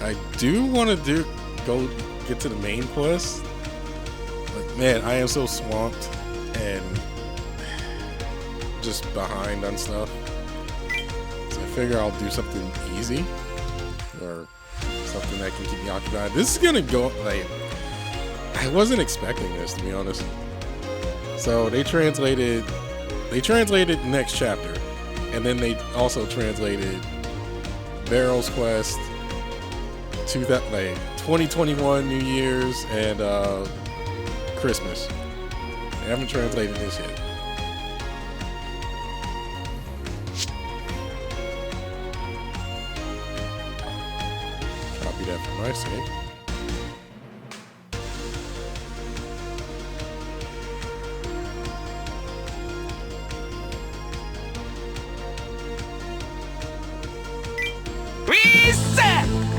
I do want to go get to the main quest, but man, I am so swamped and just behind on stuff. So I figure I'll do something easy or something that can keep me occupied. This is gonna go like I wasn't expecting this, to be honest. So they translated the next chapter, and then they also translated Barrel's quest, 2021 New Year's and Christmas. They haven't translated this yet. Copy that for my sake.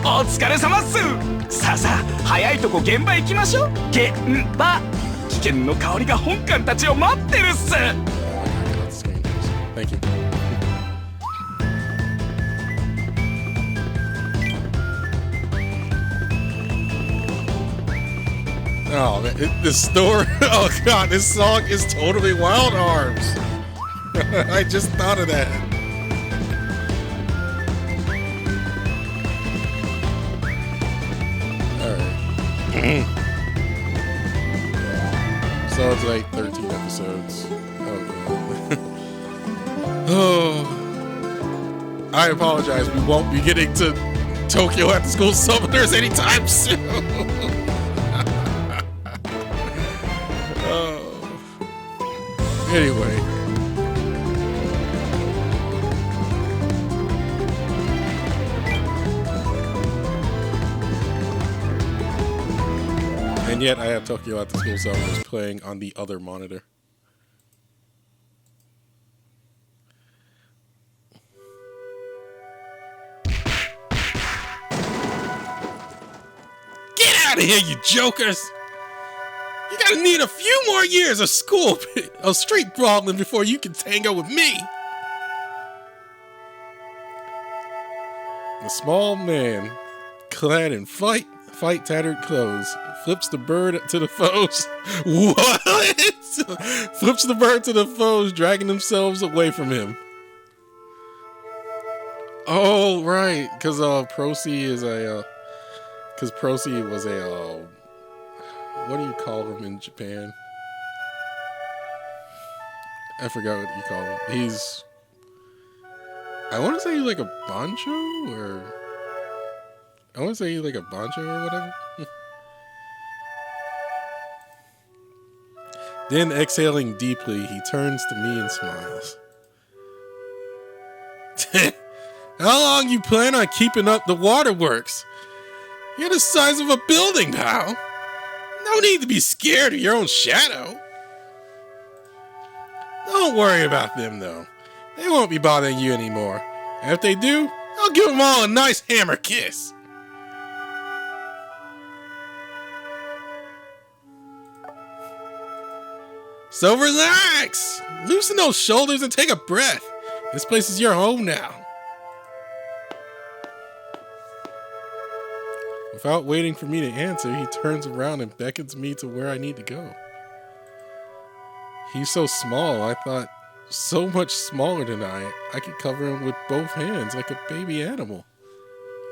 お疲れ様っす。さあさあ、早いとこ現場行きましょう。現場。危険の香りが本官たちを待ってるっす。Thank you. Oh, this story. Oh god, this song is totally Wild Arms. I just thought of that. So it's like 13 episodes. Oh, I apologize. We won't be getting to Tokyo After School Summoners anytime soon. Anyway. And yet I have Tokyo After School Summoners playing on the other monitor. Get out of here, you jokers! You gotta need a few more years of school, of street brawling before you can tango with me. The small man, clad in fight tattered clothes, flips the bird to the foes. What? Flips the bird to the foes, dragging themselves away from him. Oh, right, because Procy is because Procy was a, what do you call him in Japan? I forgot what you call him. I want to say he's like a bancho, or I want to say he's like a bancho or whatever. Then, exhaling deeply, he turns to me and smiles. How long you plan on keeping up the waterworks? You're the size of a building, pal. No need to be scared of your own shadow. Don't worry about them, though. They won't be bothering you anymore. And if they do, I'll give them all a nice hammer kiss. So relax. Loosen those shoulders and take a breath. This place is your home now. Without waiting for me to answer, he turns around and beckons me to where I need to go. He's so small, I thought, so much smaller than I could cover him with both hands like a baby animal.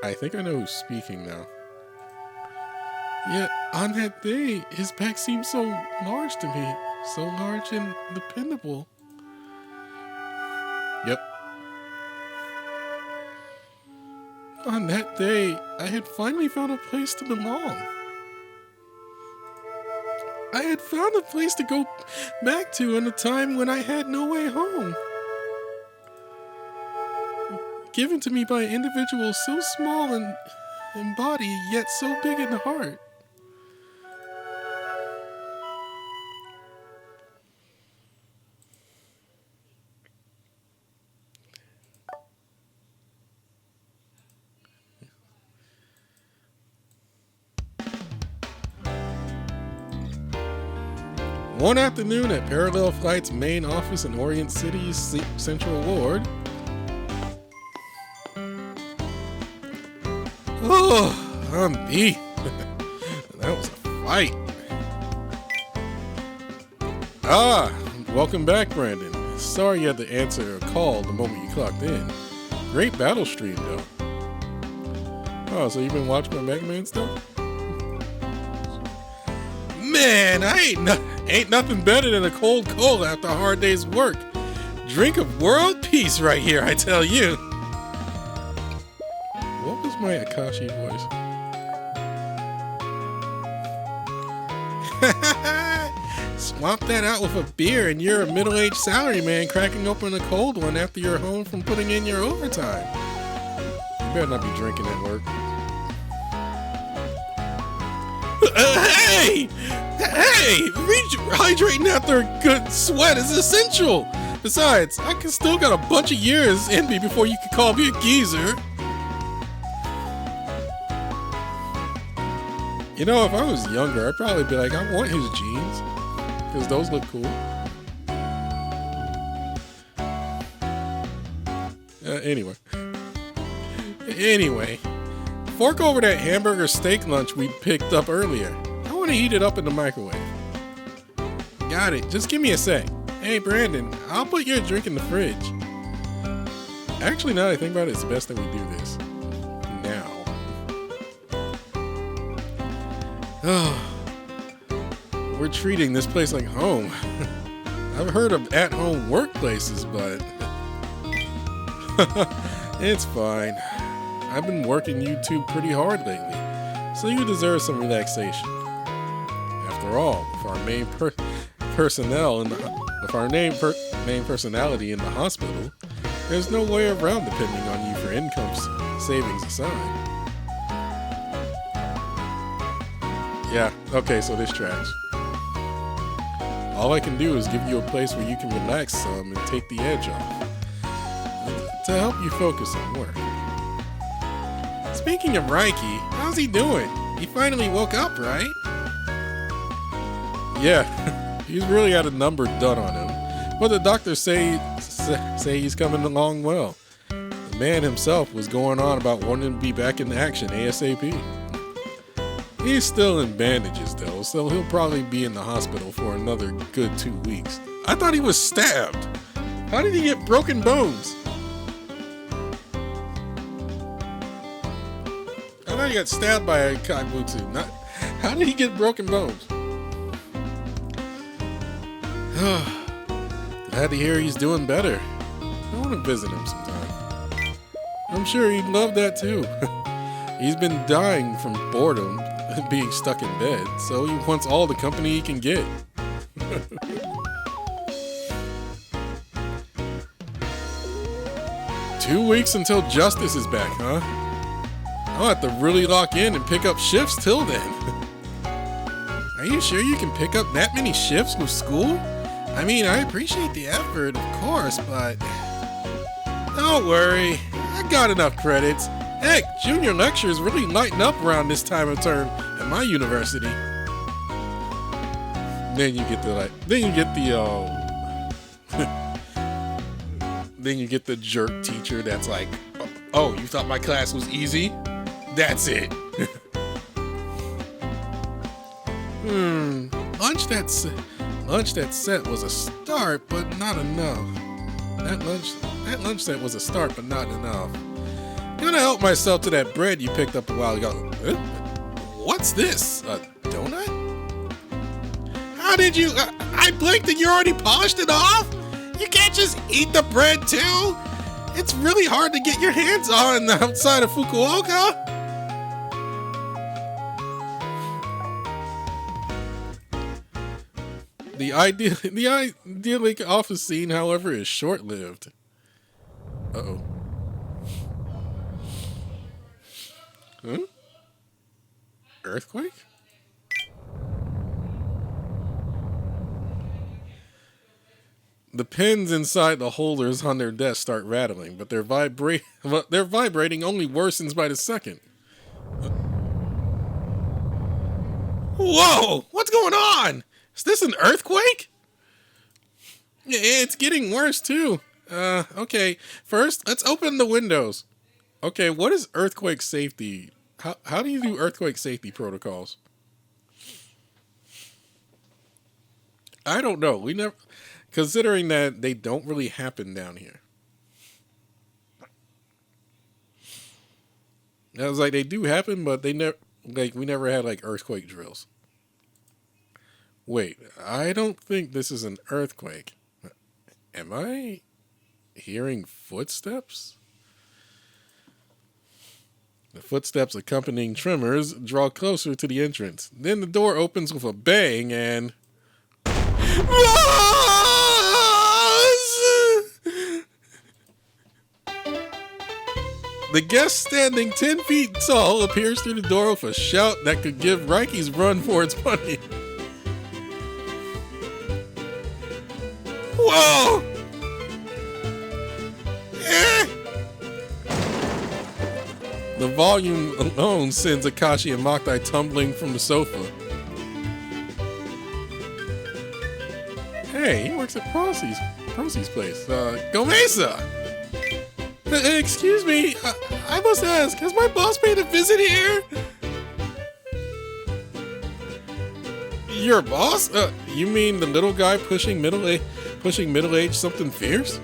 I think I know who's speaking now. Yet, on that day, his back seemed so large to me. So large and dependable. Yep. On that day, I had finally found a place to belong. I had found a place to go back to in a time when I had no way home. Given to me by an individual so small in body, yet so big in the heart. One afternoon at Parallel Flight's main office in Orient City's Central Ward. Oh, B. That was a fight. Welcome back, Brandon. Sorry you had to answer a call the moment you clocked in. Great battle stream, though. Oh, so you've been watching my Mega Man stuff? Man, ain't nothing better than a cold cola after a hard day's work. Drink of world peace right here, I tell you. What was my Akashi voice? Swap that out with a beer and you're a middle-aged salaryman cracking open a cold one after you're home from putting in your overtime. You better not be drinking at work. Hey! Hydrating after a good sweat is essential. Besides, I can still got a bunch of years in me before you can call me a geezer. You know, if I was younger, I'd probably be like, I want his jeans. Because those look cool. Anyway. Fork over that hamburger steak lunch we picked up earlier. I want to heat it up in the microwave. Got it. Just give me a sec. Hey, Brandon, I'll put your drink in the fridge. Actually, now that I think about it, it's best that we do this now. We're treating this place like home. I've heard of at-home workplaces, but it's fine. I've been working YouTube pretty hard lately, so you deserve some relaxation. After all, with our main personality in the hospital, there's no way around depending on you for income savings aside. Yeah, okay, so this tracks. All I can do is give you a place where you can relax some and take the edge off, to help you focus on work. Speaking of Reiki, how's he doing? He finally woke up, right? Yeah, he's really had a number done on him, but the doctors say he's coming along well. The man himself was going on about wanting to be back in action ASAP. He's still in bandages though, so he'll probably be in the hospital for another good 2 weeks. I thought he was stabbed. How did he get broken bones? I thought he got stabbed by a kaibutsu. How did he get broken bones? Glad to hear he's doing better. I want to visit him sometime. I'm sure he'd love that too. He's been dying from boredom, being stuck in bed, so he wants all the company he can get. 2 weeks until Justice is back, huh? I'll have to really lock in and pick up shifts till then. Are you sure you can pick up that many shifts with school? I mean, I appreciate the effort, of course, but don't worry, I got enough credits. Heck, junior lectures really lighten up around this time of term at my university. Then you get the jerk teacher that's like, oh, you thought my class was easy? That's it. Lunch that set was a start, but not enough. That lunch set was a start, but not enough. Gonna help myself to that bread you picked up a while ago. What's this? A donut? How did you? I blinked and you already polished it off? You can't just eat the bread too? It's really hard to get your hands on outside of Fukuoka. The idyllic office scene, however, is short-lived. Uh-oh. Huh? Earthquake? The pins inside the holders on their desk start rattling, but their vibrating only worsens by the second. Whoa! What's going on? Is this an earthquake? Yeah, it's getting worse too. Okay. First, let's open the windows. Okay, what is earthquake safety? How do you do earthquake safety protocols? I don't know. We never, considering that they don't really happen down here. I was like, they do happen, but they never, like, we never had like earthquake drills. Wait, I don't think this is an earthquake. Am I hearing footsteps? The footsteps accompanying tremors draw closer to the entrance. Then the door opens with a bang and... The guest standing 10 feet tall appears through the door with a shout that could give Rikey's run for its money. Whoa! The volume alone sends Akashi and Maktai tumbling from the sofa. Hey, he works at Procy's place. Gomeisa! Excuse me, I must ask, has my boss paid a visit here? Your boss? You mean the little guy pushing middle-aged something fierce?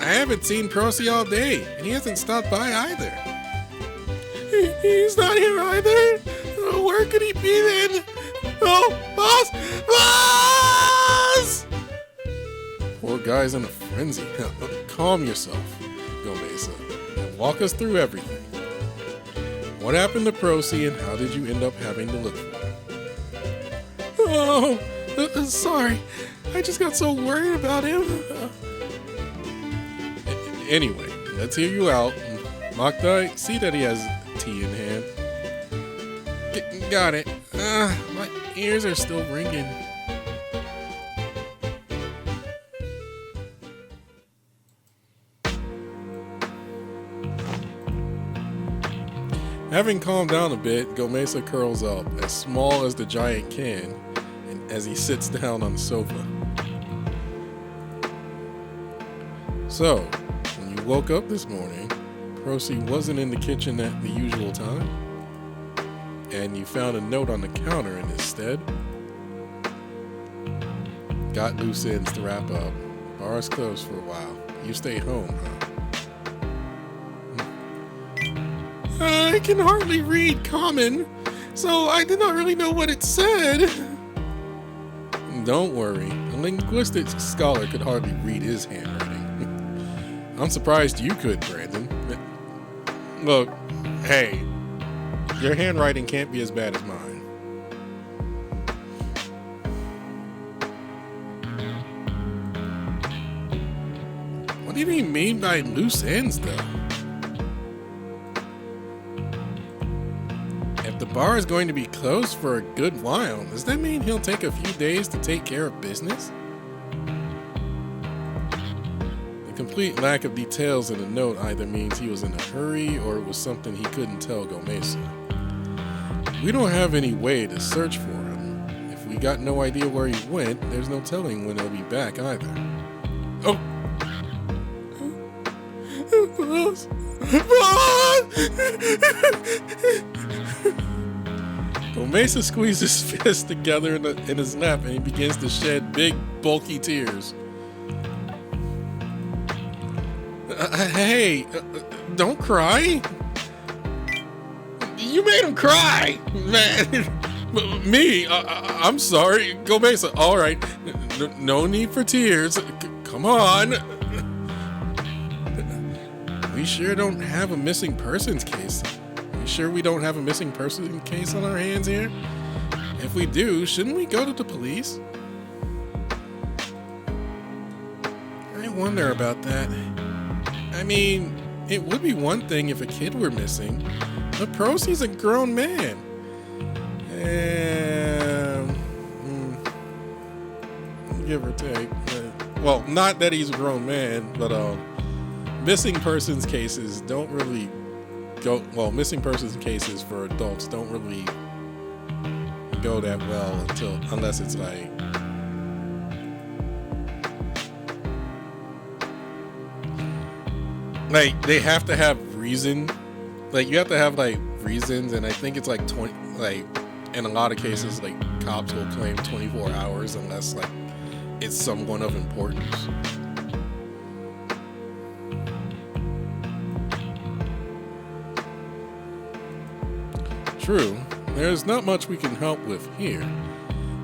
I haven't seen Procy all day, and he hasn't stopped by either. He's not here either? Where could he be then? Oh, boss! Boss! Poor guy's in a frenzy. Calm yourself, Gomeisa, and walk us through everything. What happened to Procy, and how did you end up having to look for him? Oh, sorry. I just got so worried about him. Anyway, let's hear you out. Maktai, see that he has tea in hand. Got it. My ears are still ringing. Having calmed down a bit, Gomeisa curls up, as small as the giant can, and as he sits down on the sofa. So, when you woke up this morning, Procy wasn't in the kitchen at the usual time, and you found a note on the counter in his stead. Got loose ends to wrap up. Bar's closed for a while. You stay home, huh? I can hardly read Common, so I did not really know what it said. Don't worry. A linguistics scholar could hardly read his handwriting. I'm surprised you could, Brandon. Look, hey, your handwriting can't be as bad as mine. What do you mean by loose ends, though? If the bar is going to be closed for a good while, does that mean he'll take a few days to take care of business? The complete lack of details in the note either means he was in a hurry or it was something he couldn't tell Gomeisa. We don't have any way to search for him. If we got no idea where he went, there's no telling when he'll be back either. Oh! Gomeisa squeezes his fists together in his lap and he begins to shed big, bulky tears. Hey, don't cry. You made him cry, man. Me? I'm sorry. Gomeisa, all right. No need for tears. Come on. We sure don't have a missing persons case. You sure we don't have a missing person case on our hands here? If we do, shouldn't we go to the police? I wonder about that. I mean, it would be one thing if a kid were missing, but Procy's a grown man. Give or take. Well, not that he's a grown man, but missing persons cases don't really go well. Missing persons cases for adults don't really go that well unless it's like Like, they have to have reason. Like, you have to have, like, reasons, and I think it's, like, 20, like, in a lot of cases, like, cops will claim 24 hours unless, like, it's someone of importance. True, there's not much we can help with here.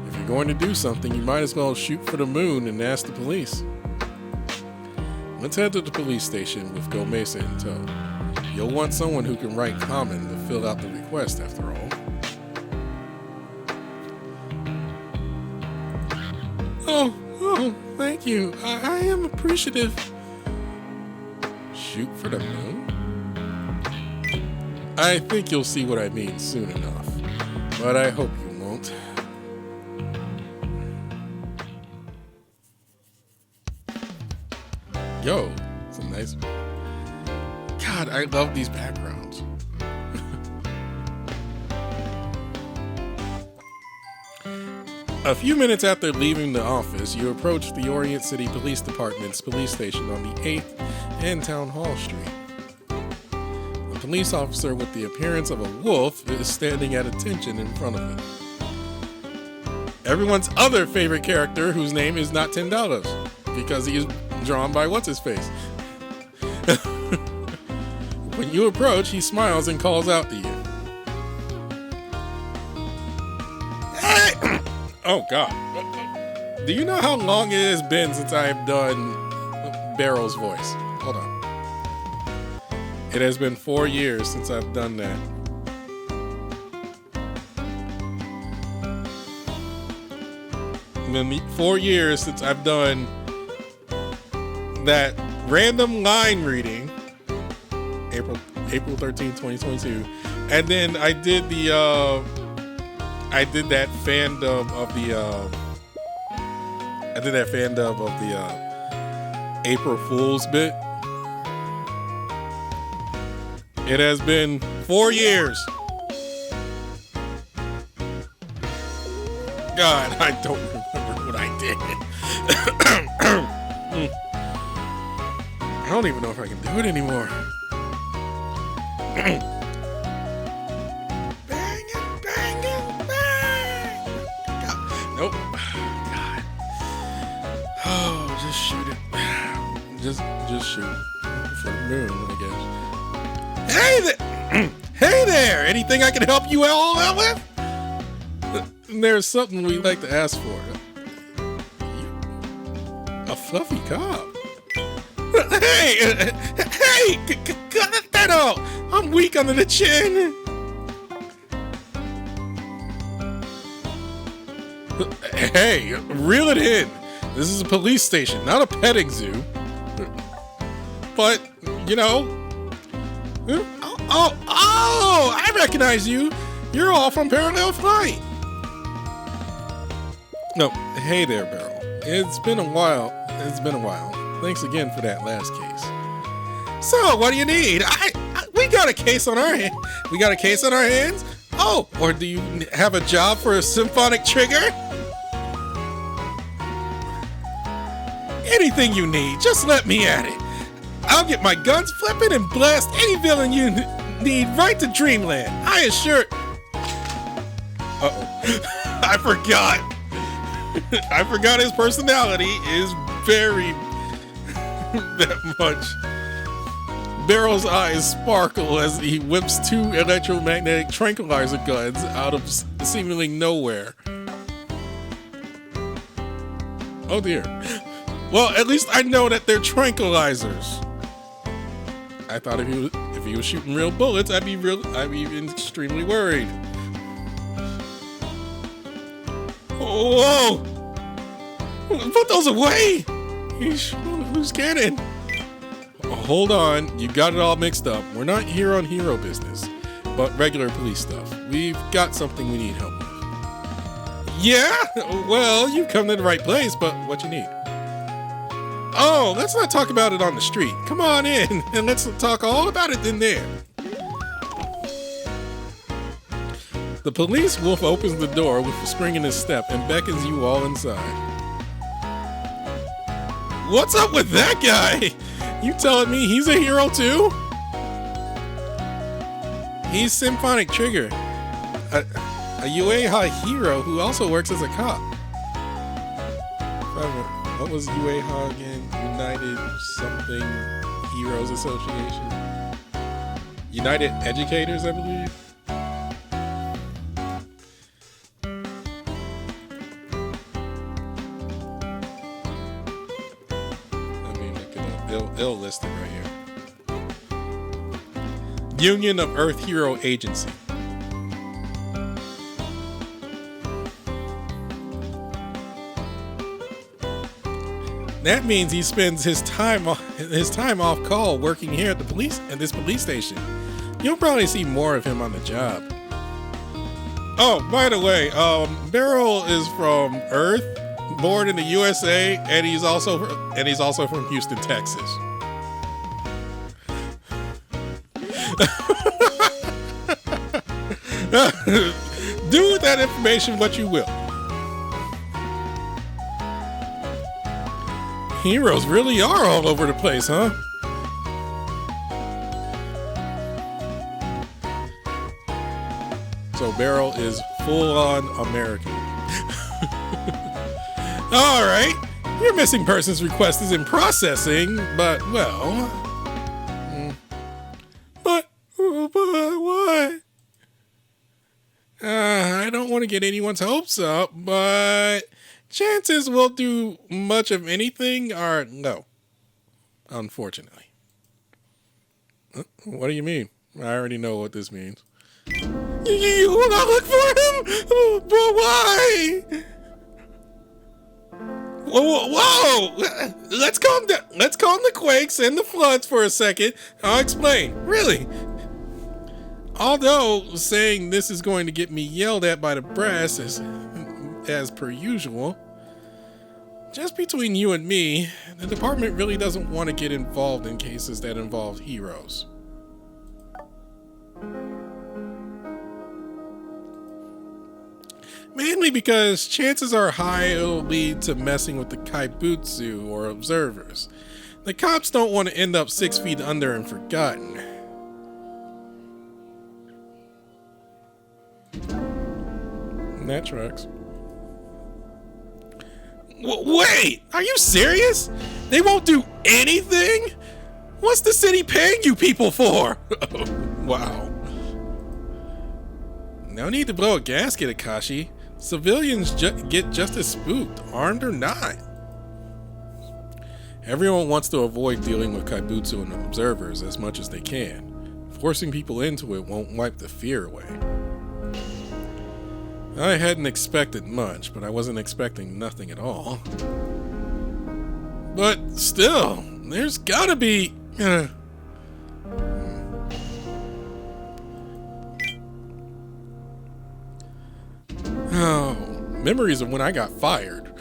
If you're going to do something, you might as well shoot for the moon and ask the police. Let's head to the police station with Gomeisa in tow. You'll want someone who can write comment to fill out the request, after all. Oh, thank you. I am appreciative. Shoot for the moon? I think you'll see what I mean soon enough, but I hope you won't. Yo, it's a nice... God, I love these backgrounds. A few minutes after leaving the office, you approach the Orient City Police Department's police station on the 8th and Town Hall Street. A police officer with the appearance of a wolf is standing at attention in front of it. Everyone's other favorite character, whose name is not $10, because he is drawn by what's-his-face. When you approach, he smiles and calls out to you. Hey! Oh, God. Do you know how long it has been since I have done Barrel's voice? Hold on. It has been 4 years since I've done that. It's been 4 years since I've done that random line reading. April 13, 2022. And then I did the that fan dub of the April Fool's bit. It has been 4 years. God, I don't remember what I did. I don't even know if I can do it anymore. Bang it, bang. Nope. God. Oh, just shoot it. Just shoot for the moon, I guess. Hey there! Hey there! Anything I can help you all out with? There's something we'd like to ask for. A fluffy cop. Hey! Cut that out! I'm weak under the chin. Hey, reel it in. This is a police station, not a petting zoo. But, you know... Oh! I recognize you. You're all from Parallel Flight. No, hey there, Barrel. It's been a while. Thanks again for that last case. So, what do you need? We got a case on our hands. Oh, or do you have a job for a symphonic trigger? Anything you need, just let me at it. I'll get my guns flipping and blast any villain you need right to Dreamland. I assure... Uh-oh. I forgot. I forgot his personality is very... that much. Barrel's eyes sparkle as he whips 2 electromagnetic tranquilizer guns out of seemingly nowhere. Oh dear. Well, at least I know that they're tranquilizers. I thought if he was shooting real bullets, I'd be extremely worried. Whoa! Put those away! Who's cannon? Hold on, you got it all mixed up. We're not here on hero business, but regular police stuff. We've got something we need help with. Yeah? Well, you've come to the right place, but what you need? Oh, let's not talk about it on the street. Come on in, and let's talk all about it in there. The police wolf opens the door with a spring in his step and beckons you all inside. What's up with that guy? You telling me he's a hero too? He's Symphonic Trigger, a UEHA hero who also works as a cop. What was UEHA again? United something Heroes Association? United Educators, I believe. Let me look it up. It'll list it right here. Union of Earth Hero Agency. That means he spends his time off call working here at this police station. You'll probably see more of him on the job. Oh, by the way, Barrel is from Earth, born in the USA, and he's also from Houston, Texas. Do with that information what you will. Heroes really are all over the place, huh? So Barrel is full-on American. All right, your missing persons request is in processing, but well, but what? I don't want to get anyone's hopes up, but chances we'll do much of anything are low, unfortunately. What do you mean? I already know what this means. You will not look for him? But why? Whoa! Let's calm down. Let's calm the quakes and the floods for a second. I'll explain. Really? Although saying this is going to get me yelled at by the brass as per usual, just between you and me, the department really doesn't want to get involved in cases that involve heroes. Mainly because chances are high it'll lead to messing with the kaibutsu or observers. The cops don't want to end up 6 feet under and forgotten. That tracks. Wait! Are you serious? They won't do anything? What's the city paying you people for? Wow. No need to blow a gasket, Akashi. Civilians get just as spooked, armed or not. Everyone wants to avoid dealing with kaibutsu and observers as much as they can. Forcing people into it won't wipe the fear away. I hadn't expected much, but I wasn't expecting nothing at all. But still, there's gotta be... Oh, memories of when I got fired.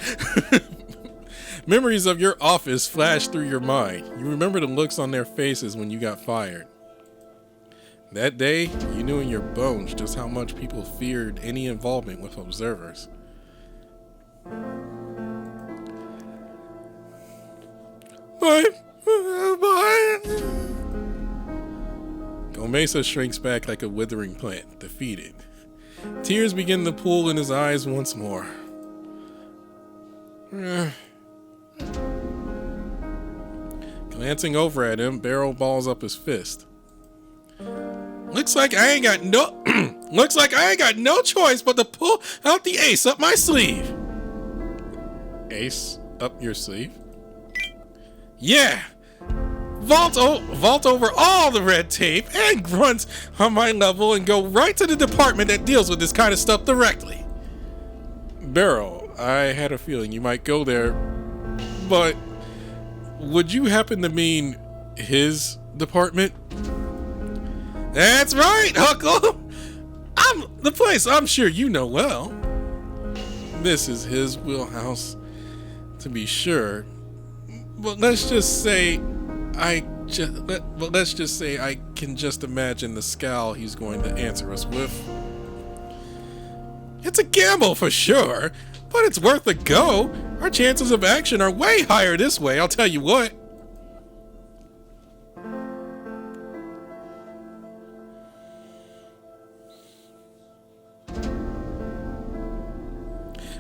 Memories of your office flash through your mind. You remember the looks on their faces when you got fired. That day, you knew in your bones just how much people feared any involvement with observers. But Gomeisa shrinks back like a withering plant, defeated. Tears begin to pool in his eyes once more. Glancing over at him, Barrel balls up his fist. Looks like I ain't got no choice but to pull out the ace up my sleeve. Ace up your sleeve? Yeah. Vault over all the red tape and grunts on my level and go right to the department that deals with this kind of stuff directly. Barrel, I had a feeling you might go there, but would you happen to mean his department? That's right, Huckle. I'm the place I'm sure you know well. This is his wheelhouse, to be sure. But let's just say I can just imagine the scowl he's going to answer us with. It's a gamble for sure, but it's worth a go. Our chances of action are way higher this way, I'll tell you what.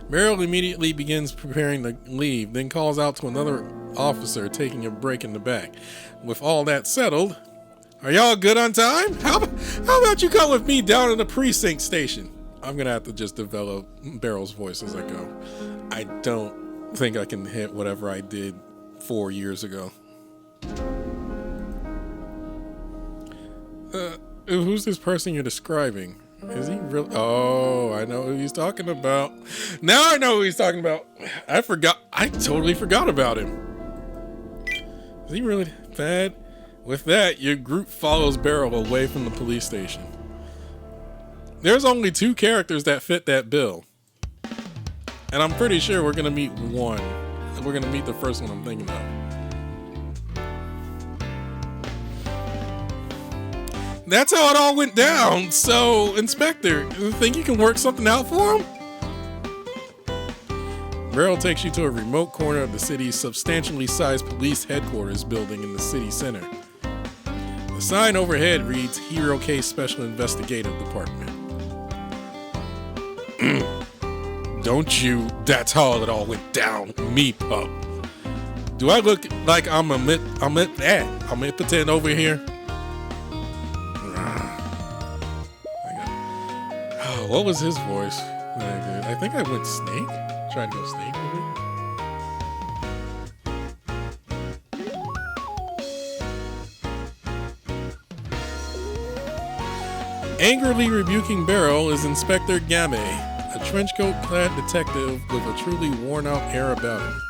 Barrel immediately begins preparing to leave, then calls out to another officer taking a break in the back. With all that settled, are y'all good on time? How about you come with me down to the precinct station? I'm gonna have to just develop Barrel's voice as I go. I don't think I can hit whatever I did 4 years ago. Who's this person you're describing? Is he real? Oh, I know who he's talking about. Now I know who he's talking about. I totally forgot about him. Is he really bad? With that, your group follows Barrel away from the police station. There's only 2 characters that fit that bill. And I'm pretty sure we're gonna meet one. And we're gonna meet the first one I'm thinking of. That's how it all went down. So, Inspector, you think you can work something out for him? Barrel takes you to a remote corner of the city's substantially sized police headquarters building in the city center. The sign overhead reads Hero Case Special Investigative Department. Don't you? That's how it all went down, me pup. Do I look like I'm impotent over here? What was his voice? I think I went Snake. Tried to go Snake with it. Angrily rebuking Barrel is Inspector Game, a trenchcoat-clad detective with a truly worn-out air about him.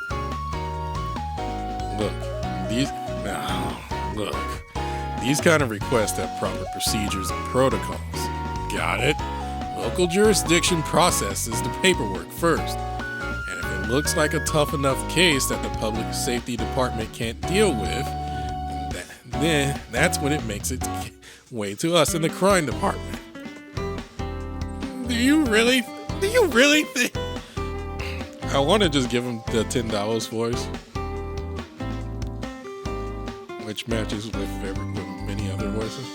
These kind of requests have proper procedures and protocols. Got it? Local jurisdiction processes the paperwork first, and if it looks like a tough enough case that the public safety department can't deal with, then that's when it makes its way to us in the crime department. Do you really think? I want to just give him the $10 voice, which matches with many other voices.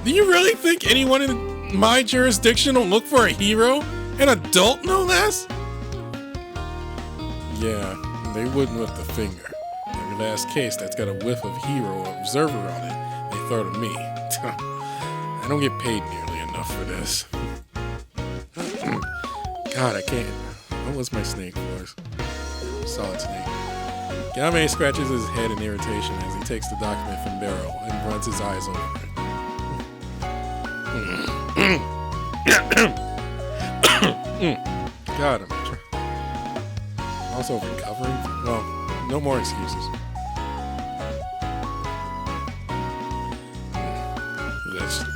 Do you really think anyone in my jurisdiction will look for a hero? An adult, no less? Yeah, they wouldn't lift a finger. Every last case that's got a whiff of hero or observer on it, they throw to me. I don't get paid nearly enough for this. God, I can't. What was my snake voice? Solid snake. Game scratches his head in irritation as he takes the document from Barrel and runs his eyes over it. God, I'm also recovering. Well, no more excuses.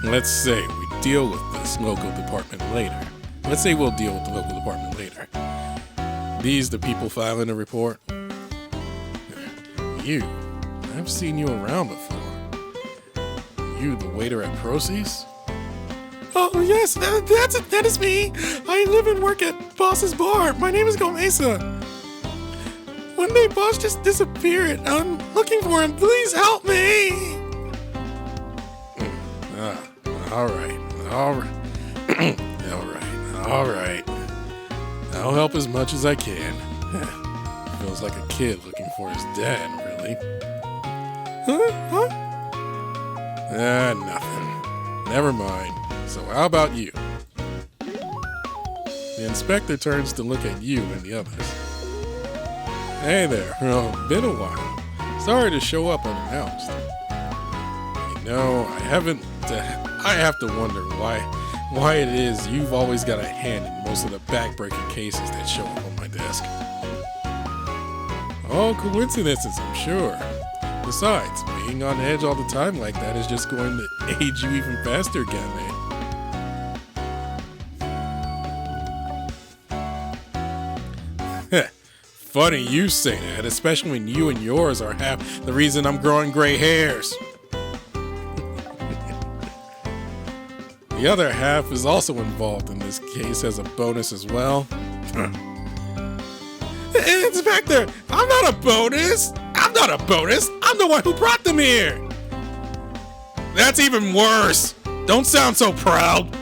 Let's say we deal with this local department later. Let's say we'll deal with the local department later. These the people filing the report? You. I've seen you around before. You, the waiter at Procy's? Oh, yes, that is me. I live and work at Boss's bar. My name is Gomeisa. One day, Boss just disappeared. I'm looking for him. Please help me. All right. I'll help as much as I can. Feels like a kid looking for his dad, really. Huh? Nothing. Never mind. So how about you? The inspector turns to look at you and the others. Hey there. Well, been a while. Sorry to show up unannounced. You know, I have to wonder why it is you've always got a hand in most of the backbreaking cases that show up on my desk. Oh, coincidences, I'm sure. Besides, being on edge all the time like that is just going to age you even faster, Game. Funny you say that, especially when you and yours are half the reason I'm growing gray hairs. The other half is also involved in this case as a bonus as well. Inspector, I'm not a bonus. I'm the one who brought them here. That's even worse. Don't sound so proud.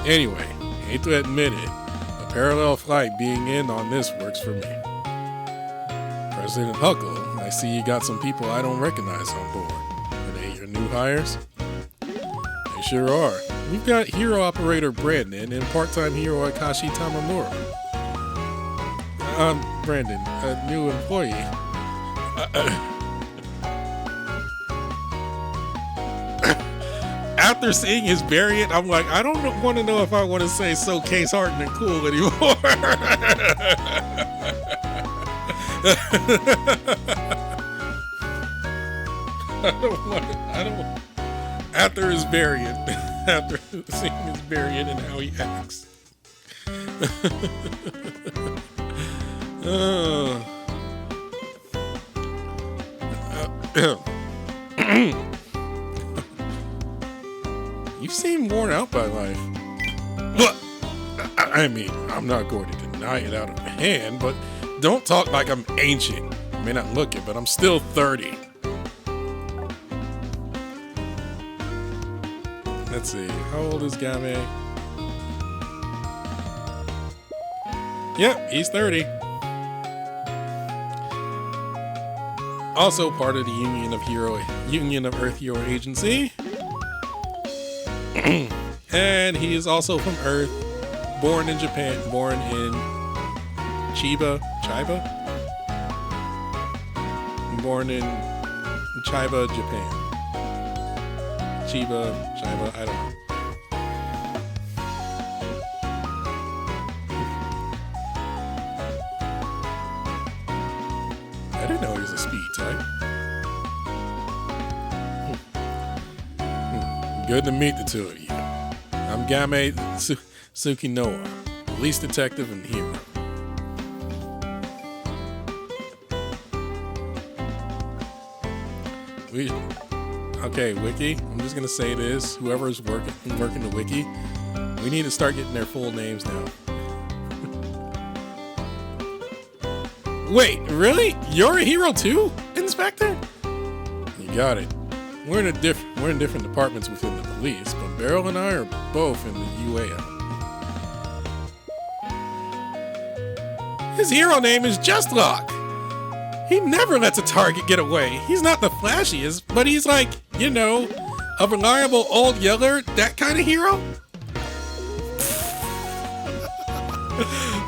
Anyway, hate to admit it, a parallel flight being in on this works for me. President Huckle, I see you got some people I don't recognize on board. Are they your new hires? They sure are. We've got hero operator Brandon and part-time hero Akashi Tamamura. Brandon, a new employee. After seeing his variant, I'm like, I don't want to know if I want to say so case hardened and cool anymore. I don't. After his variant, after seeing his variant and how he acts. You seem worn out by life. Look, I mean, I'm not going to deny it out of hand, but don't talk like I'm ancient. I may not look it, but I'm still 30. Let's see, how old is Game? Yep, he's 30. Also part of the Union of Earth Hero Agency. And he is also from Earth, born in Japan, born in Chiba, born in Chiba, Japan. Chiba, I don't know. I didn't know he was a speed type. Good to meet the two of you. I'm Game Tsukinoa, police detective and hero. Okay, Wiki, I'm just gonna say this. Whoever's working the Wiki, we need to start getting their full names now. Wait, really? You're a hero too, Inspector? You got it. We're in different departments within the police, but Barrel and I are both in the UAL. His hero name is Just Luck. He never lets a target get away. He's not the flashiest, but he's like, you know, a reliable old yeller, that kind of hero.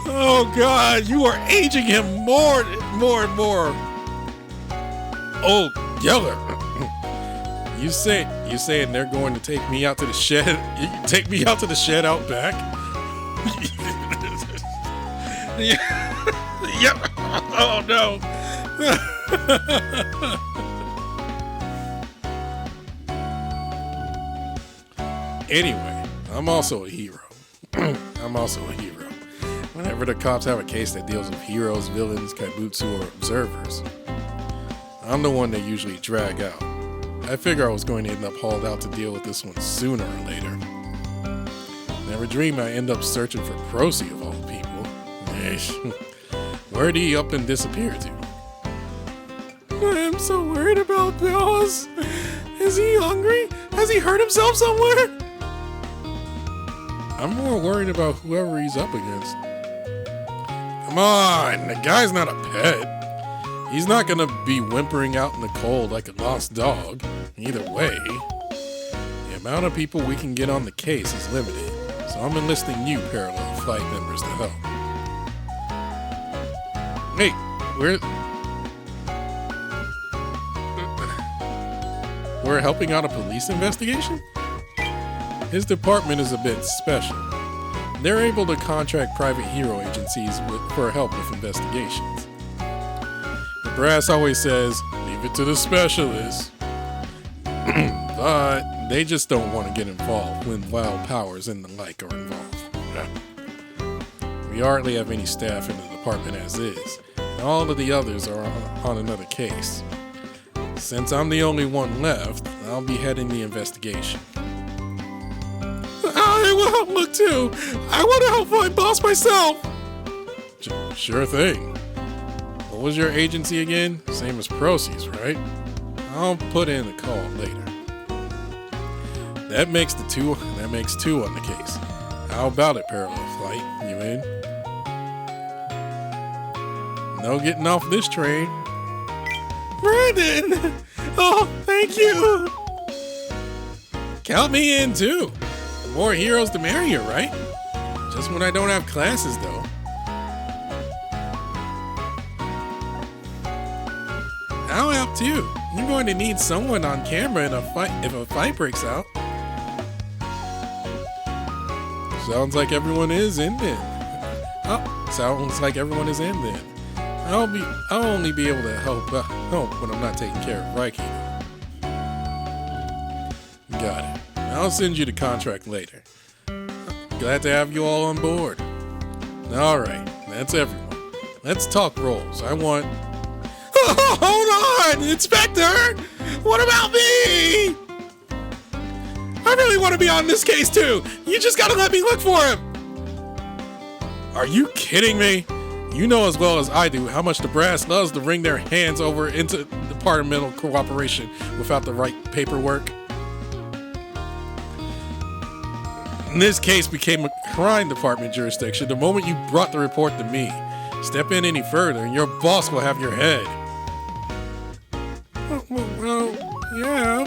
Oh God, you are aging him more and more. Old yeller. You saying they're going to take me out to the shed? Take me out to the shed out back? Yep. Oh no. Anyway, I'm also a hero. Whenever the cops have a case that deals with heroes, villains, kaibutsu, or observers, I'm the one they usually drag out. I figure I was going to end up hauled out to deal with this one sooner or later. Never dreamed I'd end up searching for Procy of all people. Where'd he up and disappear to? I am so worried about Bills. Is he hungry? Has he hurt himself somewhere? I'm more worried about whoever he's up against. Come on, the guy's not a pet. He's not gonna be whimpering out in the cold like a lost dog. Either way, the amount of people we can get on the case is limited, so I'm enlisting you parallel flight members to help. Hey, we're helping out a police investigation? His department is a bit special. They're able to contract private hero agencies for help with investigations. The brass always says, leave it to the specialists. But they just don't want to get involved when wild powers and the like are involved. We hardly have any staff in the department as is, and all of the others are on another case. Since I'm the only one left, I'll be heading the investigation. I will help look too. I want to help find boss myself. Sure thing. What was your agency again? Same as Procy's, right? I'll put in a call later. That makes two on the case. How about it, Parallel Flight? You in? No getting off this train. Brandon! Oh, thank you! Count me in, too. The more heroes, the merrier, right? Just when I don't have classes, though. I'll help, too. You're going to need someone on camera in a fight if a fight breaks out. Sounds like everyone is in then. Oh, sounds like everyone is in then. I'll only be able to help when I'm not taking care of Reiki. Got it. I'll send you the contract later. Glad to have you all on board. All right, that's everyone. Let's talk roles. I want... Oh, hold on, Inspector! What about me? I really want to be on this case too. You just gotta let me look for him. Are you kidding me? You know as well as I do how much the brass loves to wring their hands over into departmental cooperation without the right paperwork. This case became a crime department jurisdiction the moment you brought the report to me. Step in any further and your boss will have your head. Well, yeah.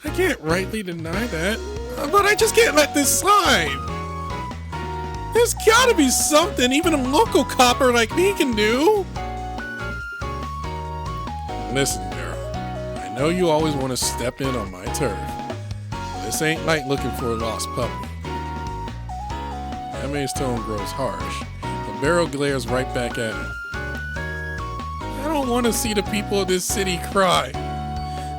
I can't rightly deny that, but I just can't let this slide. There's gotta be something even a local copper like me can do. Listen, Daryl, I know you always want to step in on my turf. This ain't like looking for a lost puppy. Yame's tone grows harsh, but Barrel glares right back at him. I don't want to see the people of this city cry.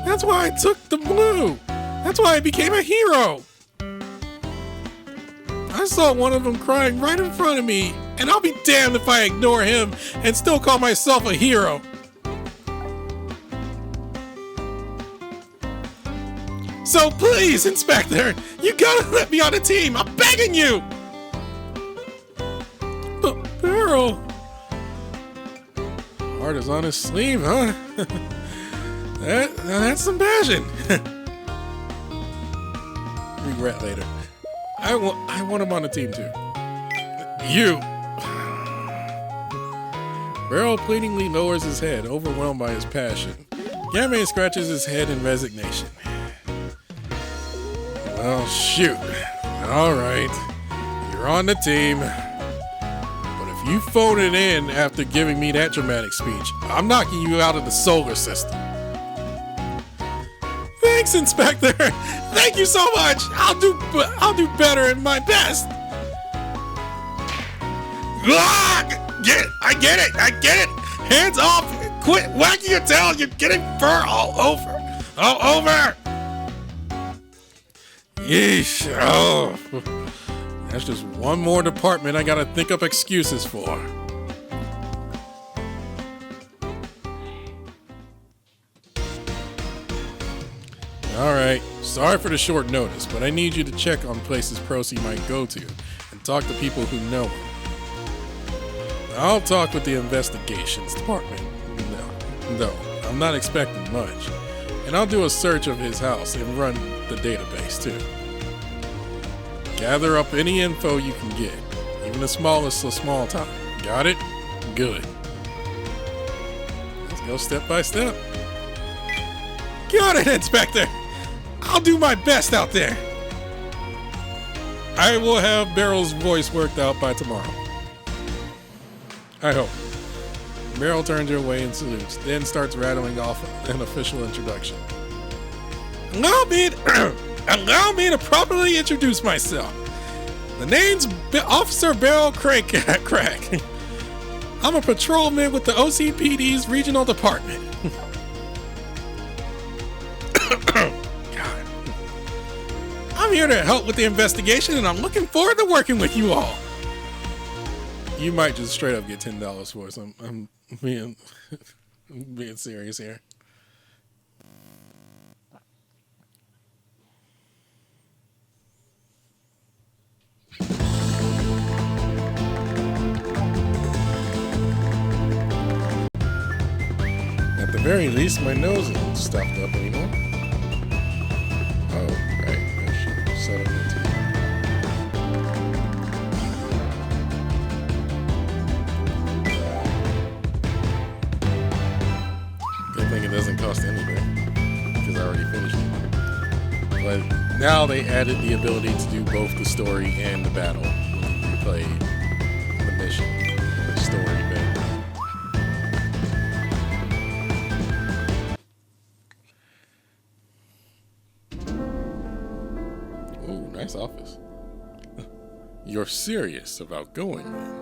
That's why I took the blue. That's why I became a hero. I saw one of them crying right in front of me, and I'll be damned if I ignore him and still call myself a hero. So please, Inspector, you gotta let me on the team. I'm begging you. But Barrel, heart is on his sleeve, huh? That's some passion. Regret later. I want him on the team too. You. Barrel pleadingly lowers his head, overwhelmed by his passion. Yame scratches his head in resignation. Well, shoot. All right. You're on the team. But if you phone it in after giving me that dramatic speech, I'm knocking you out of the solar system. Thanks, Inspector. Thank you so much. I'll do better and my best. I get it. Hands off. Quit wagging your tail. You're getting fur all over. Yeesh. Oh. That's just one more department I gotta think up excuses for. Alright, sorry for the short notice, but I need you to check on places Procy might go to and talk to people who know him. I'll talk with the investigations department. No, I'm not expecting much. And I'll do a search of his house and run the database too. Gather up any info you can get, even the smallest of small time. Got it? Good. Let's go step by step. Got it, Inspector! I'll do my best out there. I will have Barrel's voice worked out by tomorrow. I hope. Barrel turns your way and salutes, then starts rattling off an official introduction. Allow me to properly introduce myself. The name's Officer Barrel Crack. I'm a patrolman with the OCPD's regional department. God. I'm here to help with the investigation, and I'm looking forward to working with you all. You might just straight up get $10 for some. I'm being serious here. At the very least, my nose isn't stuffed up anymore. Oh, right. I should set up the Good thing it doesn't cost anything, because I already finished it. But now they added the ability to do both the story and the battle when you replay the mission, the story bit. Ooh, nice office. You're serious about going, then?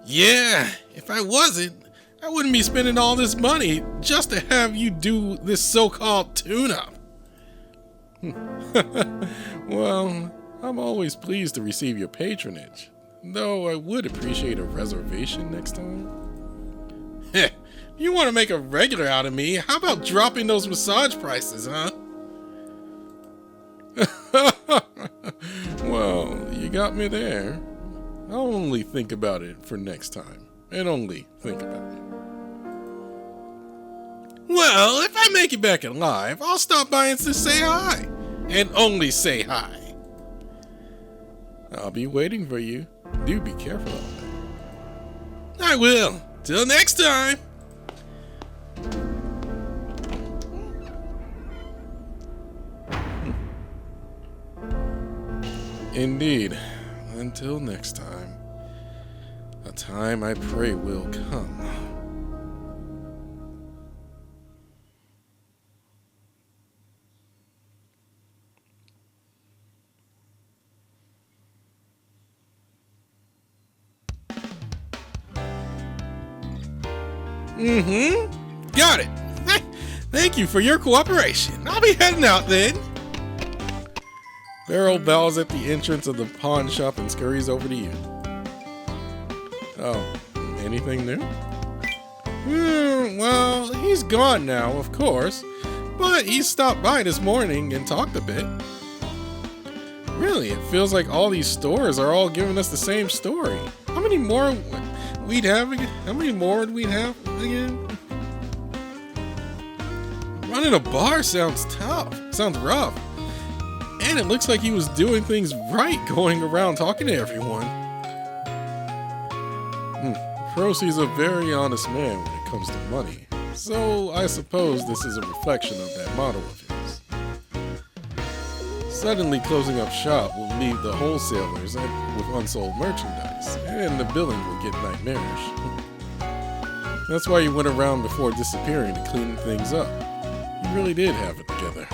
Yeah, if I wasn't, I wouldn't be spending all this money just to have you do this so-called tune-up. Well, I'm always pleased to receive your patronage, though I would appreciate a reservation next time. Heh, if you want to make a regular out of me, how about dropping those massage prices, huh? Well, you got me there. I'll only think about it for next time, and only think about it. Well, if I make it back alive, I'll stop by and just say hi. And only say hi. I'll be waiting for you. Do be careful out there. I will. Till next time. Indeed. Until next time. A time I pray will come. Got it. Thank you for your cooperation. I'll be heading out then. Barrel bows at the entrance of the pawn shop and scurries over to you. Oh, anything new? Well, he's gone now, of course. But he stopped by this morning and talked a bit. Really, it feels like all these stores are all giving us the same story. How many more we'd have again? How many more would we have again? Running a bar sounds tough. Sounds rough. And it looks like he was doing things right going around talking to everyone. Procy's a very honest man when it comes to money. So I suppose this is a reflection of that motto of his. Suddenly closing up shop will leave the wholesalers with unsold merchandise, and the billing will get nightmarish. That's why he went around before disappearing to clean things up. He really did have it together.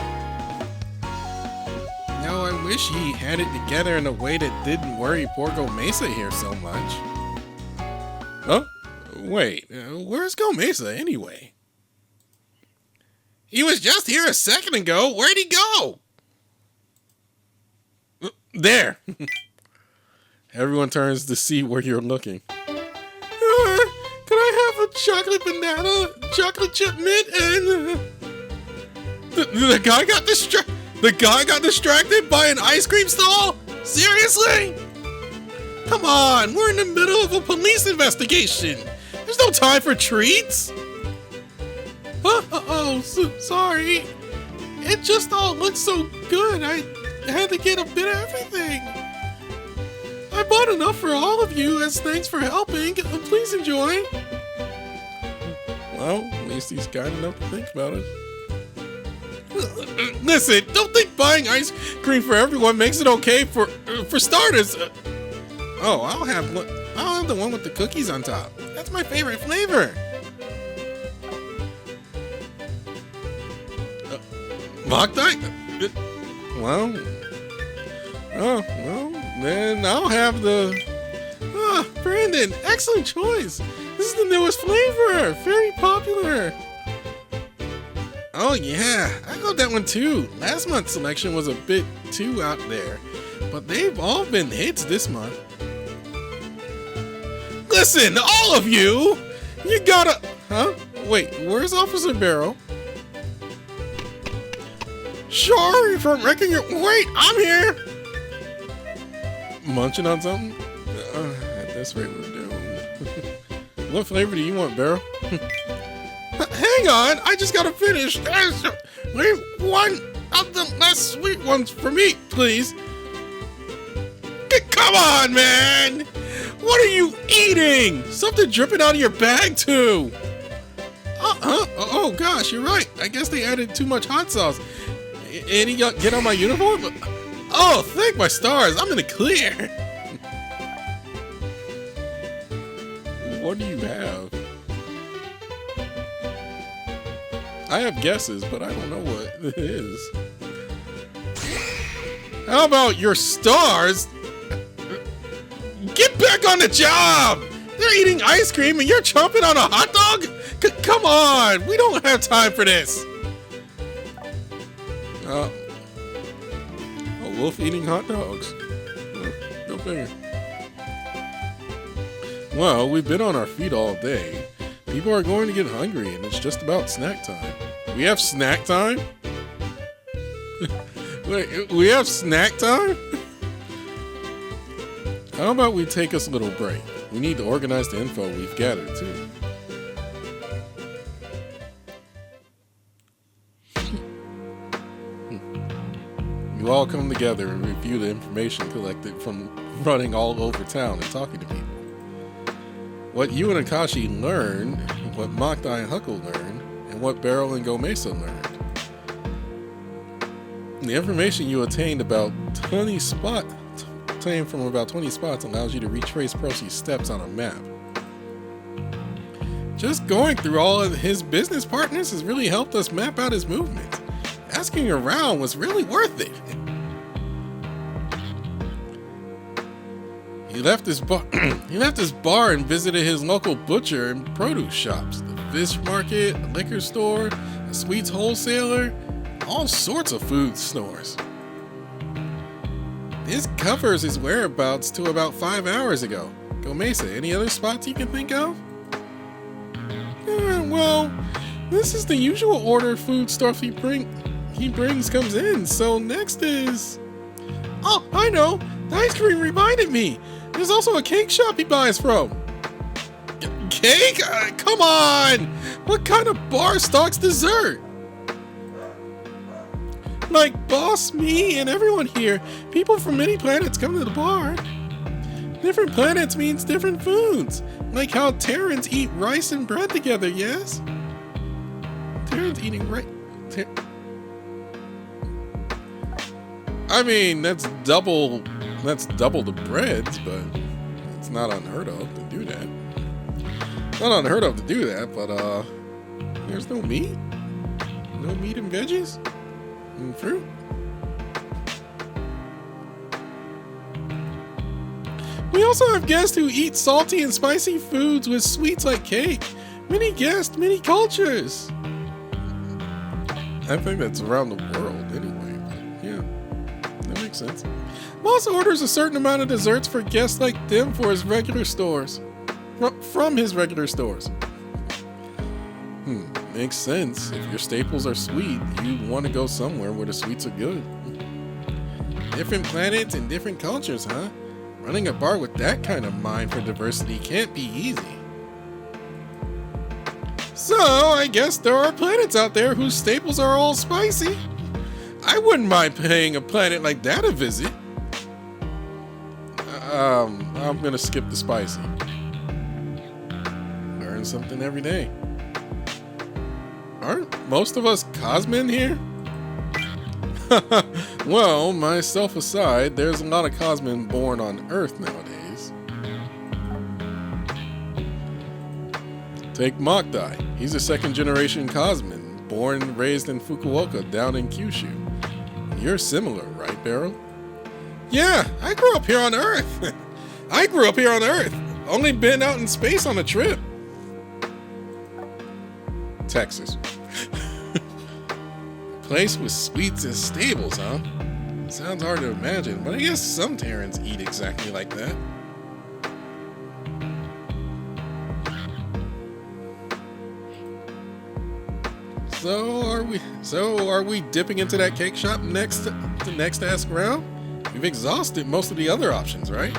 Now I wish he had it together in a way that didn't worry poor Gomeisa here so much. Oh, wait, where's Gomeisa anyway? He was just here a second ago. Where'd he go? There. Everyone turns to see where you're looking. Can I have a chocolate banana, chocolate chip mint, and the guy got distracted. The guy got distracted by an ice cream stall? Seriously? Come on, we're in the middle of a police investigation. There's no time for treats. Sorry. It just all looks so good. I had to get a bit of everything. I bought enough for all of you as thanks for helping. Please enjoy. Well, at least he's kind enough to think about it. Listen, don't think buying ice cream for everyone makes it okay for starters. I'll have the one with the cookies on top. That's my favorite flavor. Loctite? Well, then I'll have the... Brandon, excellent choice. This is the newest flavor. Very popular. Oh yeah, I got that one too. Last month's selection was a bit too out there, but they've all been hits this month. Listen, all of you! You gotta... Huh? Wait, where's Officer Barrel? Sorry for making your... Wait, I'm here! Munching on something? At this rate, we're doomed. What flavor do you want, Barrel? Hang on, I just gotta finish. Wait, one of the less sweet ones for me, please. Come on, man! What are you eating? Something dripping out of your bag, too. Oh, gosh, you're right. I guess they added too much hot sauce. Any get on my uniform? Oh, thank my stars. I'm in the clear. What do you have? I have guesses, but I don't know what it is. How about your stars? Get back on the job! They're eating ice cream and you're chomping on a hot dog? Come on! We don't have time for this! A wolf eating hot dogs. Go figure. Well, we've been on our feet all day. People are going to get hungry and it's just about snack time. We have snack time? Wait, we have snack time? How about we take us a little break? We need to organize the info we've gathered, too. You all come together and review the information collected from running all over town and talking to people. What you and Akashi learned, what Makdai and Huckle learned, and what Barrel and Gomeisa learned. The information you attained from about 20 spots allows you to retrace Procy's steps on a map. Just going through all of his business partners has really helped us map out his movements. Asking around was really worth it. He left his bar and visited his local butcher and produce shops, the fish market, a liquor store, a sweets wholesaler, all sorts of food stores. This covers his whereabouts to about 5 hours ago. Gomeisa, any other spots you can think of? Well, this is the usual order of food stuff he brings comes in. So next is... Oh, I know! The ice cream reminded me! There's also a cake shop he buys from. Cake? Come on! What kind of bar stocks dessert? Like Boss, me, and everyone here, people from many planets come to the bar. Different planets means different foods. Like how Terrans eat rice and bread together, yes? Terrans eating rice... I mean, that's double the breads, but it's not unheard of to do that. Not unheard of to do that, but there's no meat? No meat and veggies? And fruit? We also have guests who eat salty and spicy foods with sweets like cake. Many guests, many cultures. I think that's around the world anyway, but yeah, that makes sense. Moss orders a certain amount of desserts for guests like them for his regular stores. From his regular stores. Makes sense. If your staples are sweet, you want to go somewhere where the sweets are good. Different planets and different cultures, huh? Running a bar with that kind of mind for diversity can't be easy. So, I guess there are planets out there whose staples are all spicy. I wouldn't mind paying a planet like that a visit. I'm gonna skip the spicy. Learn something every day. Aren't most of us Cosmen here? Well, myself aside, there's a lot of Cosmen born on Earth nowadays. Take Makdai. He's a second-generation Cosmen, born and raised in Fukuoka down in Kyushu. You're similar, right, Barrel? Yeah, I grew up here on Earth. Only been out in space on a trip. Texas. Place with sweets and stables, huh? Sounds hard to imagine, but I guess some Terrans eat exactly like that. So are we dipping into that cake shop next to ask around? We've exhausted most of the other options, right?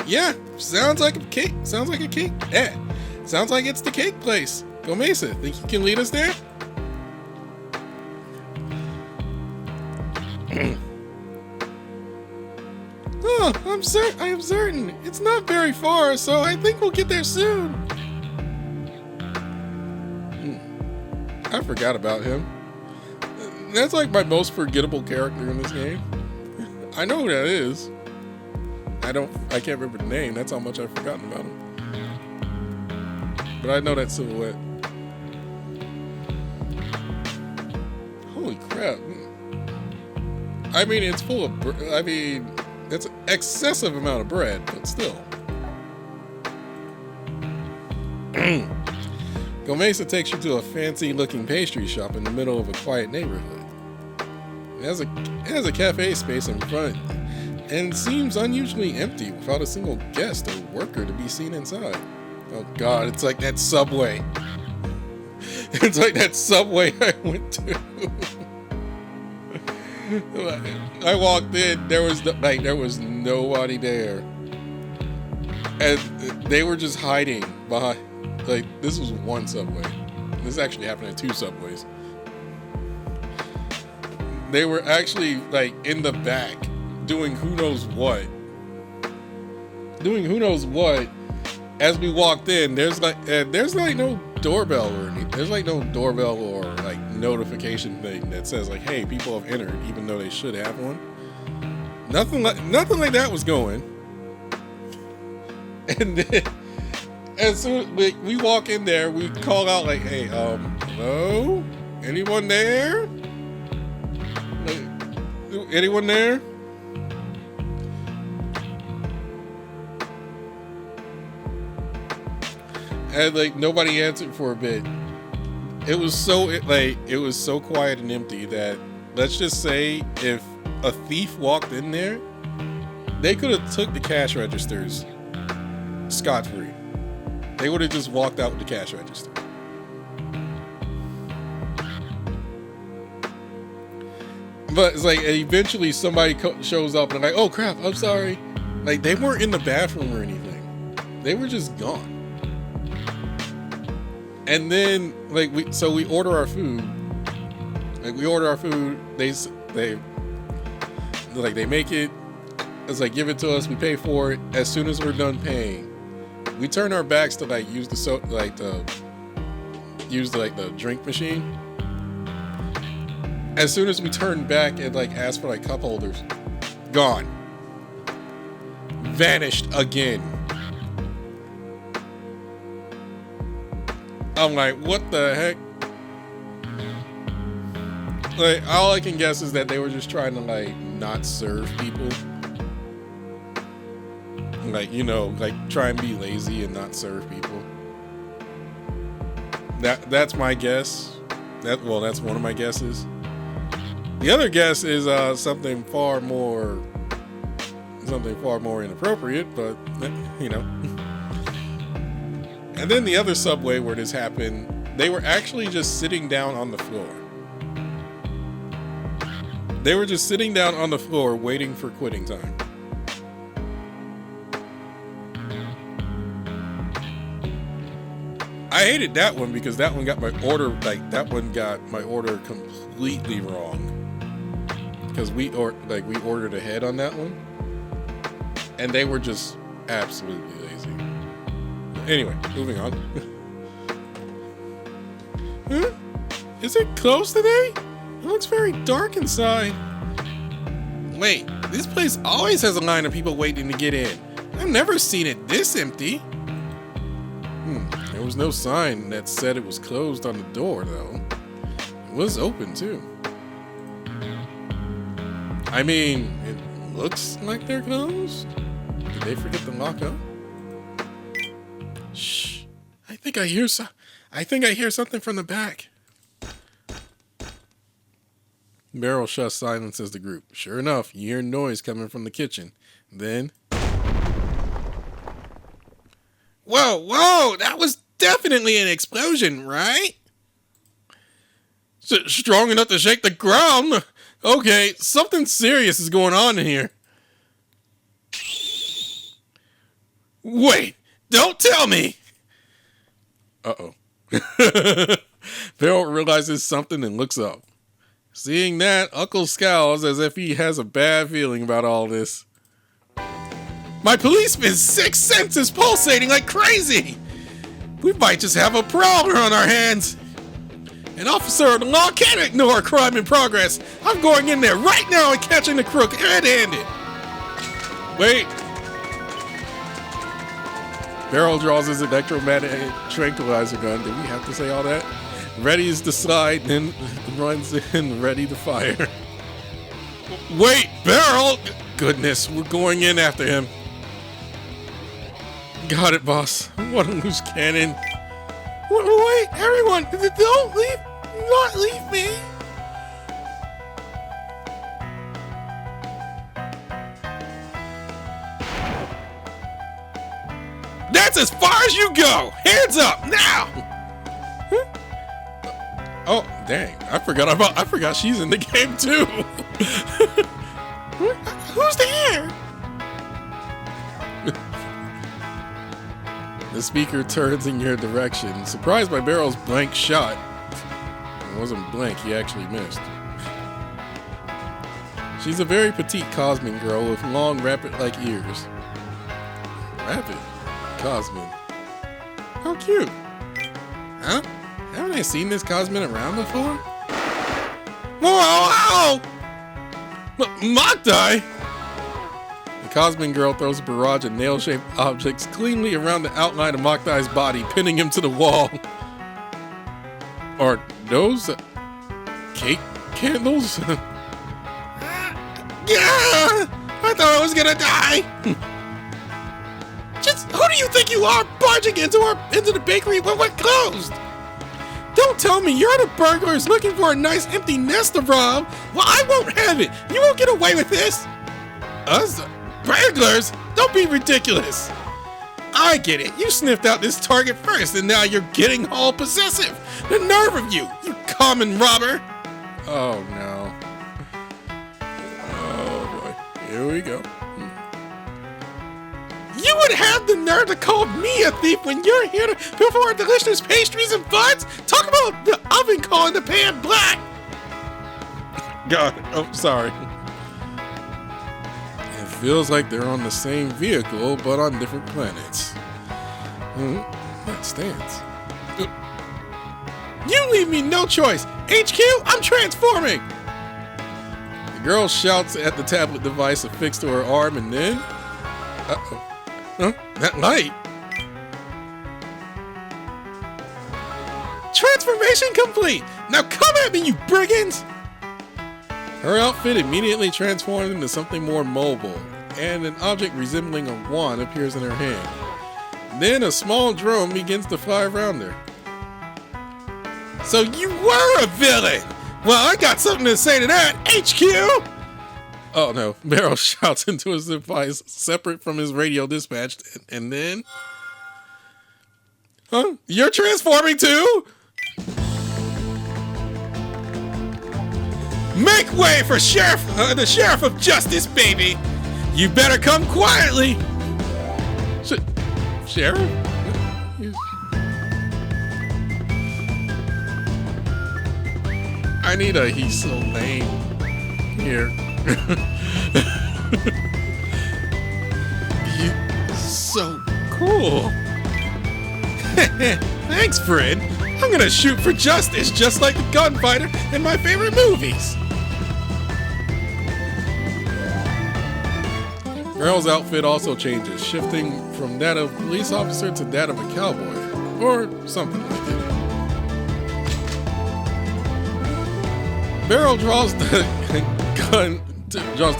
Yeah, sounds like a cake. Sounds like a cake. Yeah, sounds like it's the cake place. Gomeisa, think you can lead us there? Oh, I am certain. It's not very far, so I think we'll get there soon. I forgot about him. That's like my most forgettable character in this game. I know who that is. I can't remember the name. That's how much I've forgotten about him. But I know that silhouette. Holy crap. I mean, it's full of, it's an excessive amount of bread, but still. Gomeisa takes you to a fancy looking pastry shop in the middle of a quiet neighborhood. It has a cafe space in front and seems unusually empty without a single guest or worker to be seen inside. Oh god, it's like that Subway. It's like that Subway I went to. I walked in, there was nobody there. And they were just hiding behind, this was one Subway. This actually happened at 2 Subways. They were actually in the back doing who knows what. As we walked in, there's no doorbell or anything. There's no doorbell or notification thing that says hey, people have entered, even though they should have one. Nothing like that was going. And then as soon as we walk in there, we call out hey, hello? Anyone there? Anyone there? And nobody answered for a bit. It was so quiet and empty that, let's just say, if a thief walked in there, they could have took the cash registers scot-free. They would have just walked out with the cash register. But it's eventually somebody shows up and they're oh crap, I'm sorry. They weren't in the bathroom or anything. They were just gone. And then we order our food. They make it. It's give it to us. We pay for it. As soon as we're done paying, we turn our backs to use the drink machine. As soon as we turn back and ask for cup holders, gone, vanished again. I'm what the heck? All I can guess is that they were just trying to not serve people. Try and be lazy and not serve people. That's my guess. That's one of my guesses. The other guess is something far more inappropriate, but And then the other Subway where this happened, they were actually just sitting down on the floor. They were just sitting down on the floor waiting for quitting time. I hated that one because that one got my order completely wrong. Because we ordered ahead on that one, and they were just absolutely lazy. Anyway, moving on. Huh? Is it closed today? It looks very dark inside. Wait, this place always has a line of people waiting to get in. I've never seen it this empty. There was no sign that said it was closed on the door, though. It was open, too. I mean, it looks like they're closed. Did they forget to lock up? Shh. I think I hear something from the back. Barrel silences the group. Sure enough, you hear noise coming from the kitchen. Then... Whoa! That was definitely an explosion, right? Strong enough to shake the ground? Okay, something serious is going on in here. Wait, don't tell me! Uh-oh. Barrel realizes something and looks up. Seeing that, Uncle scowls as if he has a bad feeling about all this. My policeman's sixth sense is pulsating like crazy! We might just have a prowler on our hands! An officer of the law can't ignore a crime in progress! I'm going in there right now and catching the crook red-handed! Wait! Barrel draws his electromagnetic tranquilizer gun. Did we have to say all that? Readies the slide, then runs in, ready to fire. Wait, Barrel! Goodness, we're going in after him. Got it, boss. What a loose cannon. Wait, everyone, don't leave, not leave me. That's as far as you go. Hands up now. Huh? Oh, dang! I forgot she's in the game too. Who's there? The speaker turns in your direction, surprised by Barrel's blank shot. It wasn't blank, he actually missed. She's a very petite Cosman girl with long, rabbit-like ears. Rabbit? Cosman. How cute. Huh? Haven't I seen this Cosman around before? Whoa! Moktai! The Cosman girl throws a barrage of nail-shaped objects cleanly around the outline of Moktai's body, pinning him to the wall. Are those cake candles? Yeah! I thought I was gonna die! Just who do you think you are, barging into the bakery when we're closed? Don't tell me you're the burglars looking for a nice empty nest to rob. Well, I won't have it. You won't get away with this. Us? Burglars? Don't be ridiculous. I get it. You sniffed out this target first, and now you're getting all possessive. The nerve of you, you common robber. Oh, no. Oh, boy. Here we go. You would have the nerve to call me a thief when you're here to perform delicious pastries and buns? Talk about the oven calling the pan black! God, oh, sorry. It feels like they're on the same vehicle, but on different planets. That stands. You leave me no choice! HQ, I'm transforming! The girl shouts at the tablet device affixed to her arm, and then... Uh-oh. Huh? That light? Transformation complete! Now come at me, you brigands! Her outfit immediately transforms into something more mobile, and an object resembling a wand appears in her hand. Then a small drone begins to fly around her. So you were a villain! Well, I got something to say to that, HQ! Oh no, Barrel shouts into his device, separate from his radio dispatch, and then... Huh? You're transforming too? Make way for the Sheriff of Justice, baby! You better come quietly! Sheriff? I need a he's so lame here. You're so cool. Thanks, Fred. I'm gonna shoot for justice just like the gunfighter in my favorite movies. Barrel's outfit also changes, shifting from that of a police officer to that of a cowboy, or something like it. Barrel draws the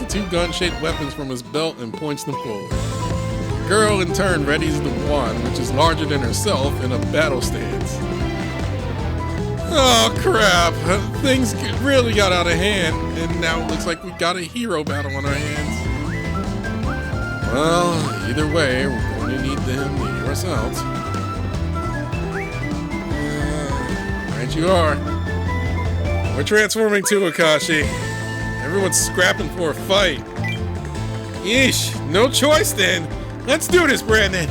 two gun-shaped weapons from his belt and points them forward. The girl, in turn, readies the wand, which is larger than herself, in a battle stance. Oh, crap. Things really got out of hand, and now it looks like we got a hero battle on our hands. Well, either way, we're going to need them to hear us out. Right you are. We're transforming too, Akashi. Everyone's scrapping for a fight. Yeesh, no choice then. Let's do this, Brandon.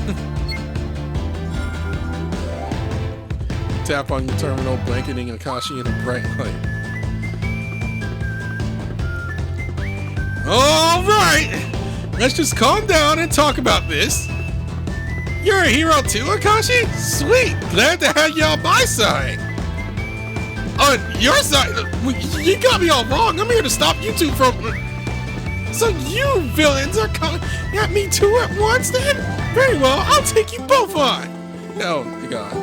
Tap on your terminal, blanketing Akashi in a bright light. All right, let's just calm down and talk about this. You're a hero too, Akashi? Sweet, glad to have you on my side. On your side? You got me all wrong. I'm here to stop you two from... So you villains are coming at me two at once then? Very well, I'll take you both on. Oh, God.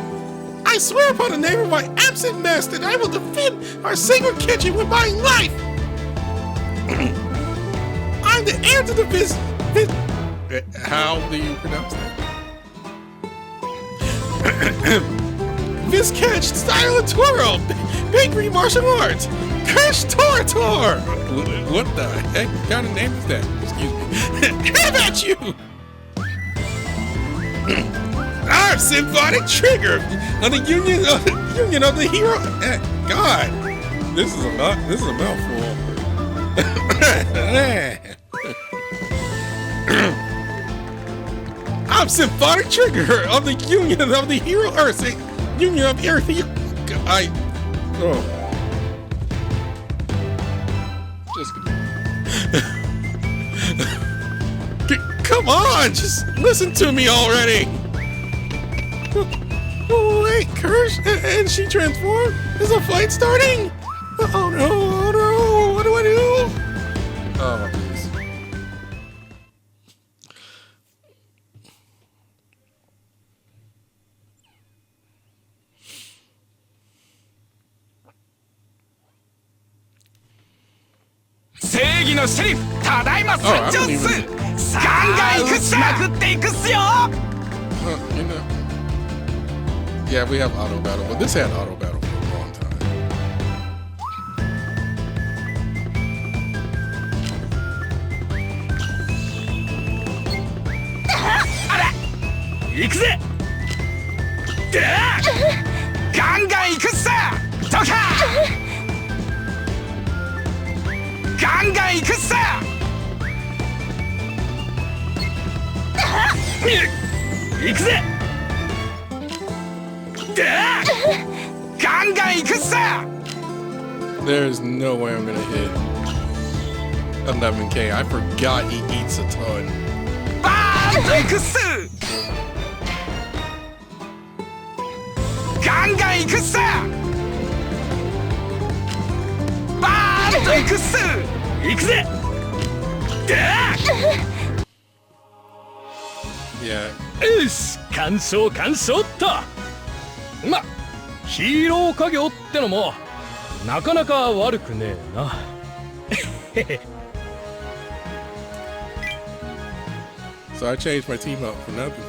I swear upon the name of my absent master that I will defend our sacred kitchen with my life. I'm the heir to the how do you pronounce that? Viscatch Style Toro Bakery Martial Arts Crash Torator. What the heck kind of name is that? Excuse me. How about you? Our Symphonic Trigger on the Union of the Hero. God, this is a lot. This is a mouthful. I'm Symphonic Trigger of the Union of the Hero Earth. Union of Earth. Just come on, just listen to me already. Oh, wait, Kirsch, and she transformed? Is a fight starting? Oh no, what do I do? Oh, please.正義のシェリフ、ただいま参上っす。ガンガン行くっす。まくっていくっすよ。You know, yeah, we have auto battle, but this had auto battle for a long time. あら、行くぜ。ガンガン行くっす。どか。ガンガン行くっす。行くぜ。ガンガン行くっす。 There's no way I'm gonna hit 11K. I forgot he eats a ton. バーンと行くっす。ガンガン行くっす。バーンと行くっす。行くぜ。Yeah. よし、完勝っと。ま、ヒーロー家業ってのもなかなか悪くねえな。So I changed my team up for nothing.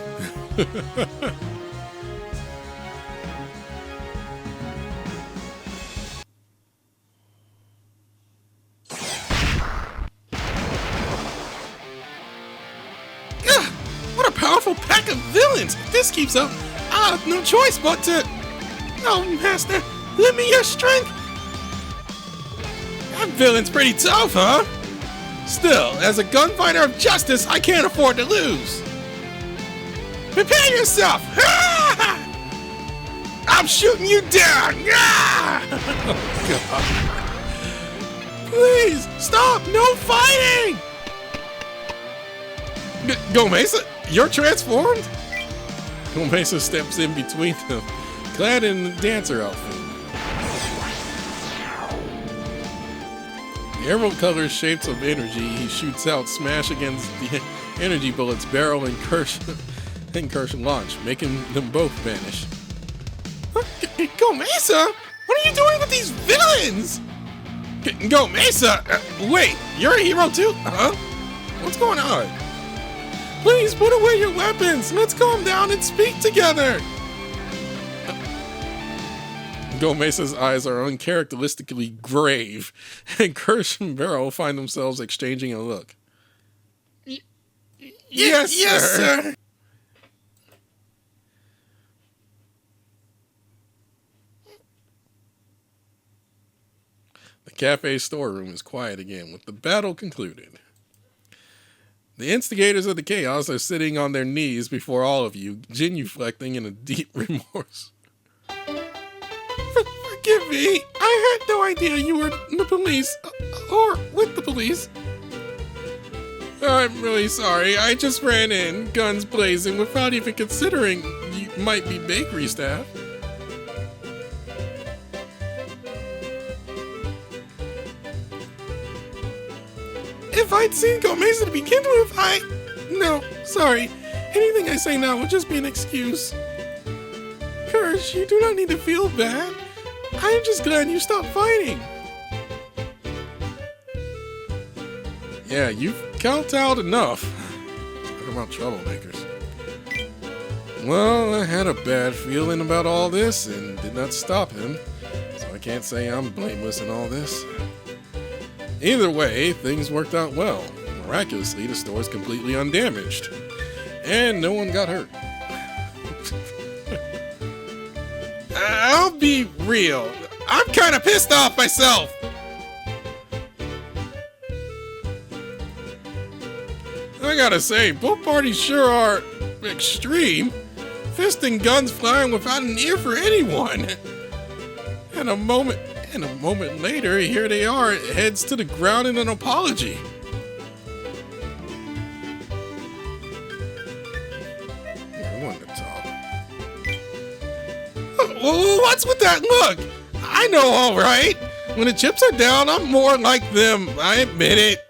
What a powerful pack of villains! If this keeps up, I'll have no choice but to... Oh, Master, lend me your strength! That villain's pretty tough, huh? Still, as a gunfighter of justice, I can't afford to lose! Prepare yourself! I'm shooting you down! Oh, God. Please, stop! No fighting! Gomeisa, you're transformed? Gomeisa steps in between them, clad in the dancer outfit. The emerald color shapes of energy he shoots out smash against the energy bullets Barrel and Gomeisa launch, making them both vanish. Gomeisa? What are you doing with these villains? Gomeisa? Wait, you're a hero too? Huh? What's going on? Please put away your weapons. Let's calm down and speak together. Gomeisa's eyes are uncharacteristically grave, and Kirsch and Barrel find themselves exchanging a look. Yes, sir. The cafe storeroom is quiet again with the battle concluded. The instigators of the chaos are sitting on their knees before all of you, genuflecting in a deep remorse. Forgive me. I had no idea you were in the police, or with the police. I'm really sorry. I just ran in, guns blazing, without even considering you might be bakery staff. If I'd seen Gomeisa to begin with, No, sorry. Anything I say now would just be an excuse. Kirsch, you do not need to feel bad. I am just glad you stopped fighting. Yeah, you've kowtowed enough. Talk about troublemakers. Well, I had a bad feeling about all this and did not stop him, so I can't say I'm blameless in all this. Either way, things worked out well. Miraculously, the store is completely undamaged, and no one got hurt. I'll be real. I'm kind of pissed off myself. I gotta say, both parties sure are extreme. Fisting guns flying without an ear for anyone. And a moment later, here they are, heads to the ground in an apology. I want to talk. What's with that look? I know, all right. When the chips are down, I'm more like them. I admit it.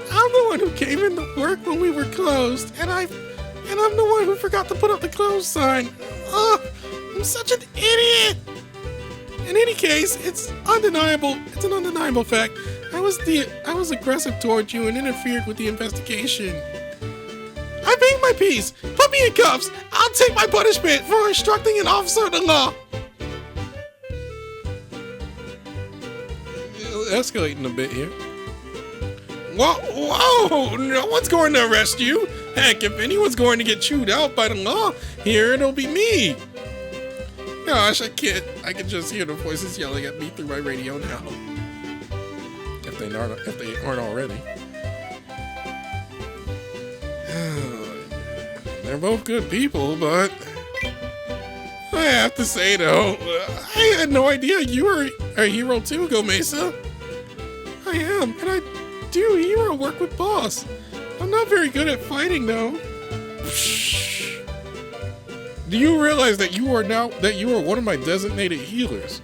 I'm the one who came into work when we were closed, and I'm the one who forgot to put up the closed sign. Ugh, I'm such an idiot. In any case, it's an undeniable fact. I was aggressive towards you and interfered with the investigation. I made my peace. Put me in cuffs. I'll take my punishment for instructing an officer of the law. Escalating a bit here. Whoa, no one's going to arrest you. Heck, if anyone's going to get chewed out by the law here, it'll be me. Gosh, I can just hear the voices yelling at me through my radio now. If they aren't already. They're both good people, but I have to say though, I had no idea you were a hero too, Gomeisa. I am, and I do hero work with Boss. I'm not very good at fighting though. Do you realize that you are one of my designated healers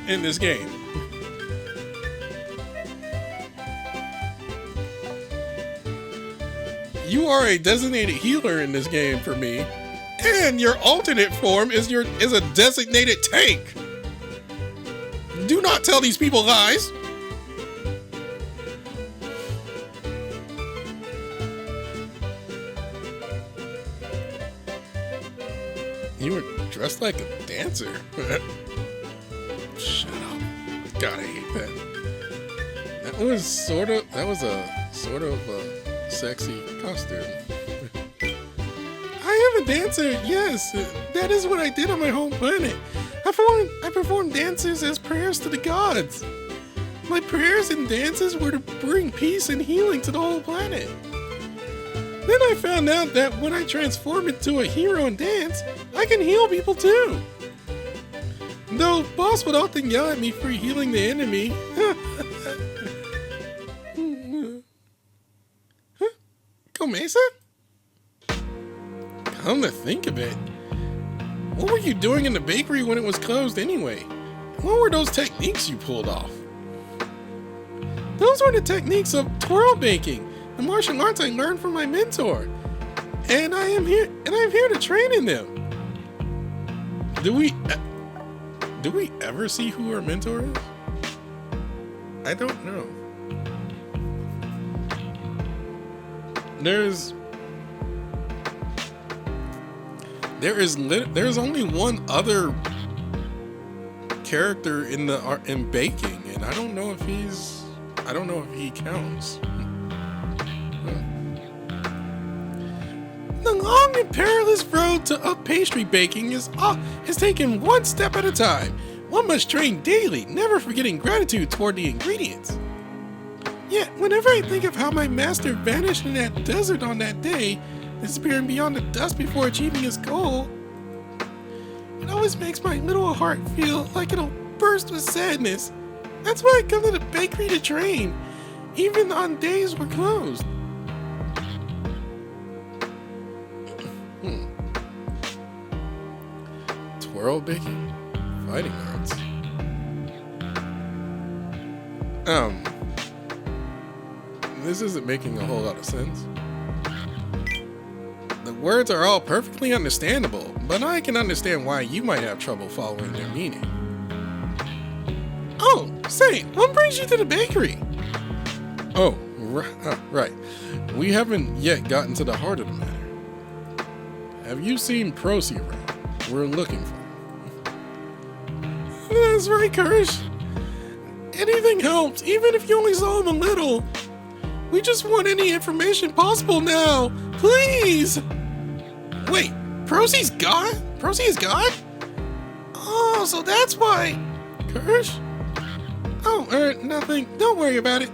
in this game? You are a designated healer in this game for me, and your alternate form is a designated tank. Do not tell these people lies. You were dressed like a dancer. Shut up. God, I hate that. That was a sort of sexy costume. I am a dancer, yes. That is what I did on my home planet. I performed dances as prayers to the gods. My prayers and dances were to bring peace and healing to the whole planet. Then I found out that when I transform into a hero and dance, I can heal people too. Though Boss would often yell at me for healing the enemy. Gomeisa? Come to think of it, what were you doing in the bakery when it was closed anyway? What were those techniques you pulled off? Those were the techniques of twirl baking, the martial arts I learned from my mentor. And I'm here to train in them. Do we ever see who our mentor is? I don't know. There's only one other character in baking, and I don't know if he counts. The long and perilous road of pastry baking is taken one step at a time. One must train daily, never forgetting gratitude toward the ingredients. Yet, whenever I think of how my master vanished in that desert on that day, disappearing beyond the dust before achieving his goal, it always makes my little heart feel like it'll burst with sadness. That's why I come to the bakery to train, even on days we're closed. Twirl baking? Fighting arts. This isn't making a whole lot of sense. The words are all perfectly understandable, but I can understand why you might have trouble following their meaning. Oh, say, what brings you to the bakery? Oh, right. We haven't yet gotten to the heart of the matter. Have you seen Procy around? We're looking for him. That's right, Kirsch. Anything helps, even if you only saw him a little. We just want any information possible now. Please! Wait, Procy's gone? Procy is gone? Oh, so that's why. Kirsch? Oh, nothing. Don't worry about it.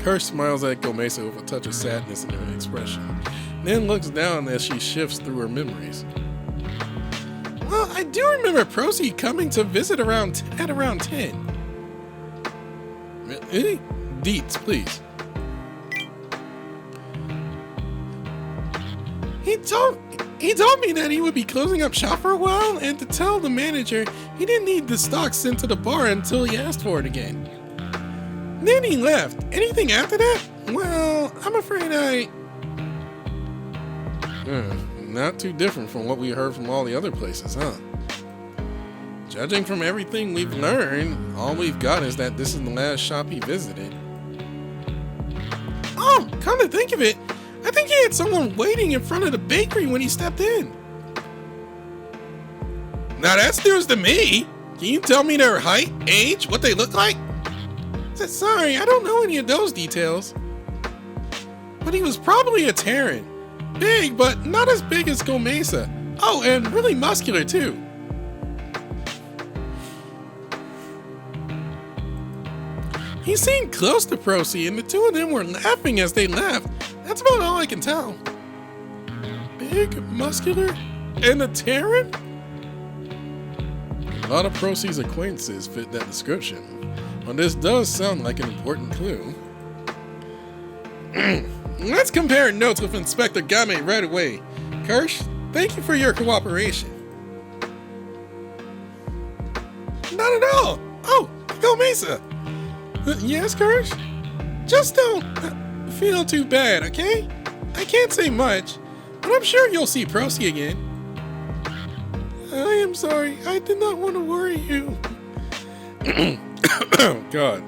Kirsch smiles at Gomeisa with a touch of sadness in her expression, then looks down as she shifts through her memories. Well, I do remember Procy coming to visit at around 10. Really? Deets, please. He told me that he would be closing up shop for a while and to tell the manager he didn't need the stock sent to the bar until he asked for it again. Then he left. Anything after that? Well, I'm afraid not too different from what we heard from all the other places, huh? Judging from everything we've learned, all we've got is that this is the last shop he visited. Oh, come to think of it, I think he had someone waiting in front of the bakery when he stepped in. Now that's news to me. Can you tell me their height, age, what they look like? Sorry, I don't know any of those details. But he was probably a Terran. Big, but not as big as Gomeisa. Oh, and really muscular too. He seemed close to Procy, and the two of them were laughing as they left. That's about all I can tell. Big, muscular, and a Terran? A lot of Procy's acquaintances fit that description, but this does sound like an important clue. Let's compare notes with Inspector Gunman right away. Kirsch, thank you for your cooperation. Not at all. Oh, Gomeisa. Yes, Kirsch? Just don't feel too bad, okay? I can't say much, but I'm sure you'll see Procy again. I am sorry. I did not want to worry you. God,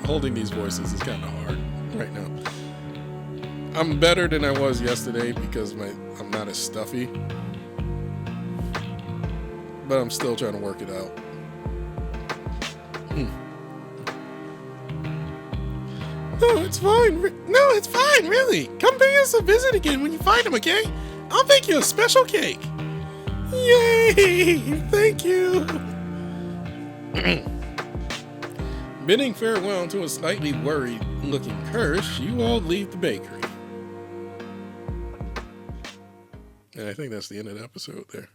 holding these voices is kind of hard right now. I'm better than I was yesterday because I'm not as stuffy, but I'm still trying to work it out. No, it's fine. No, it's fine, really. Come pay us a visit again when you find him, okay? I'll bake you a special cake. Yay! Thank you. Bidding farewell to a slightly worried-looking Kirsch, you all leave the bakery. And I think that's the end of the episode there.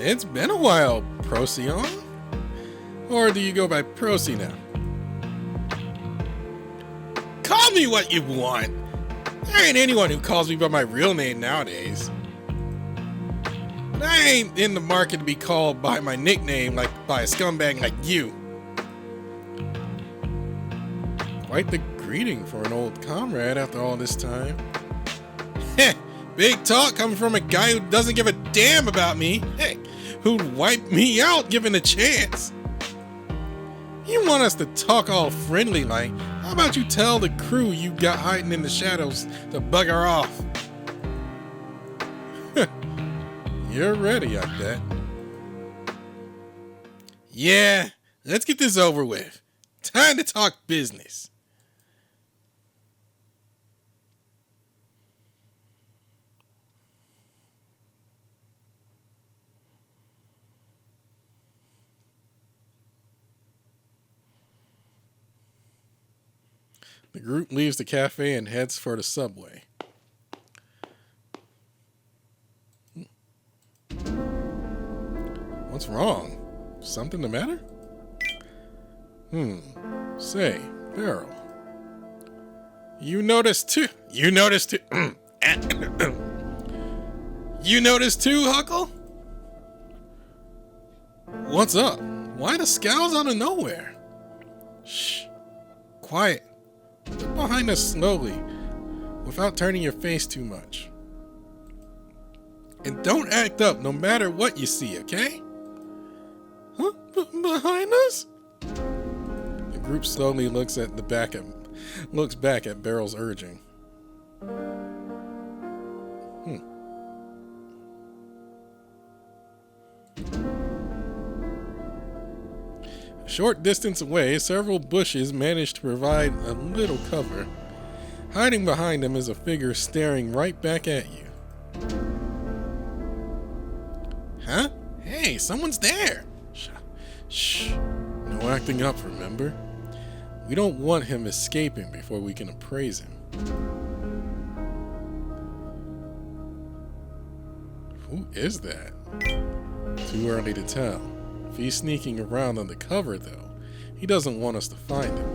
It's been a while, Procyon. Or do you go by Procy now? Call me what you want. There ain't anyone who calls me by my real name nowadays. I ain't in the market to be called by my nickname like by a scumbag like you. Quite the greeting for an old comrade after all this time. Heh, big talk coming from a guy who doesn't give a damn about me. Heck, who'd wipe me out given a chance. You want us to talk all friendly like? How about you tell the crew you got hiding in the shadows to bugger off? You're ready, I bet. Yeah, let's get this over with. Time to talk business. The group leaves the cafe and heads for the subway. What's wrong? Something the matter? Say, Barrel. You noticed too? You noticed too? You noticed too, Huckle? What's up? Why the scowls out of nowhere? Shh. Quiet. Look behind us slowly, without turning your face too much. And don't act up no matter what you see, okay? Huh? Behind us? The group slowly looks back at Barrel's urging. A short distance away, several bushes manage to provide a little cover. Hiding behind them is a figure staring right back at you. Huh? Hey, someone's there! Shh. No acting up, remember? We don't want him escaping before we can appraise him. Who is that? Too early to tell. If he's sneaking around under cover, though, he doesn't want us to find him.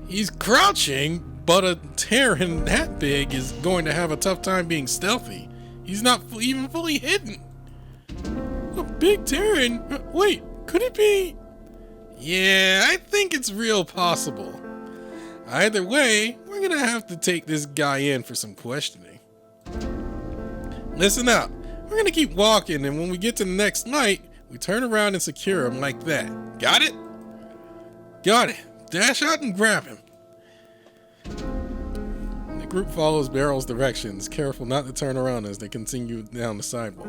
He's crouching, but a Terran that big is going to have a tough time being stealthy. He's not even fully hidden. A big Terran? Wait, could it be? Yeah, I think it's real possible. Either way, we're gonna have to take this guy in for some questioning. Listen up. We're gonna keep walking, and when we get to the next light, we turn around and secure him like that. Got it? Got it. Dash out and grab him. The group follows Barrel's directions, careful not to turn around as they continue down the sidewalk.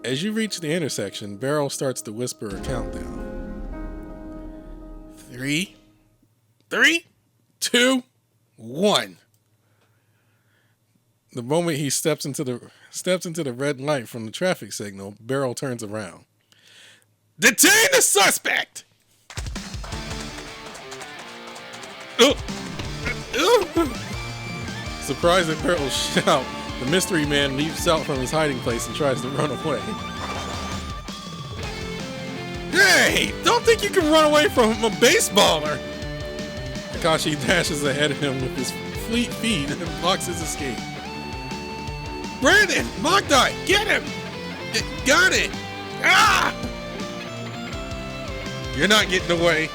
As you reach the intersection, Barrel starts to whisper a countdown. 3, 2, 1. The moment he steps into the red light from the traffic signal, Barrel turns around. Detain the suspect! Surprised at Barrel's shout, the mystery man leaps out from his hiding place and tries to run away. Hey! Don't think you can run away from a baseballer! Akashi dashes ahead of him with his fleet feet and blocks his escape. Brandon! Magdai! Get him! Got it! Ah! You're not getting away.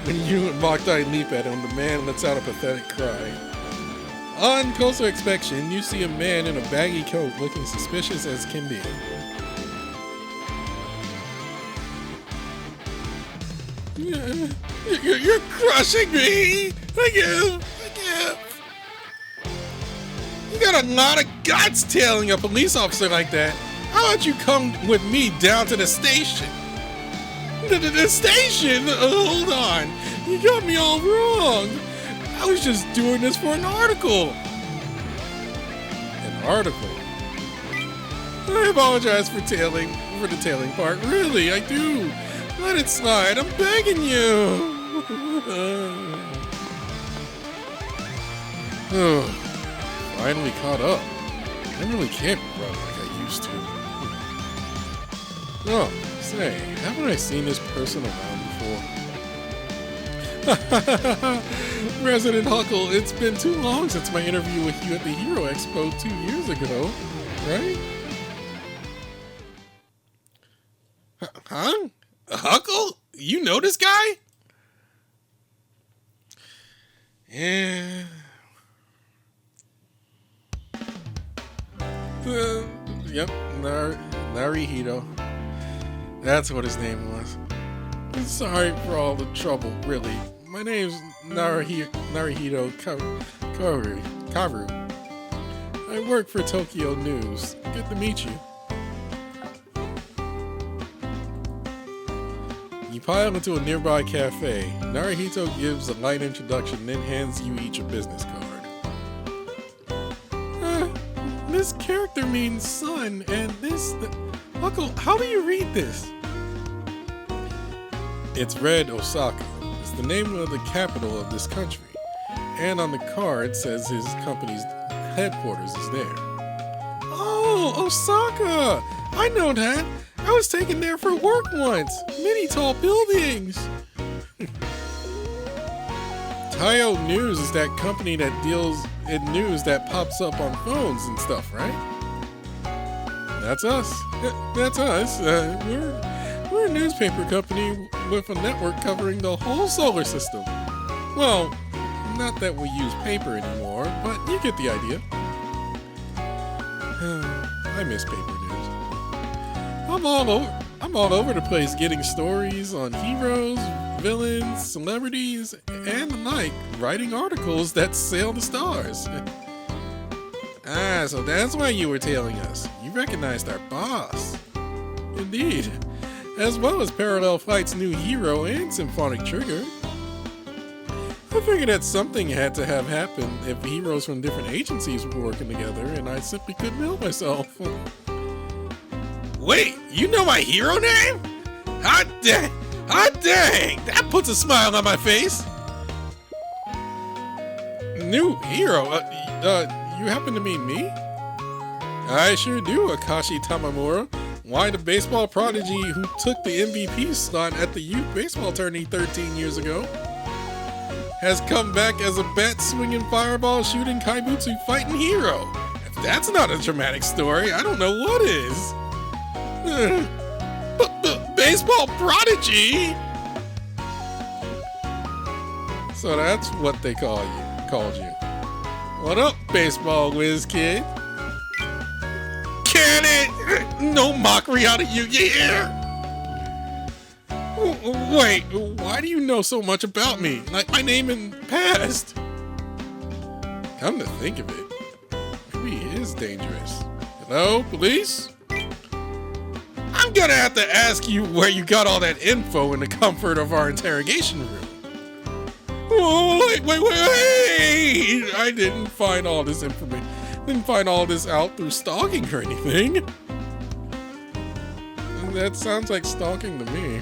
When you and Magdai leap at him, the man lets out a pathetic cry. On closer inspection, you see a man in a baggy coat looking suspicious as can be. You're crushing me! I give. You got a lot of guts tailing a police officer like that. How about you come with me down to the station? The station? Hold on. You got me all wrong. I was just doing this for an article. An article? I apologize for the tailing part. Really, I do. Let it slide. I'm begging you. Finally caught up. I really can't run like I used to. Oh, say, haven't I seen this person around before? President Huckle, it's been too long since my interview with you at the Hero Expo 2 years ago, right? Huh? Huckle? You know this guy? Yeah. Yep, Narihito. That's what his name was. Sorry for all the trouble, really. My name's Narihito Karu. I work for Tokyo News. Good to meet you. You pile into a nearby cafe. Narihito gives a light introduction, then hands you each a business card. This character means son, and this... Uncle, how do you read this? It's read Osaka. It's the name of the capital of this country. And on the card says his company's headquarters is there. Oh, Osaka! I know that. I was taken there for work once. Many tall buildings. Taiyo News is that company that deals in news that pops up on phones and stuff, right? That's us. That's us. We're a newspaper company with a network covering the whole solar system. Well, not that we use paper anymore, but you get the idea. I miss paper news. I'm all over the place getting stories on heroes, villains, celebrities, and the like, writing articles that sail the stars. So that's why you were tailing us. You recognized our boss. Indeed. As well as Parallel Flight's new hero and Symphonic Trigger. I figured that something had to have happened if heroes from different agencies were working together, and I simply couldn't help myself. Wait, you know my hero name? Hot dang! That puts a smile on my face. New hero? You happen to mean me? I sure do, Akashi Tamamura. Why, the baseball prodigy who took the MVP slot at the youth baseball tourney 13 years ago has come back as a bat-swinging, fireball-shooting, kaibutsu fighting hero. If that's not a dramatic story, I don't know what is. Baseball prodigy? So that's what they called you. What up, baseball whiz kid? Can it? No mockery out of you, yeah? Wait, why do you know so much about me? Like my name in past? Come to think of it, maybe he is dangerous. Hello, police? I'm gonna have to ask you where you got all that info in the comfort of our interrogation room. Oh, wait! I didn't find all this information. Didn't find all this out through stalking or anything. That sounds like stalking to me.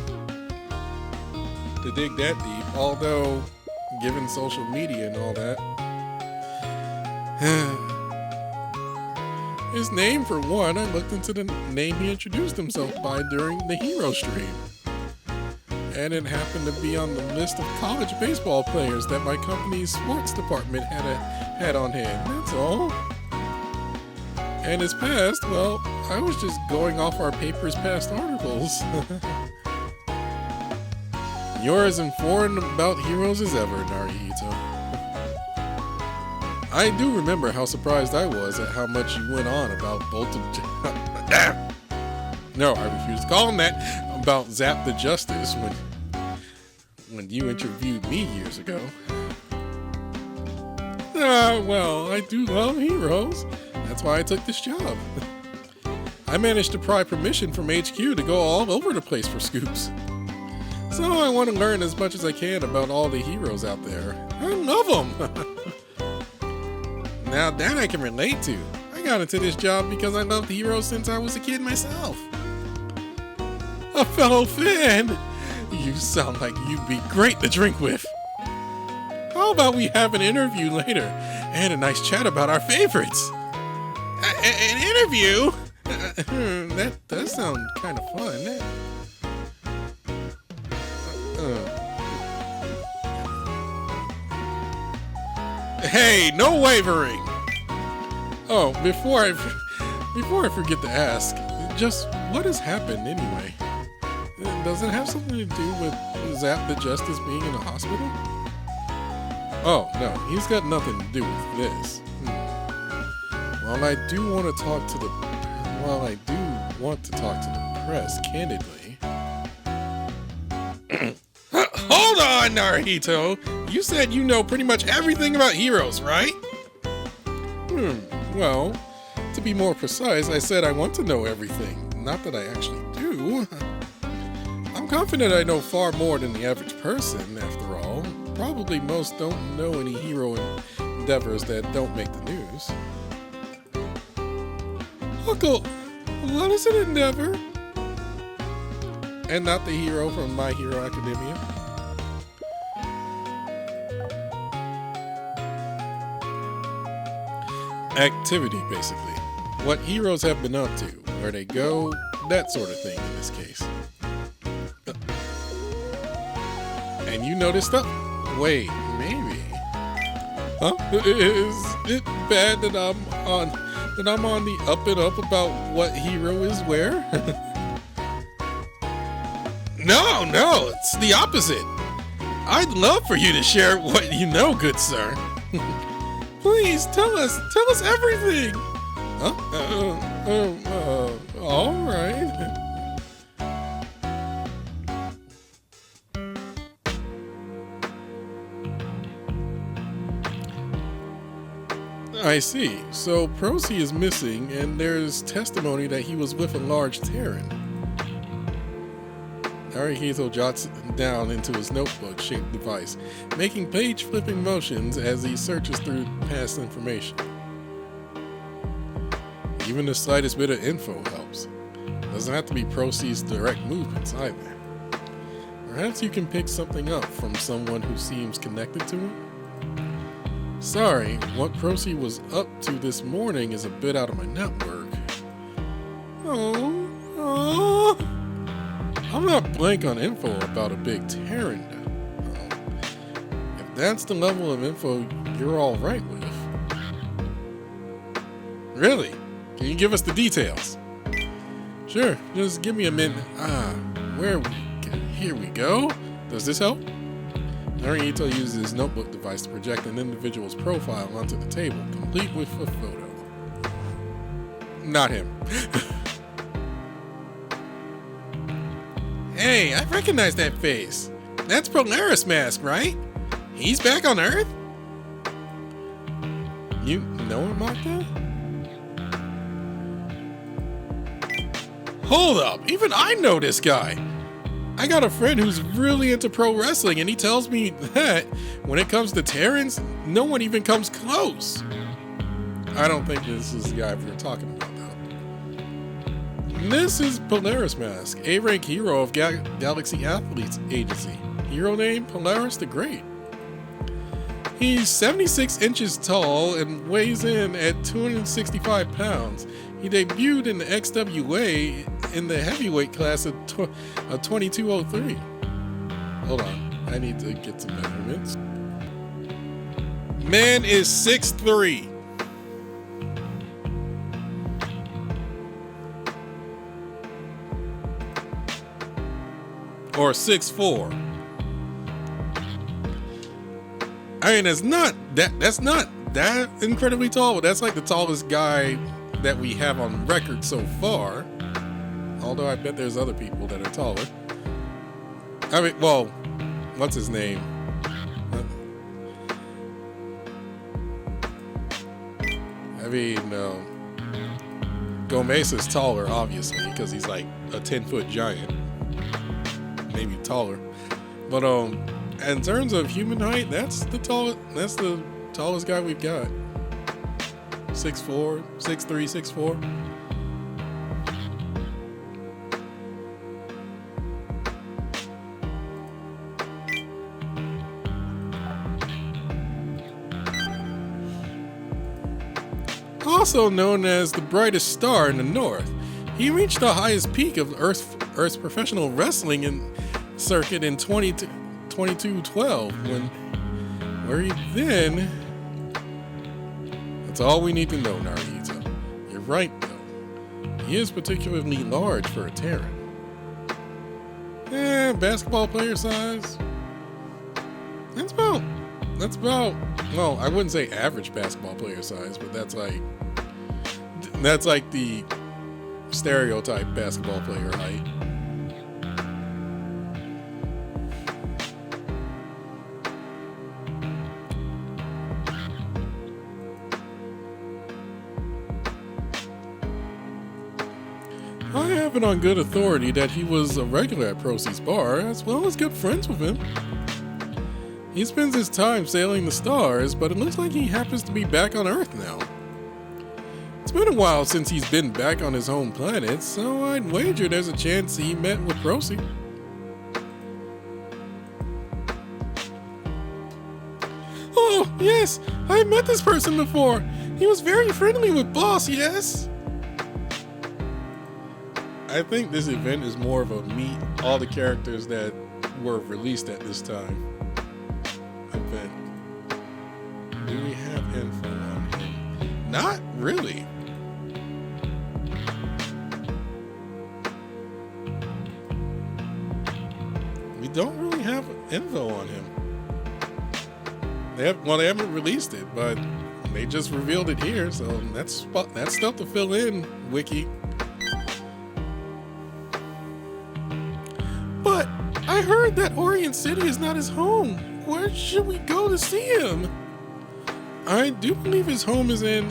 To dig that deep, although, given social media and all that. His name, for one, I looked into the name he introduced himself by during the hero stream. And it happened to be on the list of college baseball players that my company's sports department had on hand, that's all. And his past, well, I was just going off our paper's past articles. You're as informed about heroes as ever, Narihito. I do remember how surprised I was at how much you went on about Bolt of... No, I refuse to call him that. About Zap the Justice when you interviewed me years ago. Well, I do love heroes. That's why I took this job. I managed to pry permission from HQ to go all over the place for scoops. So I want to learn as much as I can about all the heroes out there. I love them! Now that I can relate to. I got into this job because I loved heroes since I was a kid myself. A fellow fan! You sound like you'd be great to drink with. How about we have an interview later and a nice chat about our favorites? An interview? That does sound kind of fun. Hey, no wavering. Oh, before I forget to ask, just what has happened anyway? Does it have something to do with Zap the Justice being in a hospital? Oh, no, he's got nothing to do with this. While I do want to talk to the press, candidly. Hold on, Naruhito. You said you know pretty much everything about heroes, right? Well, to be more precise, I said I want to know everything. Not that I actually do. I'm confident I know far more than the average person, after all. Probably most don't know any hero endeavors that don't make the news. Uncle, what is an endeavor? And not the hero from My Hero Academia. Activity, basically. What heroes have been up to, where they go, that sort of thing in this case. And you noticed stuff? Wait, maybe. Huh? Is it bad that I'm on the up and up about what hero is where? No, it's the opposite. I'd love for you to share what you know, good sir. Please tell us everything. Huh? All right. I see. So Procy is missing, and there's testimony that he was with a large Terran. Naruhito jots down into his notebook-shaped device, making page-flipping motions as he searches through past information. Even the slightest bit of info helps. Doesn't have to be Procy's direct movements either. Perhaps you can pick something up from someone who seems connected to him? Sorry, what Procy was up to this morning is a bit out of my network. Oh. I'm not blank on info about a big Terran. If that's the level of info you're all right with. Really? Can you give us the details? Sure, just give me a minute. Here we go. Does this help? Naruhito uses his notebook device to project an individual's profile onto the table, complete with a photo. Not him. Hey, I recognize that face. That's Polaris Mask, right? He's back on Earth? You know him like that? Hold up, even I know this guy. I got a friend who's really into pro wrestling, and he tells me that when it comes to Terrans, no one even comes close. I don't think this is the guy we're talking about, though. This is Polaris Mask, A-rank hero of Galaxy Athletes Agency. Hero name, Polaris the Great. He's 76 inches tall and weighs in at 265 pounds. He debuted in the XWA in the heavyweight class of 2203. Hold on, I need to get some measurements. Man is 6'3". Or 6'4". I mean, that's not that incredibly tall, but that's like the tallest guy that we have on record so far. Although I bet there's other people that are taller. I mean, well, what's his name? Gomeisa's taller, obviously, because he's like a 10-foot giant. Maybe taller. But in terms of human height, that's the tallest guy we've got. 6'4", 6'3", 6'4". Also known as the brightest star in the north, he reached the highest peak of Earth's professional wrestling circuit in 2212, where he then That's all we need to know, Naruto. You're right, though. He is particularly large for a Terran. Basketball player size? That's about, well, I wouldn't say average basketball player size, but that's like the stereotype basketball player height. I have it on good authority that he was a regular at Procy's bar, as well as good friends with him. He spends his time sailing the stars, but it looks like he happens to be back on Earth now. It's been a while since he's been back on his home planet, so I'd wager there's a chance he met with Procy. Oh, yes, I met this person before. He was very friendly with Boss, yes? I think this event is more of a meet all the characters that were released at this time event. Do we have info on him? Not really. We don't really have info on him. They haven't released it, but they just revealed it here, so that's stuff to fill in, Wiki. But I heard that Orient City is not his home. Where should we go to see him? I do believe his home is in,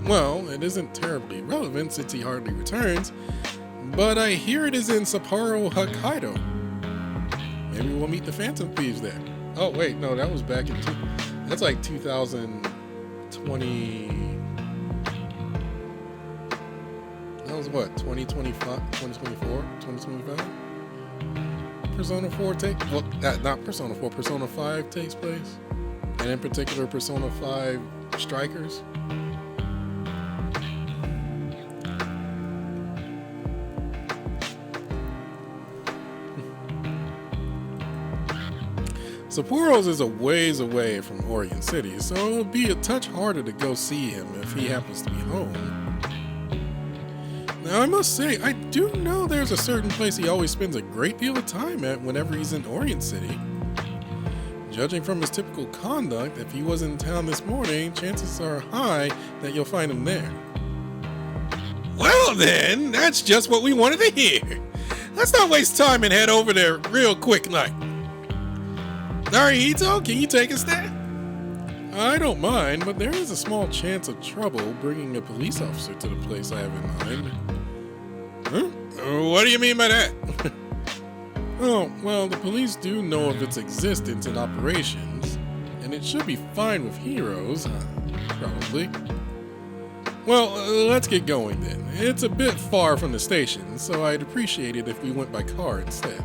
well, it isn't terribly relevant since he hardly returns, but I hear it is in Sapporo, Hokkaido. Maybe we'll meet the Phantom Thieves there. Oh, wait, no, that was back in, that's like 2020, that was what, 2025, 2024, 2025? Persona 4 not Persona 4, Persona 5 takes place, and in particular Persona 5 Strikers. Sapporo's is a ways away from Orient City, so it'll be a touch harder to go see him if he happens to be home. Now, I must say, I do know there's a certain place he always spends a great deal of time at whenever he's in Orient City. Judging from his typical conduct, if he was in town this morning, chances are high that you'll find him there. Well then, that's just what we wanted to hear. Let's not waste time and head over there real quick like. Naruto, can you take us there? I don't mind, but there is a small chance of trouble bringing a police officer to the place I have in mind. Huh? What do you mean by that? Oh, well, the police do know of its existence and operations, and it should be fine with heroes, probably. Well, let's get going then. It's a bit far from the station, so I'd appreciate it if we went by car instead.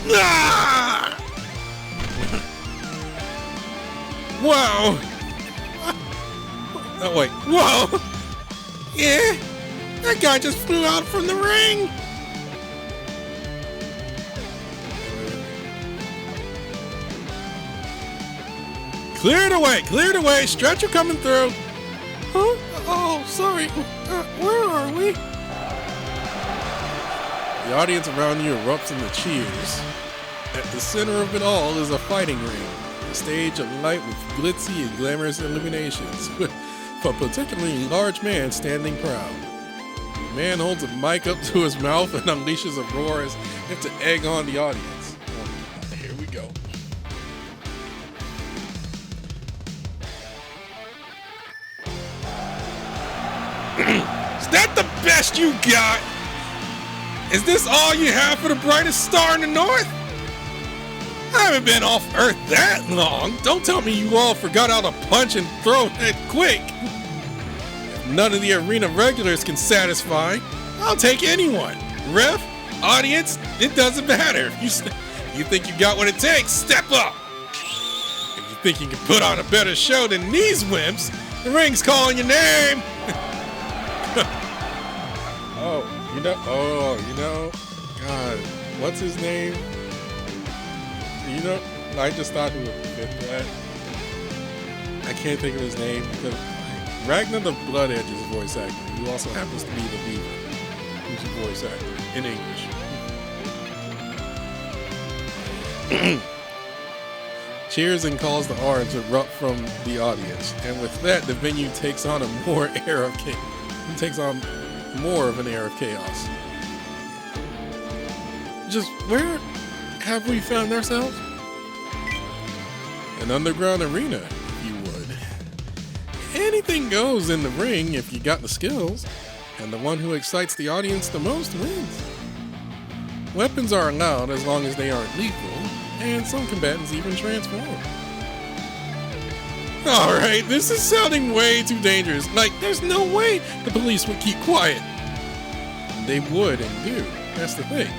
Ah! Whoa! Oh wait, whoa! Yeah, that guy just flew out from the ring. Clear it away, Stretcher coming through. Huh? Oh, sorry. Where are we? The audience around you erupts into cheers. At the center of it all is a fighting ring, a stage alight with glitzy and glamorous illuminations, with a particularly large man standing proud. The man holds a mic up to his mouth and unleashes a roar as if to egg on the audience. Here we go. Is that the best you got? Is this all you have for the brightest star in the north? I haven't been off Earth that long. Don't tell me you all forgot how to punch and throw it quick. If none of the arena regulars can satisfy, I'll take anyone. Ref, audience, it doesn't matter. You think you got what it takes, step up. If you think you can put on a better show than these wimps, the ring's calling your name. God, what's his name? You know, I just thought he would fit that. I can't think of his name because Ragnar the Blood Edge's voice actor, who also happens to be the Beaver, who's a voice actor in English. Cheers and calls to arms erupt from the audience, and with that, the venue takes on an air of chaos. Just where have we found ourselves? An underground arena, if you would. Anything goes in the ring if you got the skills, and the one who excites the audience the most wins. Weapons are allowed as long as they aren't lethal, and some combatants even transform. Alright, this is sounding way too dangerous. Like, there's no way the police would keep quiet. They would and do. That's the thing.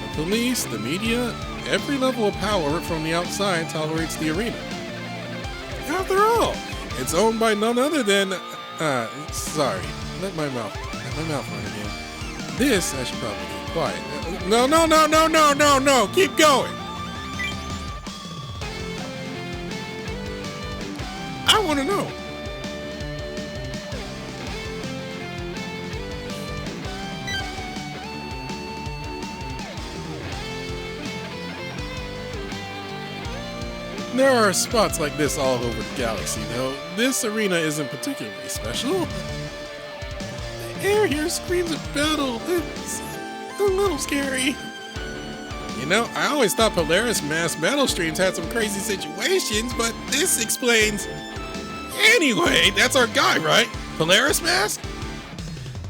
The police, the media, every level of power from the outside tolerates the arena. After all, it's owned by none other than... sorry. Let my mouth run again. This, I should probably keep quiet. No. Keep going. I want to know. There are spots like this all over the galaxy, though. This arena isn't particularly special. The air here screams of battle. It's a little scary. You know, I always thought Polaris mass battle streams had some crazy situations, but this explains... Anyway, that's our guy, right? Polaris Mask?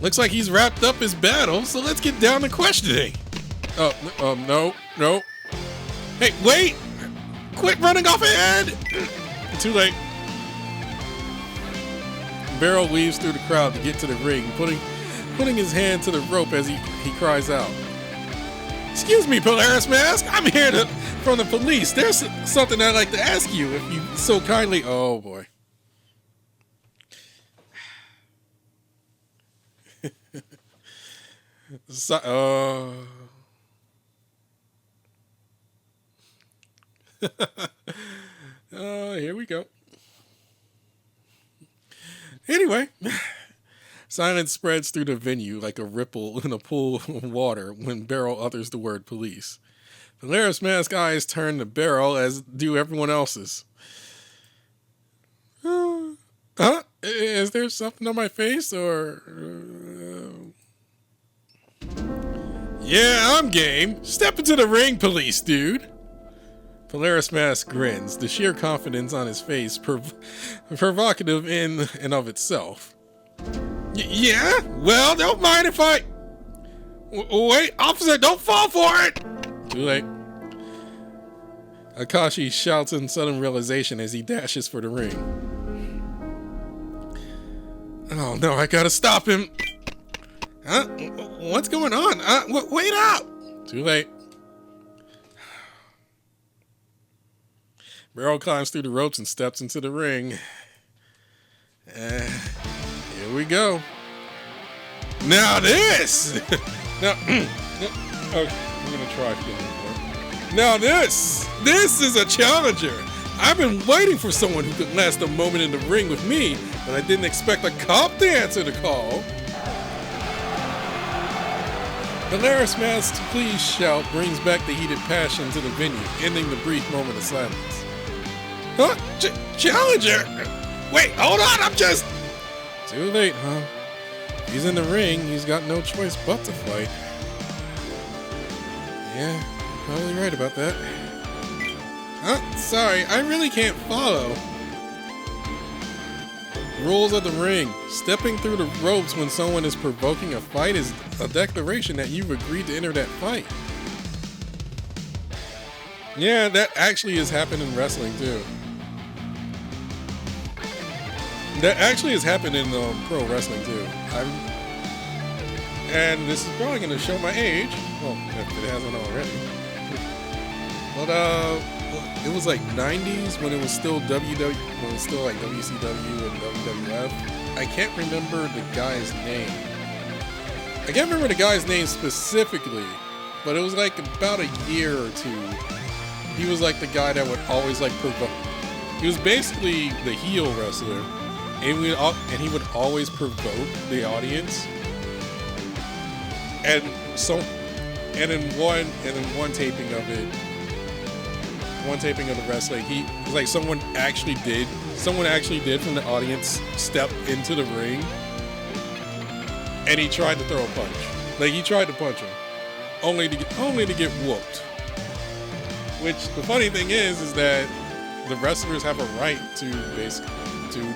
Looks like he's wrapped up his battle, so let's get down to questioning. No. Hey, wait! Quit running off ahead! Too late. Barrel weaves through the crowd to get to the ring, putting his hand to the rope as he cries out. Excuse me, Polaris Mask. I'm here from the police. There's something I'd like to ask you, if you so kindly... Oh, boy. Here we go. Anyway, silence spreads through the venue like a ripple in a pool of water when Barrel utters the word police. Polaris Mask eyes turn to Barrel, as do everyone else's. Huh? Is there something on my face, or... Yeah, I'm game. Step into the ring, police dude. Polaris Mask grins, the sheer confidence on his face provocative in and of itself. Yeah? Well, don't mind if I... Wait, officer, don't fall for it! Too late. Akashi shouts in sudden realization as he dashes for the ring. Oh no, I gotta stop him. Huh? What's going on? Wait up! Too late. Barrel climbs through the ropes and steps into the ring. Here we go. Now this! Okay, I'm gonna try again. Now this is a challenger. I've been waiting for someone who could last a moment in the ring with me, but I didn't expect a cop to answer the call. Polaris Mask's please shout brings back the heated passion to the venue, ending the brief moment of silence. Huh? Challenger? Wait, hold on, I'm just... Too late, huh? He's in the ring, he's got no choice but to fight. Yeah, you're probably right about that. Huh? Sorry, I really can't follow. Rules of the ring. Stepping through the ropes when someone is provoking a fight is a declaration that you've agreed to enter that fight. Yeah, that actually has happened in wrestling too. That actually has happened in pro wrestling too. And this is probably going to show my age. Well, if it hasn't already. But it was like 90s when it was still when it was still like WCW and WWF. I can't remember the guy's name. I can't remember the guy's name specifically, but it was like about a year or two. He was like the guy that would always like provoke. He was basically the heel wrestler, and he would always provoke the audience. And in one taping of it, one taping of the wrestling, he like someone actually did from the audience step into the ring, and he tried to throw a punch. Like he tried to punch him, only to get whooped. Which the funny thing is that the wrestlers have a right to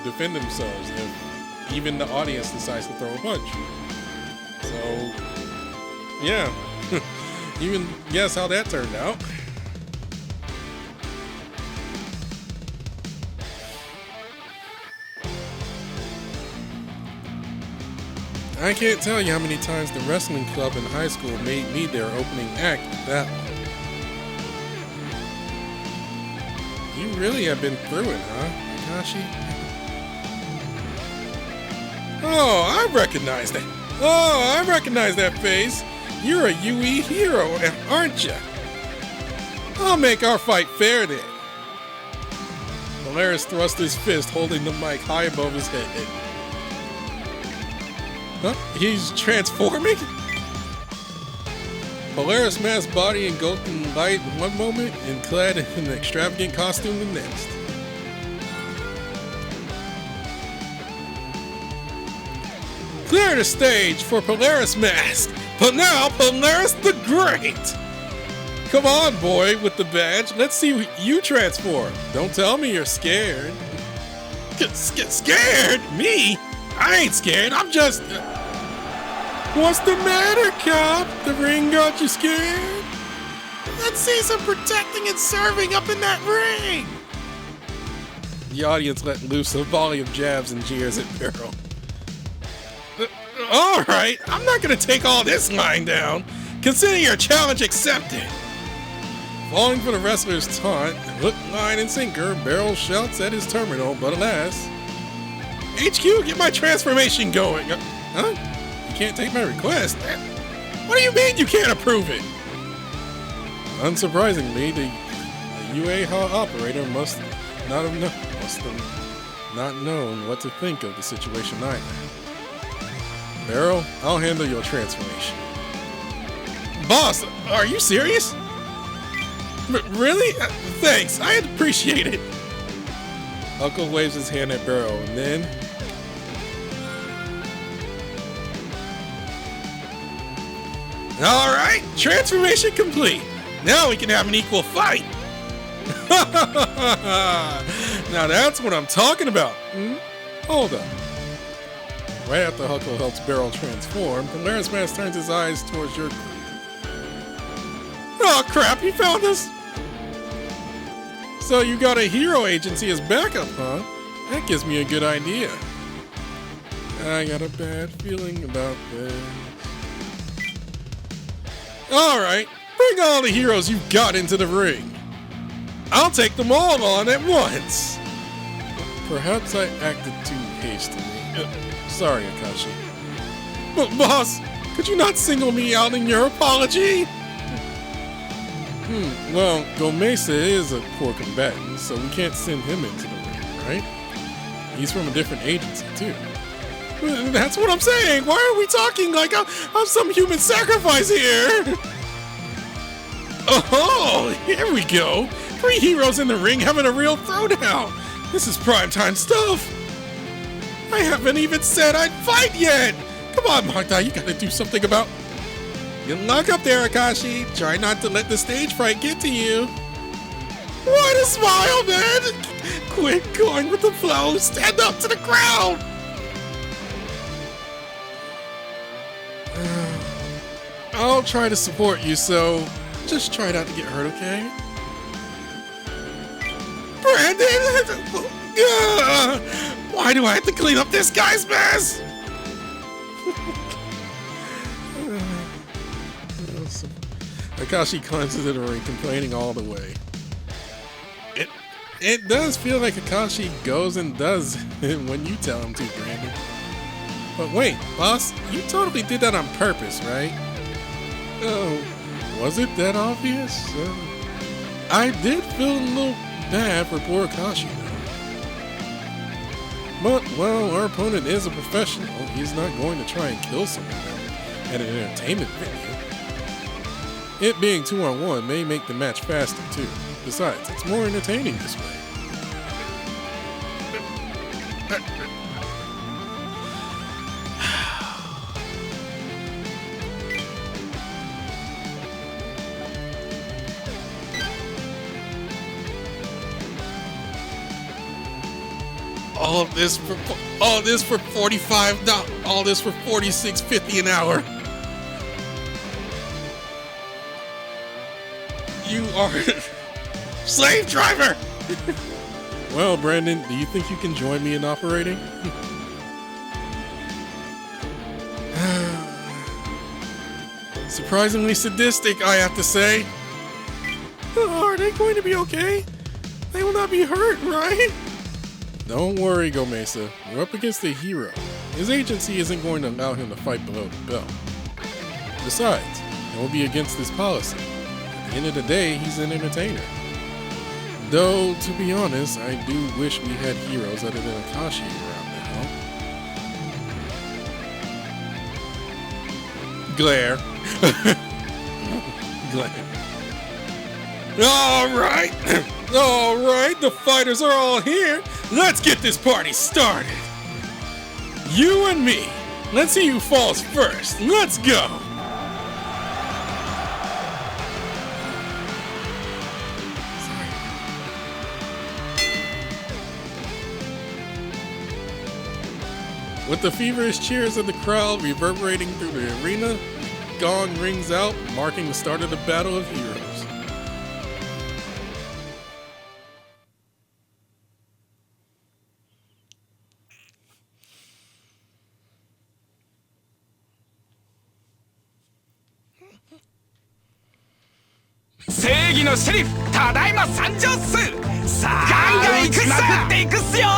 defend themselves if even the audience decides to throw a punch. So yeah, you can guess how that turned out. I can't tell you how many times the wrestling club in high school made me their opening act with that one. You really have been through it, huh, Akashi? Oh, I recognize that. Oh, I recognize that face. You're a UE hero, aren't you? I'll make our fight fair then. Polaris thrust his fist, holding the mic high above his head. Huh? He's transforming? Polaris masked body engulfed in light in one moment and clad in an extravagant costume the next. Clear the stage for Polaris Mask, but now Polaris the Great! Come on, boy, with the badge. Let's see you transform. Don't tell me you're scared. Scared? Me? I ain't scared. I'm just... What's the matter, Cop? The ring got you scared? Let's see some protecting and serving up in that ring! The audience let loose a volley of jabs and jeers at Barrel. Alright, I'm not gonna take all this lying down. Consider your challenge accepted. Falling for the wrestler's taunt, hook, line, and sinker, Barrel shouts at his terminal, but alas... HQ, get my transformation going! Huh? You can't take my request? What do you mean you can't approve it? Unsurprisingly, the UA operator must not known what to think of the situation either. Barrel, I'll handle your transformation. Boss, are you serious? Really? Thanks, I'd appreciate it. Uncle waves his hand at Barrel, and then... Alright, transformation complete. Now we can have an equal fight. Now that's what I'm talking about. Hold up. Right after Huckle helps Barrel transform, Polaris Mask turns his eyes towards your group. Oh crap, he found us! So you got a hero agency as backup, huh? That gives me a good idea. I got a bad feeling about this. Alright, bring all the heroes you've got into the ring. I'll take them all on at once. Perhaps I acted too hastily. Sorry, Akashi. But boss, could you not single me out in your apology? Well, Gomeisa is a poor combatant, so we can't send him into the ring, right? He's from a different agency, too. That's what I'm saying! Why are we talking like I'm some human sacrifice here? Oh, here we go! 3 heroes in the ring having a real throwdown! This is primetime stuff! I haven't even said I'd fight yet! Come on, Magda, you gotta do something about... Good luck up there, Akashi. Try not to let the stage fright get to you. What a smile, man! Quit going with the flow. Stand up to the crowd! I'll try to support you, so just try not to get hurt, okay? Brandon! Why do I have to clean up this guy's mess? Akashi climbs into the ring, complaining all the way. It does feel like Akashi goes and does it when you tell him to, Brandon. But wait, boss, you totally did that on purpose, right? Oh, Was it that obvious? I did feel a little bad for poor Kashi, though. But, well, our opponent is a professional. He's not going to try and kill someone at an entertainment venue. It being 2-on-1 may make the match faster, too. Besides, it's more entertaining this way. All this for $45. All this for $46.50 an hour. You are slave driver. Well, Brandon, do you think you can join me in operating? Surprisingly sadistic, I have to say. Are they going to be okay? They will not be hurt, right? Don't worry, Gomeisa. We're up against a hero. His agency isn't going to allow him to fight below the belt. Besides, it will be against his policy. At the end of the day, he's an entertainer. Though, to be honest, I do wish we had heroes other than Akashi around now. Glare. Glare. Alright! Alright, the fighters are all here. Let's get this party started. You and me. Let's see who falls first. Let's go. With the feverish cheers of the crowd reverberating through the arena, gong rings out, marking the start of the Battle of Heroes. Seigi no sheriff, tadaima sanjou su. Gangan iku sa. Makutte iku yo.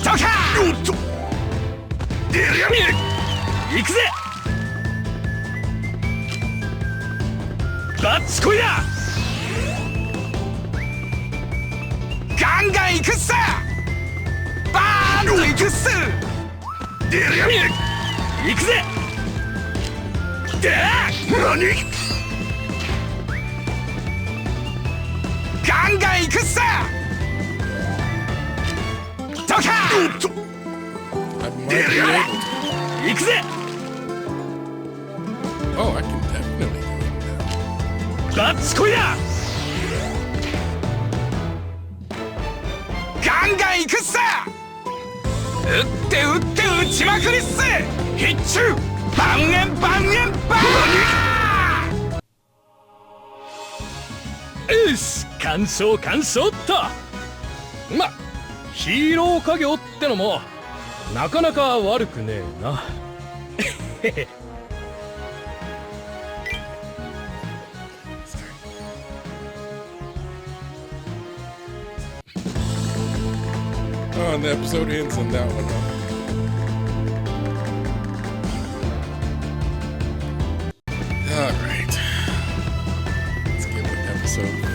Toka. Iku ze. Bats koya. Gangan iku sa. Baan iku su. Iku ze. NANI?! ガンガン行くさ！ドカー！行くぜ！ Oh, I can definitely do it now. バッチコイだ！ガンガン行くさ！打って打って打ちまくりっす！必中！ バンエンバンエンバーン！よし、完勝完勝っと。ま、ヒーロー家業ってのもなかなか悪くねえな。Oh, and the episode ends on that one. Alright. Let's get with episode 4.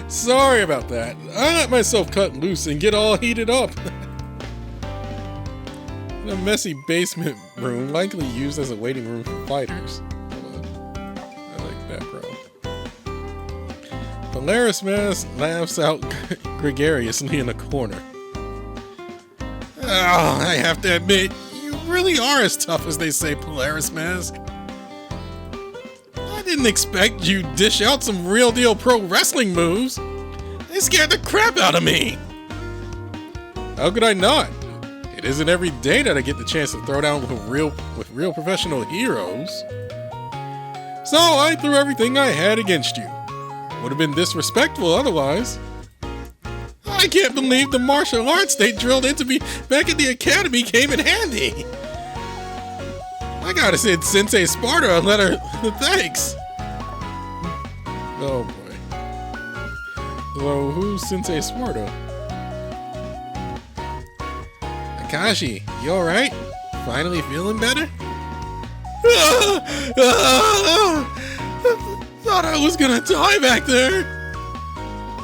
Sorry about that. I let myself cut loose and get all heated up. A messy basement room, likely used as a waiting room for fighters. I like that, bro. Polaris Mask laughs out gregariously in a corner. Oh, I have to admit, you really are as tough as they say, Polaris Mask. I didn't expect you to dish out some real deal pro wrestling moves. They scared the crap out of me. How could I not? It isn't every day that I get the chance to throw down with real professional heroes. So I threw everything I had against you. Would have been disrespectful otherwise. I can't believe the martial arts they drilled into me back at the academy came in handy. I gotta send Sensei Sparta a letter of thanks. Oh boy. Hello, who's Sensei Sparta? Akashi, you alright? Finally feeling better? Thought I was gonna die back there.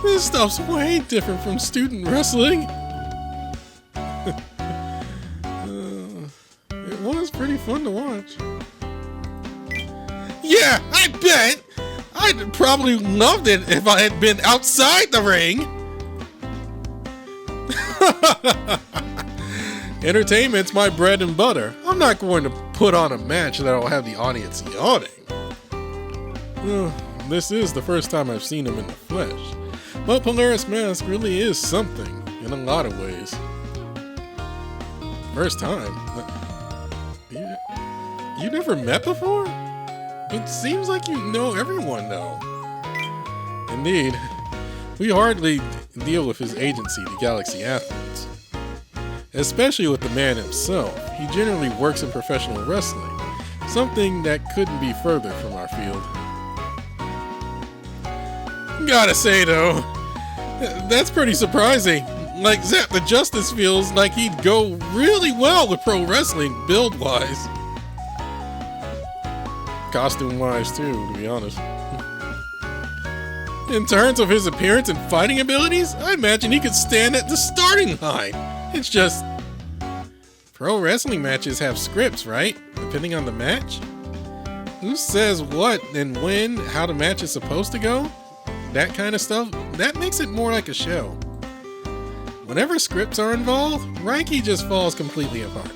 This stuff's way different from student wrestling. It was pretty fun to watch. Yeah, I bet! I'd probably loved it if I had been outside the ring. Entertainment's my bread and butter. I'm not going to put on a match that'll have the audience yawning. This is the first time I've seen him in the flesh. But Polaris Mask really is something in a lot of ways. First time? You never met before? It seems like you know everyone though. Indeed. We hardly deal with his agency, the Galaxy Athletes. Especially with the man himself. He generally works in professional wrestling, something that couldn't be further from our field. Gotta say though, that's pretty surprising. Like Zap the Justice feels like he'd go really well with pro wrestling build-wise. Costume-wise too, to be honest. In terms of his appearance and fighting abilities, I imagine he could stand at the starting line. It's just, pro wrestling matches have scripts, right? Depending on the match. Who says what and when, how the match is supposed to go? That kind of stuff, that makes it more like a show. Whenever scripts are involved, Reiki just falls completely apart.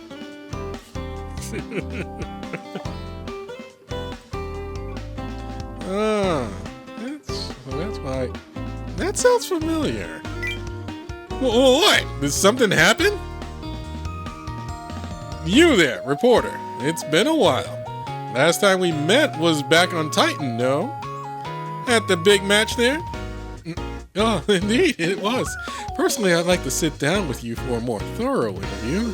That's why. That sounds familiar. What? Did something happen? You there, reporter. It's been a while. Last time we met was back on Titan, no? At the big match there? Oh, indeed, it was. Personally, I'd like to sit down with you for a more thorough interview.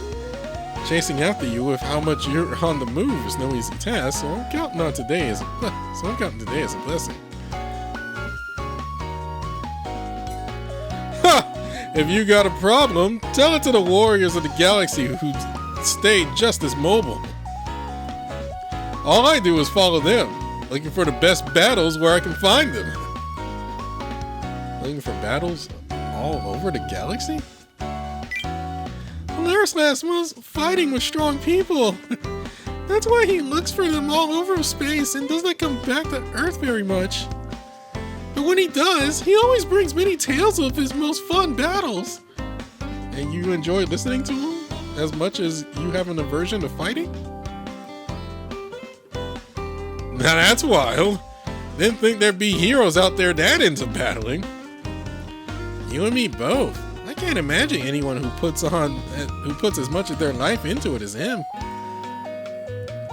Chasing after you with how much you're on the move is no easy task, so I'm counting today as a blessing. Ha! If you got a problem, tell it to the warriors of the galaxy who stayed just as mobile. All I do is follow them, looking for the best battles where I can find them. Looking for battles all over the galaxy? Polaris Mask was fighting with strong people. That's why he looks for them all over space and does not come back to Earth very much. But when he does, he always brings many tales of his most fun battles. And you enjoy listening to him as much as you have an aversion to fighting? Now that's wild. Didn't think there'd be heroes out there that into battling. You and me both. I can't imagine anyone who puts as much of their life into it as him.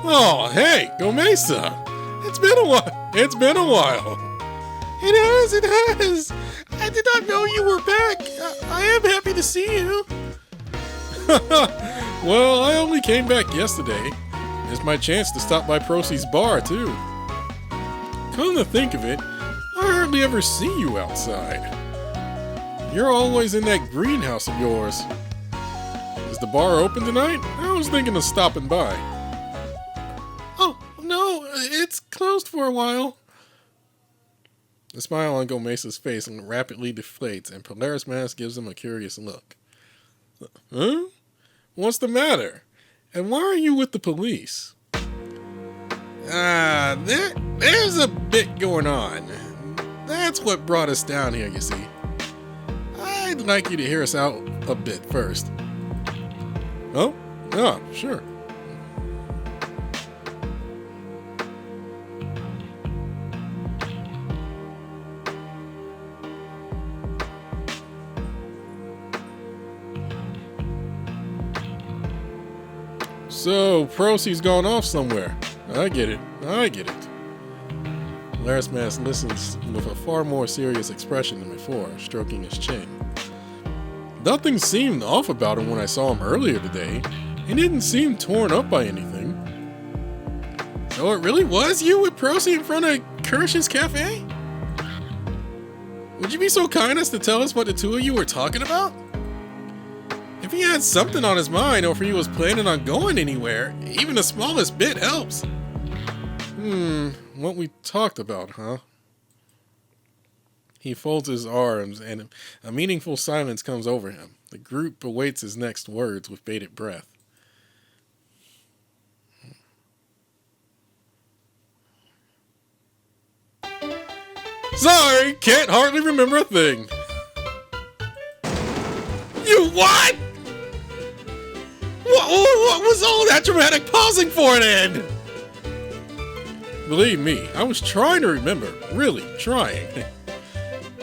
Oh, hey, Gomeisa. It's been a while. It has. I did not know you were back. I am happy to see you. Well, I only came back yesterday. It's my chance to stop by Procy's bar, too. Come to think of it, I hardly ever see you outside. You're always in that greenhouse of yours. Is the bar open tonight? I was thinking of stopping by. Oh, no, it's closed for a while. The smile on Gomeisa's face rapidly deflates, and Polaris Mask gives him a curious look. Huh? What's the matter? And why are you with the police? There's a bit going on. That's what brought us down here, you see. I'd like you to hear us out a bit first. Oh? Yeah, sure. So, Procy's gone off somewhere. I get it. Polaris Mask listens with a far more serious expression than before, stroking his chin. Nothing seemed off about him when I saw him earlier today. He didn't seem torn up by anything. So it really was you with Procy in front of Kirsch's cafe? Would you be so kind as to tell us what the two of you were talking about? If he had something on his mind or if he was planning on going anywhere, even the smallest bit helps. What we talked about, huh? He folds his arms and a meaningful silence comes over him. The group awaits his next words with bated breath. Sorry, can't hardly remember a thing. You what? What was all that dramatic pausing for then? Believe me, I was trying to remember, really trying.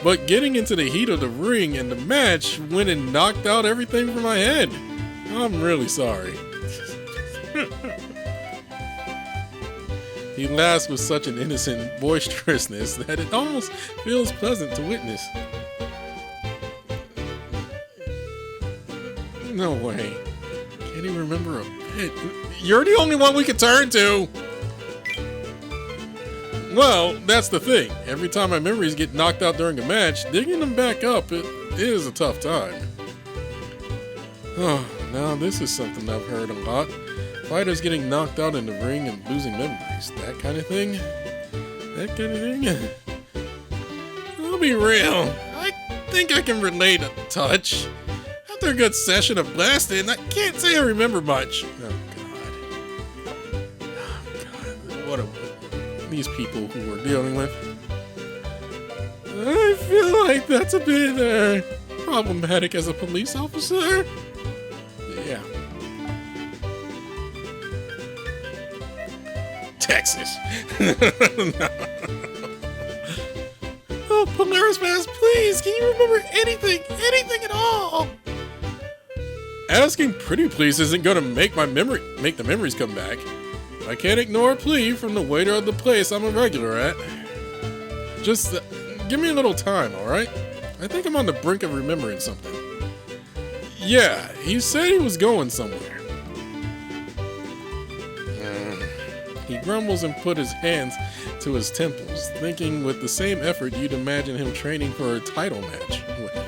But getting into the heat of the ring and the match went and knocked out everything from my head. I'm really sorry. He laughs with such an innocent boisterousness that it almost feels pleasant to witness. No way. Can't even remember a bit. You're the only one we can turn to! Well, that's the thing. Every time my memories get knocked out during a match, digging them back up, it is a tough time. Oh, now this is something I've heard a lot. Fighters getting knocked out in the ring and losing memories. That kind of thing? That kind of thing? I'll be real. I think I can relate a touch. After a good session of blasting, I can't say I remember much. Oh, God. What these people who we're dealing with. I feel like that's a bit problematic as a police officer. Yeah. Texas. No. Oh, Polaris Mask, please, can you remember anything at all? Asking pretty please isn't gonna make the memories come back. I can't ignore a plea from the waiter of the place I'm a regular at. Just give me a little time, alright? I think I'm on the brink of remembering something. Yeah, he said he was going somewhere. He grumbles and put his hands to his temples, thinking with the same effort you'd imagine him training for a title match with.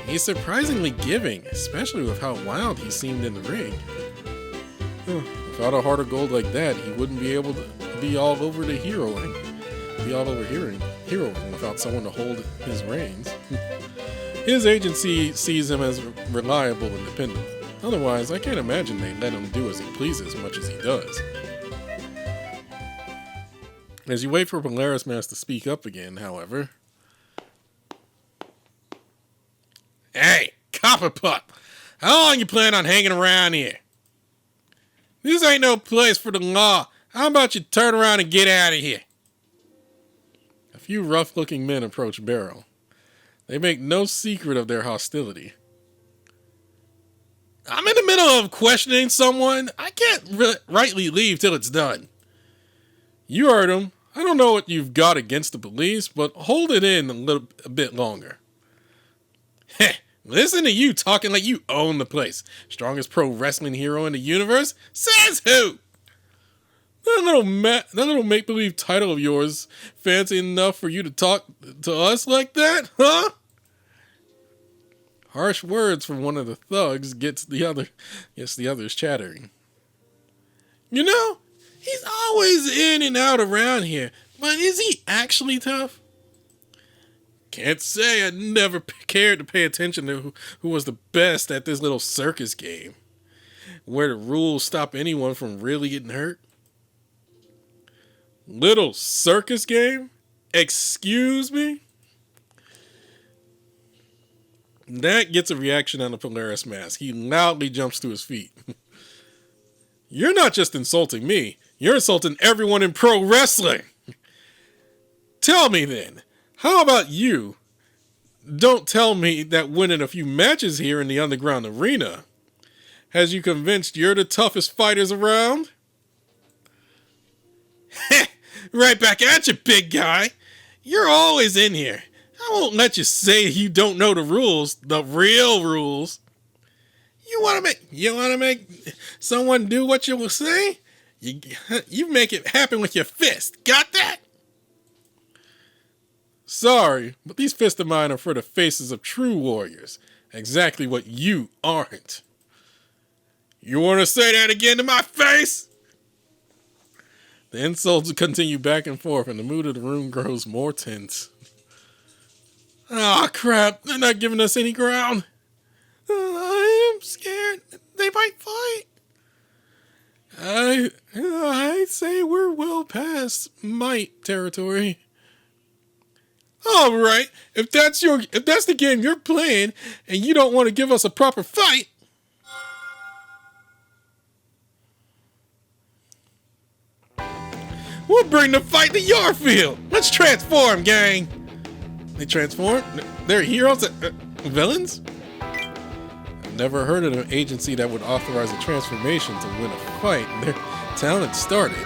He's surprisingly giving, especially with how wild he seemed in the ring. Without a heart of gold like that, he wouldn't be able to be all over the heroing without someone to hold his reins. His agency sees him as reliable and dependable. Otherwise, I can't imagine they let him do as he pleases as much as he does. As you wait for Polaris Mask to speak up again, however... Hey, Copper Pup! How long you plan on hanging around here? This ain't no place for the law. How about you turn around and get out of here? A few rough-looking men approach Barrel. They make no secret of their hostility. I'm in the middle of questioning someone. I can't rightly leave till it's done. You heard him. I don't know what you've got against the police, but hold it in a bit longer. Heh, listen to you talking like you own the place. Strongest pro wrestling hero in the universe? Says who? That little make-believe title of yours fancy enough for you to talk to us like that, huh? Harsh words from one of the thugs gets the others chattering. You know, he's always in and out around here, but is he actually tough? Can't say. I never cared to pay attention to who was the best at this little circus game, where the rules stop anyone from really getting hurt. Little circus game? Excuse me? That gets a reaction on the Polaris Mask. He loudly jumps to his feet. You're not just insulting me. You're insulting everyone in pro wrestling. Tell me then, how about you? Don't tell me that winning a few matches here in the underground arena has you convinced you're the toughest fighters around? Right back at you, big guy. You're always in here. I won't let you say you don't know the rules, the real rules. You want to make someone do what you will say? You make it happen with your fist. Got that? Sorry, but these fists of mine are for the faces of true warriors. Exactly what you aren't. You want to say that again to my face? The insults continue back and forth, and the mood of the room grows more tense. Ah, crap. They're not giving us any ground. I am scared. They might fight. I'd say we're well past might territory. All right. If that's the game you're playing, and you don't want to give us a proper fight, we'll bring the fight to your field. Let's transform, gang. They transform? They're heroes? Villains? I've never heard of an agency that would authorize a transformation to win a fight. Their talent started.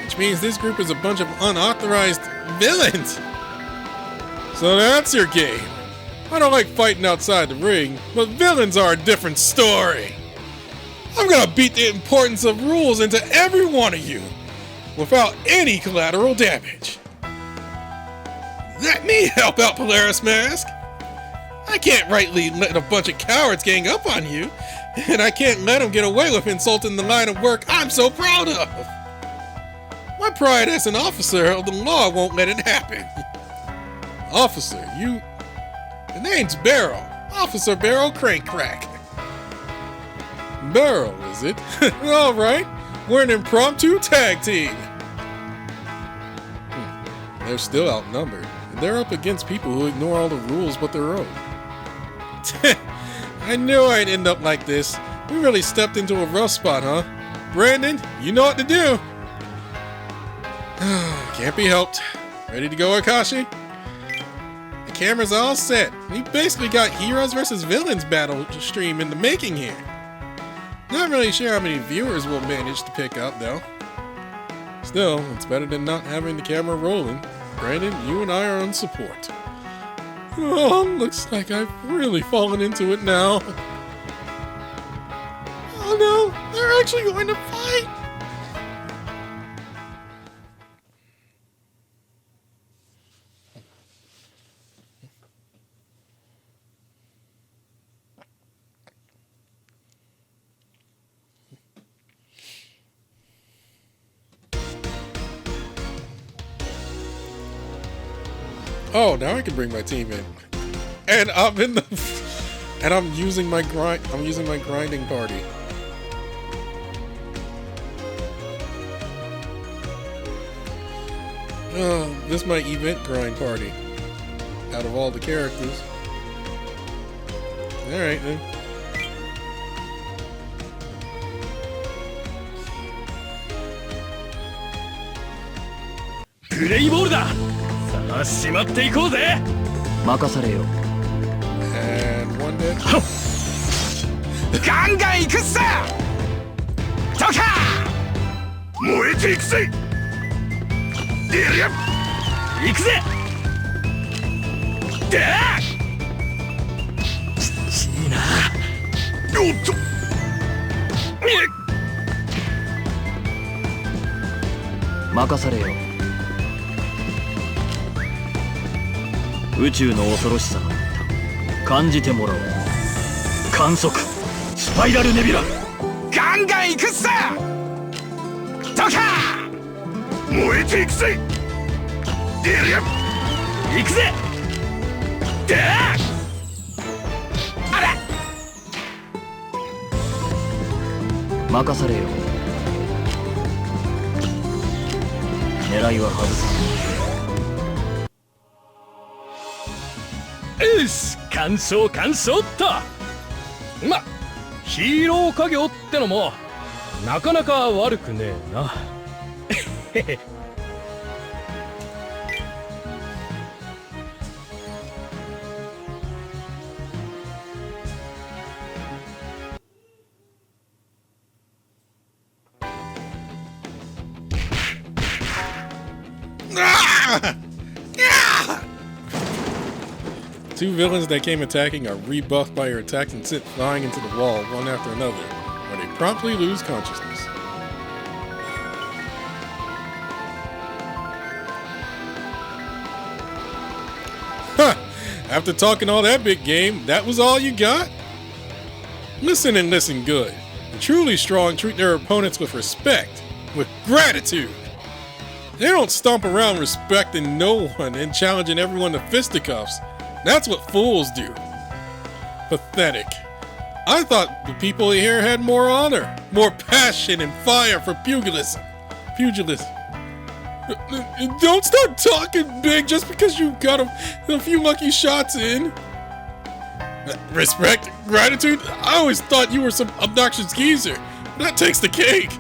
Which means this group is a bunch of unauthorized villains. So that's your game. I don't like fighting outside the ring, but villains are a different story. I'm gonna beat the importance of rules into every one of you without any collateral damage. Let me help out, Polaris Mask. I can't rightly let a bunch of cowards gang up on you, and I can't let them get away with insulting the line of work I'm so proud of. My pride as an officer of the law won't let it happen. Officer, the name's Barrel. Officer Barrel Crank-Crack. Barrel, is it? All right, we're an impromptu tag team. They're still outnumbered. They're up against people who ignore all the rules but their own. I knew I'd end up like this. We really stepped into a rough spot, huh? Brandon, you know what to do. Can't be helped. Ready to go, Akashi? The camera's all set. We basically got heroes versus villains battle stream in the making here. Not really sure how many viewers we'll manage to pick up, though. Still, it's better than not having the camera rolling. Brandon, you and I are on support. Oh, looks like I've really fallen into it now. Oh no, they're actually going to fight! Oh, now I can bring my team in, and I'm using my grinding party. Oh, this is my event grind party. Out of all the characters. All right then. Play ball だ。さあ、しまっていこうぜ。任されよ。And one dead. ガンガン行くっさ。ドカー。燃えていくぜ。出るよ。行くぜ。でー。ちいいな。おっと。任されよ。宇宙の恐ろしさが感じてもらおう。観測スパイラルネビュラ。ガンガン行くっさ。ドカー。燃えていくぜ。出るよ。行くぜ。でー。あら。任されよ。狙いは外さん。よし、完勝完勝っと。ま、ヒーロー家業ってのもなかなか悪くねえな。Two villains that came attacking are rebuffed by your attacks and sent flying into the wall one after another, where they promptly lose consciousness. Huh! After talking all that big game, that was all you got? Listen and listen good. The truly strong treat their opponents with respect, with gratitude. They don't stomp around respecting no one and challenging everyone to fisticuffs. That's what fools do. Pathetic. I thought the people here had more honor, more passion and fire for pugilism. Don't start talking big just because you got a few lucky shots in. Respect, gratitude. I always thought you were some obnoxious geezer. That takes the cake.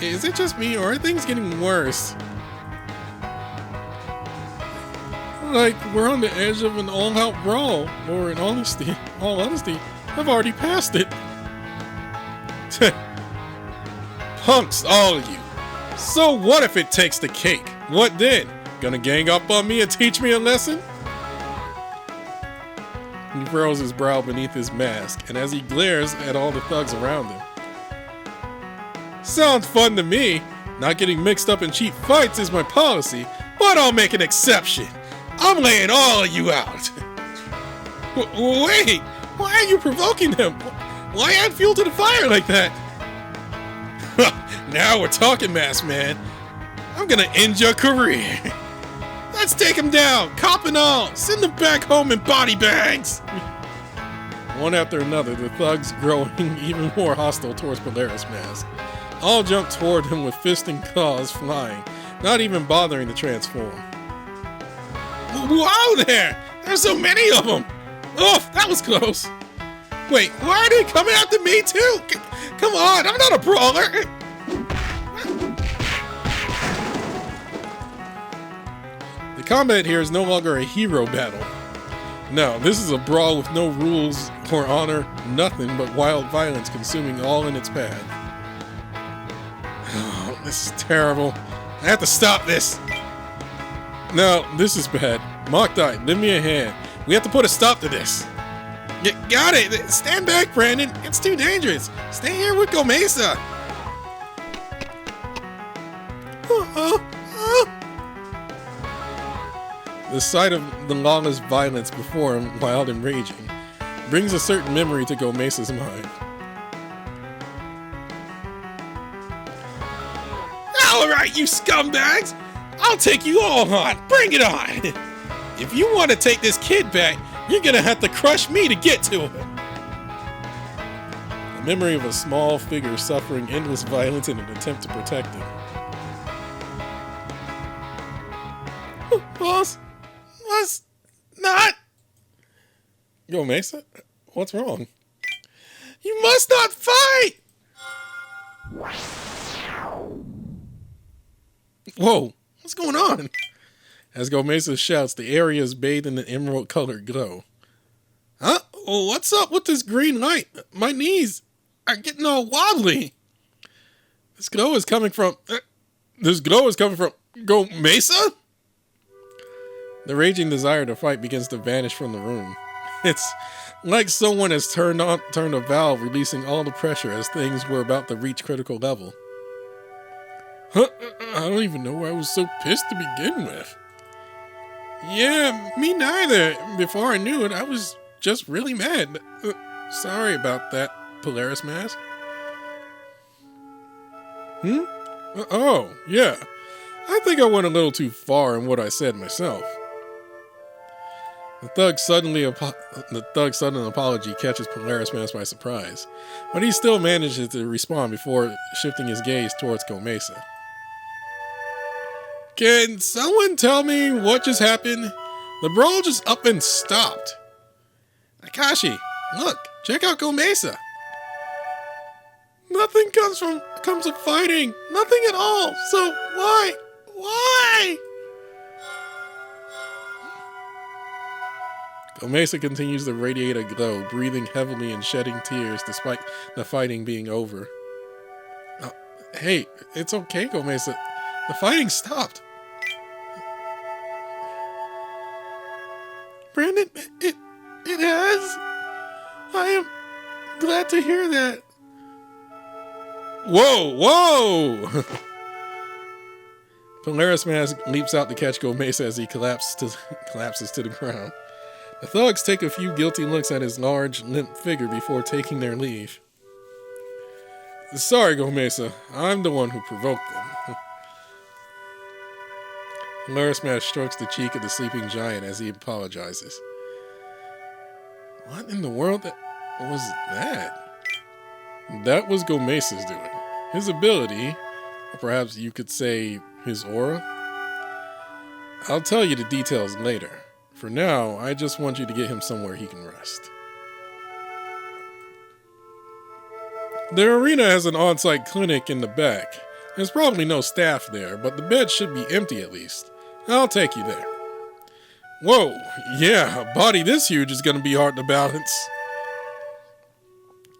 Is it just me, or are things getting worse? Like we're on the edge of an all-out brawl, or in all honesty, I've already passed it. Punks, all of you. So what if it takes the cake? What then? Gonna gang up on me and teach me a lesson? He furrows his brow beneath his mask, and as he glares at all the thugs around him. Sounds fun to me. Not getting mixed up in cheap fights is my policy, but I'll make an exception. I'm laying all of you out. Wait, why are you provoking them? Why add fuel to the fire like that? Now we're talking, Masked Man. I'm gonna end your career. Let's take him down, cop and all. Send them back home in body bags. One after another, the thugs growing even more hostile towards Polaris Mask. All jump toward him with fists and claws flying, not even bothering to transform. Wow there! There's so many of them! Oh, that was close. Wait, why are they coming after me too? Come on, I'm not a brawler. The combat here is no longer a hero battle. No, this is a brawl with no rules or honor, nothing but wild violence consuming all in its path. Oh, this is terrible. I have to stop this. No, this is bad. Mokdai, lend me a hand. We have to put a stop to this. Got it. Stand back, Brandon. It's too dangerous. Stay here with Gomeisa. The sight of the lawless violence before him, wild and raging, brings a certain memory to Gomeisa's mind. All right, you scumbags! I'll take you all on. Bring it on! If you want to take this kid back, you're gonna have to crush me to get to him. The memory of a small figure suffering endless violence in an attempt to protect him. Boss? Was not. Gomeisa? What's wrong? You must not fight! Whoa, what's going on? As Gomeisa shouts, the area is bathed in an emerald-colored glow. Huh? Oh, what's up with this green light? My knees are getting all wobbly. This glow is coming from Gomeisa? The raging desire to fight begins to vanish from the room. It's like someone has turned a valve, releasing all the pressure as things were about to reach critical level. Huh? I don't even know why I was so pissed to begin with. Yeah, me neither. Before I knew it, I was just really mad. Sorry about that, Polaris Mask. Oh, yeah. I think I went a little too far in what I said myself. The thug's sudden apology catches Polaris Mask by surprise, but he still manages to respond before shifting his gaze towards Gomeisa. Can someone tell me what just happened? The brawl just up and stopped. Akashi, look, check out Gomeisa. Nothing comes of fighting. Nothing at all. So why? Why? Gomeisa continues to radiate a glow, breathing heavily and shedding tears despite the fighting being over. Hey, it's okay, Gomeisa. The fighting stopped. Brandon, it has. I am glad to hear that. Whoa! Polaris Mask leaps out to catch Gomeisa as he collapses to the ground. The thugs take a few guilty looks at his large, limp figure before taking their leave. Sorry, Gomeisa. I'm the one who provoked them. Polaris Mask strokes the cheek of the sleeping giant as he apologizes. What in the world was that? That was Gomeisa's doing. His ability, or perhaps you could say his aura. I'll tell you the details later. For now, I just want you to get him somewhere he can rest. The arena has an on-site clinic in the back. There's probably no staff there, but the bed should be empty at least. I'll take you there. Whoa, yeah, a body this huge is going to be hard to balance.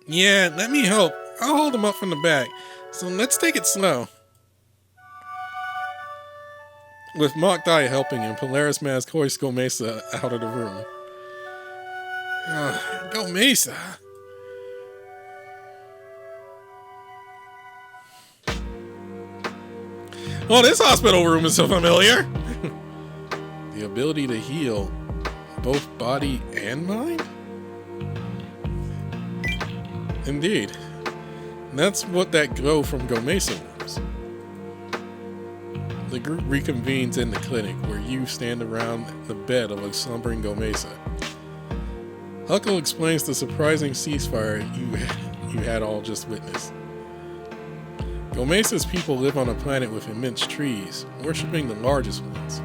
Yeah, let me help. I'll hold him up from the back. So let's take it slow. With Mock Die helping him, Polaris Mask hoists Gomeisa out of the room. Gomeisa. Oh, this hospital room is so familiar. The ability to heal both body and mind? Indeed. That's what that glow from Gomeisa was. The group reconvenes in the clinic where you stand around the bed of a slumbering Gomeisa. Huckle explains the surprising ceasefire you had all just witnessed. Gomeisa's people live on a planet with immense trees, worshipping the largest ones.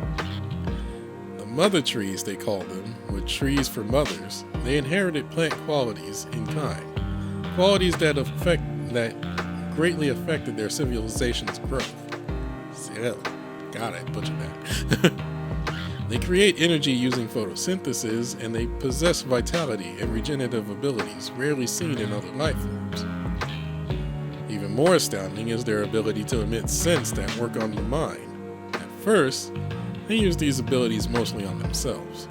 The mother trees, they call them, with trees for mothers, they inherited plant qualities in kind, qualities that greatly affected their civilization's growth. God, I butchered that. They create energy using photosynthesis, and they possess vitality and regenerative abilities rarely seen in other life forms. Even more astounding is their ability to emit scents that work on the mind. At first, they use these abilities mostly on themselves.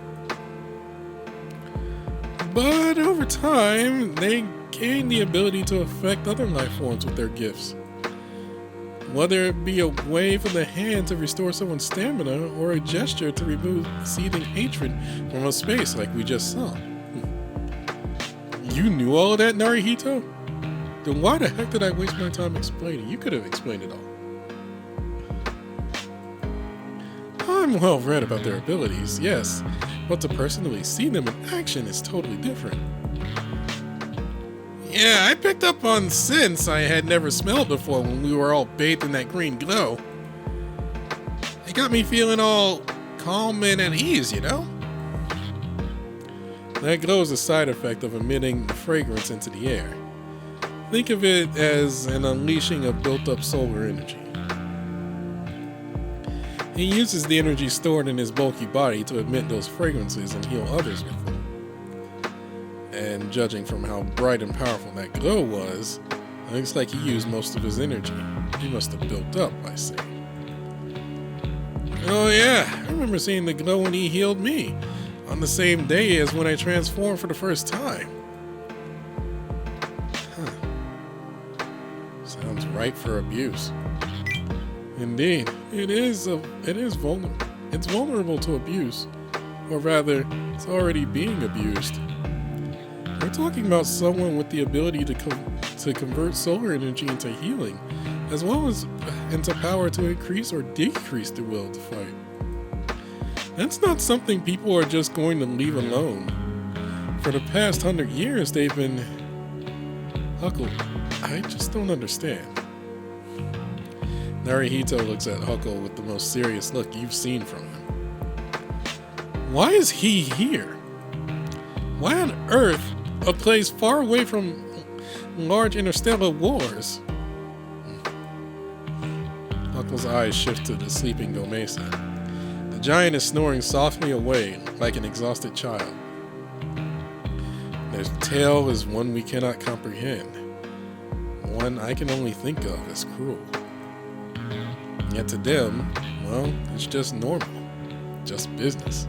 But over time, they gain the ability to affect other life forms with their gifts. Whether it be a wave of the hand to restore someone's stamina, or a gesture to remove seething hatred from a space like we just saw. You knew all of that, Narihito? Then why the heck did I waste my time explaining? You could have explained it all. I'm well read about their abilities, yes, but to personally see them in action is totally different. Yeah, I picked up on scents I had never smelled before when we were all bathed in that green glow. It got me feeling all calm and at ease, you know? That glow is a side effect of emitting fragrance into the air. Think of it as an unleashing of built-up solar energy. He uses the energy stored in his bulky body to emit those fragrances and heal others with them. And judging from how bright and powerful that glow was, it looks like he used most of his energy. He must have built up, I say. Oh yeah, I remember seeing the glow when he healed me, on the same day as when I transformed for the first time. Sounds ripe for abuse. Indeed, it's vulnerable. It's vulnerable to abuse, or rather, it's already being abused. We're talking about someone with the ability to convert solar energy into healing, as well as into power to increase or decrease the will to fight. That's not something people are just going to leave alone. For the past 100 years, they've been... Huckle, I just don't understand. Narihito looks at Huckle with the most serious look you've seen from him. Why is he here? Why on earth a place far away from large interstellar wars? Huckle's eyes shift to the sleeping Gomeisa. The giant is snoring softly away like an exhausted child. Their tale is one we cannot comprehend, one I can only think of as cruel. Yet to them, well, it's just normal, just business.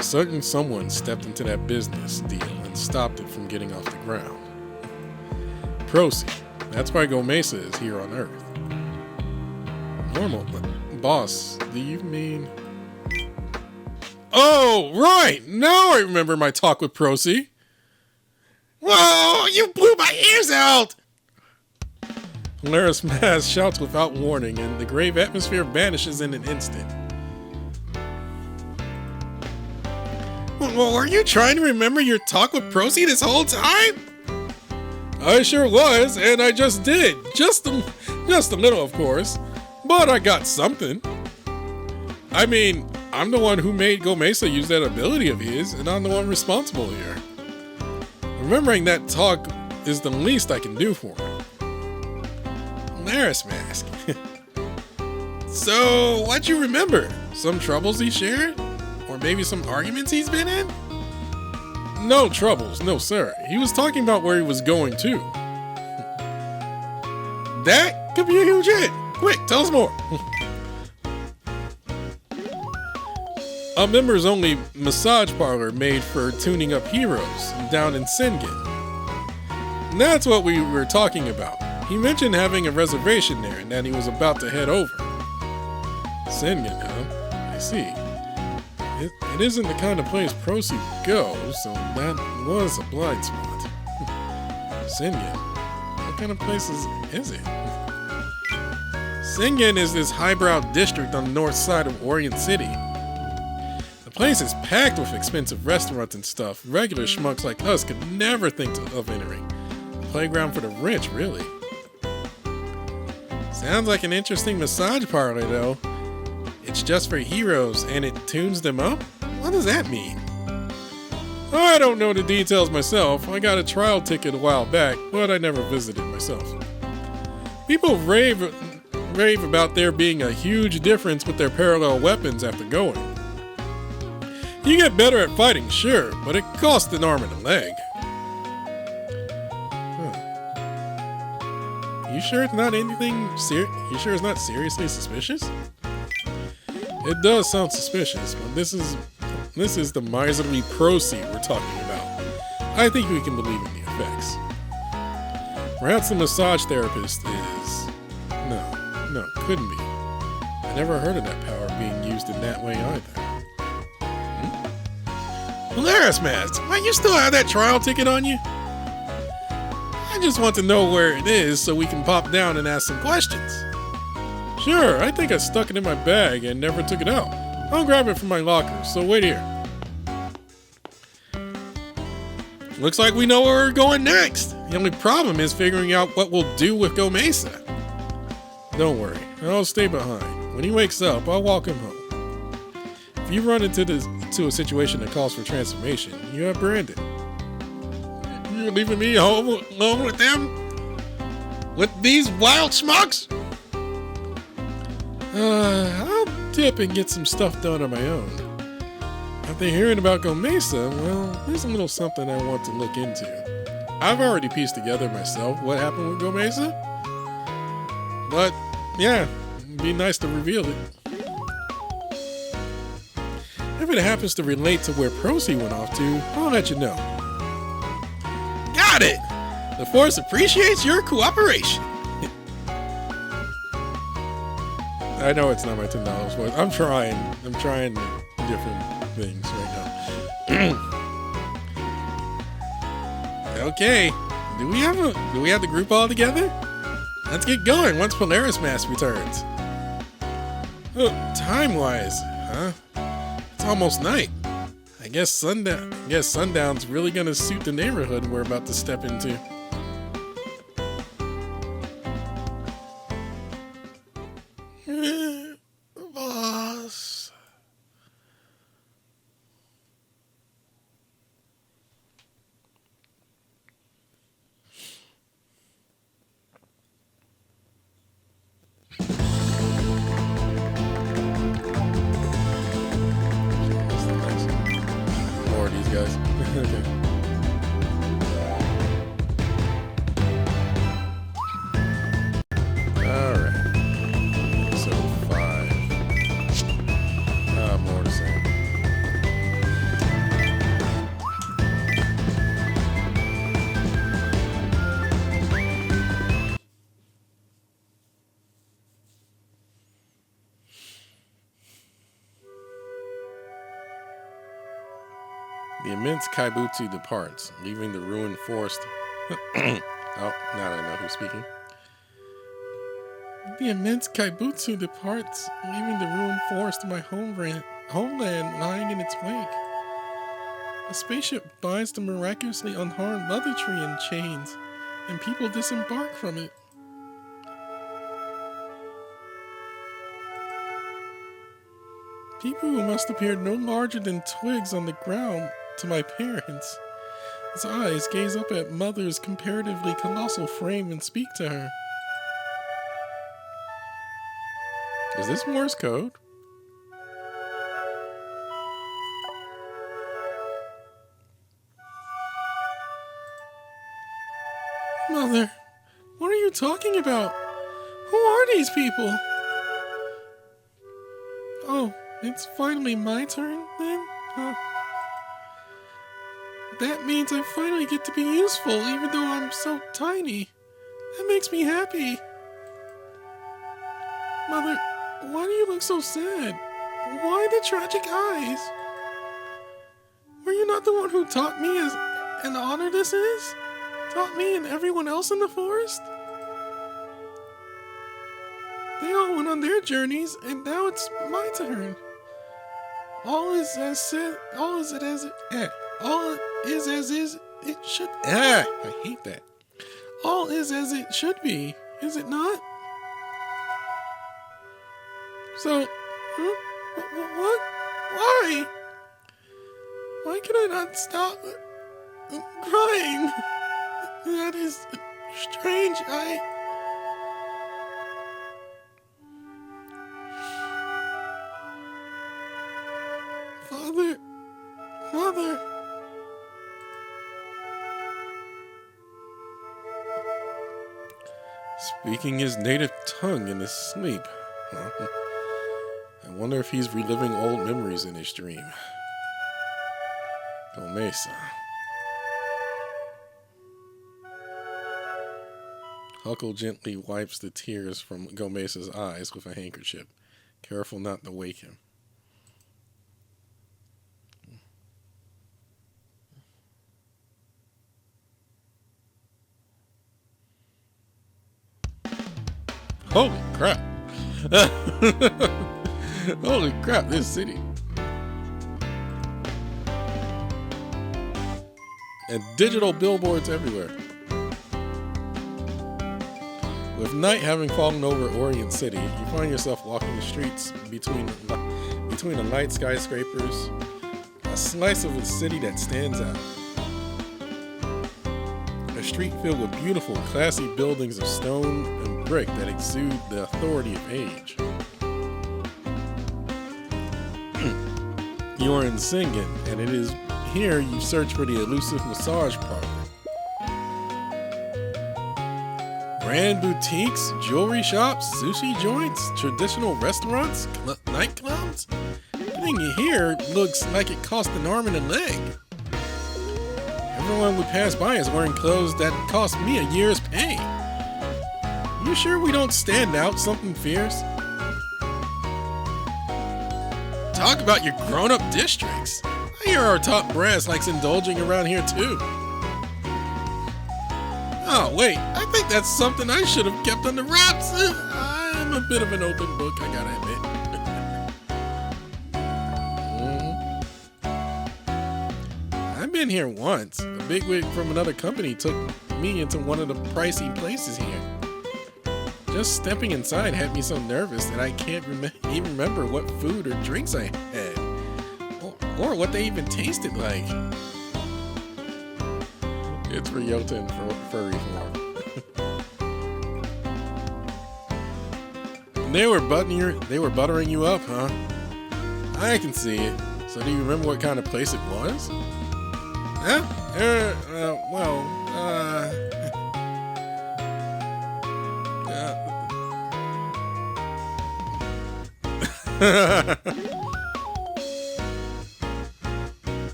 certain someone stepped into that business deal and stopped it from getting off the ground. Procy. That's why Gomeisa is here on Earth. Normal. Boss, do you mean... Oh, right! Now I remember my talk with Procy. Whoa! You blew my ears out! Polaris Mask shouts without warning, and the grave atmosphere vanishes in an instant. Well, were you trying to remember your talk with Procy this whole time? I sure was, and I just did. Just a little, of course. But I got something. I mean, I'm the one who made Gomeisa use that ability of his, and I'm the one responsible here. Remembering that talk is the least I can do for him. Polaris Mask. So, what'd you remember? Some troubles he shared? Or maybe some arguments he's been in? No troubles, no sir. He was talking about where he was going to. That could be a huge hit. Quick, tell us more. A members only massage parlor made for tuning up heroes down in Sengen. That's what we were talking about. He mentioned having a reservation there and that he was about to head over. Sengen, huh? I see. It isn't the kind of place Procy would go, so that was a blind spot. Sengen? What kind of place is it? Sengen is this highbrow district on the north side of Orient City. The place is packed with expensive restaurants and stuff regular schmucks like us could never think of entering. A playground for the rich, really. Sounds like an interesting massage parlor, though. It's just for heroes, and it tunes them up? What does that mean? I don't know the details myself. I got a trial ticket a while back, but I never visited myself. People rave about there being a huge difference with their parallel weapons after going. You get better at fighting, sure, but it costs an arm and a leg. You sure it's not anything You sure it's not seriously suspicious? It does sound suspicious, but this is the miserly Procy we're talking about. I think we can believe in the effects. Perhaps the massage therapist is... No, couldn't be. I never heard of that power being used in that way either. Polaris Mask, why you still have that trial ticket on you? I just want to know where it is so we can pop down and ask some questions. Sure, I think I stuck it in my bag and never took it out. I'll grab it from my locker, so wait here. Looks like we know where we're going next. The only problem is figuring out what we'll do with Gomeisa. Don't worry, I'll stay behind. When he wakes up, I'll walk him home. If you run into a situation that calls for transformation, you have Brandon. You're leaving me home alone with them? With these wild schmucks? I'll dip and get some stuff done on my own. After hearing about Gomeisa, well, there's a little something I want to look into. I've already pieced together myself what happened with Gomeisa. But, yeah, it'd be nice to reveal it. If it happens to relate to where Procy went off to, I'll let you know. Got it! The Force appreciates your cooperation. I know it's not my $10 worth. I'm trying different things right now. Okay. Do we have the group all together? Let's get going once Polaris Mask returns. Oh, time-wise, huh? It's almost night. I guess sundown's really gonna suit the neighborhood we're about to step into. Boss. More of these guys. Okay. The immense Kaibutsu departs, leaving the ruined forest. Oh, now that I know who's speaking. The immense Kaibutsu departs, leaving the ruined forest of my homeland lying in its wake. A spaceship binds the miraculously unharmed mother tree in chains, and people disembark from it. People who must appear no larger than twigs on the ground to my parents. His eyes gaze up at Mother's comparatively colossal frame and speak to her. Is this Morse code? Mother, what are you talking about? Who are these people? Oh, it's finally my turn then? Huh? That means I finally get to be useful even though I'm so tiny. That makes me happy. Mother, why do you look so sad? Why the tragic eyes? Were you not the one who taught me as an honor this is? Taught me and everyone else in the forest? They all went on their journeys, and now it's my turn. All is as it should. I hate that. All is as it should be, is it not? So, what? Why? Why can I not stop crying? That is strange. Mother. Speaking his native tongue in his sleep. I wonder if he's reliving old memories in his dream. Gomeisa. Huckle gently wipes the tears from Gomeisa's eyes with a handkerchief, careful not to wake him. Holy crap. Holy crap, this city. And digital billboards everywhere. With night having fallen over Orient City, you find yourself walking the streets between the light skyscrapers, a slice of a city that stands out. A street filled with beautiful, classy buildings of stone and brick that exude the authority of age. You are in Singen, and it is here you search for the elusive massage parlor. Brand boutiques, jewelry shops, sushi joints, traditional restaurants, nightclubs. Everything here looks like it cost an arm and a leg. Everyone we pass by is wearing clothes that cost me a year's pay. You sure we don't stand out something fierce? Talk about your grown-up districts. I hear our top brass likes indulging around here too. Oh wait, I think that's something I should have kept under wraps. I'm a bit of an open book, I gotta admit. I've been here once. A bigwig from another company took me into one of the pricey places here. Just stepping inside had me so nervous that I can't even remember what food or drinks I had, or what they even tasted like. It's Ryota in furry form. They were buttering you up, huh? I can see it. So do you remember what kind of place it was? Huh?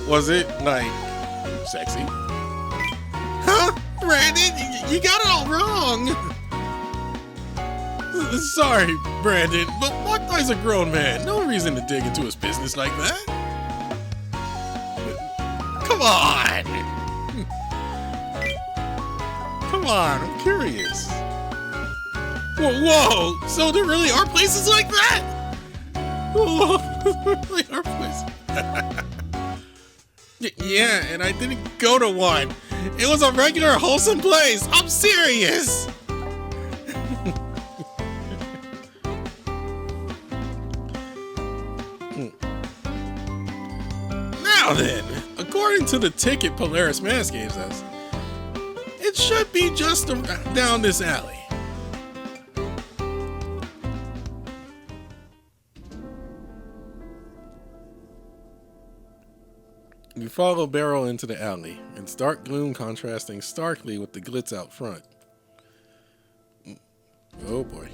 Was it, like, sexy? Huh? Brandon, you got it all wrong! Sorry, Brandon, but Lockdog's a grown man. No reason to dig into his business like that. Come on! Come on, I'm curious. Whoa! So there really are places like that? Whoa, there really are places. Yeah, and I didn't go to one. It was a regular wholesome place. I'm serious. Now then, according to the ticket Polaris Mask gave us, it should be just down this alley. You follow Barrel into the alley, its dark gloom contrasting starkly with the glitz out front. Oh boy.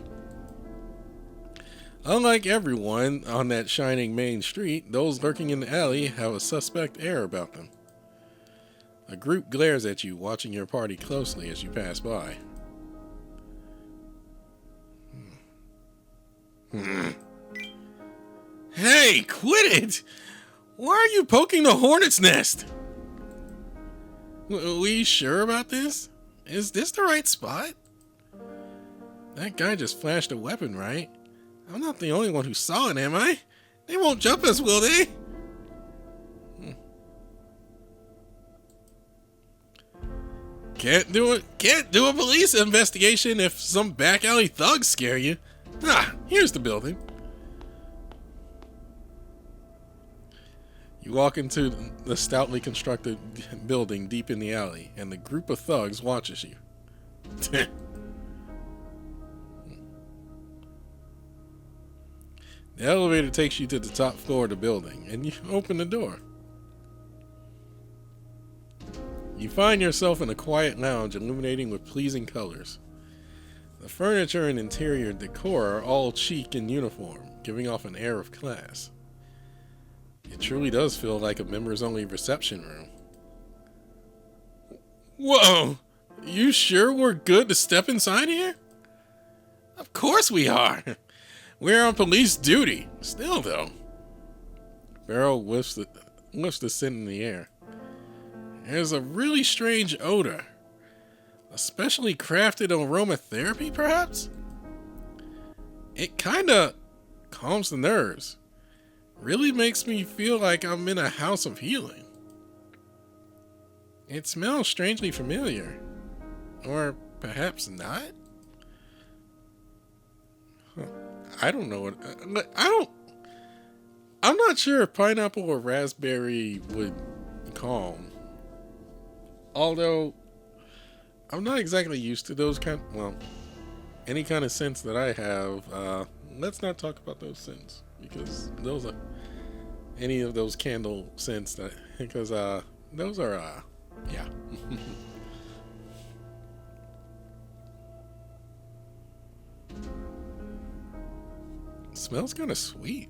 Unlike everyone on that shining main street, those lurking in the alley have a suspect air about them. A group glares at you, watching your party closely as you pass by. Hey, quit it! Why are you poking the hornet's nest? We sure about this? Is this the right spot? That guy just flashed a weapon, right? I'm not the only one who saw it, am I? They won't jump us, will they? Can't do a police investigation if some back alley thugs scare you. Ah, here's the building. You walk into the stoutly constructed building deep in the alley, and the group of thugs watches you. The elevator takes you to the top floor of the building, and you open the door. You find yourself in a quiet lounge illuminating with pleasing colors. The furniture and interior decor are all chic and uniform, giving off an air of class. It truly does feel like a members-only reception room. Whoa! You sure we're good to step inside here? Of course we are! We're on police duty. Still, though. Barrel whiffs the scent in the air. There's a really strange odor. A specially crafted aromatherapy, perhaps? It kinda calms the nerves. Really makes me feel like I'm in a house of healing. It smells strangely familiar. Or perhaps not? Huh. I don't know what... I'm not sure if pineapple or raspberry would calm. Although, I'm not exactly used to those any kind of scents that I have. Let's not talk about those scents, because those are any of those candle scents because those are, yeah. Smells kind of sweet.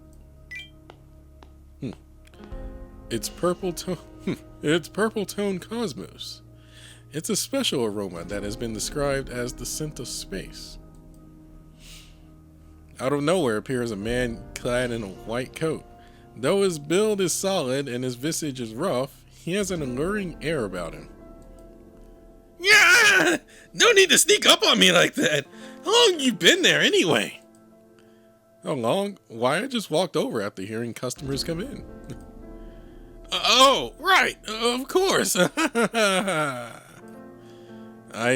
It's purple tone. It's purple tone cosmos. It's a special aroma that has been described as the scent of space. Out of nowhere appears a man clad in a white coat. Though his build is solid and his visage is rough, he has an alluring air about him. Yeah! No need to sneak up on me like that. How long you been there anyway? How long? Why, I just walked over after hearing customers come in. Oh, right, of course. I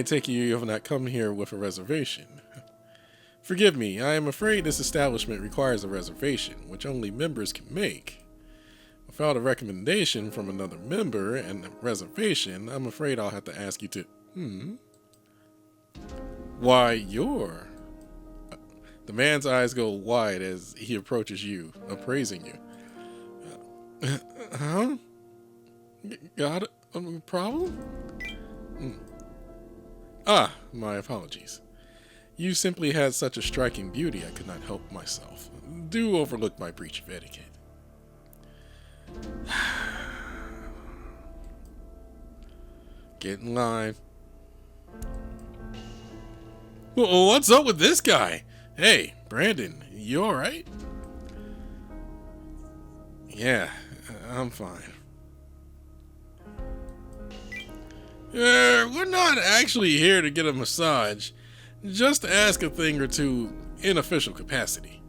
take it you have not come here with a reservation. Forgive me, I am afraid this establishment requires a reservation, which only members can make. Without a recommendation from another member and a reservation, I'm afraid I'll have to ask you to... Why, you're... The man's eyes go wide as he approaches you, appraising you. Huh? Got a problem? Ah, my apologies. You simply had such a striking beauty I could not help myself. Do overlook my breach of etiquette. Get in line. Well, what's up with this guy? Hey, Brandon, you alright? Yeah, I'm fine. We're not actually here to get a massage, just to ask a thing or two in official capacity.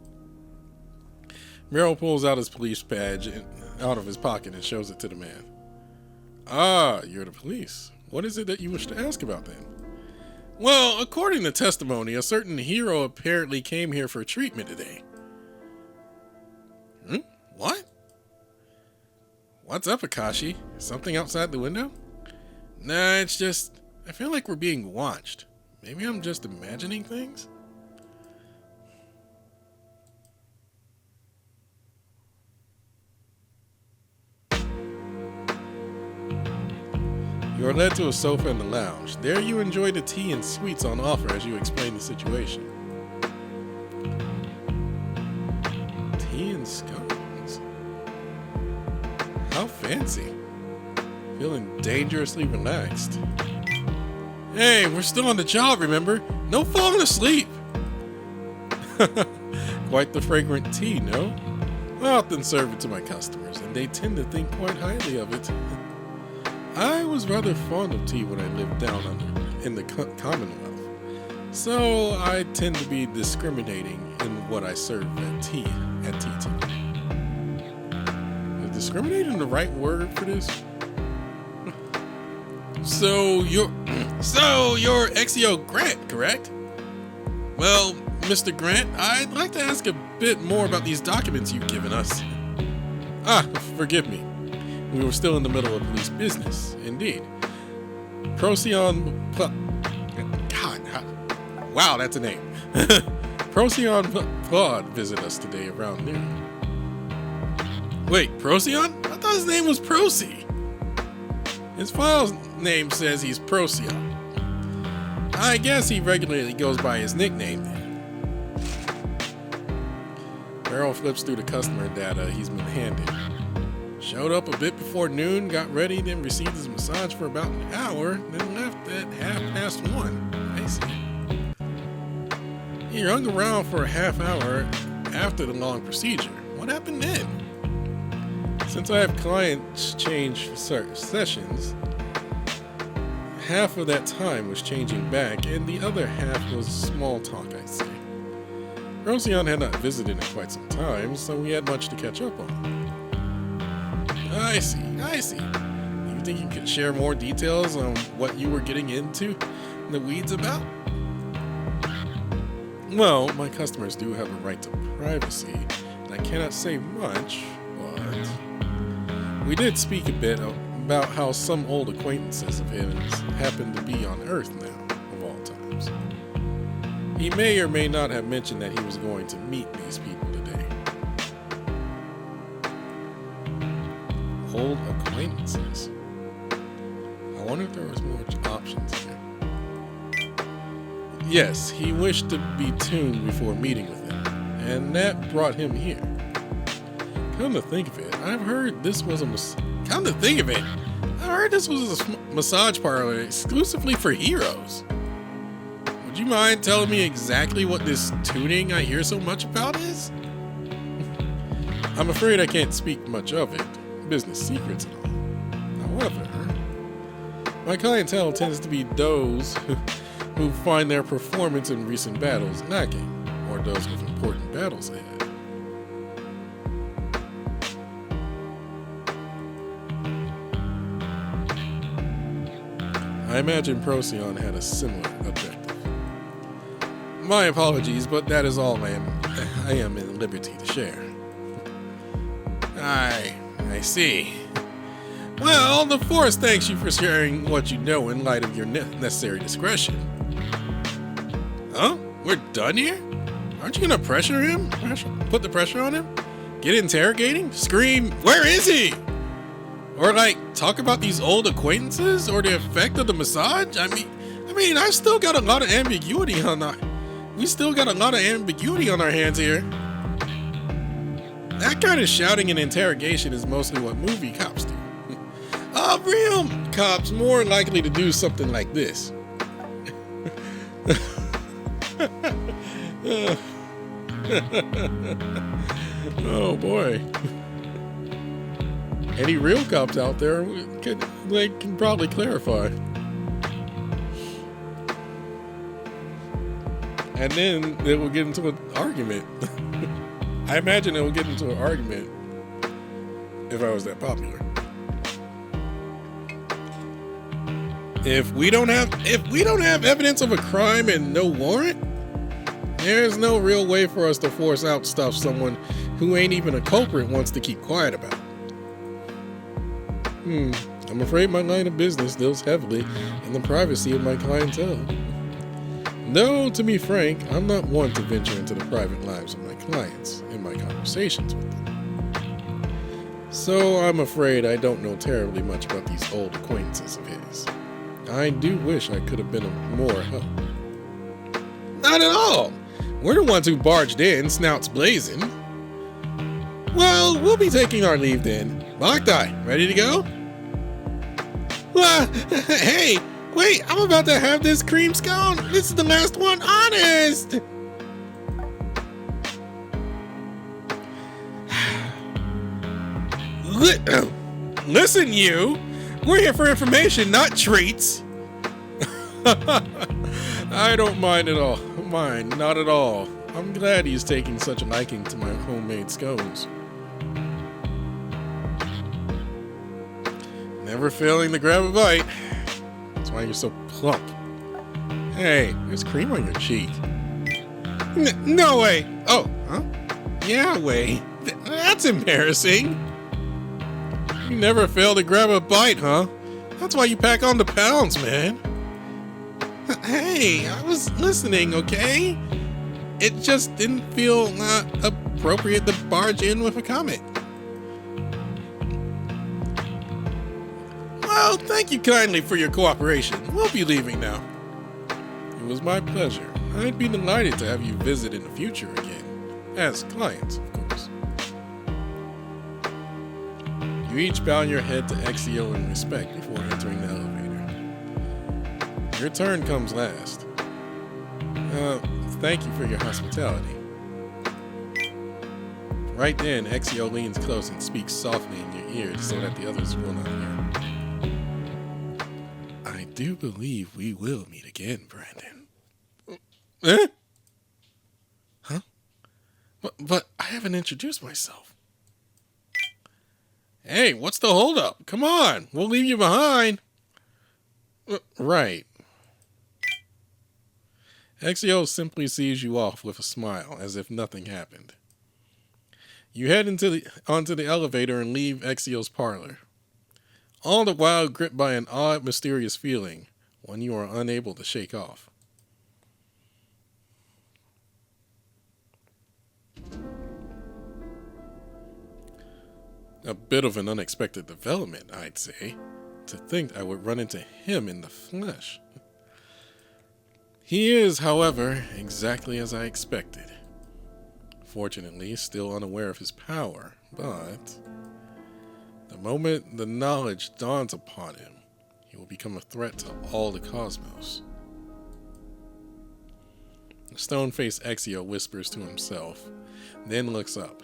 Merrill pulls out his police badge out of his pocket and shows it to the man. Ah, you're the police. What is it that you wish to ask about then? Well, according to testimony, a certain hero apparently came here for treatment today. What? What's up, Akashi? Something outside the window? Nah, it's just, I feel like we're being watched. Maybe I'm just imagining things? You are led to a sofa in the lounge. There you enjoy the tea and sweets on offer as you explain the situation. Tea and scones? How fancy. Feeling dangerously relaxed. Hey, we're still on the job, remember? No falling asleep. Quite the fragrant tea, no? I often serve it to my customers, and they tend to think quite highly of it. I was rather fond of tea when I lived down under in the Commonwealth, so I tend to be discriminating in what I serve at tea time. Is discriminating the right word for this? So you're XEO Grant, correct? Well, Mr. Grant, I'd like to ask a bit more about these documents you've given us. Forgive me. We were still in the middle of police business, indeed. Procyon... wow, that's a name. Procyon Claude visited us today around noon. Wait, Procyon? I thought his name was Procy. His file name says he's Procyon. I guess he regularly goes by his nickname then. Barrel flips through the customer data he's been handed. Showed up a bit before noon, got ready, then received his massage for about an hour, then left at 1:30. I see. He hung around for a half hour after the long procedure. What happened then? Since I have clients change sessions, half of that time was changing back, and the other half was small talk, I say. Procyon had not visited in quite some time, so we had much to catch up on. I see. You think you could share more details on what you were getting into the weeds about? Well, my customers do have a right to privacy, and I cannot say much, but we did speak a bit about how some old acquaintances of his happen to be on Earth now, of all times. He may or may not have mentioned that he was going to meet these people today. Old acquaintances. I wonder if there was more options here. Yes, he wished to be tuned before meeting with him, and that brought him here. Come to think of it, I've heard this was a massage parlor exclusively for heroes. Would you mind telling me exactly what this tuning I hear so much about is? I'm afraid I can't speak much of it. Business secrets and all. However, my clientele tends to be those who find their performance in recent battles lacking, or those with important battles ahead. I imagine Procyon had a similar objective. My apologies, but that is all I am in liberty to share. I see. Well, the Force thanks you for sharing what you know in light of your necessary discretion. Huh? We're done here? Aren't you gonna pressure him? Put the pressure on him? Get interrogating? Scream, where is he? Or talk about these old acquaintances or the effect of the massage? I mean, I've still got a lot of ambiguity on our hands here. That kind of shouting and interrogation is mostly what movie cops do. Real cops more likely to do something like this. Oh boy. Any real cops out there can probably clarify. And then they will get into an argument. I imagine it will get into an argument if I was that popular. If we don't have evidence of a crime and no warrant, there's no real way for us to force out stuff someone who ain't even a culprit wants to keep quiet about. I'm afraid my line of business deals heavily in the privacy of my clientele. Though, to be frank, I'm not one to venture into the private lives of my clients in my conversations with them. So I'm afraid I don't know terribly much about these old acquaintances of his. I do wish I could have been of more help. Not at all! We're the ones who barged in, snouts blazing. Well, we'll be taking our leave then. Bogdai, ready to go? Hey, wait, I'm about to have this cream scone. This is the last one, honest! Listen, you! We're here for information, not treats! I don't mind at all. Mind, not at all. I'm glad he's taking such a liking to my homemade scones. Never failing to grab a bite. That's why you're so plump. Hey, there's cream on your cheek. No way! Oh, huh? Yeah, way. That's embarrassing. You never fail to grab a bite, huh? That's why you pack on the pounds, man. Hey, I was listening, okay? It just didn't feel appropriate to barge in with a comment. Well, thank you kindly for your cooperation. We'll be leaving now. It was my pleasure. I'd be delighted to have you visit in the future again. As clients, of course. You each bow your head to Exio in respect before entering the elevator. Your turn comes last. Thank you for your hospitality. Right then, Exio leans close and speaks softly in your ear so that the others will not hear. I do believe we will meet again, Brandon. Eh? Huh? But I haven't introduced myself. Hey, what's the holdup? Come on, we'll leave you behind. Right. Exio simply sees you off with a smile, as if nothing happened. You head onto the elevator and leave Exio's parlor. All the while gripped by an odd, mysterious feeling, one you are unable to shake off. A bit of an unexpected development, I'd say. To think I would run into him in the flesh. He is, however, exactly as I expected. Fortunately, still unaware of his power, but the moment the knowledge dawns upon him, he will become a threat to all the cosmos. The stone-faced Exio whispers to himself, then looks up.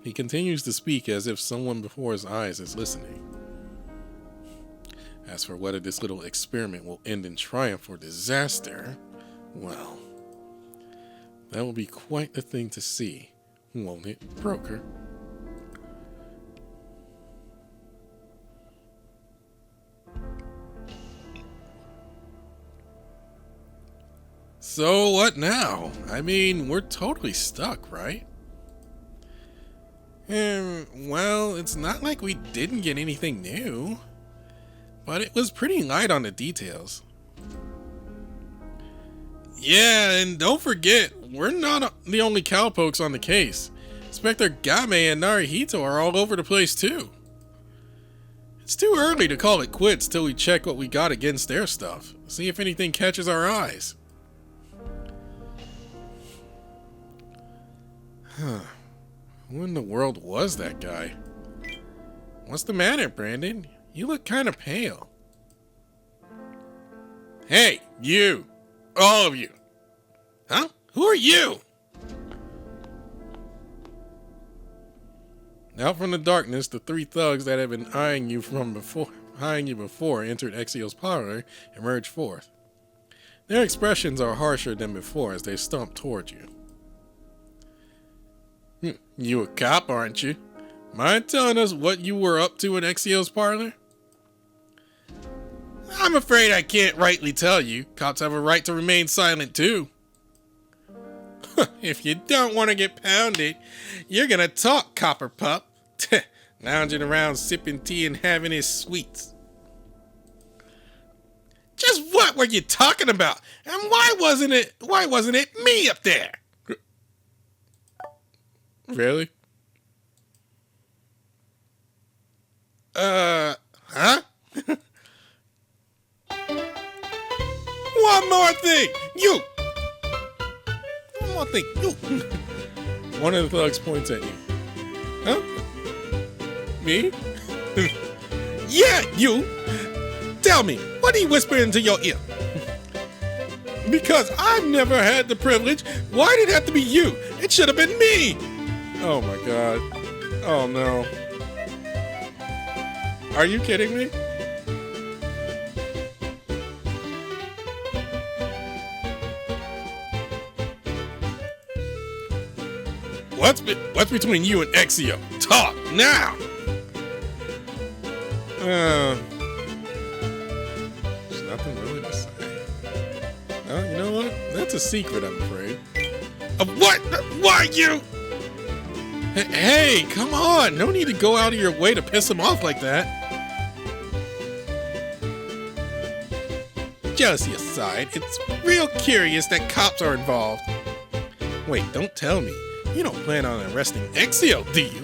He continues to speak as if someone before his eyes is listening. As for whether this little experiment will end in triumph or disaster, well, that will be quite the thing to see, won't it, Broker? So what now? I mean, we're totally stuck, right? Well, it's not like we didn't get anything new. But it was pretty light on the details. Yeah, and don't forget, we're not the only cowpokes on the case. Inspector Game and Narihito are all over the place too. It's too early to call it quits till we check what we got against their stuff. See if anything catches our eyes. Huh. Who in the world was that guy? What's the matter, Brandon? You look kind of pale. Hey, you! All of you! Huh? Who are you? Out from the darkness, the three thugs that had been eyeing you before entered Exio's parlor emerged forth. Their expressions are harsher than before as they stomp toward you. You a cop, aren't you? Mind telling us what you were up to in Exio's parlor? I'm afraid I can't rightly tell you. Cops have a right to remain silent too. If you don't want to get pounded, you're gonna talk, copper pup. Lounging around sipping tea and having his sweets. Just what were you talking about? And why wasn't it me up there? Really? Huh? One more thing! You! One more thing, you! One of the thugs points at you. Huh? Me? Yeah, you! Tell me, what did he whisper into your ear? Because I've never had the privilege, why did it have to be you? It should have been me! Oh my god. Oh no. Are you kidding me? What's between you and Exio? Talk now! There's nothing really to say. You know what? That's a secret, I'm afraid. What? Why you? Hey, come on! No need to go out of your way to piss him off like that. Jealousy aside, it's real curious that cops are involved. Wait, don't tell me. You don't plan on arresting Exio, do you?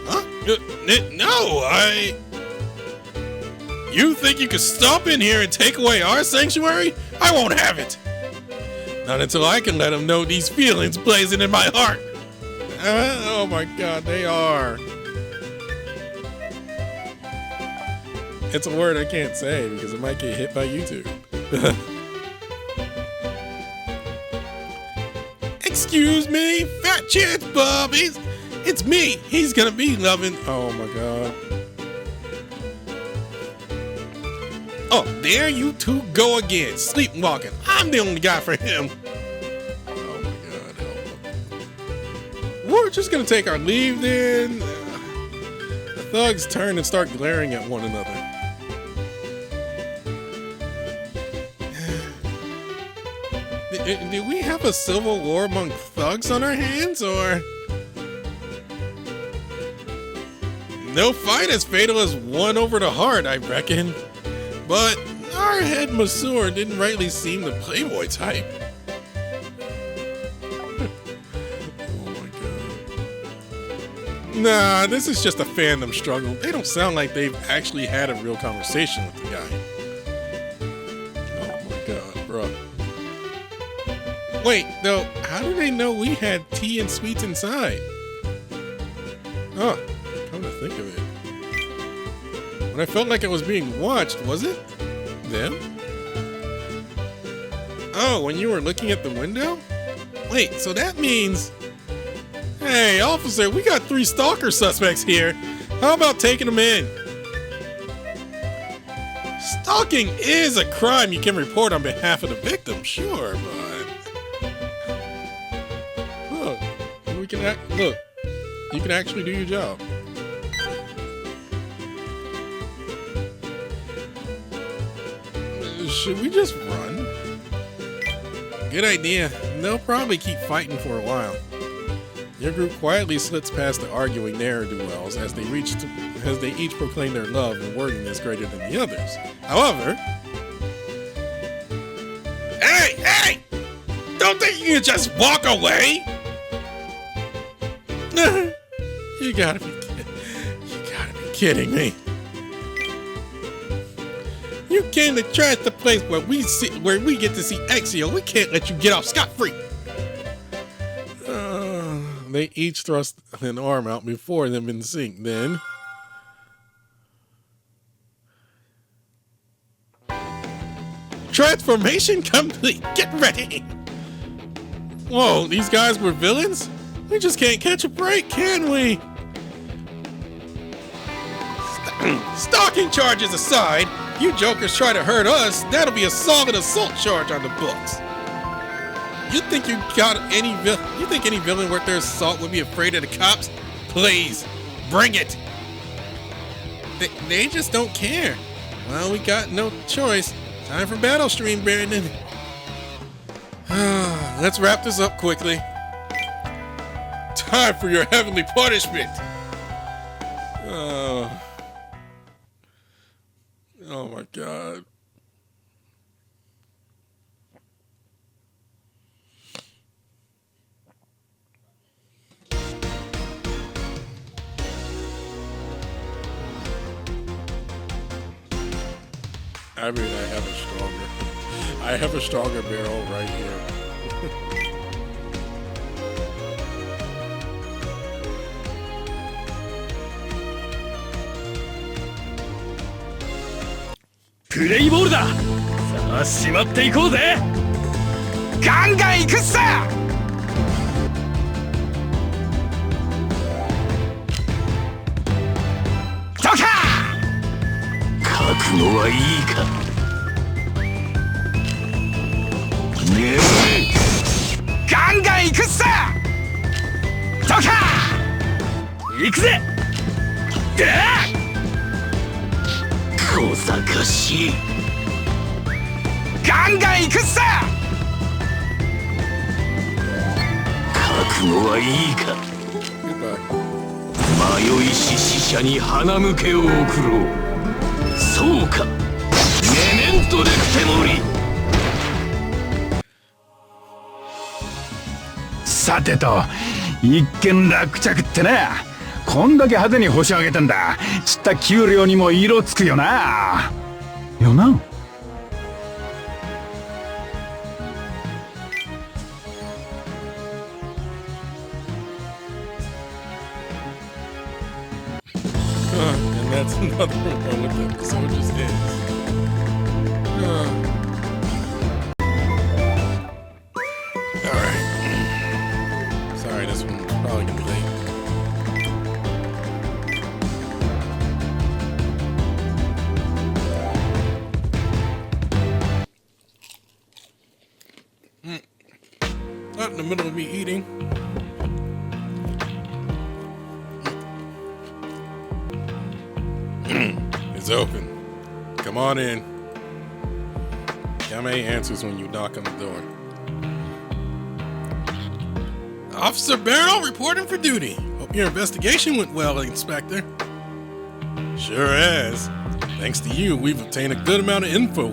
Huh? No, You think you could stomp in here and take away our sanctuary? I won't have it! Not until I can let him know these feelings blazing in my heart. Oh my god, they are. It's a word I can't say because it might get hit by YouTube. Excuse me, fat chance bubbies. It's me. He's gonna be loving. Oh my god. Oh, there you two go again, sleepwalking. I'm the only guy for him. Oh my god, help him. We're just gonna take our leave then. The thugs turn and start glaring at one another. Do we have a civil war among thugs on our hands, or? No fight as fatal as one over the heart, I reckon. But our head masseur didn't rightly seem the playboy type. Oh my god. Nah, this is just a fandom struggle. They don't sound like they've actually had a real conversation with the guy. Oh my god, bro. Wait, though, how do they know we had tea and sweets inside? Huh, come to think of it. When I felt like I was being watched, was it them? Oh, when you were looking at the window? Wait, so that means... Hey, officer, we got 3 stalker suspects here. How about taking them in? Stalking is a crime you can report on behalf of the victim, sure, but... Look, you can actually do your job. Should we just run? Good idea. They'll probably keep fighting for a while. Your group quietly slits past the arguing ne'er-do-wells as they each proclaim their love and worthiness greater than the others. However... Hey! Don't think you can just walk away! You gotta be kidding me. You came to trash the place where we get to see Exio. We can't let you get off scot-free. They each thrust an arm out before them in sync. Then transformation complete. Get ready. Whoa, these guys were villains? We just can't catch a break, can we? Stalking charges aside, You jokers try to hurt us, that'll be a solid assault charge on the books. You think any villain worth their salt would be afraid of the cops? Please, bring it. They just don't care. Well, we got no choice. Time for battle stream, Brandon. Let's wrap this up quickly. Time for your heavenly punishment. Oh my God. I mean, I have a stronger barrel right here.プレイボールだ。さあしまっていこうぜ。ガンガン行くっさ。ドカー。覚悟はいいか。ねえ。ガンガン行くっさ。ドカー。行くぜ。で。小賢しい。ガンガン行くっさ。覚悟はいいか。迷いし死者に花向けを送ろう。そうか。メメントでくてもり。さてと、一件落着ってな。こんだけ派手に星を上げたんだ。ちった給料にも色つくよな。よな。And that's another one with the episode just ends. Alright. Sorry, this one's probably gonna be late. Not in the middle of me eating. It's open. Come on in. Yame answers when you knock on the door. Officer Barrel reporting for duty. Hope your investigation went well, Inspector. Sure has. Thanks to you, we've obtained a good amount of info.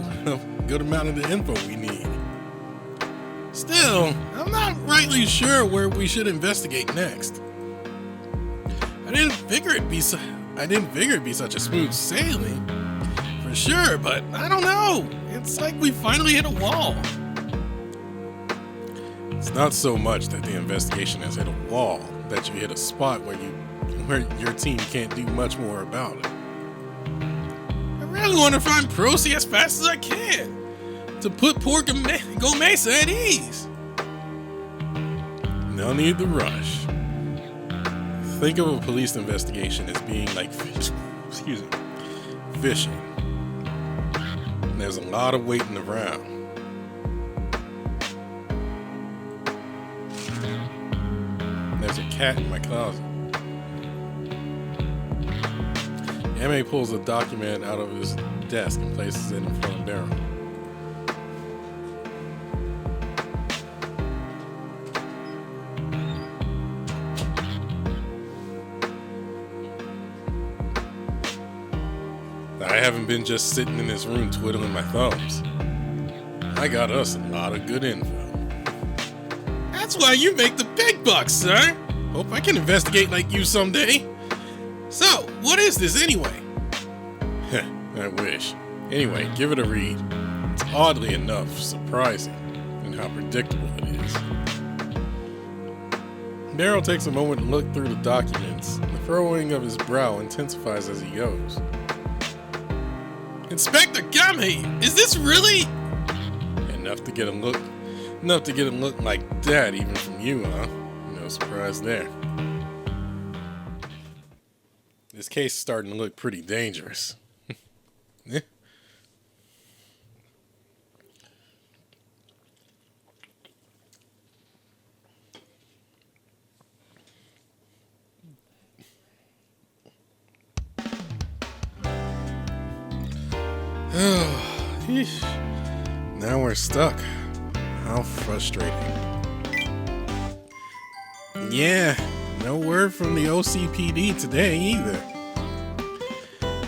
Good amount of the info we need. Still, I'm not rightly sure where we should investigate next. I didn't figure it'd be such a smooth sailing. For sure, but I don't know. It's like we finally hit a wall. It's not so much that the investigation has hit a wall, that you hit a spot where your team can't do much more about it. I really want to find Procy as fast as I can, to put poor Gomeisa at ease. No need to rush. Think of a police investigation as being like fishing. There's a lot of waiting around. There's a cat in my closet. M.A. pulls a document out of his desk and places it in front of Daryl. I haven't been just sitting in this room twiddling my thumbs. I got us a lot of good info. That's why you make the big bucks, sir. Hope I can investigate like you someday. So, what is this anyway? I wish. Anyway, give it a read. It's oddly enough surprising in how predictable it is. Daryl takes a moment to look through the documents. The furrowing of his brow intensifies as he goes. Inspector Gunman, is this really enough to get him look like that even from you, huh? No surprise there. This case is starting to look pretty dangerous. Eesh. Now we're stuck. How frustrating. Yeah, no word from the OCPD today either.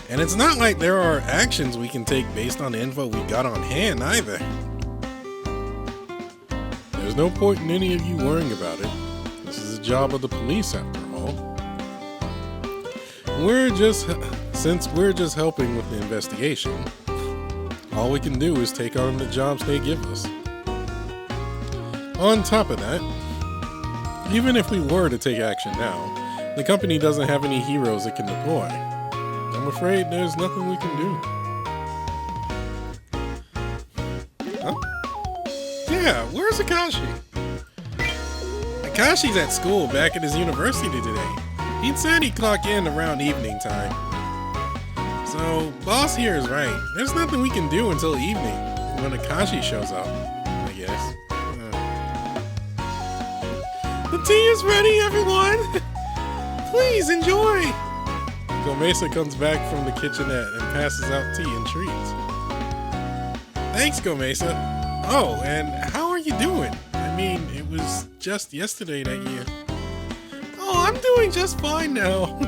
And it's not like there are actions we can take based on the info we got on hand either. There's no point in any of you worrying about it. This is the job of the police after all. Since we're just helping with the investigation, all we can do is take on the jobs they give us. On top of that, even if we were to take action now, the company doesn't have any heroes it can deploy. I'm afraid there's nothing we can do. Huh? Yeah, where's Akashi? Akashi's at school back at his university today. He'd said he'd clock in around evening time. So, boss here is right. There's nothing we can do until evening, when Akashi shows up, I guess. The tea is ready, everyone! Please enjoy! Gomeisa comes back from the kitchenette and passes out tea and treats. Thanks, Gomeisa. Oh, and how are you doing? I mean, it was just yesterday that you... Oh, I'm doing just fine now.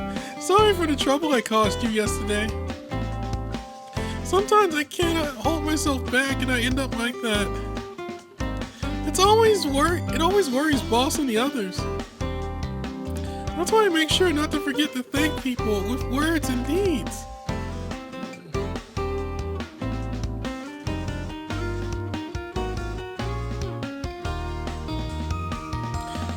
Sorry for the trouble I caused you yesterday. Sometimes I can't hold myself back and I end up like that. It always worries boss and the others. That's why I make sure not to forget to thank people with words and deeds.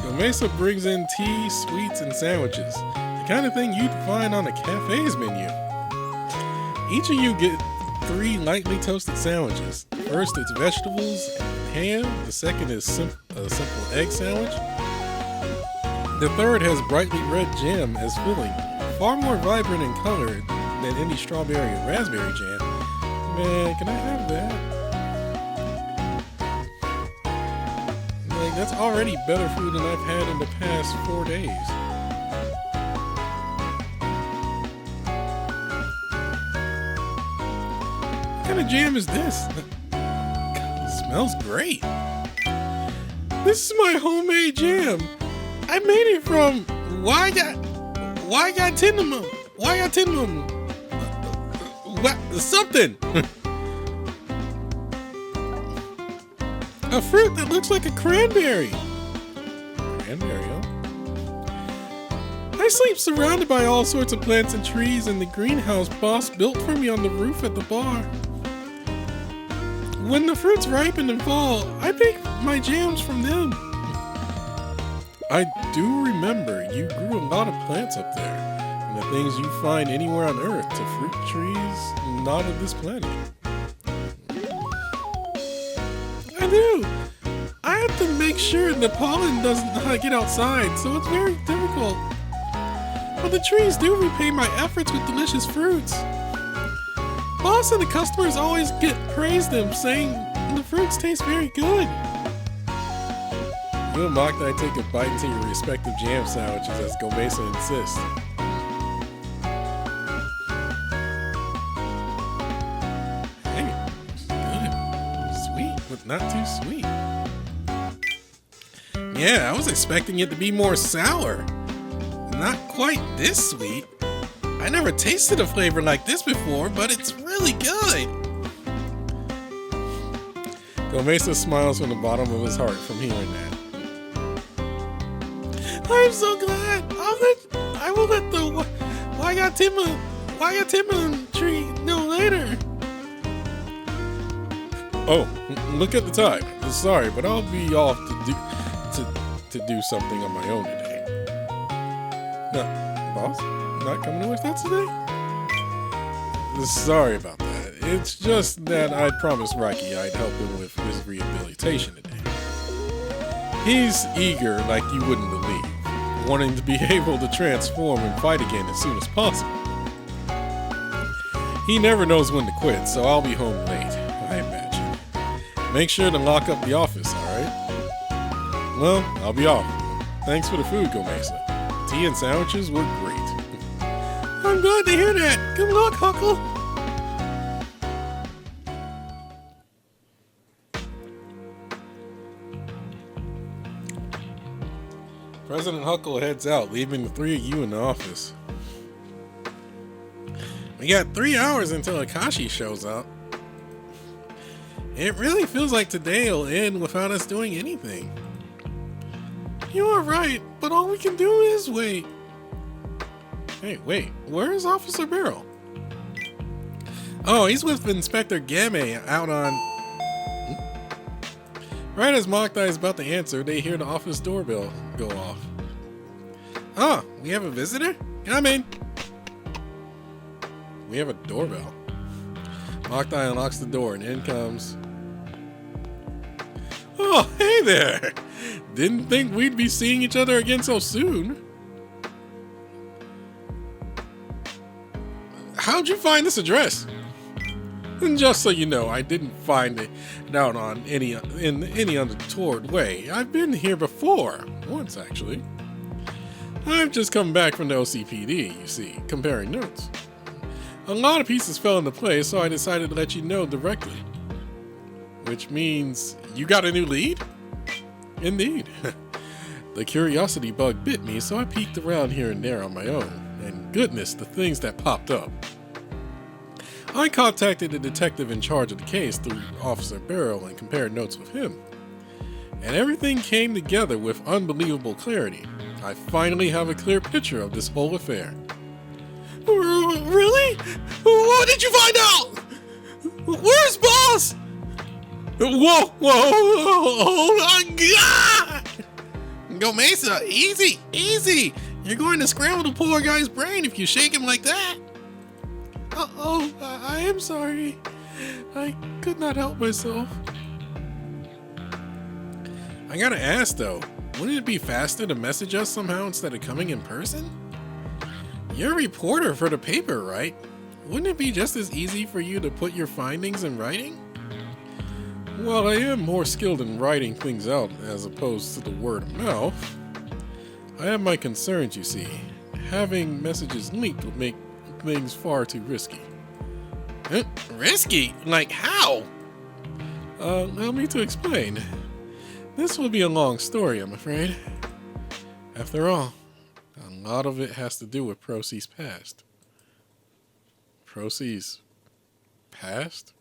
Gomeisa brings in tea, sweets, and sandwiches. The kind of thing you'd find on a cafe's menu. Each of you get 3 lightly toasted sandwiches. First, it's vegetables and ham. The second is a simple egg sandwich. The third has brightly red jam as filling, far more vibrant in color than any strawberry or raspberry jam. Man, can I have that? Like, that's already better food than I've had in the past 4 days. What kind of jam is this? It smells great. This is my homemade jam. I made it from Wagatinum. Something. A fruit that looks like a cranberry. Cranberry, huh? I sleep surrounded by all sorts of plants and trees in the greenhouse boss built for me on the roof at the bar. When the fruits ripen and fall, I make my jams from them. I do remember you grew a lot of plants up there, and the things you find anywhere on Earth to fruit trees not of this planet. I do. I have to make sure the pollen doesn't get outside, so it's very difficult. But the trees do repay my efforts with delicious fruits. Boss and the customers always praise them, saying the fruits taste very good. You and Maknai take a bite into your respective jam sandwiches as Gomeisa insists. Hey, it's good. Sweet, but not too sweet. Yeah, I was expecting it to be more sour. Not quite this sweet. I never tasted a flavor like this before, but it's really good. Gomeisa smiles from the bottom of his heart from hearing that. I'm so glad. I will let the Wagatimon tree know later. Oh, look at the time. Sorry, but I'll be off to do something on my own today. No, boss, not coming with us today? Sorry about that. It's just that I promised Rocky I'd help him with his rehabilitation today. He's eager like you wouldn't believe, wanting to be able to transform and fight again as soon as possible. He never knows when to quit, so I'll be home late, I imagine. Make sure to lock up the office, alright? Well, I'll be off. Thanks for the food, Gomeisa. Tea and sandwiches were great. I'm glad to hear that. Good luck, Huckle. President Huckle heads out, leaving the three of you in the office. We got 3 hours until Akashi shows up. It really feels like today will end without us doing anything. You are right, but all we can do is wait. Hey, wait, where is Officer Barrel? Oh, he's with Inspector Game out on... Right as Mokdai is about to answer, they hear the office doorbell go off. Oh, we have a visitor? Come in. We have a doorbell. Mokdai unlocks the door and in comes... Oh, hey there! Didn't think we'd be seeing each other again so soon. How'd you find this address? And just so you know, I didn't find it down on in any untoward way. I've been here before, once actually. I've just come back from the OCPD, you see, comparing notes. A lot of pieces fell into place, so I decided to let you know directly. Which means you got a new lead? Indeed. The curiosity bug bit me, so I peeked around here and there on my own. And goodness, the things that popped up. I contacted the detective in charge of the case through Officer Barrel and compared notes with him. And everything came together with unbelievable clarity. I finally have a clear picture of this whole affair. Really? What did you find out? Where's Boss? Whoa, oh my God! Gomeisa, easy. You're going to scramble the poor guy's brain if you shake him like that. Oh, I am sorry. I could not help myself. I gotta ask though, wouldn't it be faster to message us somehow instead of coming in person? You're a reporter for the paper, right? Wouldn't it be just as easy for you to put your findings in writing? Well, I am more skilled in writing things out as opposed to the word of mouth. I have my concerns, you see. Having messages leaked would make things far too risky. Risky? Like how? Allow me to explain. This will be a long story, I'm afraid. After all, a lot of it has to do with Procy's past. Procy's past?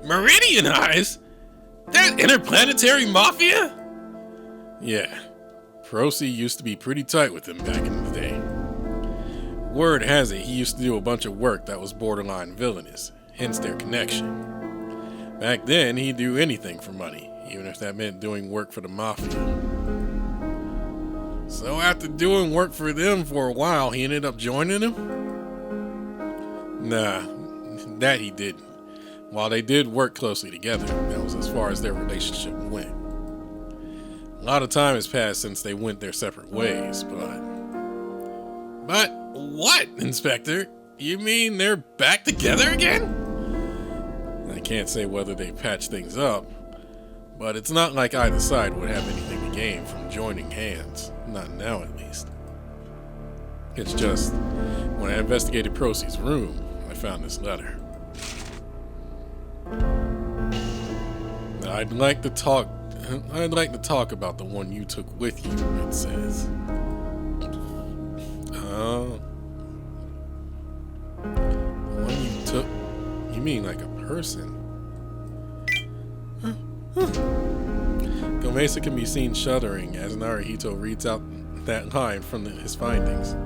Meridian Eyes? That interplanetary mafia? Yeah, Procy used to be pretty tight with him back in the day. Word has it he used to do a bunch of work that was borderline villainous, hence their connection. Back then, he'd do anything for money, even if that meant doing work for the mafia. So after doing work for them for a while, he ended up joining them? Nah, that he didn't. While they did work closely together, that was as far as their relationship went. A lot of time has passed since they went their separate ways, But what, Inspector? You mean they're back together again? I can't say whether they patched things up, but it's not like either side would have anything to gain from joining hands. Not now, at least. It's just, when I investigated Procy's room, I found this letter. I'd like to talk about the one you took with you, it says. The one you took? You mean like a person? Gomeisa can be seen shuddering as Naruhito reads out that line from his findings.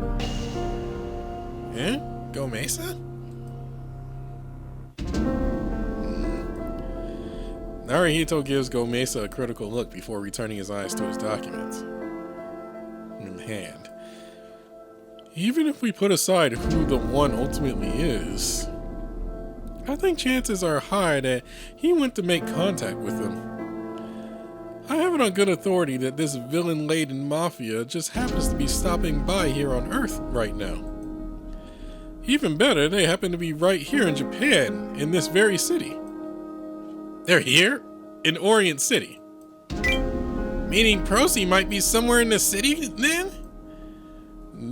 Eh? Gomeisa? Naruhito gives Gomeisa a critical look before returning his eyes to his documents in hand. Even if we put aside who the one ultimately is, I think chances are high that he went to make contact with them. I have it on good authority that this villain-laden mafia just happens to be stopping by here on Earth right now. Even better, they happen to be right here in Japan, in this very city. They're here? In Orient City? Meaning Procy might be somewhere in the city, then?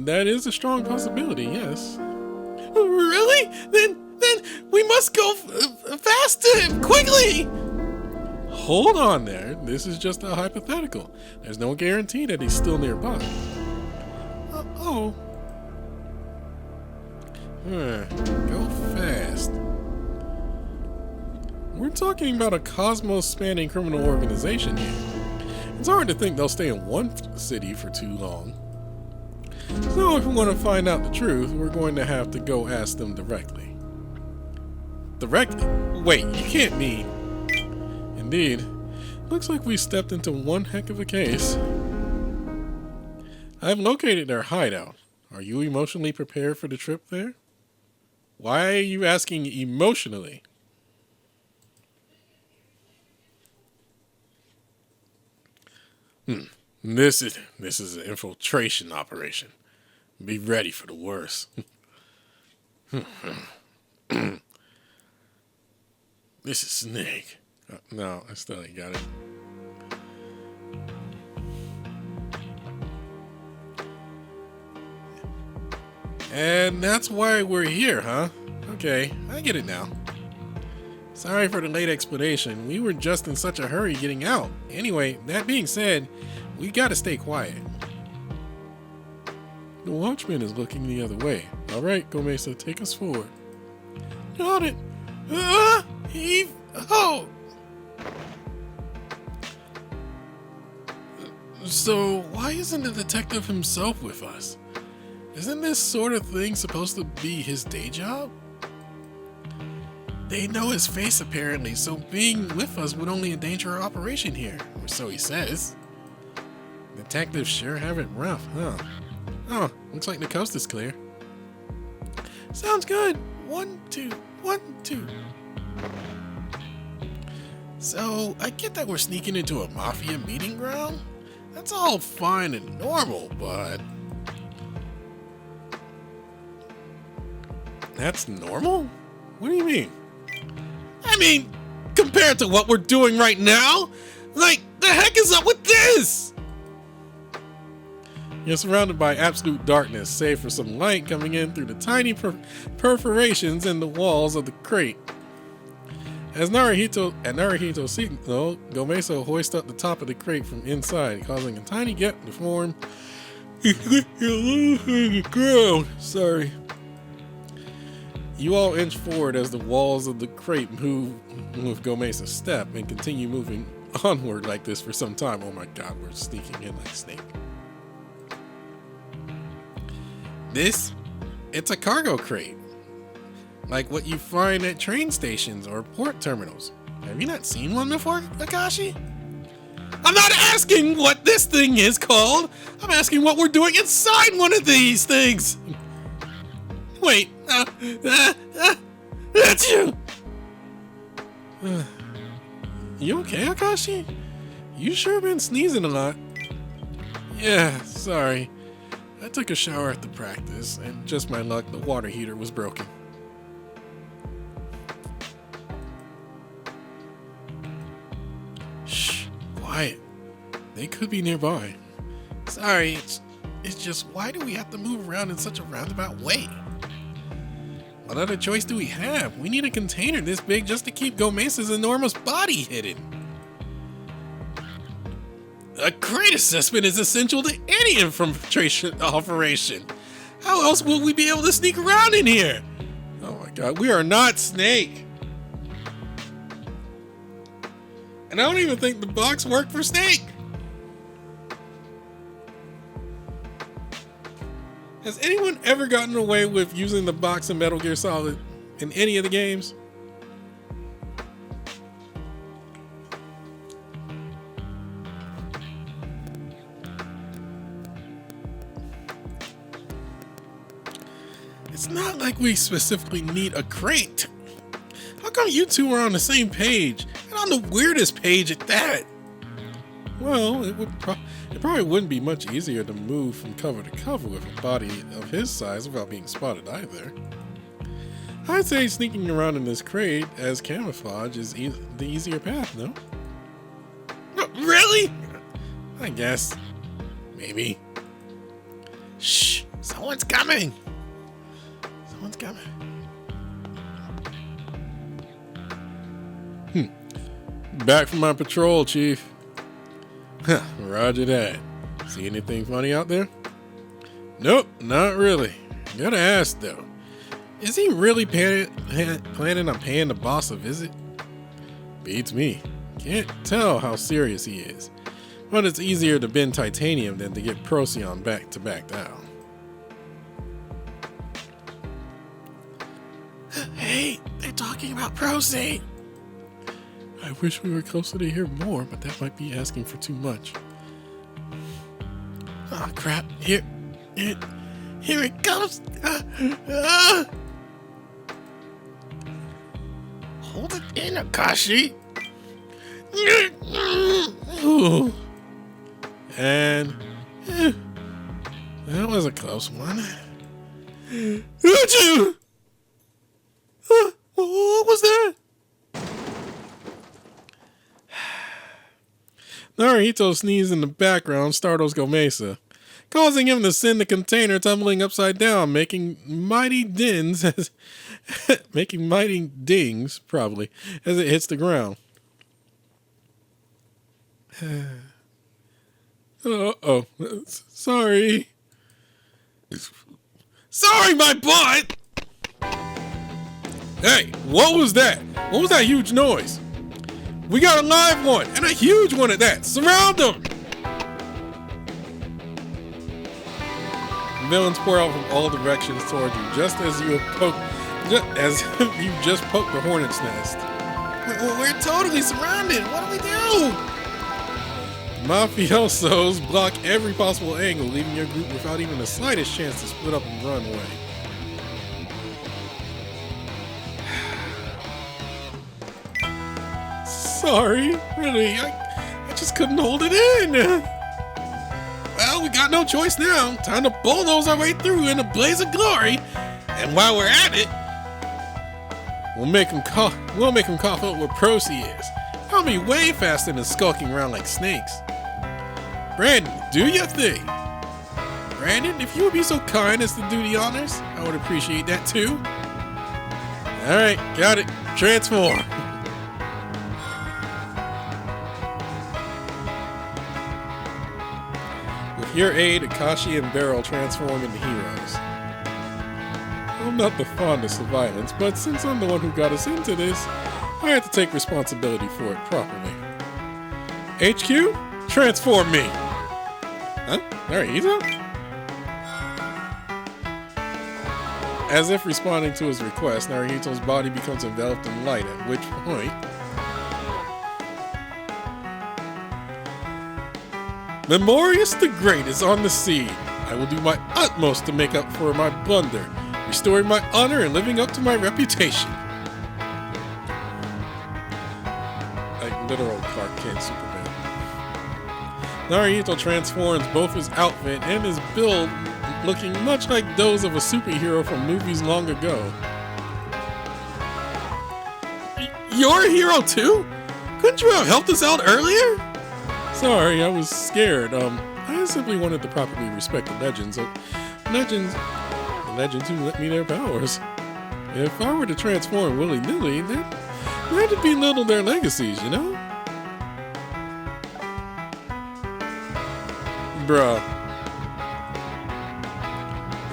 That is a strong possibility, yes. Really? Then must go fast, quickly! Hold on there. This is just a hypothetical. There's no guarantee that he's still nearby. Go fast. We're talking about a cosmos-spanning criminal organization here. It's hard to think they'll stay in one city for too long. So if we want to find out the truth, we're going to have to go ask them directly. Directly? Wait, you can't mean... Indeed. Looks like we stepped into one heck of a case. I've located their hideout. Are you emotionally prepared for the trip there? Why are you asking emotionally? This is an infiltration operation. Be ready for the worst. This is Snake. No, I still ain't got it. And that's why we're here, huh? Okay, I get it now. Sorry for the late explanation. We were just in such a hurry getting out. Anyway, that being said, we gotta stay quiet. The watchman is looking the other way. Alright, Gomeisa, take us forward. Got it. Heave. Oh! So, why isn't the detective himself with us? Isn't this sort of thing supposed to be his day job? They know his face apparently, so being with us would only endanger our operation here, or so he says. Detectives sure have it rough, huh? Oh, looks like the coast is clear. Sounds good. 1, 2, 1, 2. So, I get that we're sneaking into a mafia meeting ground? That's all fine and normal, but... That's normal? What do you mean? I mean, compared to what we're doing right now? Like, the heck is up with this? You're surrounded by absolute darkness, save for some light coming in through the tiny perforations in the walls of the crate. As Naruhito signaled, Gomeisa hoists up the top of the crate from inside, causing a tiny gap to form. Sorry. You all inch forward as the walls of the crate move with Gomeisa's step and continue moving onward like this for some time. Oh my god, we're sneaking in like Snake. It's a cargo crate. Like what you find at train stations or port terminals. Have you not seen one before, Akashi? I'm not asking what this thing is called. I'm asking what we're doing inside one of these things. Wait, that's you. You okay, Akashi? You sure been sneezing a lot. Yeah, sorry. I took a shower at the practice, and just my luck, the water heater was broken. Shh, quiet. They could be nearby. Sorry, it's just why do we have to move around in such a roundabout way? What other choice do we have? We need a container this big just to keep Gomeisa's enormous body hidden. A crate assessment is essential to any infiltration operation. How else will we be able to sneak around in here? Oh my god, we are not Snake. And I don't even think the box worked for Snake. Has anyone ever gotten away with using the box in Metal Gear Solid in any of the games? It's not like we specifically need a crate. How come you two are on the same page? And on the weirdest page at that? Well, it probably wouldn't be much easier to move from cover to cover with a body of his size without being spotted either. I'd say sneaking around in this crate as camouflage is the easier path, no? No, really? I guess. Maybe. Shh! Someone's coming! Someone's coming. Back from my patrol, Chief. Roger that. See anything funny out there? Nope, not really. Gotta ask though. Is he really planning on paying the boss a visit? Beats me. Can't tell how serious he is. But it's easier to bend titanium than to get Procy on back to back down. Hey, they're talking about Procy. I wish we were closer to hear more, but that might be asking for too much. Oh crap! Here it comes! Hold it in, Akashi. And that was a close one. Achoo! What was that? Naruhito sneezed in the background startles Gomeisa, causing him to send the container tumbling upside down, making mighty dings probably as it hits the ground. Uh-oh. Sorry. Sorry, my butt! Hey, what was that? What was that huge noise? We got a live one, and a huge one at that. Surround them! Villains pour out from all directions toward you, just as you just poked the hornet's nest. We're totally surrounded. What do we do? Mafiosos block every possible angle, leaving your group without even the slightest chance to split up and run away. Sorry, really, I just couldn't hold it in. Well, we got no choice now. Time to bulldoze our way through in a blaze of glory. And while we're at it, we'll make him cough up where Procy is. I'll be way faster than skulking around like snakes. Brandon, do your thing. Brandon, if you would be so kind as to do the honors, I would appreciate that too. All right, got it. Transform. With your aid, Akashi and Barrel transform into heroes. I'm not the fondest of violence, but since I'm the one who got us into this, I have to take responsibility for it properly. HQ, transform me! Huh? Naruhito? As if responding to his request, Naruhito's body becomes enveloped in light, at which point... Memorious the Great is on the scene. I will do my utmost to make up for my blunder, restoring my honor and living up to my reputation. Like literal Clark Kent Superman. Naruhito transforms both his outfit and his build, looking much like those of a superhero from movies long ago. You're a hero too? Couldn't you have helped us out earlier? Sorry, I was scared. I simply wanted to properly respect the legends who let me their powers. If I were to transform willy-nilly, that'd belittle their legacies, you know? Bruh.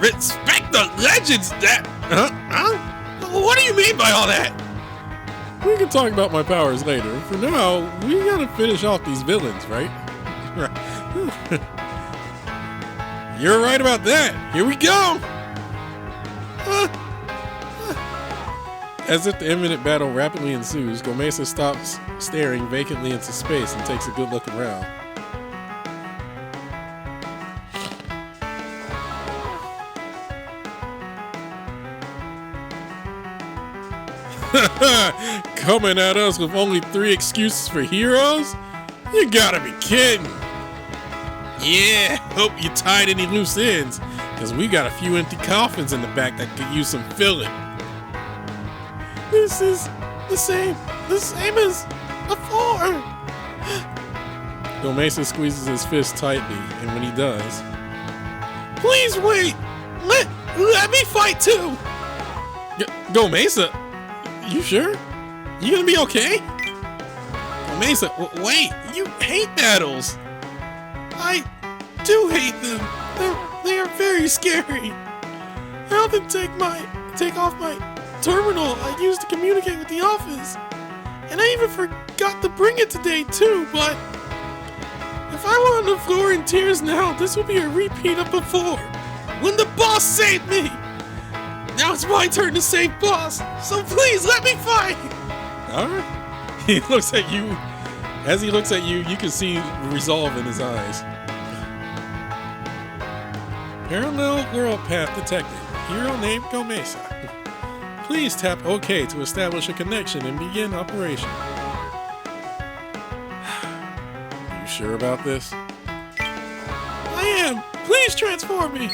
Respect the legends that... Huh? What do you mean by all that? We can talk about my powers later. For now, we gotta finish off these villains, right? You're right about that. Here we go! As if the imminent battle rapidly ensues, Gomeisa stops staring vacantly into space and takes a good look around. Coming at us with only 3 excuses for heroes? You gotta be kidding. Yeah, hope you tied any loose ends, because we got a few empty coffins in the back that could use some filling. This is the same as before. Gomeisa squeezes his fist tightly, and when he does, please wait. Let me fight too. Gomeisa, you sure? You gonna be okay? Gomeisa, wait, you hate battles. I do hate them. They are very scary. I often take off my terminal I use to communicate with the office. And I even forgot to bring it today too, but if I were on the floor in tears now, this would be a repeat of before, when the boss saved me. Now it's my turn to save boss, so please let me fight. Alright. He looks at you. As he looks at you, you can see resolve in his eyes. Parallel world path detected. Hero named Gomeisa. Please tap OK to establish a connection and begin operation. You sure about this? I am. Please transform me.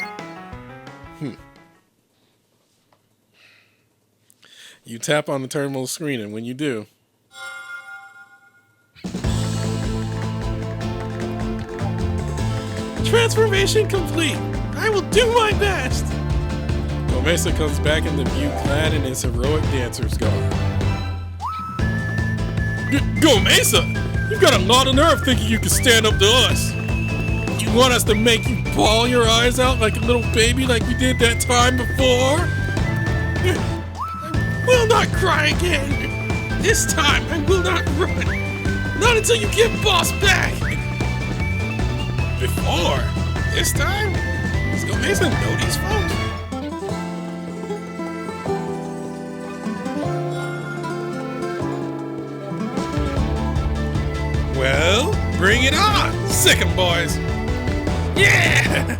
You tap on the terminal screen, and when you do, transformation complete. I will do my best. Gomeisa comes back into view clad in his heroic dancer's garb. Gomeisa, you've got a lot of nerve thinking you can stand up to us. You want us to make you bawl your eyes out like a little baby like we did that time before? I will not cry again. This time I will not run. Not until you get boss back. Before? This time? Does Gomeisa know these folks? Well, bring it on, sick 'em boys. Yeah!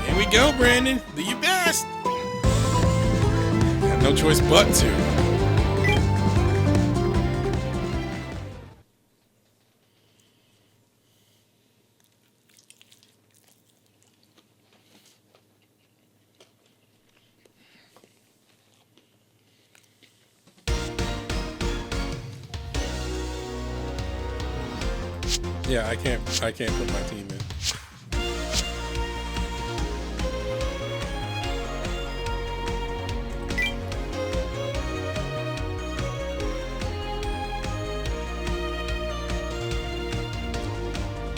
Here we go, Brandon. Do your best. Got no choice but to. Yeah, I can't put my team in.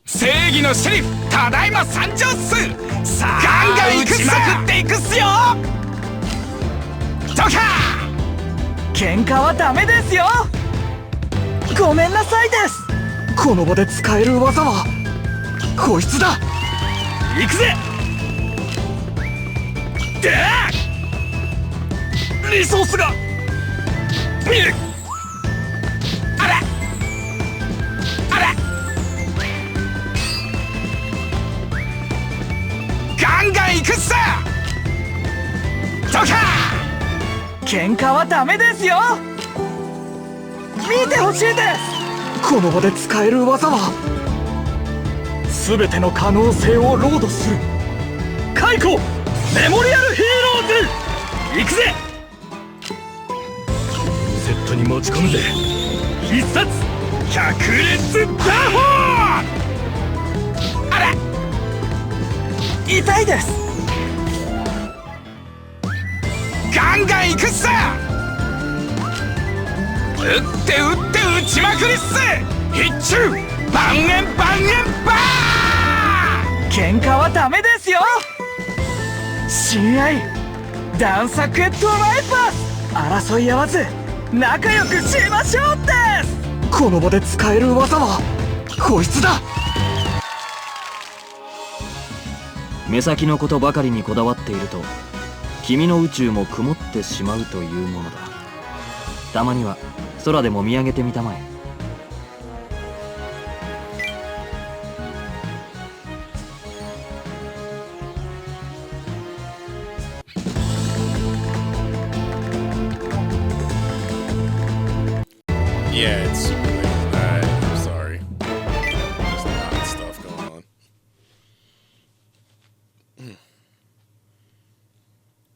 正義のシェリフ、ただいま参上っす。さあ、ガンガン打ちまくっていくっすよ。ドカー。喧嘩はダメですよ。ごめんなさいです。この場で使える技はこいつだ。行くぜ。でーリソースが見る。あらあら、ガンガン行くっさ。ドカー。喧嘩はダメですよ。見てほしいです。この場で使える技は全ての可能性をロードする。解雇メモリアルヒーローズ。行くぜ。セットに持ち込んで必殺百列打法。あら痛いです。ガンガン行くっさ。打って打って打ちまくりっす。必中万円万円バー。喧嘩はダメですよ。親愛ダンサクトライパス。争い合わず仲良くしましょうです。この場で使える技はこいつだ。目先のことばかりにこだわっていると君の宇宙も曇ってしまうというものだ。たまには空でも見上げてみたまえ。Yeah, it's super late. I'm sorry. There's a lot of stuff going on.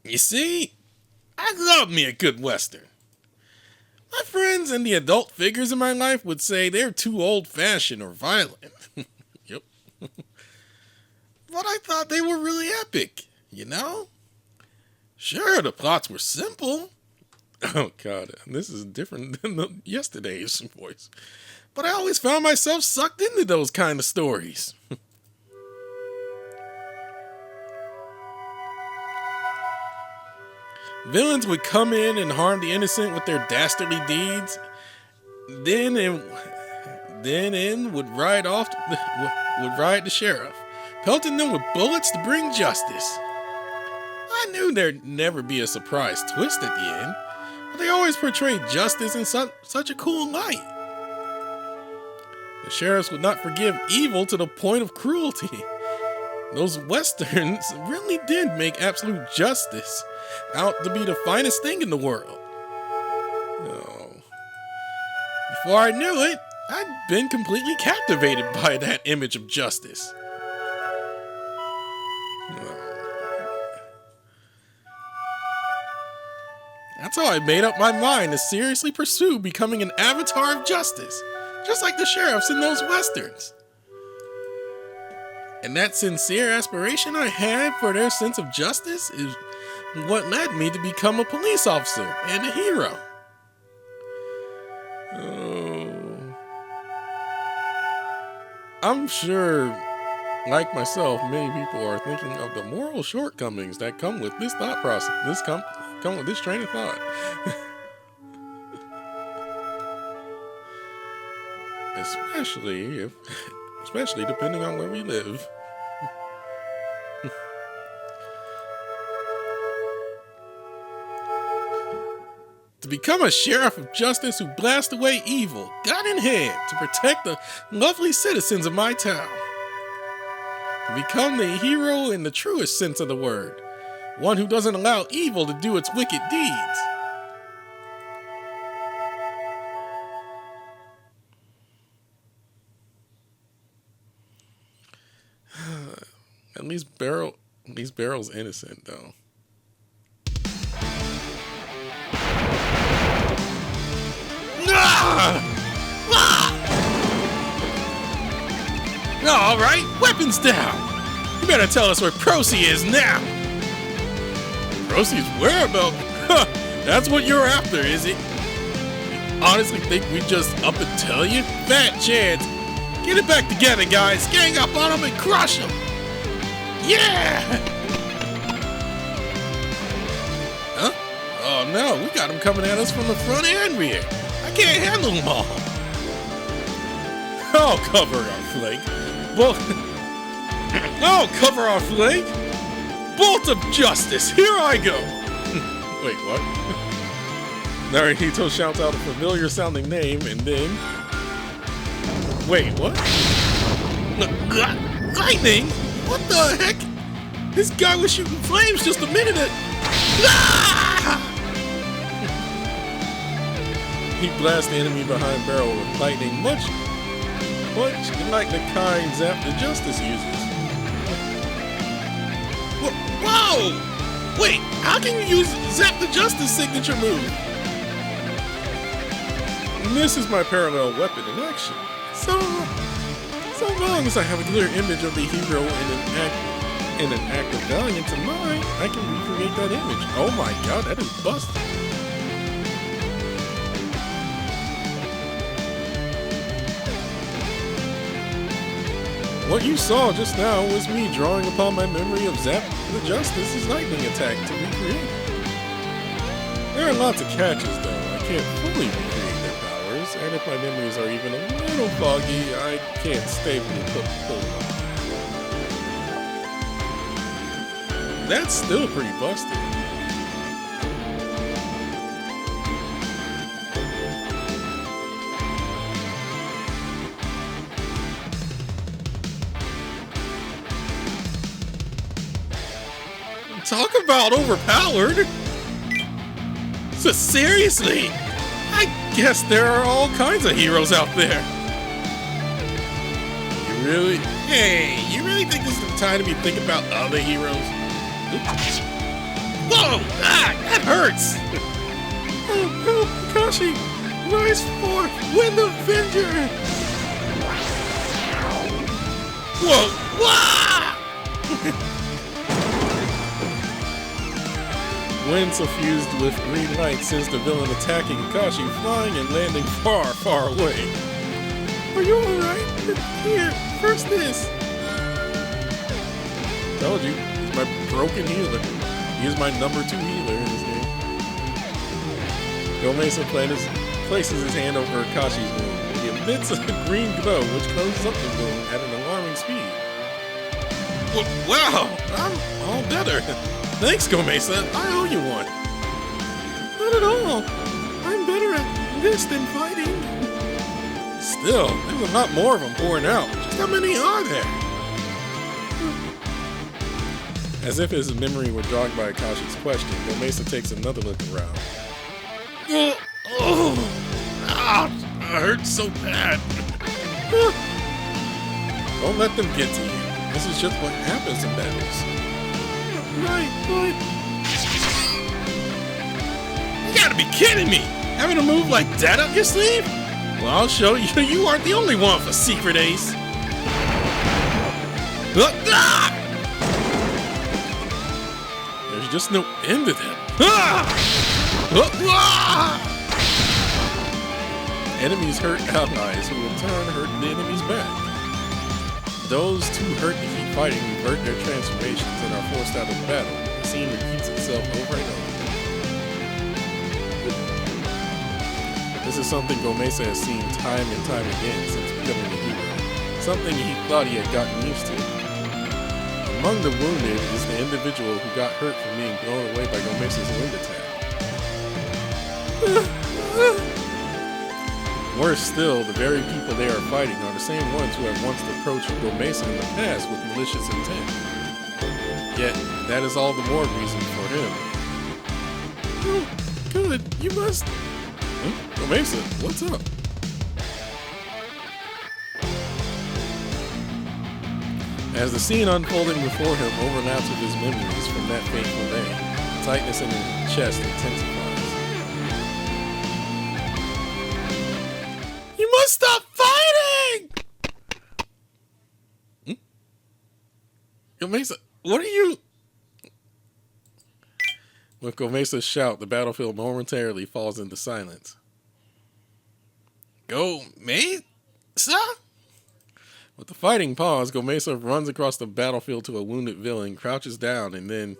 You see, I love me a good Western. My friends and the adult figures in my life would say they're too old-fashioned or violent. Yep. But I thought they were really epic, you know? Sure, the plots were simple. Oh, God, this is different than yesterday's voice. but I always found myself sucked into those kind of stories. Villains would come in and harm the innocent with their dastardly deeds, then in would ride the sheriff, pelting them with bullets to bring justice. I knew there'd never be a surprise twist at the end, but they always portrayed justice in such a cool light. The sheriffs would not forgive evil to the point of cruelty. Those westerns really did make absolute justice out to be the finest thing in the world. Oh. Before I knew it, I'd been completely captivated by that image of justice. That's how I made up my mind to seriously pursue becoming an avatar of justice, just like the sheriffs in those westerns. And that sincere aspiration I had for their sense of justice is what led me to become a police officer and a hero. Oh. I'm sure, like myself, many people are thinking of the moral shortcomings that come with this thought process, come with this train of thought. Especially depending on where we live. To become a sheriff of justice who blasts away evil, gun in hand, to protect the lovely citizens of my town. To become the hero in the truest sense of the word, one who doesn't allow evil to do its wicked deeds. At least Barrel's innocent, though. All right, weapons down. You better tell us where Procy is now. Procy's whereabouts? That's what you're after, is it? You honestly think we just up and tell you? Fat chance. Get it back together, guys. Gang up on him and crush him. Yeah! Huh? Oh no, we got him coming at us from the front and rear. I can't handle them all. I'll cover our flank. I'll cover our flank. Bolt of justice, here I go. Wait, what? Naruhito shouts out a familiar sounding name and then... Wait, what? Lightning? What the heck? This guy was shooting flames just a minute ago. He blasts the enemy behind Barrel with lightning much like the kind Zap the Justice uses. Whoa! Wait, how can you use Zap the Justice signature move? And this is my parallel weapon in action. So long as I have a clear image of the hero in an act of valiance in mind, I can recreate that image. Oh my god, that is busted. What you saw just now was me drawing upon my memory of Zap the Justice's lightning attack to recreate. There are lots of catches though. I can't fully recreate their powers, and if my memories are even a little foggy, I can't stably pull them up. That's still pretty busted. Talk about overpowered! So seriously, I guess there are all kinds of heroes out there. You really think this is the time to be thinking about other heroes? Oops. Whoa! Ah, that hurts! Oh, Kakashi! Rise forth! Win the Avenger! Whoa! Wah! Wind suffused with green light sends the villain attacking Kakashi flying and landing far, far away. Are you alright? Here, first this. Told you, he's my broken healer. He is my number 2 healer in this game. Gomeisa places his hand over Akashi's wound. He emits a green glow, which closes up the wound at an alarming speed. Wow, I'm all better. Thanks, Gomeisa. I owe you one. Not at all. I'm better at this than fighting. Still, there's a lot more of them pouring out. Just how many are there? As if his memory were jogged by Akashi's question, Gomeisa takes another look around. It hurts so bad. Don't let them get to you. This is just what happens in battles. Right, but... You gotta be kidding me! Having a move like that up your sleeve? Well, I'll show you. You aren't the only one for Secret Ace. There's just no end to them. Enemies hurt allies, who in turn hurt the enemies back. Those too hurt to keep fighting revert their transformations and are forced out of the battle. The scene repeats itself over and over. This is something Gomeisa has seen time and time again since becoming a hero. Something he thought he had gotten used to. Among the wounded is the individual who got hurt from being blown away by Gomeisa's wind attack. Worse still, the very people they are fighting are the same ones who have once approached Gomeisa in the past with malicious intent. Yet, that is all the more reason for him. Oh, good, you must... Gomeisa, what's up? As the scene unfolding before him overlaps with his memories from that fateful day, the tightness in his chest intensifies. You must stop fighting! Gomeisa, what are you... With Gomeisa's shout, the battlefield momentarily falls into silence. Gomeisa? With the fighting pause, Gomeisa runs across the battlefield to a wounded villain, crouches down, and then...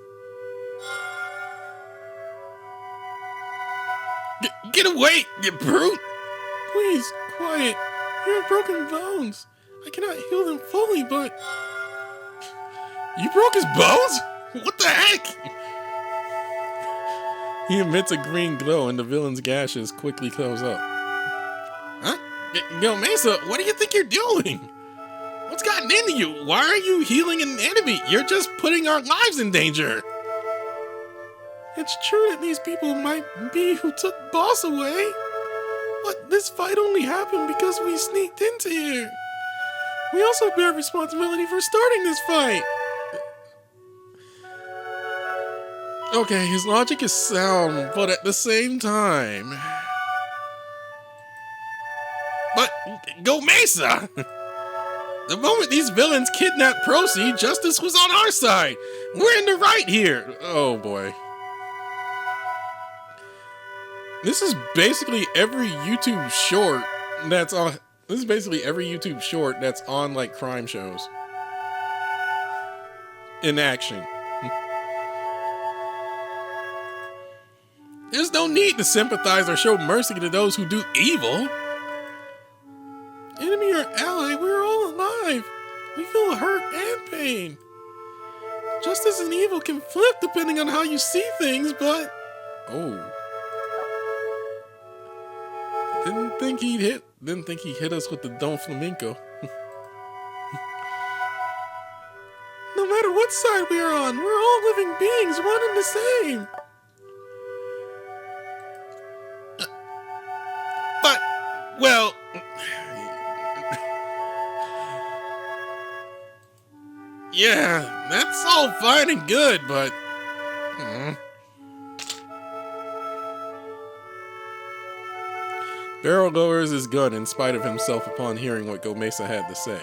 Get away, you brute! Please, quiet. You have broken bones. I cannot heal them fully, but... You broke his bones? What the heck? He emits a green glow and the villain's gashes quickly close up. Huh? Gomeisa, what do you think you're doing? What's gotten into you? Why are you healing an enemy? You're just putting our lives in danger. It's true that these people might be who took Boss away. But this fight only happened because we sneaked into here. We also bear responsibility for starting this fight. Okay, his logic is sound, but at the same time... But, Gomeisa! The moment these villains kidnapped Procy, justice was on our side. We're in the right here. Oh boy. This is basically every YouTube short that's on... This is basically every YouTube short that's on, like, crime shows. In action. There's no need to sympathize or show mercy to those who do evil. Enemy or ally, we're all alive. We feel hurt and pain. Justice and evil can flip depending on how you see things, but... Oh. Didn't think he hit us with the Don Flamenco. No matter what side we are on, we're all living beings, one and the same. Well, yeah, that's all fine and good, but... Barrel lowers his gun in spite of himself upon hearing what Gomeisa had to say.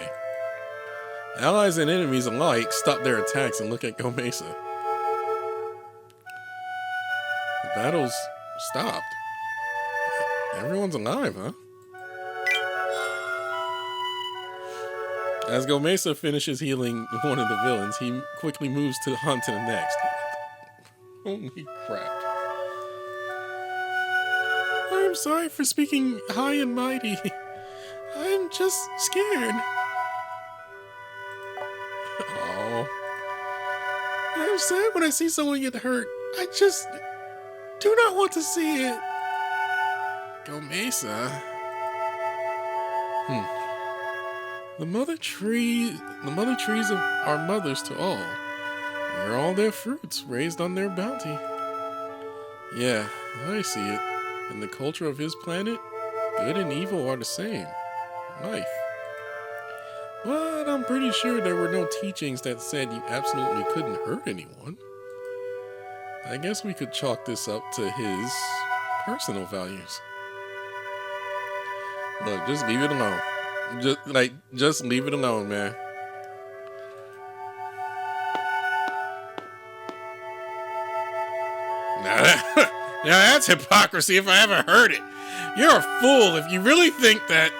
Allies and enemies alike stop their attacks and look at Gomeisa. The battle's stopped. Everyone's alive, huh? As Gomeisa finishes healing one of the villains, he quickly moves on to the next. Holy crap. I'm sorry for speaking high and mighty. I'm just scared. Oh. I'm sad when I see someone get hurt. I just do not want to see it. Gomeisa. The mother trees of our mothers to all. We're all their fruits, raised on their bounty. Yeah, I see it. In the culture of his planet, good and evil are the same. Life. But I'm pretty sure there were no teachings that said you absolutely couldn't hurt anyone. I guess we could chalk this up to his personal values. Look, just leave it alone. Just leave it alone, man. Now that's hypocrisy if I ever heard it. You're a fool if you really think that.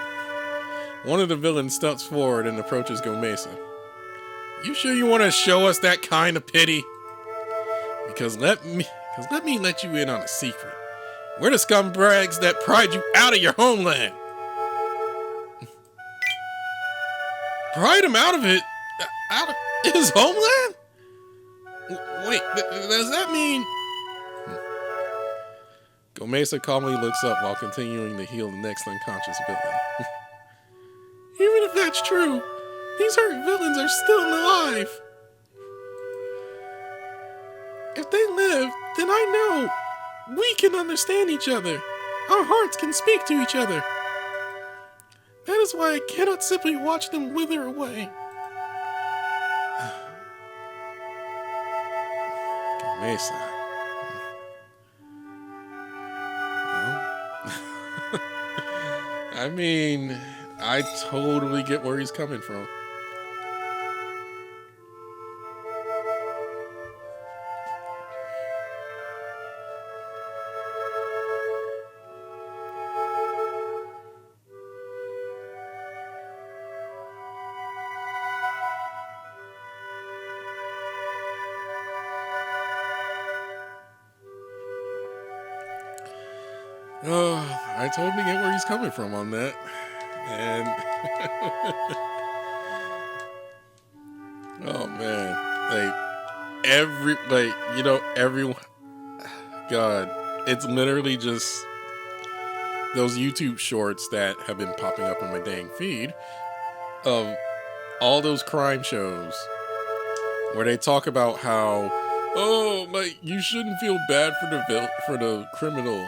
One of the villains steps forward and approaches Gomeisa. You sure you want to show us that kind of pity? Because let me let you in on a secret. We're the scumbags that pried you out of your homeland. Pried him out of his homeland? Wait, does that mean... Gomeisa calmly looks up while continuing to heal the next unconscious villain. Even if that's true, these hurt villains are still alive. If they live, then I know we can understand each other. Our hearts can speak to each other. That is why I cannot simply watch them wither away. Gomeisa. I mean, I totally get where he's coming from. Oh, I totally get where he's coming from on that. And oh man, everyone, God, it's literally just those YouTube shorts that have been popping up in my dang feed of all those crime shows where they talk about how, you shouldn't feel bad for the criminal.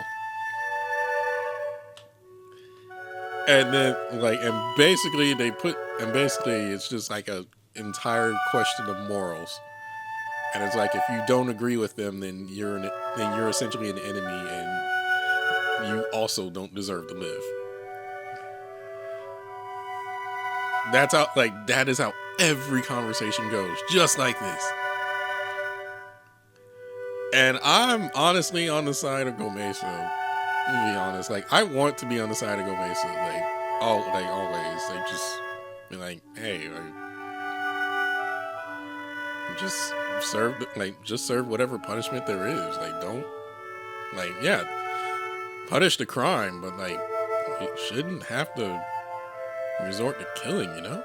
And then, basically it's just like a entire question of morals. And it's like, if you don't agree with them, then you're essentially an enemy, and you also don't deserve to live. That is how every conversation goes, just like this. And I'm honestly on the side of Gomeisa. To be honest, I want to be on the side of Gomeisa, always, just be like, hey, just serve whatever punishment there is. Don't, punish the crime, but it shouldn't have to resort to killing, you know?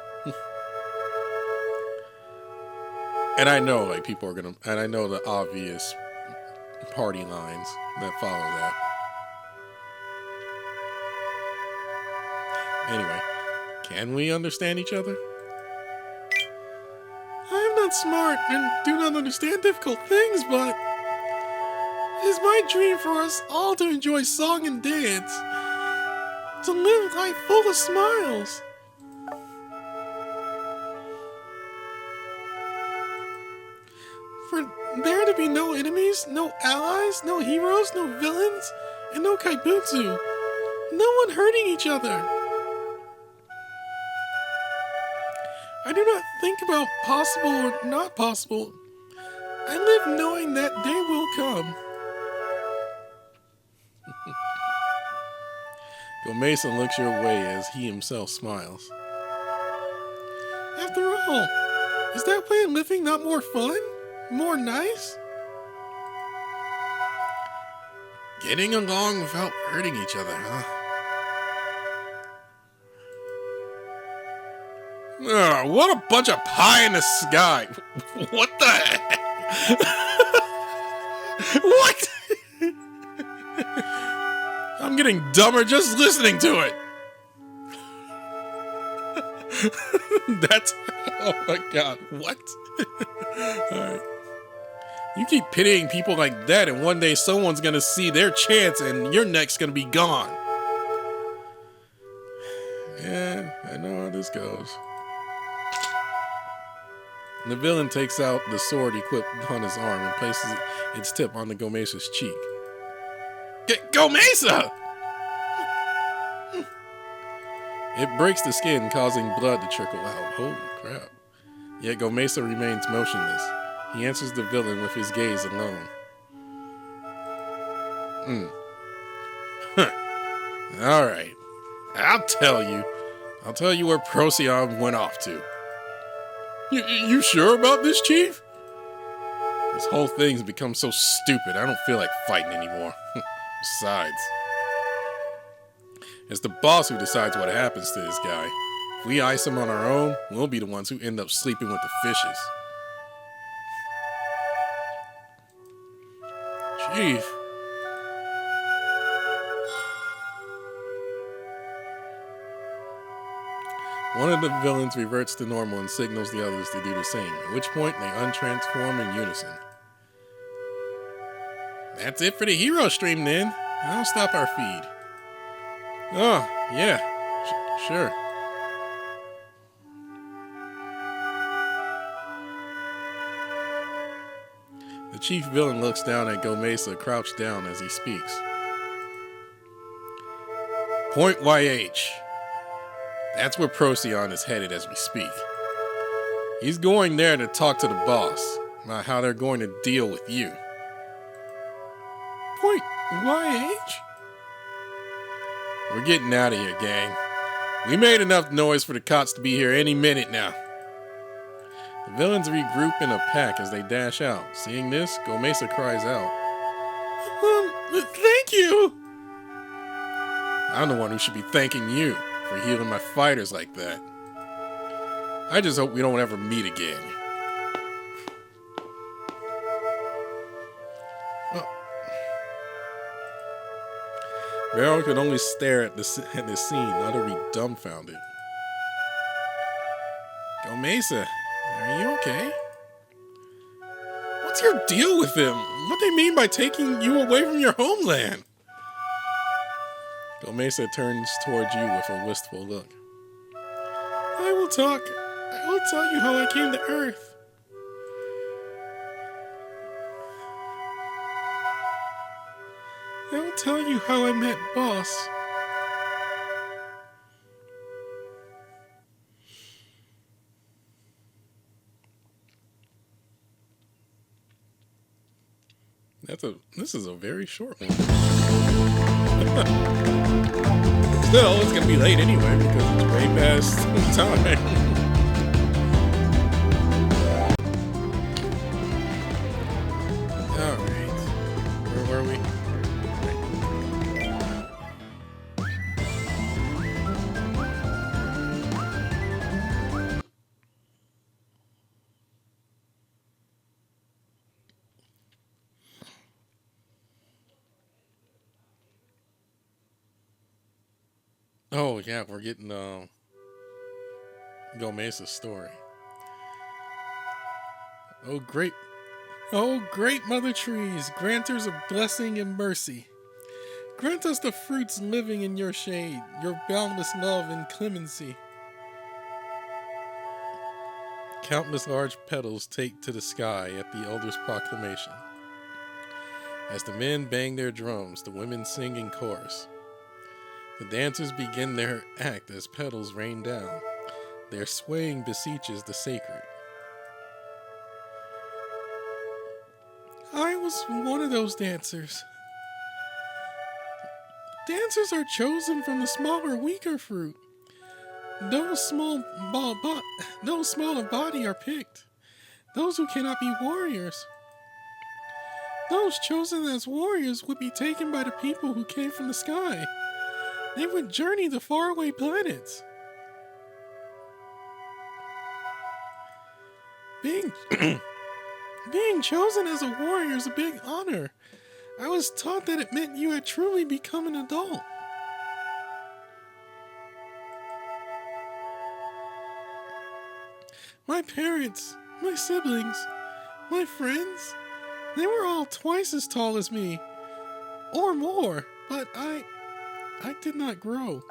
And I know, people are gonna, and I know the obvious party lines that follow that. Anyway, can we understand each other? I am not smart and do not understand difficult things, but it is my dream for us all to enjoy song and dance, to live life full of smiles. For there to be no enemies, no allies, no heroes, no villains, and no kaibutsu. No one hurting each other. I do not think about possible or not possible. I live knowing that day will come. Gomeisa looks your way as he himself smiles. After all, is that way of living not more fun? More nice? Getting along without hurting each other, huh? Ugh, what a bunch of pie in the sky. What the heck? What? I'm getting dumber just listening to it. That's... Oh my god, what? Alright. You keep pitying people like that, and one day someone's gonna see their chance and your neck's gonna be gone. Yeah, I know how this goes. The villain takes out the sword equipped on his arm and places its tip on the Gomeisa's cheek. Gomeisa! It breaks the skin, causing blood to trickle out. Holy crap. Yet Gomeisa remains motionless. He answers the villain with his gaze alone. Alright. I'll tell you where Procy went off to. You sure about this, Chief? This whole thing's become so stupid, I don't feel like fighting anymore. Besides, it's the boss who decides what happens to this guy. If we ice him on our own, we'll be the ones who end up sleeping with the fishes. Chief. One of the villains reverts to normal and signals the others to do the same, at which point they untransform in unison. That's it for the hero stream then. I'll stop our feed. Oh, yeah, sure. The chief villain looks down at Gomeisa crouched down as he speaks. Point YH. That's where Procyon is headed as we speak. He's going there to talk to the boss about how they're going to deal with you. Point YH? We're getting out of here, gang. We made enough noise for the cops to be here any minute now. The villains regroup in a pack as they dash out. Seeing this, Gomeisa cries out, thank you! I'm the one who should be thanking you for healing my fighters like that. I just hope we don't ever meet again. Oh. Barrel could only stare at this scene, utterly dumbfounded. Gomeisa, are you okay? What's your deal with them? What do they mean by taking you away from your homeland? Gomeisa turns towards you with a wistful look. I will tell you how I came to Earth. I will tell you how I met Boss. This is a very short one. Still, it's gonna be late anyway because it's way past time. Alright. Where were we? Oh yeah, we're getting Gomeisa's story. Oh great mother trees, granters of blessing and mercy. Grant us the fruits living in your shade, your boundless love and clemency. Countless large petals take to the sky at the elder's proclamation. As the men bang their drums, the women sing in chorus. The dancers begin their act as petals rain down. Their swaying beseeches the sacred. I was one of those dancers. Dancers are chosen from the smaller, weaker fruit. Those those small of body are picked. Those who cannot be warriors. Those chosen as warriors would be taken by the people who came from the sky. They would journey to faraway planets. Being being chosen as a warrior is a big honor. I was taught that it meant you had truly become an adult. My parents, my siblings, my friends, they were all twice as tall as me, or more, but I did not grow.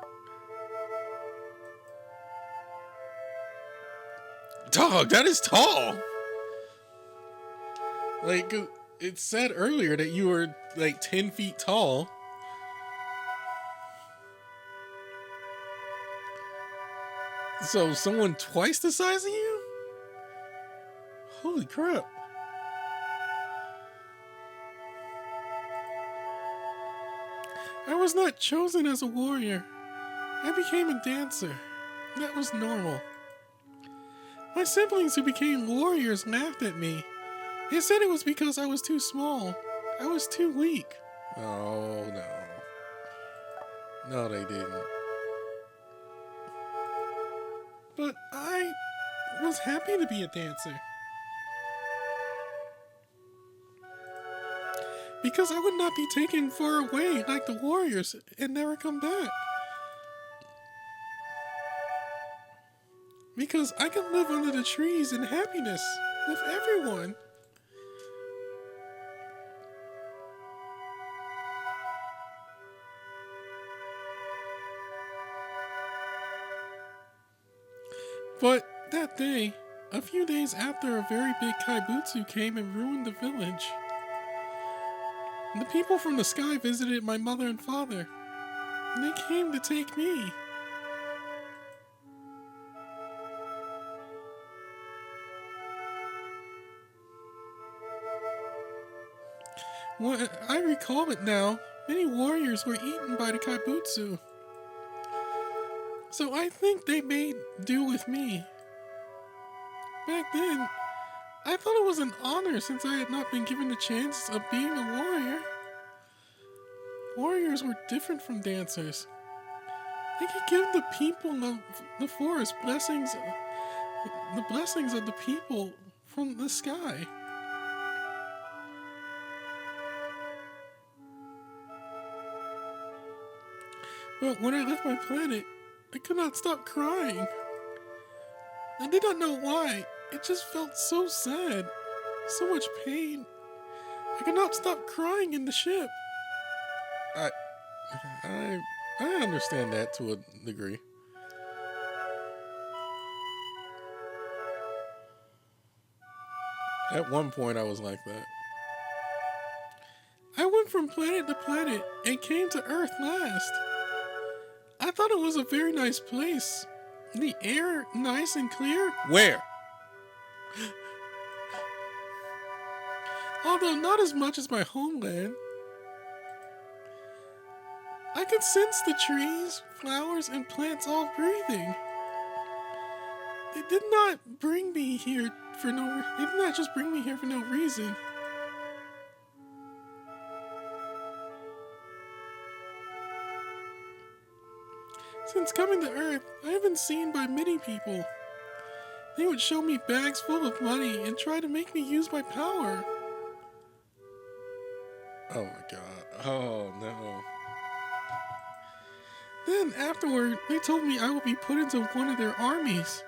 Dog, that is tall! Like, it said earlier that you were like 10 feet tall. So, someone twice the size of you? Holy crap. I was not chosen as a warrior. I became a dancer. That was normal. My siblings who became warriors laughed at me. They said it was because I was too small. I was too weak. Oh, no. No, they didn't. But I was happy to be a dancer. Because I would not be taken far away like the warriors and never come back. Because I can live under the trees in happiness with everyone. But that day, a few days after a very big kaibutsu came and ruined the village, the people from the sky visited my mother and father. And they came to take me. When I recall it now, many warriors were eaten by the kaibutsu. So I think they made do with me. Back then, I thought it was an honor since I had not been given the chance of being a warrior. Warriors were different from dancers. They could give the people of the forest blessings, the blessings of the people from the sky. But when I left my planet, I could not stop crying. I did not know why. It just felt so sad. So much pain. I could not stop crying in the ship. I understand that to a degree. At one point I was like that. I went from planet to planet and came to Earth last. I thought it was a very nice place. The air nice and clear. Where? Although not as much as my homeland. I could sense the trees, flowers, and plants all breathing. They did not bring me here for they did not just bring me here for no reason. Since coming to Earth, I have been seen by many people. They would show me bags full of money and try to make me use my power. Oh my god. Oh no. Then afterward, they told me I would be put into one of their armies.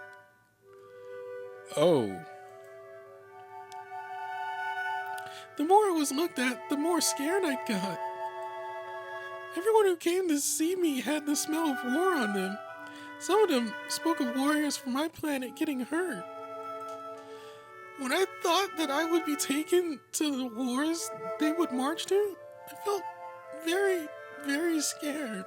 Oh. The more I was looked at, the more scared I got. Everyone who came to see me had the smell of war on them. Some of them spoke of warriors from my planet getting hurt. When I thought that I would be taken to the wars they would march to, I felt very, very scared.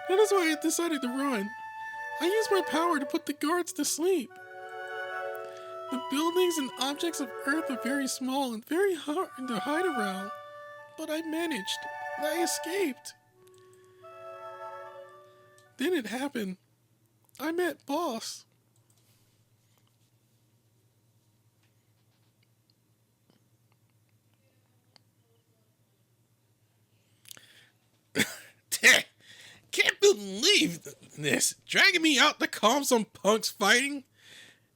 That is why I decided to run. I used my power to put the guards to sleep. The buildings and objects of Earth are very small and very hard to hide around, but I managed. I escaped. Then it happened. I met Boss. Can't believe this. Dragging me out to calm some punks fighting,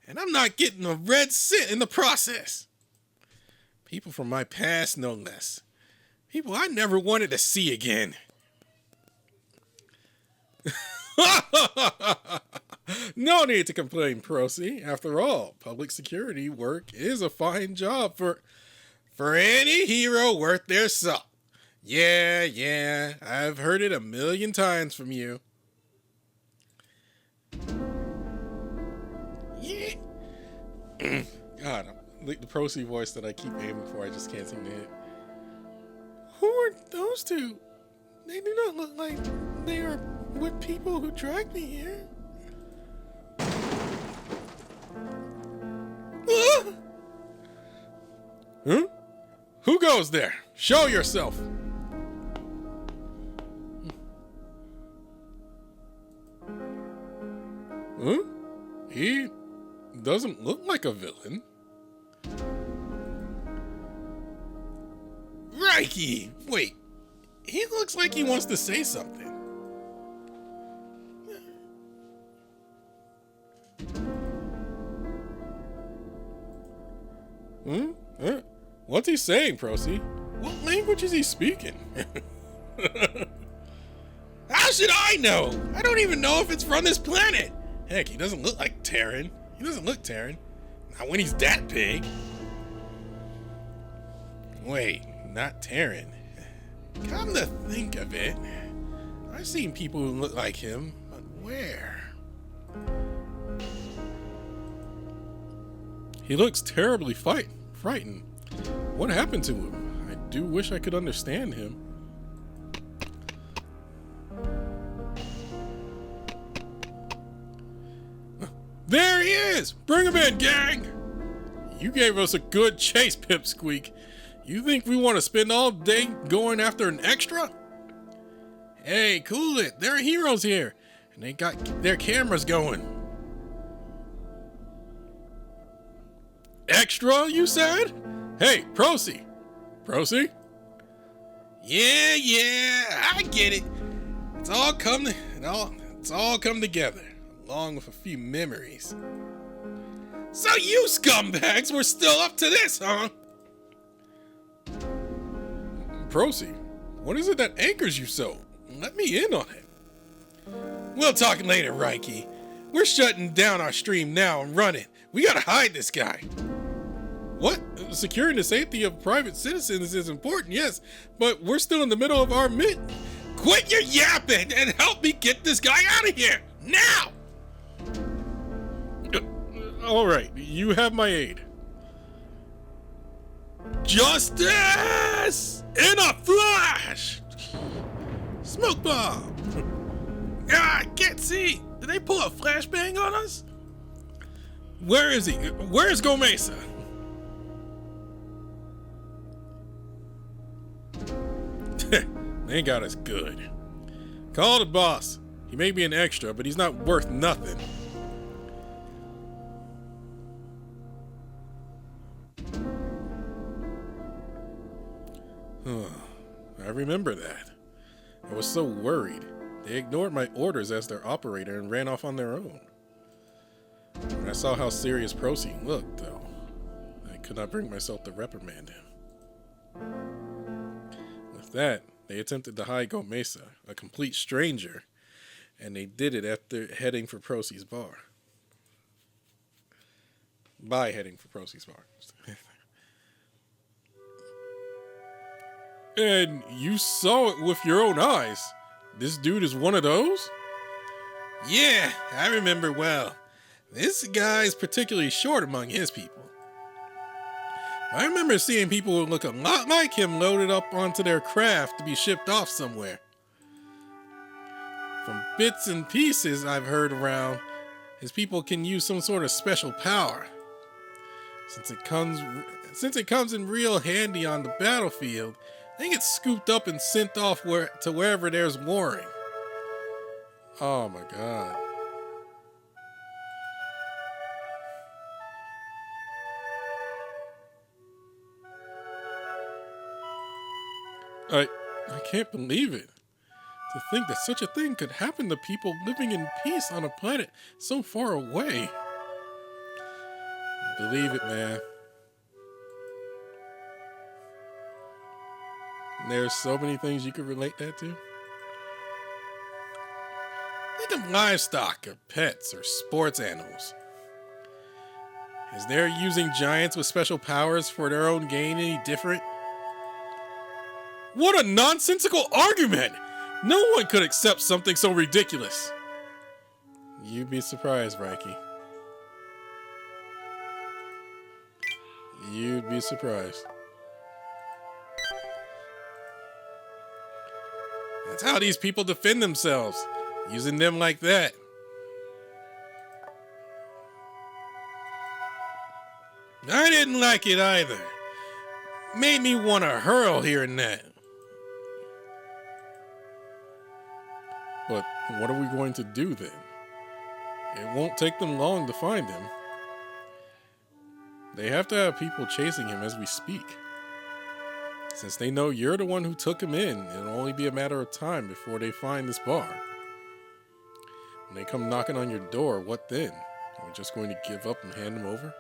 and I'm not getting a red cent in the process. People from my past, no less. People I never wanted to see again. No need to complain, Procy. After all, public security work is a fine job for any hero worth their salt. Yeah, I've heard it 1,000,000 times from you. Yeah. God, the Procy voice that I keep aiming for, I just can't seem to hit. Who are those two? They do not look like they are with people who dragged me here. Huh? Who goes there? Show yourself. Huh? He doesn't look like a villain. Rikey! Wait. He looks like he wants to say something. Huh? What's he saying, Procy? What language is he speaking? How should I know? I don't even know if it's from this planet. Heck, he doesn't look like Terran. He doesn't look Terran. Not when he's that big. Wait, not Terran. Come to think of it, I've seen people who look like him, but where? He looks terribly frightened. What happened to him? I do wish I could understand him. There he is! Bring him in, gang! You gave us a good chase, Pipsqueak. You think we want to spend all day going after an extra? Hey, cool it. There are heroes here, and they got their cameras going. Extra, you said? Hey, Procy. Procy? Yeah, I get it. It's all come together, along with a few memories. So you scumbags were still up to this, huh? Procy, what is it that anchors you so? Let me in on it. We'll talk later, Rikey. We're shutting down our stream now and running. We gotta hide this guy. What? Securing the safety of private citizens is important, yes, but we're still in the middle of our Quit your yapping and help me get this guy out of here, now! All right, you have my aid. Justice in a flash! Smoke bomb! I can't see. Did they pull a flashbang on us? Where is he? Where's Gomeisa? They got us good. Call the boss. He may be an extra, but he's not worth nothing. I remember that. I was so worried. They ignored my orders as their operator and ran off on their own. When I saw how serious Procy looked, though, I could not bring myself to reprimand him. With that, they attempted to hide Gomeisa, a complete stranger, and they did it after heading for Procy's bar. By heading for Procy's bar. And you saw it with your own eyes. This dude is one of those? Yeah, I remember well. This guy's particularly short among his people. I remember seeing people who look a lot like him loaded up onto their craft to be shipped off somewhere. From bits and pieces I've heard around, his people can use some sort of special power. Since it comes in real handy on the battlefield, They get scooped up and sent off to wherever there's warring. Oh my god. I can't believe it. To think that such a thing could happen to people living in peace on a planet so far away. Believe it, man. There's so many things you could relate that to. Think of livestock or pets or sports animals. Is their using giants with special powers for their own gain any different? What a nonsensical argument! No one could accept something so ridiculous. You'd be surprised, Reiki. You'd be surprised. That's how these people defend themselves, using them like that. I didn't like it either. Made me want to hurl here and that. But what are we going to do then? It won't take them long to find him. They have to have people chasing him as we speak. Since they know you're the one who took him in, it'll only be a matter of time before they find this bar. When they come knocking on your door, what then? Are we just going to give up and hand him over?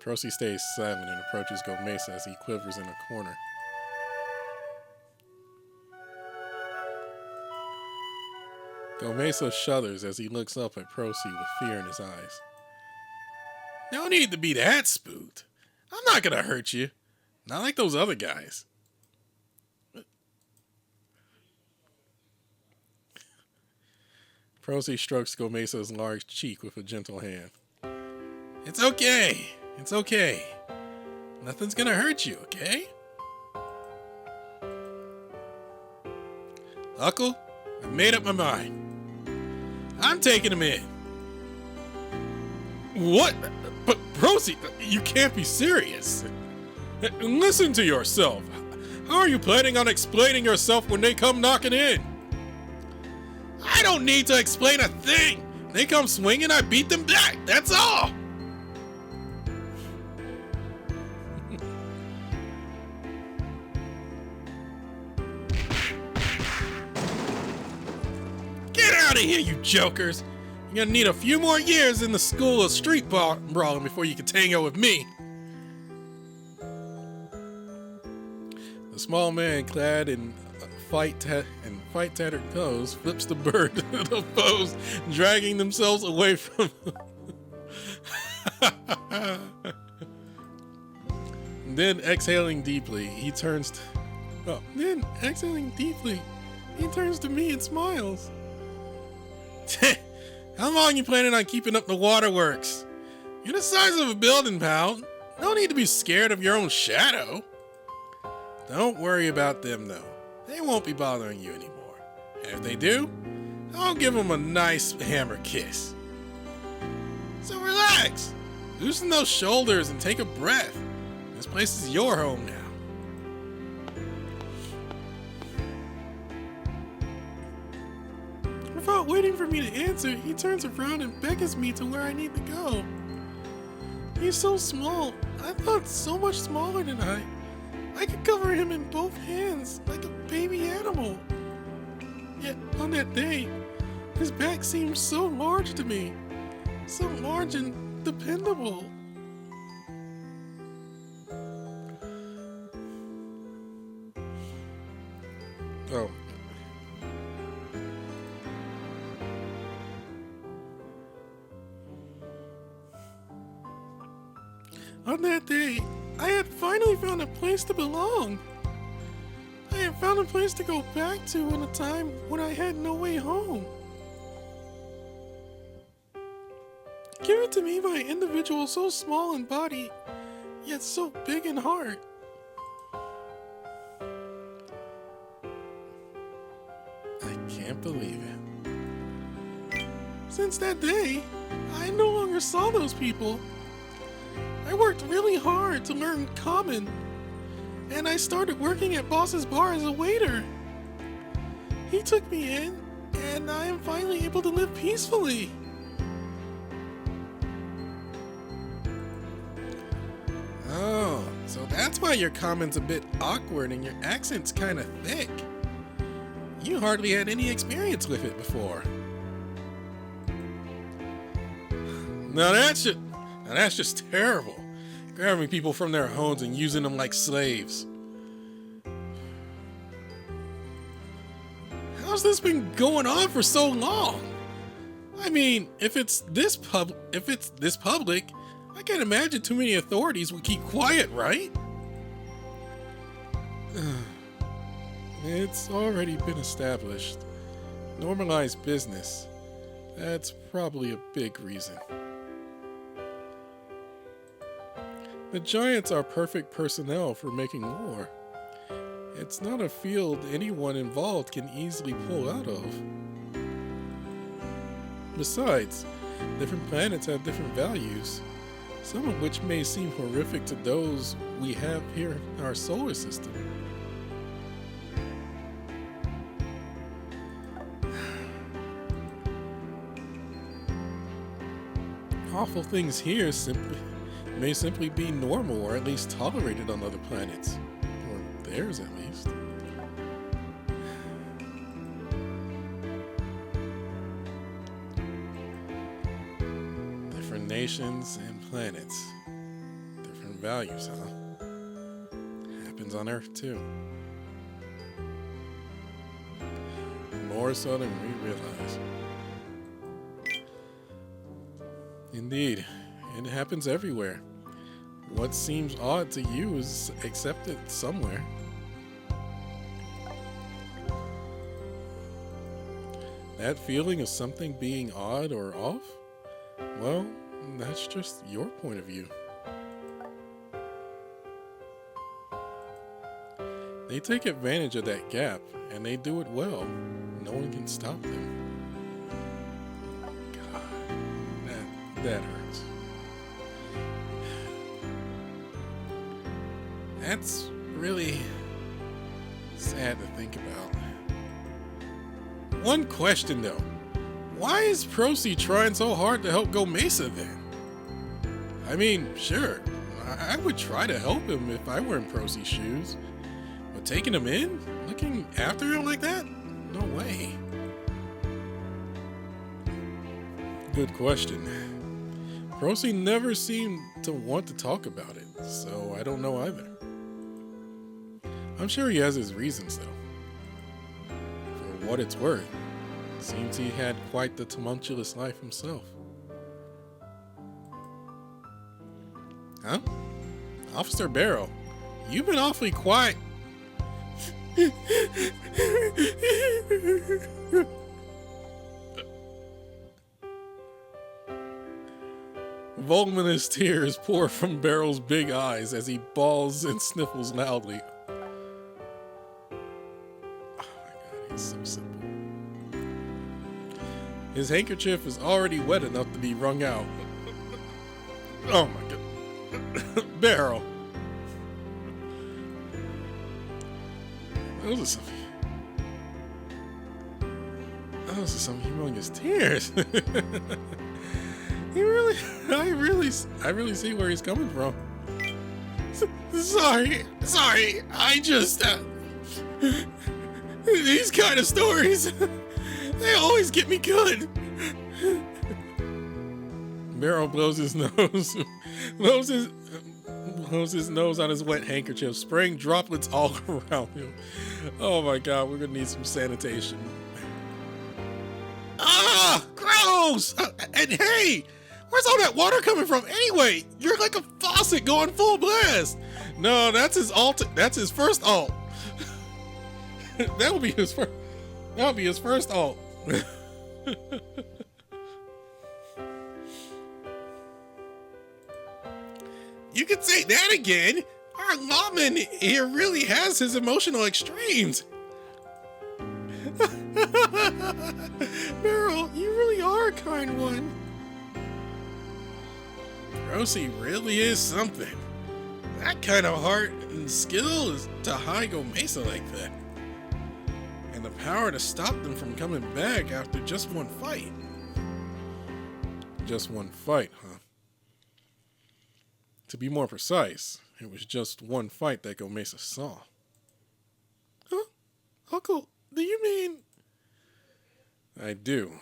Procy stays silent and approaches Gomeisa as he quivers in a corner. Gomeisa shudders as he looks up at Procy with fear in his eyes. No need to be that spooked. I'm not gonna hurt you. Not like those other guys. Procy strokes Gomeisa's large cheek with a gentle hand. It's okay. It's okay. Nothing's gonna hurt you, okay? Uncle, I made up my mind. I'm taking him in. What? But Procy, you can't be serious. Listen to yourself. How are you planning on explaining yourself when they come knocking in? I don't need to explain a thing. They come swinging, I beat them back. That's all. Get out of here, you jokers. You're gonna need a few more years in the school of street brawling before you can tango with me. The small man, clad in fight-tattered clothes, flips the bird to the foes, dragging themselves away from Then exhaling deeply, he turns to me and smiles. How long you planning on keeping up the waterworks? You're the size of a building, pal. No need to be scared of your own shadow. Don't worry about them, though. They won't be bothering you anymore. And if they do, I'll give them a nice hammer kiss. So relax. Loosen those shoulders and take a breath. This place is your home now. Without waiting for me to answer, he turns around and beckons me to where I need to go. He's so small. I thought so much smaller than I could cover him in both hands like a baby animal. Yet on that day, his back seemed so large to me. So large and dependable. Oh. On that day, I had finally found a place to belong. I had found a place to go back to in a time when I had no way home. Given to me by an individual so small in body, yet so big in heart. I can't believe it. Since that day, I no longer saw those people. I worked really hard to learn Common, and I started working at Boss's Bar as a waiter. He took me in, and I am finally able to live peacefully. Oh, so that's why your comment's a bit awkward and your accent's kind of thick. You hardly had any experience with it before. Now that's just terrible. Grabbing people from their homes and using them like slaves. How's this been going on for so long? I mean, if it's this public, I can't imagine too many authorities would keep quiet, right? It's already been established. Normalized business. That's probably a big reason. The Giants are perfect personnel for making war. It's not a field anyone involved can easily pull out of. Besides, different planets have different values, some of which may seem horrific to those we have here in our solar system. Awful things here may simply be normal, or at least tolerated on other planets. Or theirs, at least. Different nations and planets. Different values, huh? Happens on Earth, too. More so than we realize. Indeed, it happens everywhere. What seems odd to you is accepted somewhere. That feeling of something being odd or off? Well, that's just your point of view. They take advantage of that gap, and they do it well. No one can stop them. That hurts. That's really sad to think about. One question though. Why is Procy trying so hard to help Gomeisa then? I mean, sure, I would try to help him if I were in Procy's shoes. But taking him in? Looking after him like that? No way. Good question. Procy never seemed to want to talk about it, so I don't know either. I'm sure he has his reasons, though. For what it's worth, it seems he had quite the tumultuous life himself. Huh? Officer Barrel, you've been awfully quiet. Voluminous tears pour from Barrel's big eyes as he bawls and sniffles loudly. Oh my god, he's so simple. His handkerchief is already wet enough to be wrung out. Oh my god. Barrel. Those are some humongous tears. I really see where he's coming from. Sorry, I just, these kind of stories, they always get me good. Barrel blows his nose, blows his nose on his wet handkerchief, spraying droplets all around him. Oh my god, we're gonna need some sanitation. Ah, gross! And hey! Where's all that water coming from anyway? You're like a faucet going full blast. No, that's his first alt. That'll be his first alt. You could say that again. Our lawman here really has his emotional extremes. Barrel, you really are a kind one. Procy really is something. That kind of heart and skill is to hide Gomeisa like that. And the power to stop them from coming back after just one fight. Just one fight, huh? To be more precise, it was just one fight that Gomeisa saw. Huh? Uncle, do you mean... I do.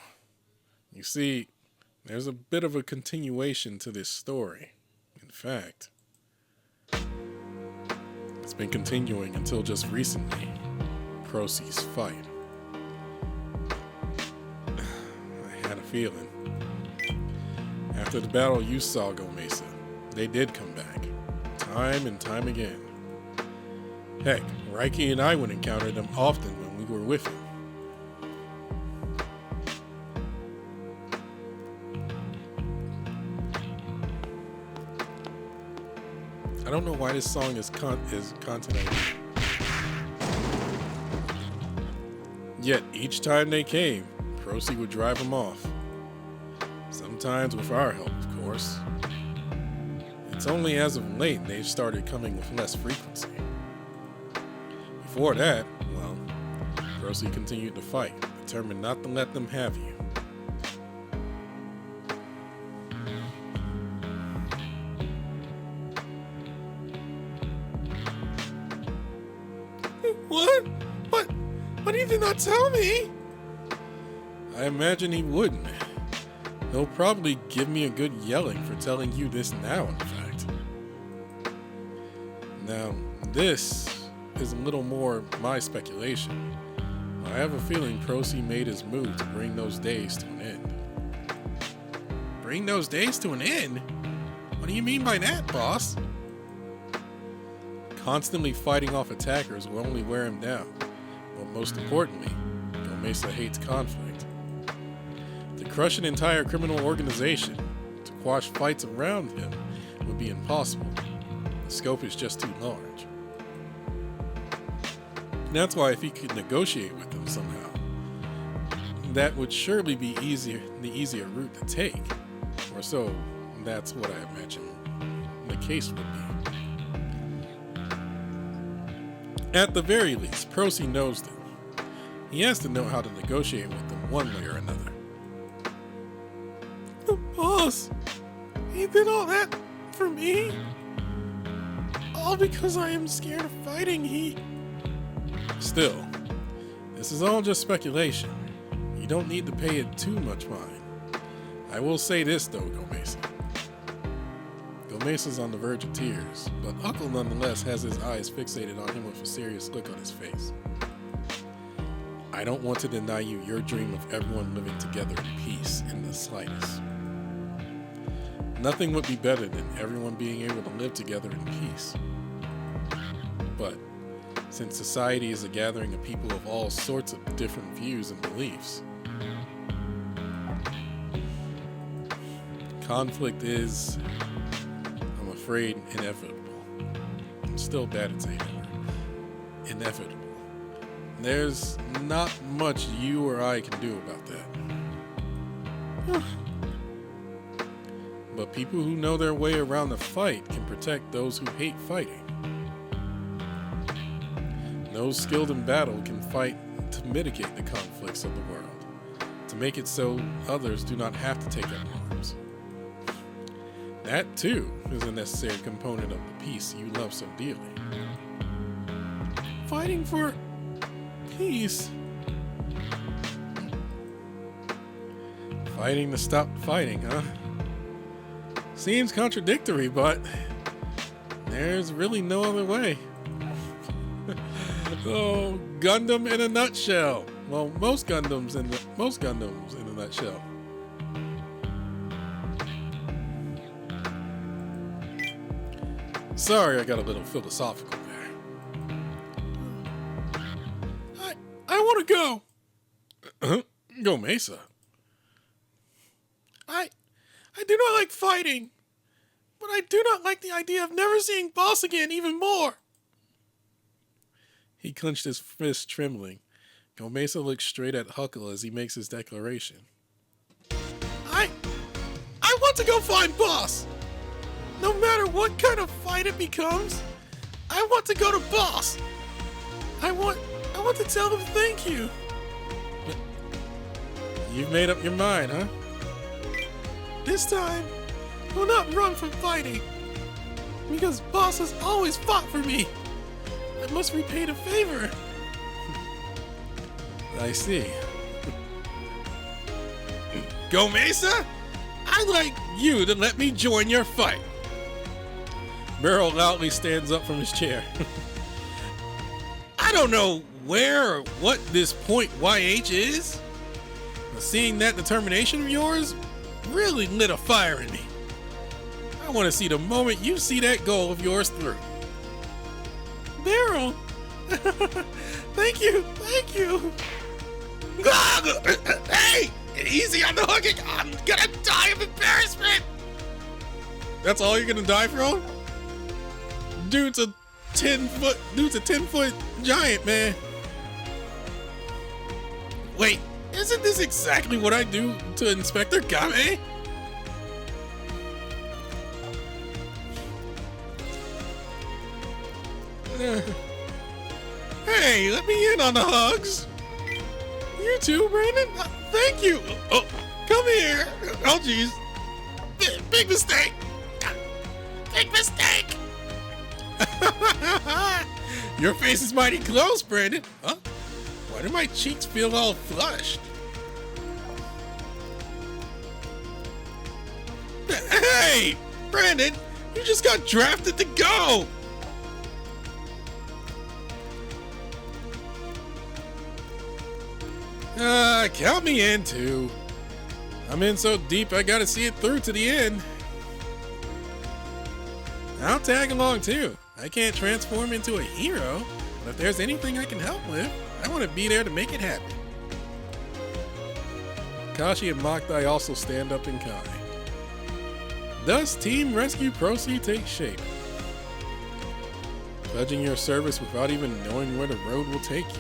You see, there's a bit of a continuation to this story. In fact, it's been continuing until just recently. Procy's fight. I had a feeling. After the battle you saw, Gomeisa, they did come back. Time and time again. Heck, Raiki and I would encounter them often when we were with him. I don't know why this song is continent. Yet each time they came, Procy would drive them off. Sometimes with our help, of course. It's only as of late they've started coming with less frequency. Before that, well, Procy continued to fight, determined not to let them have you. What? What did he not tell me? I imagine he wouldn't. He'll probably give me a good yelling for telling you this now, in fact. Now, this is a little more my speculation. I have a feeling Procy made his move to bring those days to an end. Bring those days to an end? What do you mean by that, boss? Constantly fighting off attackers will only wear him down. But most importantly, Gomeisa hates conflict. To crush an entire criminal organization, to quash fights around him, would be impossible. The scope is just too large. That's why if he could negotiate with them somehow, that would surely be the easier route to take. Or so, that's what I imagine the case would be. At the very least, Procy knows them. He has to know how to negotiate with them one way or another. The boss! He did all that for me? All because I am scared of fighting, Still, this is all just speculation. You don't need to pay it too much mind. I will say this though, Gomeisa. Gomeisa's on the verge of tears, but Uncle nonetheless has his eyes fixated on him with a serious look on his face. I don't want to deny you your dream of everyone living together in peace in the slightest. Nothing would be better than everyone being able to live together in peace. But since society is a gathering of people of all sorts of different views and beliefs, conflict is, I'm afraid, inevitable. I'm still bad at saying that word. Inevitable. There's not much you or I can do about that. But people who know their way around the fight can protect those who hate fighting. Those skilled in battle can fight to mitigate the conflicts of the world, to make it so others do not have to take up arms. That, too, is a necessary component of the peace you love so dearly. Fighting for peace? Fighting to stop fighting, huh? Seems contradictory, but there's really no other way. Oh, Gundam in a nutshell. Well, most Gundams in a nutshell. Sorry, I got a little philosophical there. I want to go. Gomeisa. I do not like fighting, but I do not like the idea of never seeing Boss again even more. He clenched his fist, trembling. Gomeisa looks straight at Huckle as he makes his declaration. I want to go find Boss! no matter what kind of fight it becomes, I want to go to boss. I want to tell him thank you. But you've made up your mind, huh? This time, I will not run from fighting. Because boss has always fought for me. I must repay the favor. I see. Gomeisa? I'd like you to let me join your fight. Barrel loudly stands up from his chair. I don't know where or what this point YH is, but seeing that determination of yours really lit a fire in me. I want to see the moment you see that goal of yours through. Barrel! Thank you! Hey! Easy on the hooking! I'm gonna die of embarrassment! That's all you're gonna die from? Dude's a 10-foot giant, man. Wait, isn't this exactly what I do to Inspector Game? Hey, let me in on the hugs. You too, Brandon. Thank you. Oh, come here. Oh, jeez. Big mistake. Big mistake. Your face is mighty close, Brandon. Huh? Why do my cheeks feel all flushed? Hey, Brandon, you just got drafted to go. Count me in too. I'm in so deep I gotta see it through to the end. I'll tag along too. I can't transform into a hero, but if there's anything I can help with, I want to be there to make it happen. Kashi and Makdai also stand up in kind. Thus, Team Rescue Procy takes shape. Pledging your service without even knowing where the road will take you.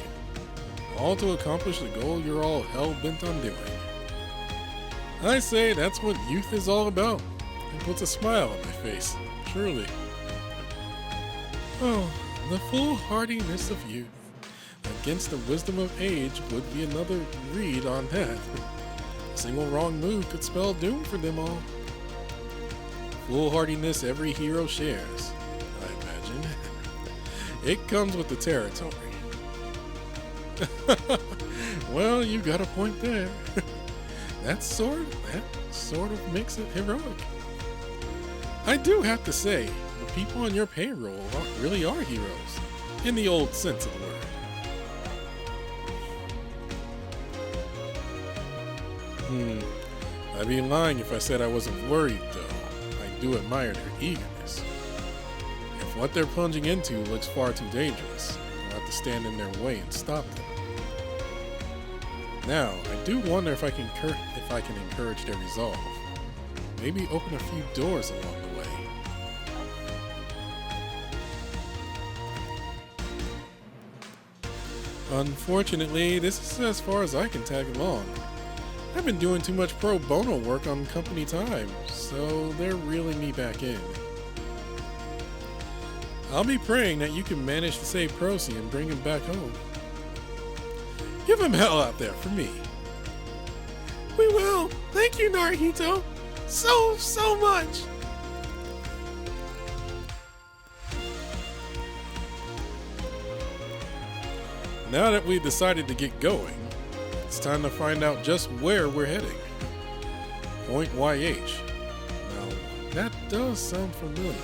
All to accomplish the goal you're all hell-bent on doing. I say that's what youth is all about. It puts a smile on my face, truly. Oh, the foolhardiness of youth against the wisdom of age would be another read on that. A single wrong move could spell doom for them all. Foolhardiness every hero shares, I imagine. It comes with the territory. Well, you got a point there. That sort of makes it heroic. I do have to say, the people on your payroll really are heroes, in the old sense of the word. I'd be lying if I said I wasn't worried, though. I do admire their eagerness. If what they're plunging into looks far too dangerous, I'll have to stand in their way and stop them. Now, I do wonder if I can encourage their resolve. Maybe open a few doors along the way. Unfortunately, this is as far as I can tag along. I've been doing too much pro bono work on company time, so they're reeling me back in. I'll be praying that you can manage to save Procy and bring him back home. Give him hell out there for me. We will. Thank you, Naruhito. So much. Now that we've decided to get going, it's time to find out just where we're heading. Point YH. Now, that does sound familiar.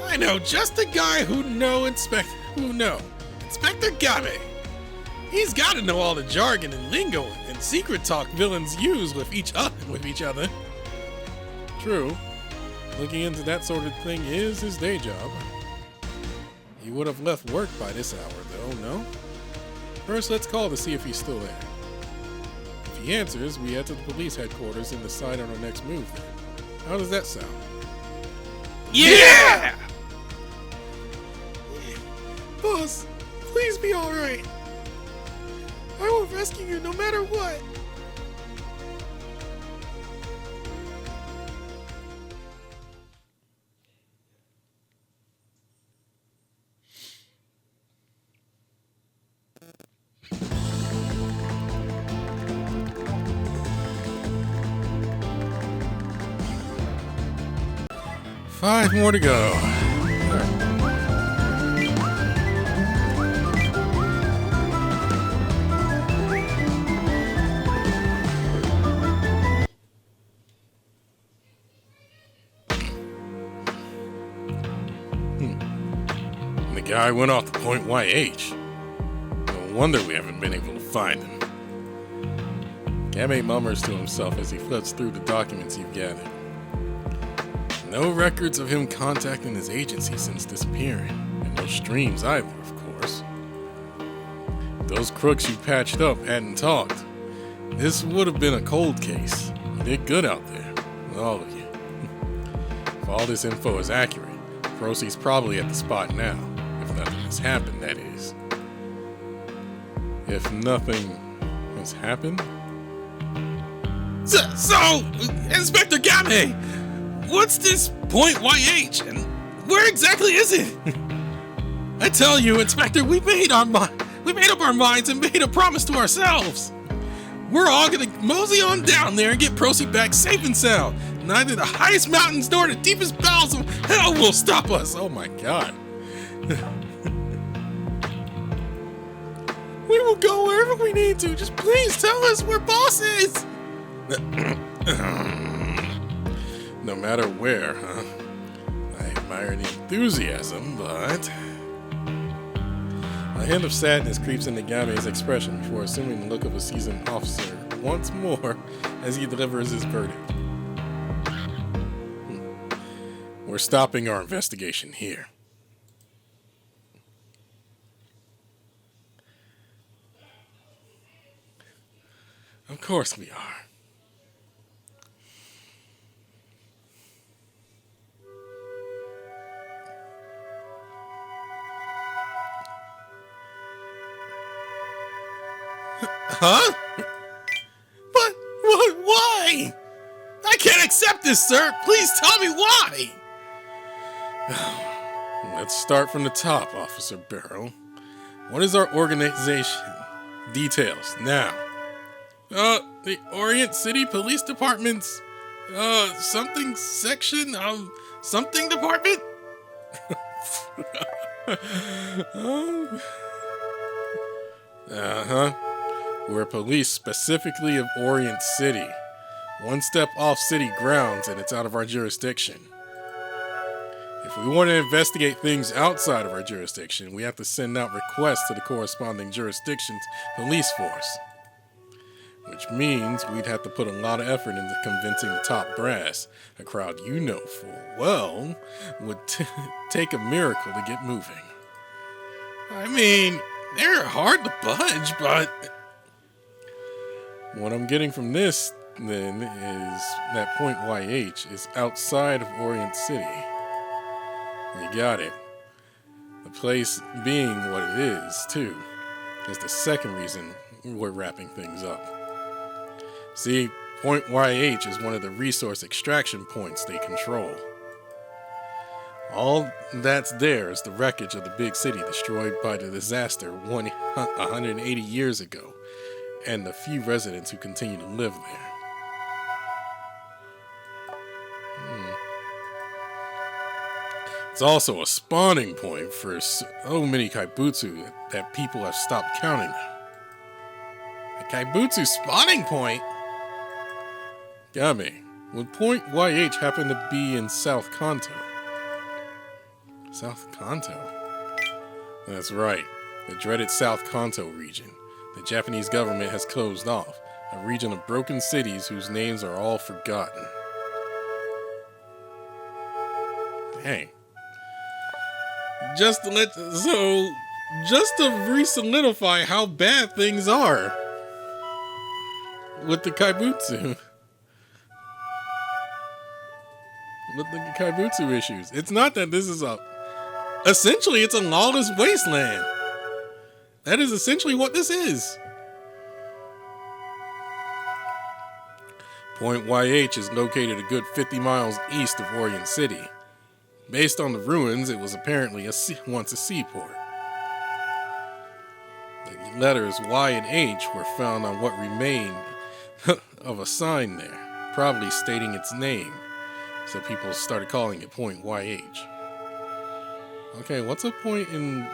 I know just the guy who know Inspector Game. He's got to know all the jargon and lingo and secret talk villains use with each other. True. Looking into that sort of thing is his day job. He would have left work by this hour, though, no? First, let's call to see if he's still there. If he answers, we head to the police headquarters and decide on our next move then. How does that sound? Yeah! Boss, please be alright. I will rescue you no matter what. Five more to go. The guy went off to Point YH. No wonder we haven't been able to find him. Game mummers to himself as he flips through the documents you've gathered. No records of him contacting his agency since disappearing, and no streams either, of course. Those crooks you patched up hadn't talked. This would have been a cold case. You did good out there, all of you. If all this info is accurate, Procy's probably at the spot now. If nothing has happened, that is. If nothing has happened? So, Inspector Game, what's this Point YH, and where exactly is it? I tell you, Inspector, we made up our minds and made a promise to ourselves. We're all gonna mosey on down there and get Procy back safe and sound. Neither the highest mountains nor the deepest bowels of hell will stop us. Oh my god. We will go wherever we need to. Just please tell us we're bosses. No matter where, huh? I admire the enthusiasm, but... A hint of sadness creeps into Game's expression before assuming the look of a seasoned officer once more as he delivers his verdict. We're stopping our investigation here. Of course we are. Huh? But why? I can't accept this, sir. Please tell me why. Let's start from the top, Officer Barrel. What is our organization? Details, now. The Orient City Police Department's, something section of something department? Uh-huh. We're police specifically of Orient City. One step off city grounds and it's out of our jurisdiction. If we want to investigate things outside of our jurisdiction, we have to send out requests to the corresponding jurisdiction's police force. Which means we'd have to put a lot of effort into convincing the top brass, a crowd you know full well would take a miracle to get moving. I mean, they're hard to budge, but... What I'm getting from this, then, is that Point YH is outside of Orient City. You got it. The place being what it is, too, is the second reason we're wrapping things up. See, Point YH is one of the resource extraction points they control. All that's there is the wreckage of the big city destroyed by the disaster 180 years ago, and the few residents who continue to live there. It's also a spawning point for so many kaibutsu that people have stopped counting them. A kaibutsu spawning point? Game, would Point YH happen to be in South Kanto? South Kanto? That's right, the dreaded South Kanto region. The Japanese government has closed off, a region of broken cities whose names are all forgotten. Dang. Just to re-solidify how bad things are with the kaibutsu. With the kaibutsu issues. It's not that this is essentially it's a lawless wasteland. That is essentially what this is. Point YH is located a good 50 miles east of Orient City. Based on the ruins, it was apparently once a seaport. letters Y and H were found on what remained of a sign there, probably stating its name. So people started calling it Point YH. Okay, what's a point in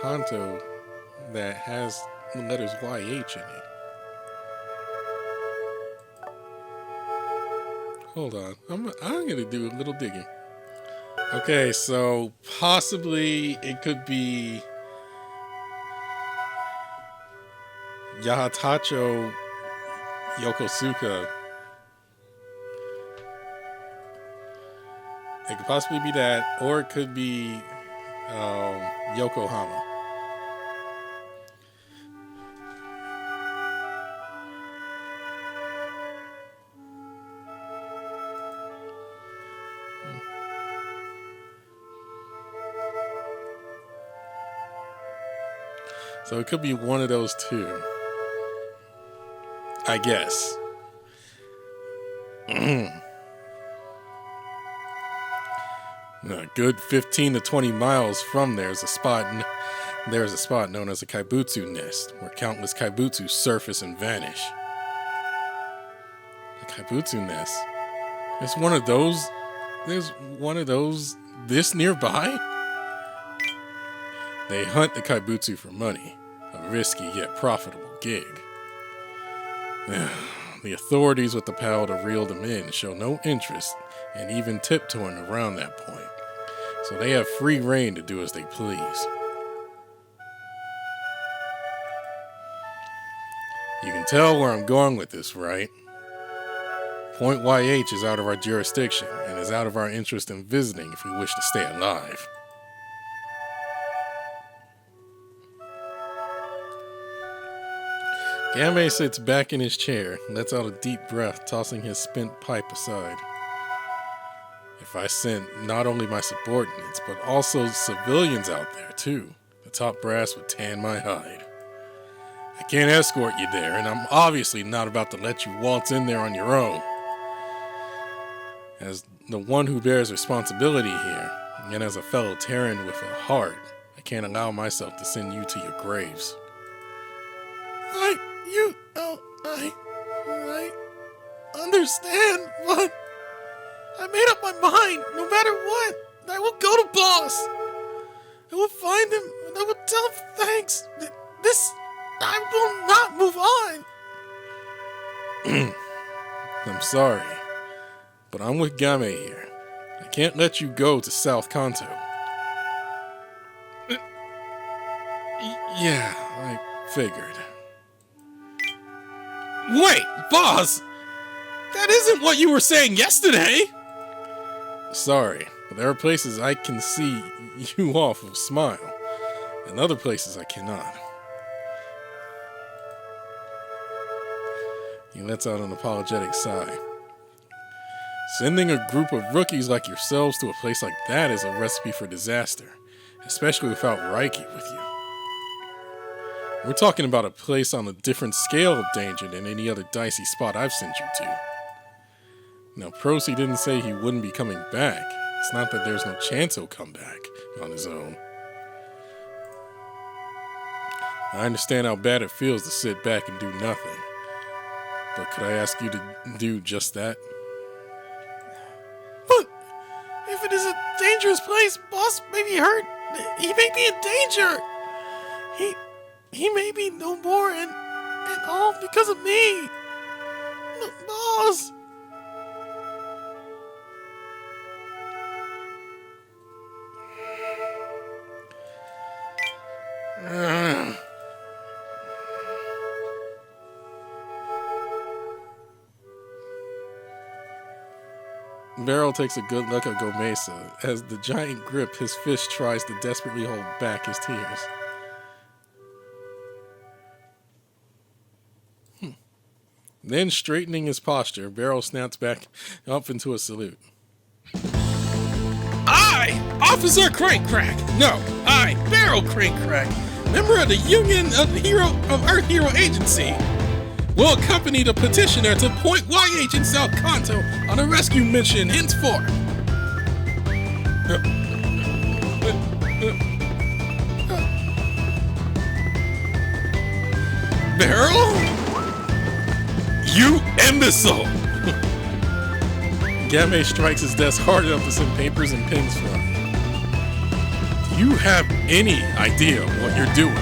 Kanto that has the letters YH in it? Hold on, I'm gonna do a little digging. Okay, so possibly it could be Yahatacho Yokosuka. It could possibly be that, or it could be Yokohama. So it could be one of those two, I guess. A good 15 to 20 miles from there's a spot known as a kaibutsu nest, where countless kaibutsu surface and vanish. The kaibutsu nest? There's one of those this nearby? They hunt the kaibutsu for money, a risky yet profitable gig. The authorities with the power to reel them in show no interest in even tiptoeing around that point, so they have free rein to do as they please. You can tell where I'm going with this, right? Point YH is out of our jurisdiction and is out of our interest in visiting if we wish to stay alive. Game sits back in his chair, lets out a deep breath, tossing his spent pipe aside. If I sent not only my subordinates, but also civilians out there too, the top brass would tan my hide. I can't escort you there, and I'm obviously not about to let you waltz in there on your own. As the one who bears responsibility here, and as a fellow Terran with a heart, I can't allow myself to send you to your graves. I understand, but I made up my mind. No matter what, I will go to Boss. I will find him, and I will tell him thanks. I will not move on. I'm sorry, but I'm with Game here. I can't let you go to South Kanto. Yeah, I figured. Wait, boss! That isn't what you were saying yesterday! Sorry, but there are places I can see you off with a smile, and other places I cannot. He lets out an apologetic sigh. Sending a group of rookies like yourselves to a place like that is a recipe for disaster, especially without Reiki with you. We're talking about a place on a different scale of danger than any other dicey spot I've sent you to. Now, Procy didn't say he wouldn't be coming back. It's not that there's no chance he'll come back on his own. I understand how bad it feels to sit back and do nothing. But could I ask you to do just that? But if it is a dangerous place, Boss may be hurt. He may be in danger. He may be no more and all because of me. No, Boss. Barrel takes a good look at Gomeisa as the giant grip his fist tries to desperately hold back his tears. Then, straightening his posture, Barrel snaps back up into a salute. I, Officer Crank-Crack! No, I, Barrel Crank-Crack, member of the Union of Earth Hero Agency, will accompany the petitioner to Point YH in South Kanto on a rescue mission henceforth. Barrel? You imbecile! Game strikes his desk hard enough to send papers and pens flying. Do you have any idea what you're doing?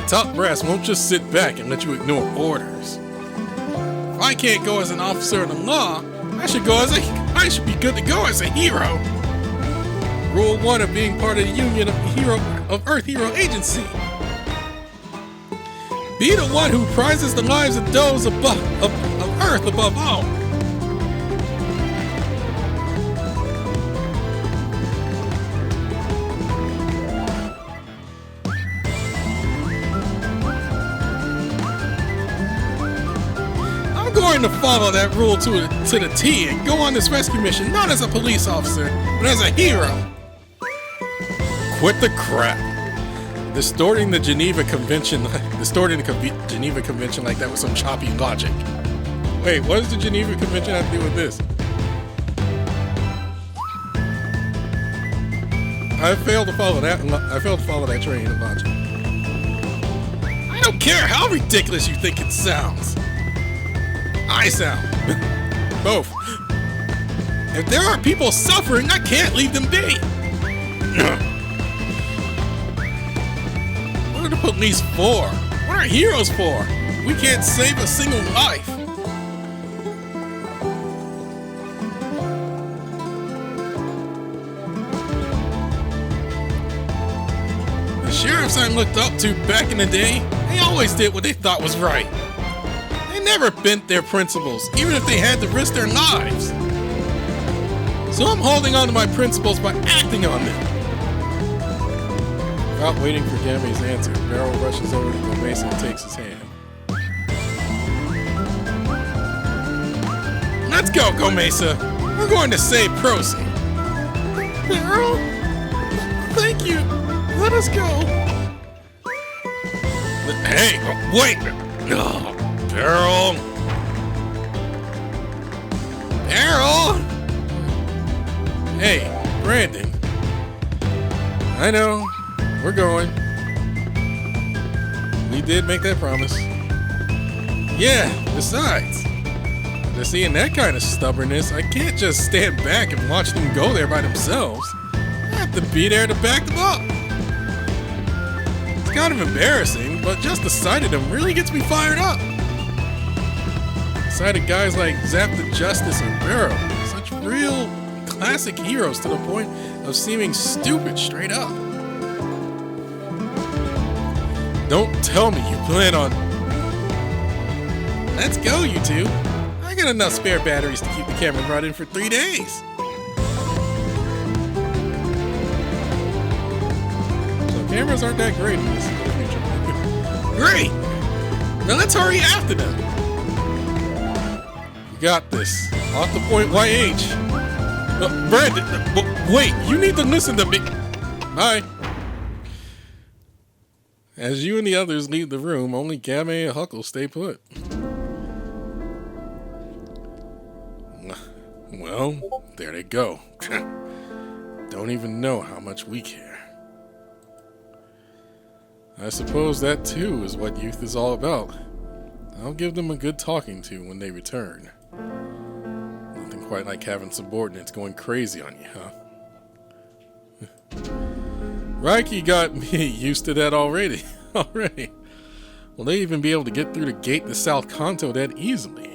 Top brass won't just sit back and let you ignore orders. If I can't go as an officer of the law, I should be good to go as a hero. Rule 1 of being part of the Union of Earth Hero Agency. Be the one who prizes the lives of those of Earth above all. I'm going to follow that rule to the T and go on this rescue mission not as a police officer, but as a hero. Quit the crap. Distorting the Geneva Convention like that with some choppy logic. Wait, what does the Geneva Convention have to do with this? I failed to follow that train of logic. I don't care how ridiculous you think it sounds. I sound. Both. If there are people suffering, I can't leave them be. What are the police for? What are heroes for? We can't save a single life. The sheriffs I looked up to back in the day, they always did what they thought was right. They never bent their principles, even if they had to risk their lives. So I'm holding on to my principles by acting on them. Without waiting for Game's answer, Barrel rushes over to Gomeisa and takes his hand. Let's go, Gomeisa. We're going to save Procy. Barrel? Thank you. Let us go. Hey, wait. Oh, Barrel. Barrel? Hey, Brandon. I know. We're going. We did make that promise. Yeah, besides, after seeing that kind of stubbornness, I can't just stand back and watch them go there by themselves. I have to be there to back them up. It's kind of embarrassing, but just the sight of them really gets me fired up. The sight of guys like Zap the Justice and Barrel, such real classic heroes to the point of seeming stupid straight up. Don't tell me you plan on... Let's go, you two. I got enough spare batteries to keep the camera running for 3 days. So cameras aren't that great in this future. Great! Now let's hurry after them. You got this. Off the point YH. Brandon, wait, you need to listen to me. Bye. As you and the others leave the room, only Game and Huckle stay put. Well, there they go. Don't even know how much we care. I suppose that too is what youth is all about. I'll give them a good talking to when they return. Nothing quite like having subordinates going crazy on you, huh? Reiki got me used to that already. Will they even be able to get through the gate to South Kanto that easily?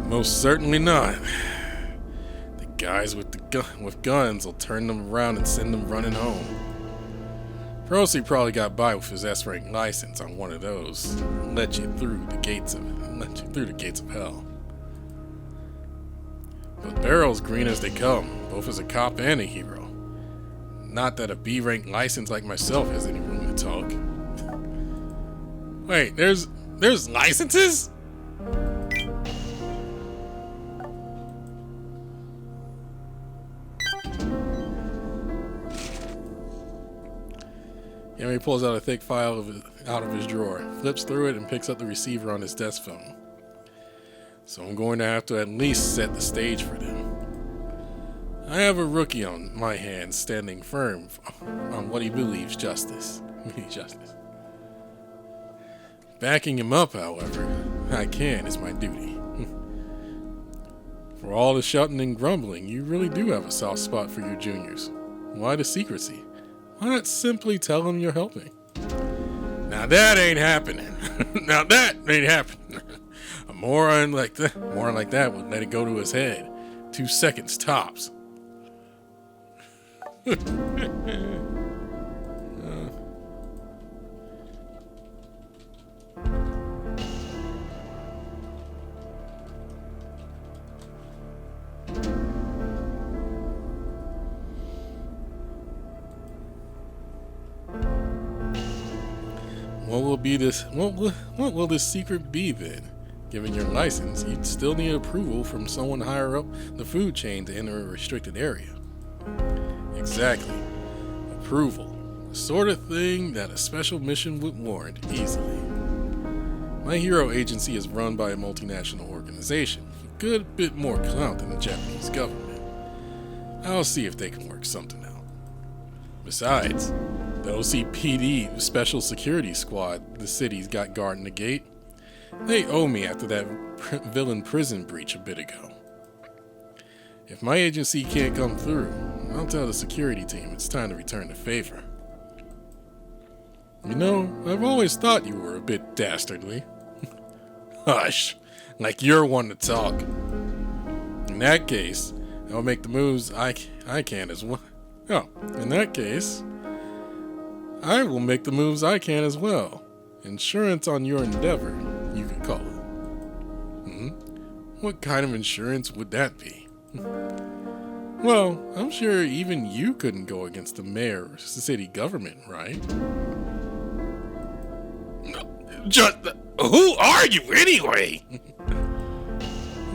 Most certainly not. The guys with guns will turn them around and send them running home. Procy probably got by with his S-rank license on one of those. Let you through the gates of hell. But Barrel's green as they come, both as a cop and a hero. Not that a B-rank license like myself has any room to talk. Wait, there's licenses? Henry pulls out a thick file out of his drawer, flips through it, and picks up the receiver on his desk phone. So I'm going to have to at least set the stage for them. I have a rookie on my hands standing firm on what he believes justice. Backing him up, however, I can is my duty. For all the shouting and grumbling, you really do have a soft spot for your juniors. Why the secrecy? Why not simply tell them you're helping? Now that ain't happening. Now that ain't happening. A moron like that would let it go to his head. 2 seconds tops. What will this secret be then? Given your license, you'd still need approval from someone higher up the food chain to enter a restricted area. Exactly. Approval. The sort of thing that a special mission would warrant easily. My hero agency is run by a multinational organization with a good bit more clout than the Japanese government. I'll see if they can work something out. Besides, the OCPD Special Security Squad the city's got guarding the gate. They owe me after that villain prison breach a bit ago. If my agency can't come through, I'll tell the security team it's time to return the favor. You know, I've always thought you were a bit dastardly. Hush, like you're one to talk. In that case, I'll make the moves I can as well. Oh, in that case, I will make the moves I can as well. Insurance on your endeavor, you could call it. What kind of insurance would that be? Well, I'm sure even you couldn't go against the mayor or city government, right? Who are you anyway?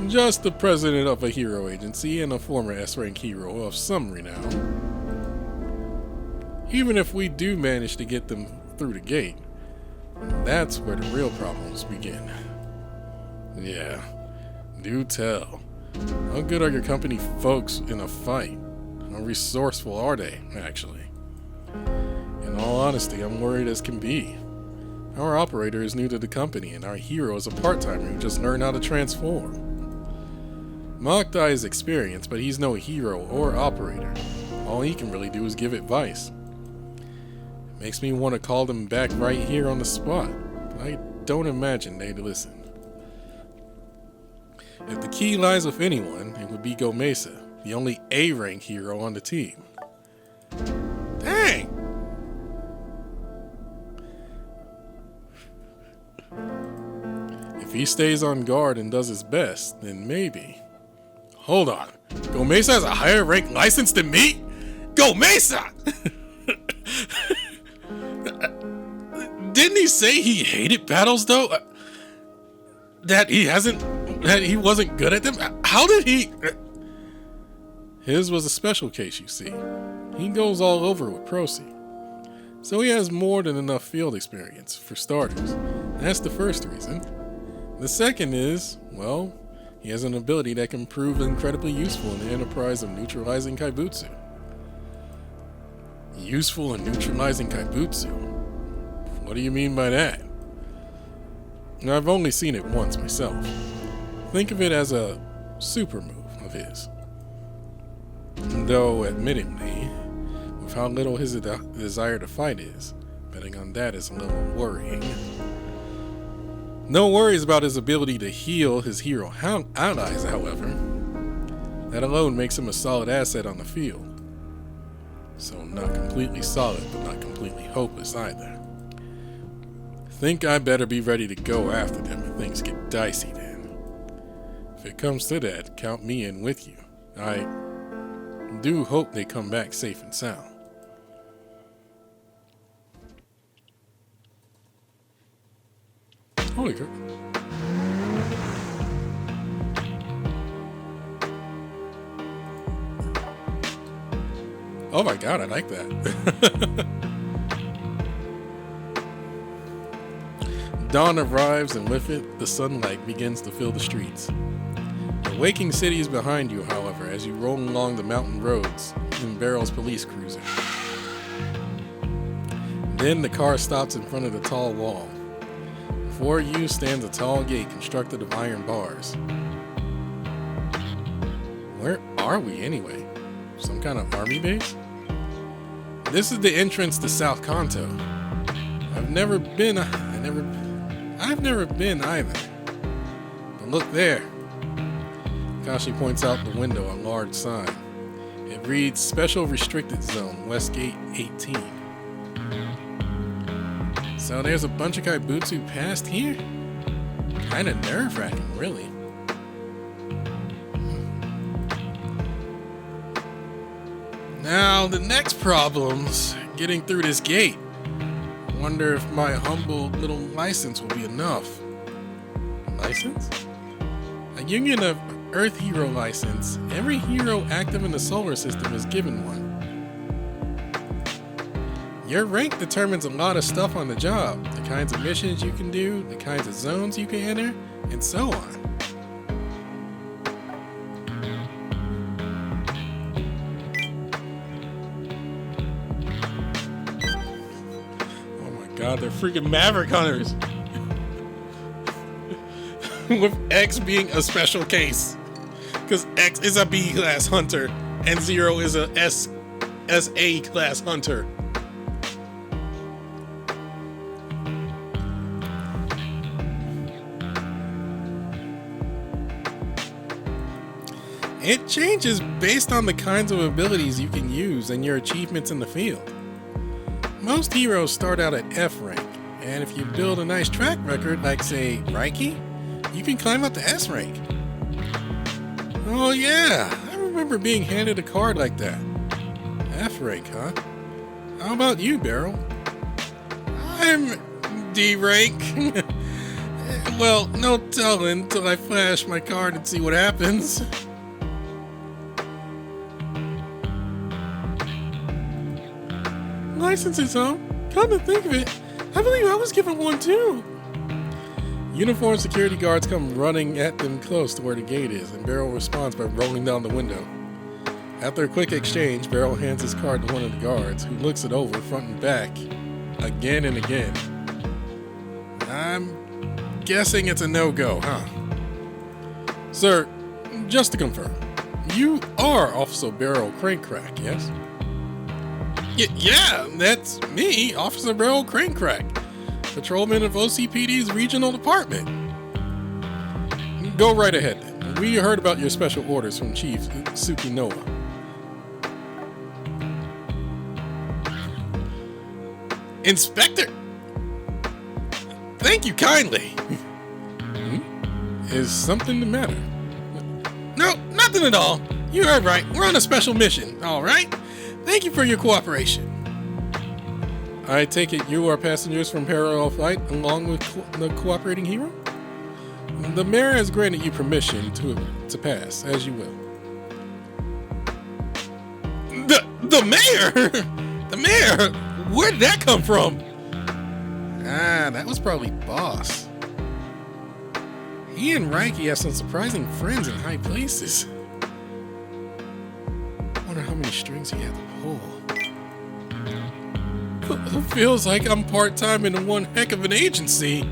Just the president of a hero agency and a former S-rank hero of some renown. Even if we do manage to get them through the gate, that's where the real problems begin. Yeah, do tell. How good are your company folks in a fight? How resourceful are they, actually? In all honesty, I'm worried as can be. Our operator is new to the company, and our hero is a part-timer who just learned how to transform. Moktai is experienced, but he's no hero or operator. All he can really do is give advice. It makes me want to call them back right here on the spot. I don't imagine they'd listen. If the key lies with anyone, it would be Gomeisa, the only A-rank hero on the team. Dang! If he stays on guard and does his best, then maybe. Hold on. Gomeisa has a higher rank license than me? Gomeisa! Didn't he say he hated battles though? That he wasn't good at them? How did he? His was a special case, you see. He goes all over with Procy. So he has more than enough field experience, for starters. That's the first reason. The second is, well, he has an ability that can prove incredibly useful in the enterprise of neutralizing Kaibutsu. Useful in neutralizing Kaibutsu? What do you mean by that? Now, I've only seen it once myself. Think of it as a super move of his. Though, admittedly, with how little his desire to fight is, betting on that is a little worrying. No worries about his ability to heal his hero allies, however. That alone makes him a solid asset on the field. So not completely solid, but not completely hopeless either. Think I better be ready to go after them if things get dicey then. If it comes to that, count me in with you. I do hope they come back safe and sound. Holy crap. Oh my god, I like that. Dawn arrives, and with it, the sunlight begins to fill the streets. The waking city is behind you, however, as you roll along the mountain roads in Barrel's police cruiser. Then the car stops in front of the tall wall. Before you stands a tall gate constructed of iron bars. Where are we anyway? Some kind of army base? This is the entrance to South Kanto. I've never been either. But look there. Kashi points out the window a large sign. It reads Special Restricted Zone, Westgate 18. So there's a bunch of kaibutsu past here? Kinda nerve-wracking, really. Now, the next problem's getting through this gate. Wonder if my humble little license will be enough. License? A Union of Earth Hero license. Every hero active in the solar system is given one. Your rank determines a lot of stuff on the job. The kinds of missions you can do, the kinds of zones you can enter, and so on. God, they're freaking Maverick Hunters. With X being a special case. Because X is a B class hunter and Zero is a SA class hunter. It changes based on the kinds of abilities you can use and your achievements in the field. Most heroes start out at F rank, and if you build a nice track record, like say Reiki, you can climb up to S rank. Oh yeah, I remember being handed a card like that. F rank, huh? How about you, Barrel? I'm D rank. Well, no telling till I flash my card and see what happens. Licenses, huh? Come to think of it, I believe I was given one too. Uniformed security guards come running at them close to where the gate is, and Barrel responds by rolling down the window. After a quick exchange, Barrel hands his card to one of the guards, who looks it over front and back, again and again. I'm guessing it's a no-go, huh? Sir, just to confirm, you are Officer Barrel Cranecrack, yes? Yeah, that's me, Officer Barrel Cranecrack, patrolman of OCPD's regional department. Go right ahead then. We heard about your special orders from Chief Tsukinoa. Inspector! Thank you kindly. Is something the matter? No, nothing at all. You heard right. We're on a special mission, all right? Thank you for your cooperation. I take it you are passengers from Parallel Flight along with the cooperating hero? The mayor has granted you permission to pass, as you will. The mayor? The mayor? Where did that come from? Ah, that was probably Boss. He and Reiki have some surprising friends in high places. Wonder how many strings he had to pull. Feels like I'm part-time in one heck of an agency.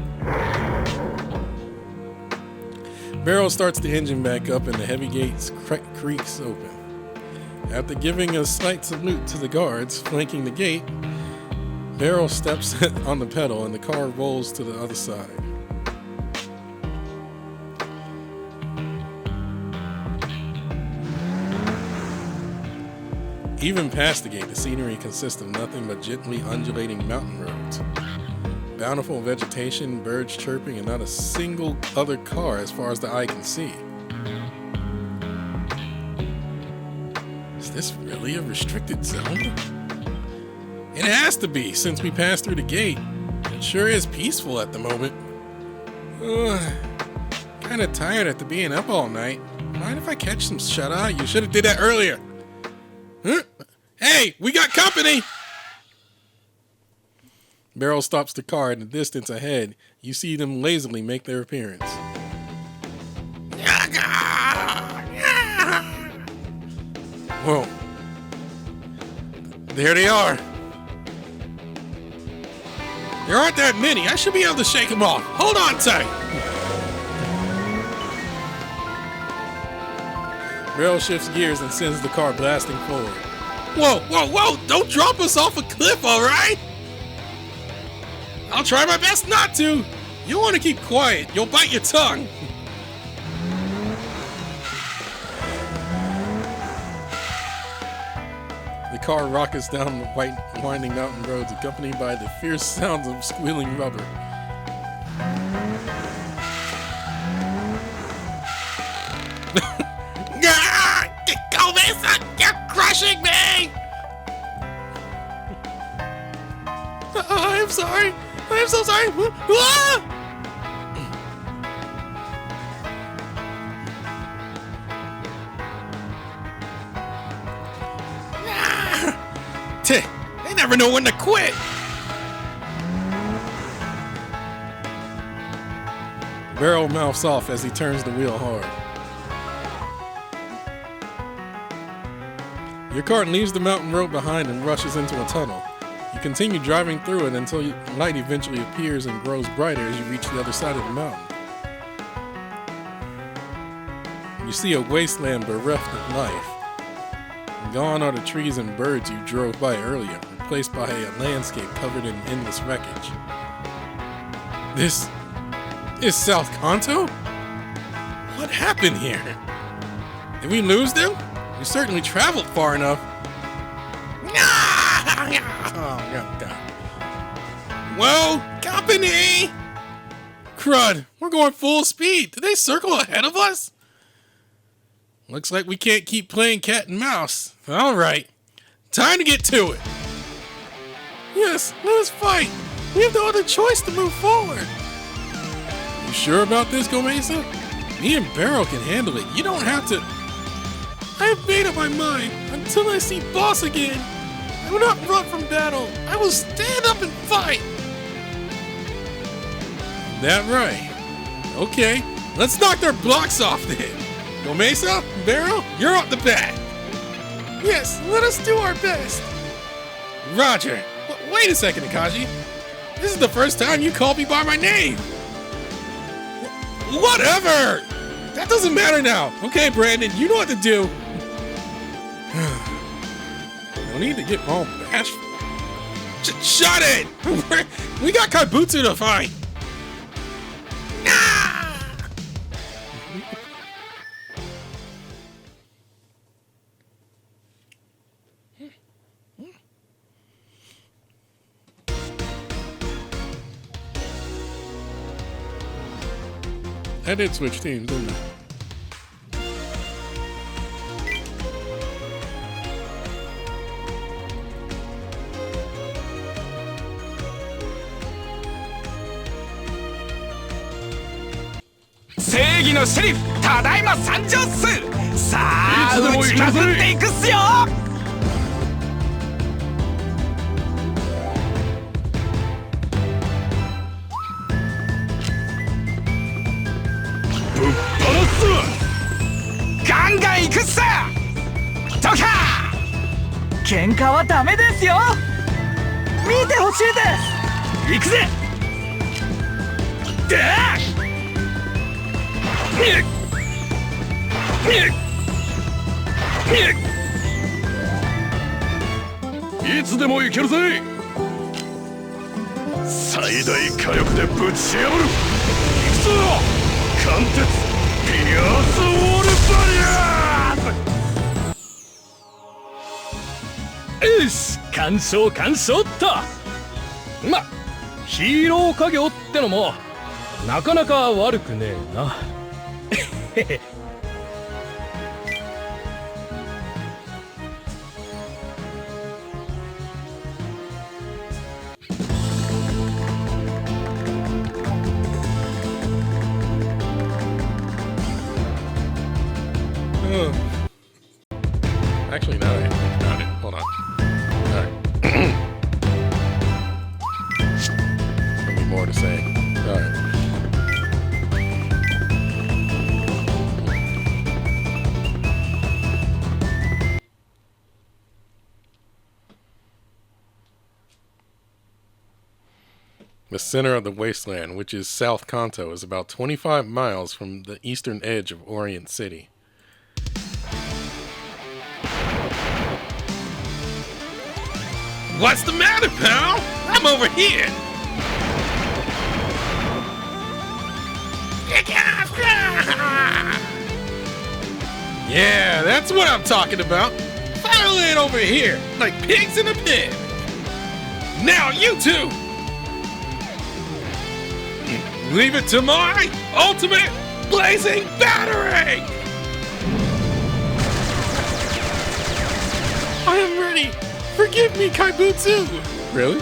Barrel starts the engine back up and the heavy gates creaks open. After giving a slight salute to the guards flanking the gate, Barrel steps on the pedal and the car rolls to the other side. Even past the gate, the scenery consists of nothing but gently undulating mountain roads. Bountiful vegetation, birds chirping, and not a single other car as far as the eye can see. Is this really a restricted zone? It has to be, since we passed through the gate. It sure is peaceful at the moment. Kinda tired after being up all night. Mind if I catch some shut-eye? You should have did that earlier. Huh? Hey, we got company! Barrel stops the car in the distance ahead. You see them lazily make their appearance. Whoa. There they are. There aren't that many. I should be able to shake them off. Hold on tight. Barrel shifts gears and sends the car blasting forward. Whoa, whoa, whoa! Don't drop us off a cliff, all right? I'll try my best not to. You want to keep quiet. You'll bite your tongue. The car rockets down the winding mountain roads, accompanied by the fierce sounds of squealing rubber. Gomeisa, you're crushing me! I'm sorry. I'm so sorry. They never know when to quit. Barrel mouths off as he turns the wheel hard. Your cart leaves the mountain road behind and rushes into a tunnel. You continue driving through it until light eventually appears and grows brighter as you reach the other side of the mountain. You see a wasteland bereft of life. Gone are the trees and birds you drove by earlier, replaced by a landscape covered in endless wreckage. This is South Kanto? What happened here? Did we lose them? We certainly traveled far enough. Oh, God. Well, company! Crud, we're going full speed. Did they circle ahead of us? Looks like we can't keep playing cat and mouse. All right, time to get to it. Yes, let us fight. We have no other choice to move forward. You sure about this, Gomeisa? Me and Barrel can handle it. You don't have to. I have made up my mind. Until I see Boss again, I will not run from battle. I will stand up and fight. That right. Okay, let's knock their blocks off then. Gomeisa, Barrel, you're up the bat. Yes, let us do our best. Roger. Wait a second, Akaji. This is the first time you called me by my name. Whatever. That doesn't matter now. Okay, Brandon, you know what to do. No need to get all bashful. Shut it! We got Kaibutsu to fight. I did switch teams, didn't I?正義のシェリフ、ただいま参上っす。さあ、打ちまくっていくっすよ。ぶっ放す。ガンガンいくっす。どか。喧嘩はダメですよ。見てほしいです。行くぜ。でいつでもいけるぜ。最大火力でぶち破る。いくぞ。貫徹ピアースウォールバリアー。よし、完勝っと。ま、ヒーロー家業ってのもなかなか悪くねえな。Actually, now that I think about it, hold on. All right. The center of the wasteland, which is South Kanto, is about 25 miles from the eastern edge of Orient City. What's the matter, pal? I'm over here. Yeah, that's what I'm talking about. File in over here, like pigs in a pen. Now you two. Leave it to my ultimate blazing battery! I am ready! Forgive me, Kaibutsu! Really?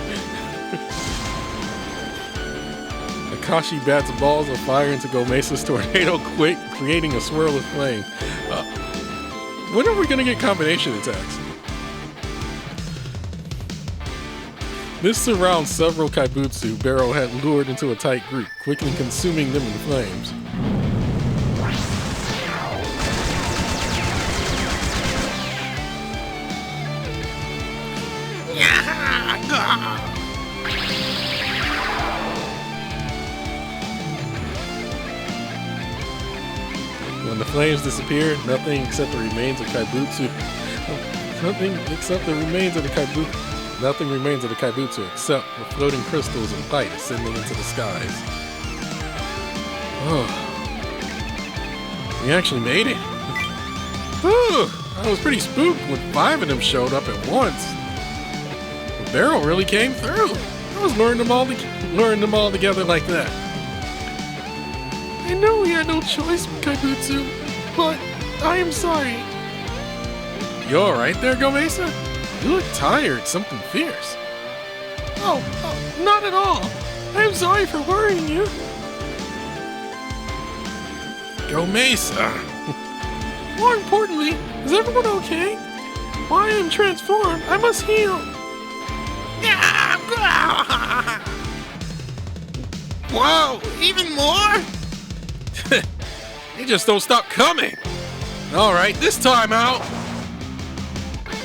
Akashi bats balls of fire into Gomeisa's tornado, creating a swirl of flame. When are we gonna get combination attacks? This surrounds several Kaibutsu Barrel had lured into a tight group, quickly consuming them in flames. When the flames disappear, nothing except the remains of the Kaibutsu except the floating crystals and light ascending into the skies. Oh. We actually made it. Whew. I was pretty spooked when 5 of them showed up at once. The Barrel really came through. I was luring them all together like that. I know we had no choice, Kaibutsu, but I am sorry. You alright there, Gomeisa? You look tired, something fierce. Oh, not at all. I am sorry for worrying you. Gomeisa! More importantly, is everyone okay? While I am transformed, I must heal. Whoa, even more? They just don't stop coming. Alright, this time out.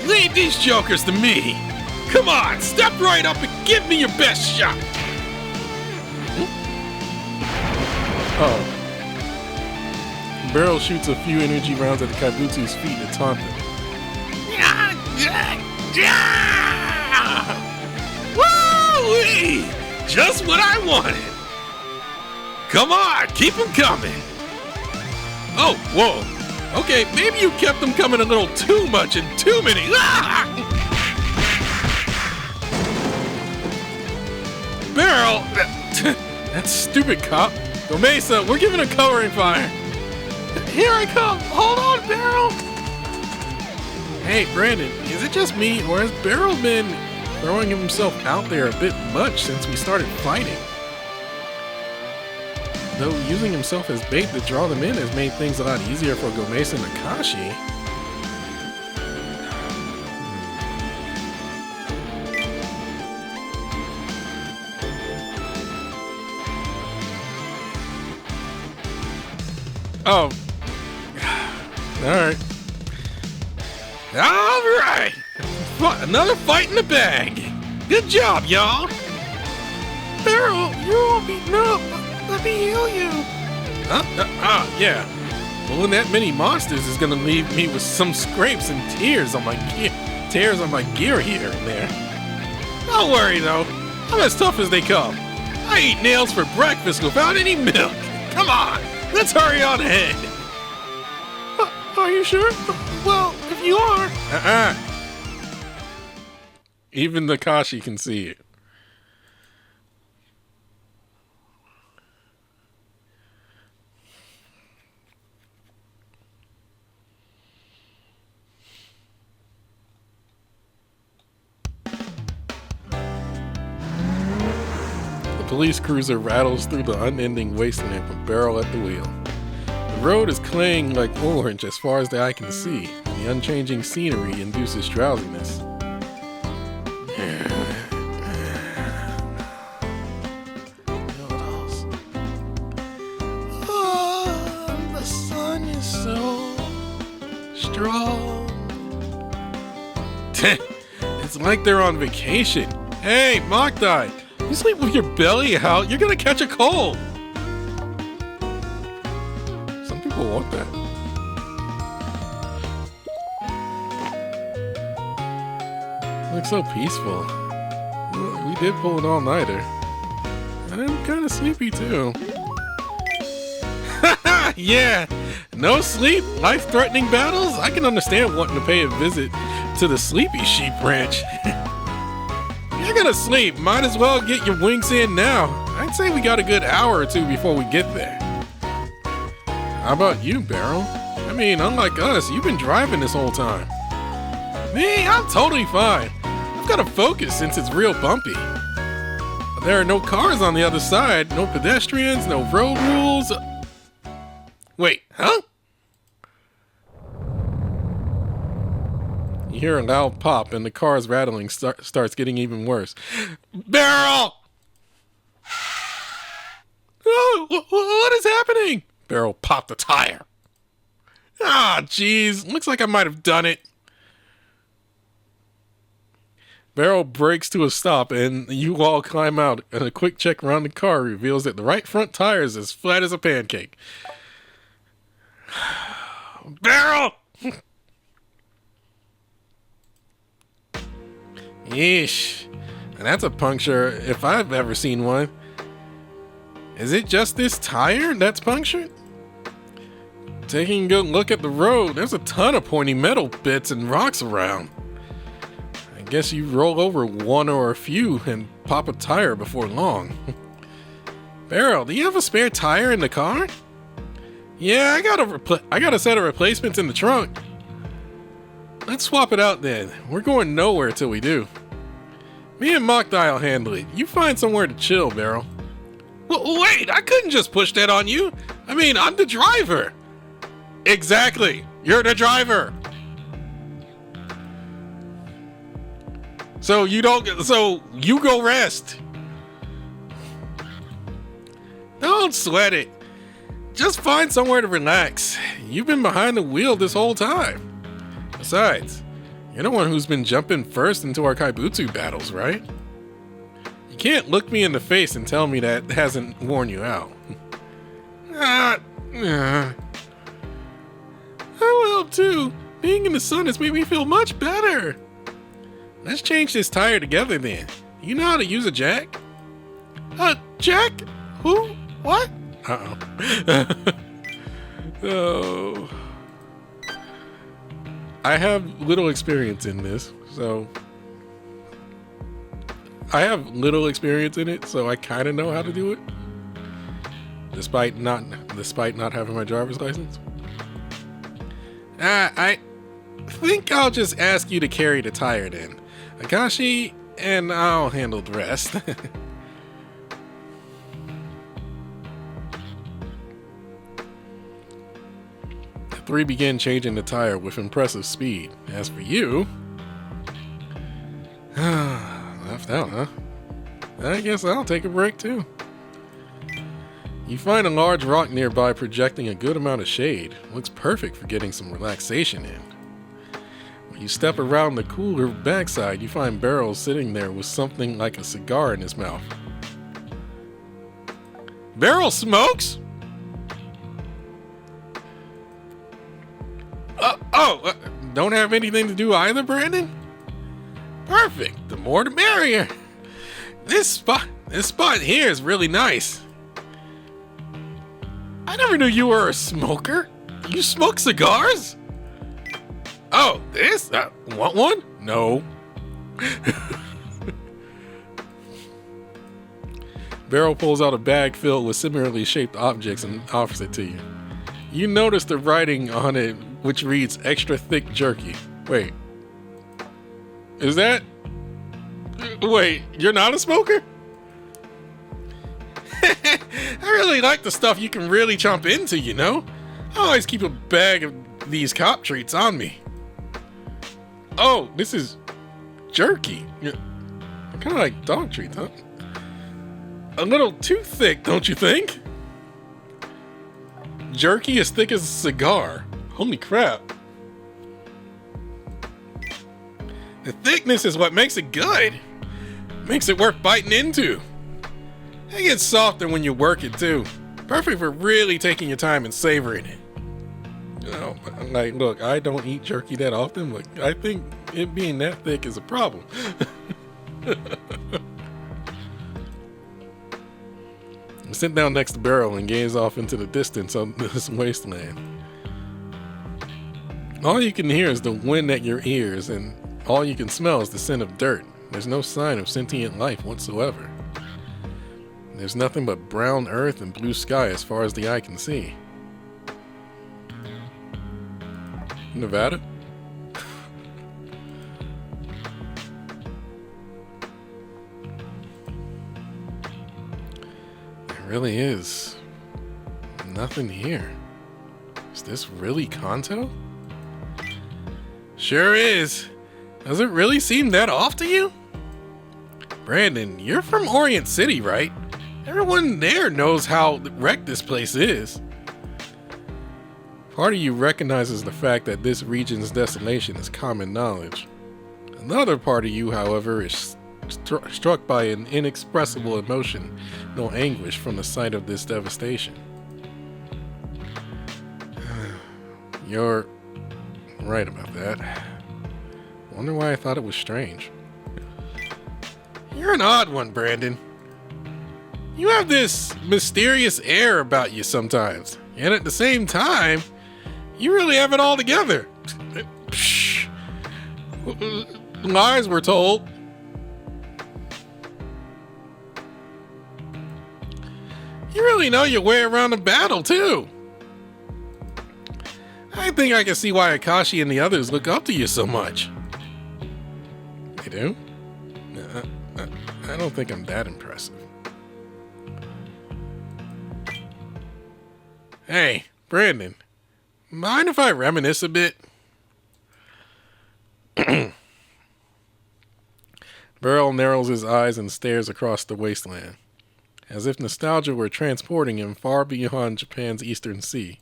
Leave these jokers to me. Come on, step right up and give me your best shot. Oh. Barrel shoots a few energy rounds at the Kaibutsu's feet to taunt them. Woo-wee! Just what I wanted. Come on, keep them coming. Oh, whoa. Okay, maybe you kept them coming a little too much and too many. Barrel! That stupid cop. Gomeisa, we're giving a covering fire. Here I come. Hold on, Barrel. Hey, Brandon, is it just me, or has Barrel been throwing himself out there a bit much since we started fighting? Though using himself as bait to draw them in has made things a lot easier for Gomeisa and Akashi. Oh. Alright. Alright! Another fight in the bag! Good job, y'all! Barrel, you're all beaten up. Let me heal you. Yeah. Pulling that many monsters is gonna leave me with some scrapes and tears on my gear here and there. Don't worry, though. I'm as tough as they come. I eat nails for breakfast without any milk. Come on, let's hurry on ahead. Are you sure? Well, if you are... Even the Kashi can see it. The police cruiser rattles through the unending wasteland with Barrel at the wheel. The road is claying like orange as far as the eye can see, and the unchanging scenery induces drowsiness. Oh, the sun is so strong. It's like they're on vacation. Hey, Mokdai! You sleep with your belly out, you're gonna catch a cold. Some people want that. Looks so peaceful. We did pull an all-nighter. I'm kind of sleepy too. Yeah, no sleep, life-threatening battles. I can understand wanting to pay a visit to the Sleepy Sheep Ranch. You're gonna sleep. Might as well get your winks in now. I'd say we got a good hour or two before we get there. How about you, Barrel? I mean, unlike us, you've been driving this whole time. Me, I'm totally fine. I've got to focus since it's real bumpy. There are no cars on the other side, no pedestrians, no road rules. Wait, huh? You hear a loud pop and the car's rattling starts getting even worse. Barrel! Oh, what is happening? Barrel popped a tire. Ah, jeez, looks like I might have done it. Barrel brakes to a stop and you all climb out, and a quick check around the car reveals that the right front tire is as flat as a pancake. Barrel! Yeesh. And that's a puncture if I've ever seen one. Is it just this tire that's punctured? Taking a good look at the road, there's a ton of pointy metal bits and rocks around. I guess you roll over one or a few and pop a tire before long. Barrel, do you have a spare tire in the car? Yeah, I got a set of replacements in the trunk. Let's swap it out then. We're going nowhere till we do. Me and Mockdie'll handle it. You find somewhere to chill, Barrel. Wait, I couldn't just push that on you. I mean, I'm the driver. Exactly. You're the driver. So you go rest. Don't sweat it. Just find somewhere to relax. You've been behind the wheel this whole time. Besides, you're the one who's been jumping first into our Kaibutsu battles, right? You can't look me in the face and tell me that hasn't worn you out. I will help too. Being in the sun has made me feel much better. Let's change this tire together then. You know how to use a jack? Jack? Who? What? Uh-oh. Oh. I have little experience in this, so... I have little experience in it, so I kind of know how to do it. Despite not having my driver's license. I think I'll just ask you to carry the tire then. Akashi, and I'll handle the rest. The three begin changing the tire with impressive speed. As for you... left out, huh? I guess I'll take a break too. You find a large rock nearby projecting a good amount of shade. Looks perfect for getting some relaxation in. When you step around the cooler backside, you find Barrel sitting there with something like a cigar in his mouth. Barrel smokes? Don't have anything to do either, Brandon? Perfect. The more the merrier. This spot here is really nice. I never knew you were a smoker. You smoke cigars? Oh, this? Want one? No. Barrel pulls out a bag filled with similarly shaped objects and offers it to you. You notice the writing on it, which reads extra thick jerky. Wait. Is that... Wait, you're not a smoker? I really like the stuff you can really chomp into, you know? I always keep a bag of these cop treats on me. Oh, this is jerky. Kind of like dog treats, huh? A little too thick, don't you think? Jerky as thick as a cigar. Holy crap. The thickness is what makes it good. Makes it worth biting into. It gets softer when you work it too. Perfect for really taking your time and savoring it. You know, like, look, I don't eat jerky that often, but I think it being that thick is a problem. I sit down next to Barrel and gaze off into the distance on this wasteland. All you can hear is the wind at your ears, and all you can smell is the scent of dirt. There's no sign of sentient life whatsoever. There's nothing but brown earth and blue sky as far as the eye can see. Nevada? There really is nothing here. Is this really Kanto? Sure is. Does it really seem that off to you? Brandon, you're from Orient City, right? Everyone there knows how wrecked this place is. Part of you recognizes the fact that this region's desolation is common knowledge. Another part of you, however, is struck by an inexpressible emotion, no anguish from the sight of this devastation. You're right about that. Wonder why I thought it was strange. You're an odd one, Brandon. You have this mysterious air about you sometimes, and at the same time, you really have it all together. Psh. Lies were told. You really know your way around a battle, too. I think I can see why Akashi and the others look up to you so much. They do? I don't think I'm that impressive. Hey, Brandon, mind if I reminisce a bit? Barrel narrows his eyes and stares across the wasteland, as if nostalgia were transporting him far beyond Japan's eastern sea.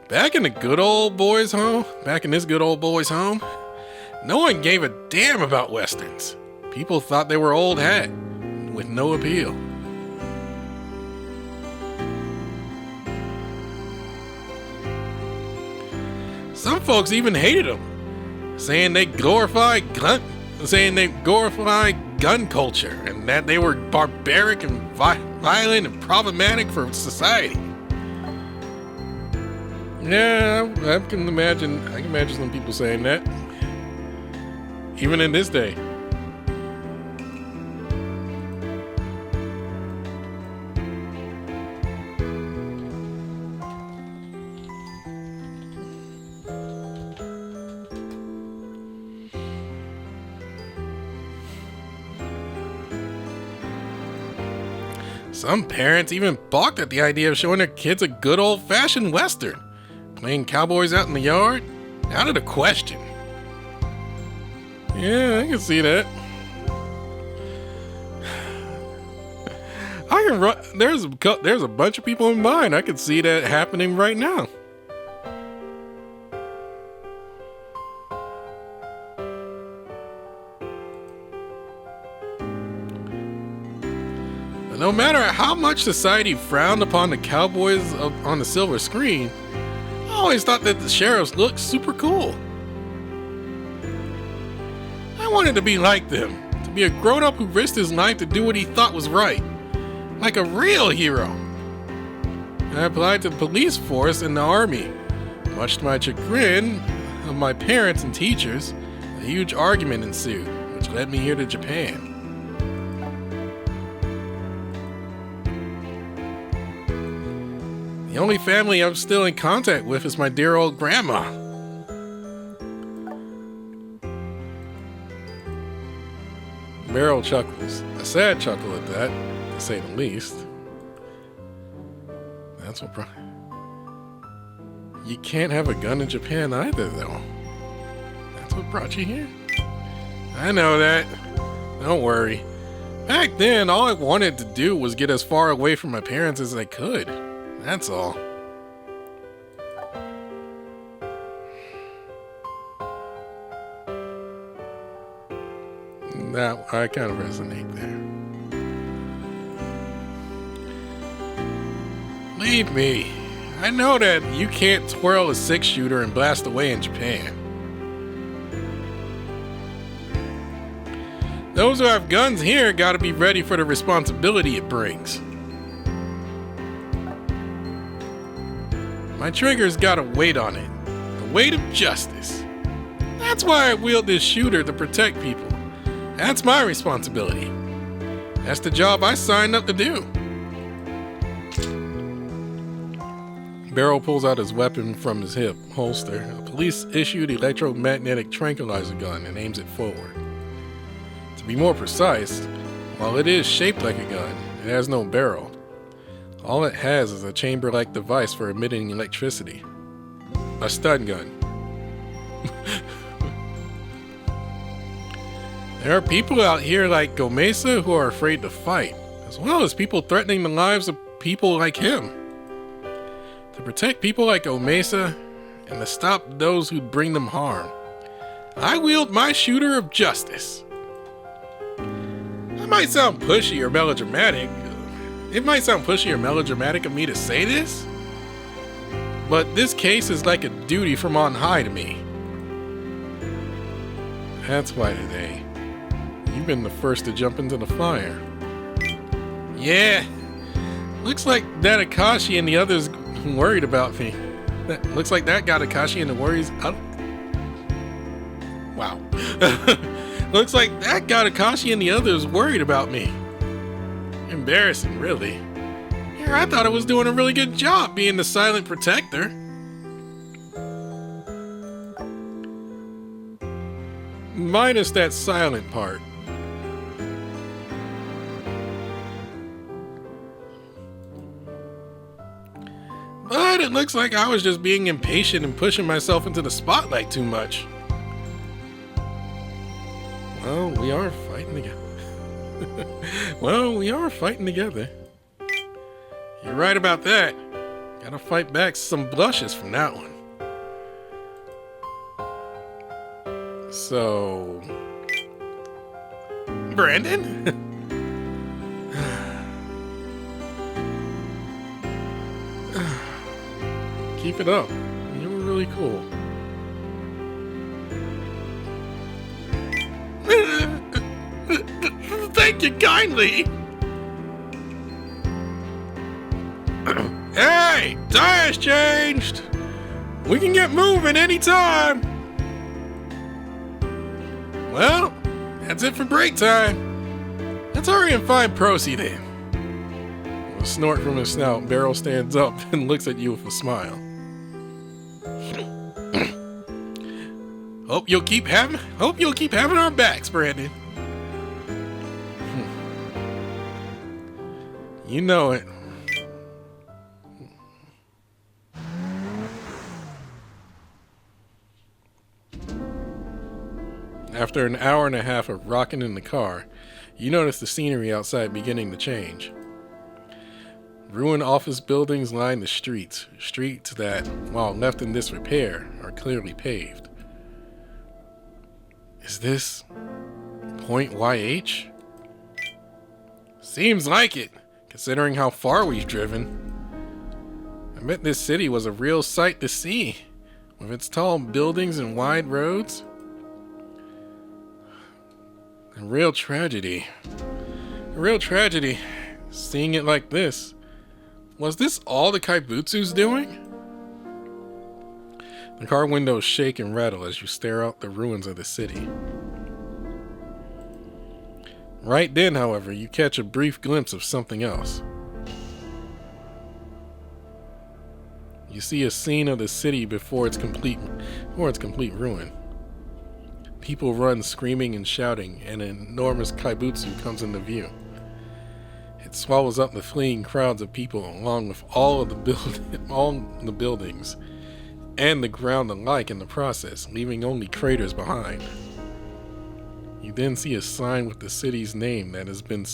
Back in this good old boy's home, no one gave a damn about westerns. People thought they were old hat, with no appeal. Some folks even hated them, saying they glorify gun culture and that they were barbaric and violent and problematic for society. Yeah, I can imagine some people saying that, even in this day. Some parents even balked at the idea of showing their kids a good old-fashioned western. Playing cowboys out in the yard? Out of the question. Yeah, I can see that. There's a bunch of people in mind. I can see that happening right now. But no matter how much society frowned upon the cowboys on the silver screen, I always thought that the sheriffs looked super cool. I wanted to be like them, to be a grown-up who risked his life to do what he thought was right, like a real hero. I applied to the police force and the army. Much to my chagrin of my parents and teachers, a huge argument ensued, which led me here to Japan. The only family I'm still in contact with is my dear old grandma. Barrel chuckles, a sad chuckle at that, to say the least. That's what you can't have a gun in Japan either, though. That's what brought you here? I know that. Don't worry. Back then, all I wanted to do was get as far away from my parents as I could. That's all. That I kind of resonate there. Leave me. I know that you can't twirl a 6-shooter and blast away in Japan. Those who have guns here gotta be ready for the responsibility it brings. My trigger's got a weight on it. The weight of justice. That's why I wield this shooter to protect people. That's my responsibility. That's the job I signed up to do. Barrel pulls out his weapon from his hip holster, a police-issued electromagnetic tranquilizer gun, and aims it forward. To be more precise, while it is shaped like a gun, it has no barrel. All it has is a chamber-like device for emitting electricity. A stun gun. There are people out here like Gomeisa who are afraid to fight, as well as people threatening the lives of people like him. To protect people like Gomeisa and to stop those who bring them harm, I wield my shooter of justice. It might sound pushy or melodramatic. Of me to say this, but this case is like a duty from on high to me. That's why today, you've been the first to jump into the fire. Yeah, looks like that Akashi and the others worried about me. Looks like that got Akashi and the worries up. Wow. Looks like that got Akashi and the others worried about me. Embarrassing, really. Here, I thought I was doing a really good job being the silent protector. Minus that silent part. But it looks like I was just being impatient and pushing myself into the spotlight too much. Well, we are fighting together. You're right about that. Gotta fight back some blushes from that one. So... Brandon? Keep it up. You were really cool. Thank you kindly. Hey, tire's changed. We can get moving anytime. Well, that's it for break time. Let's hurry and find Procy then. With a snort from his snout, Barrel stands up and looks at you with a smile. Hope you'll keep having our backs, Brandon. You know it. After an hour and a half of rocking in the car, you notice the scenery outside beginning to change. Ruined office buildings line the streets that, while left in disrepair, are clearly paved. Is this Point YH? Seems like it, considering how far we've driven. I bet this city was a real sight to see, with its tall buildings and wide roads. A real tragedy, seeing it like this. Was this all the Kaibutsu's doing? The car windows shake and rattle as you stare out the ruins of the city. Right then, however, you catch a brief glimpse of something else. You see a scene of the city before its complete ruin. People run screaming and shouting, and an enormous kaibutsu comes into view. It swallows up the fleeing crowds of people along with all the buildings and the ground alike in the process, leaving only craters behind. You then see a sign with the city's name that has been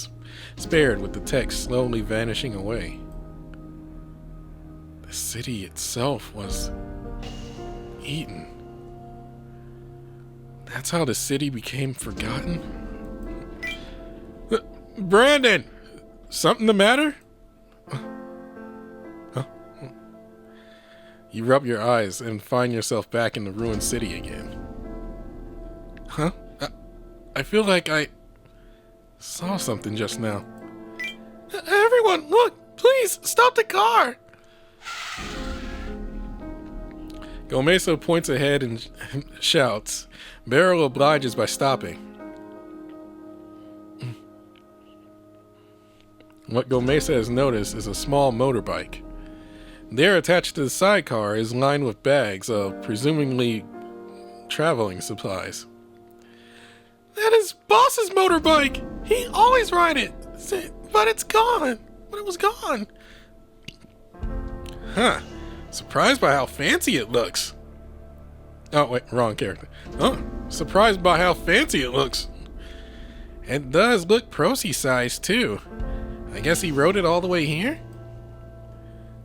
spared, with the text slowly vanishing away. The city itself was eaten. That's how the city became forgotten? Brandon! Something the matter? Huh? You rub your eyes and find yourself back in the ruined city again. Huh? I feel like I saw something just now. Everyone, look! Please, stop the car! Gomeisa points ahead and shouts. Barrel obliges by stopping. What Gomeisa has noticed is a small motorbike. There, attached to the sidecar, is lined with bags of presumably traveling supplies. That is Boss's motorbike! He always ride it! But it's gone! But it was gone! Huh. Surprised by how fancy it looks. Oh, wait, wrong character. Oh, surprised by how fancy it looks. It does look Procy sized, too. I guess he rode it all the way here?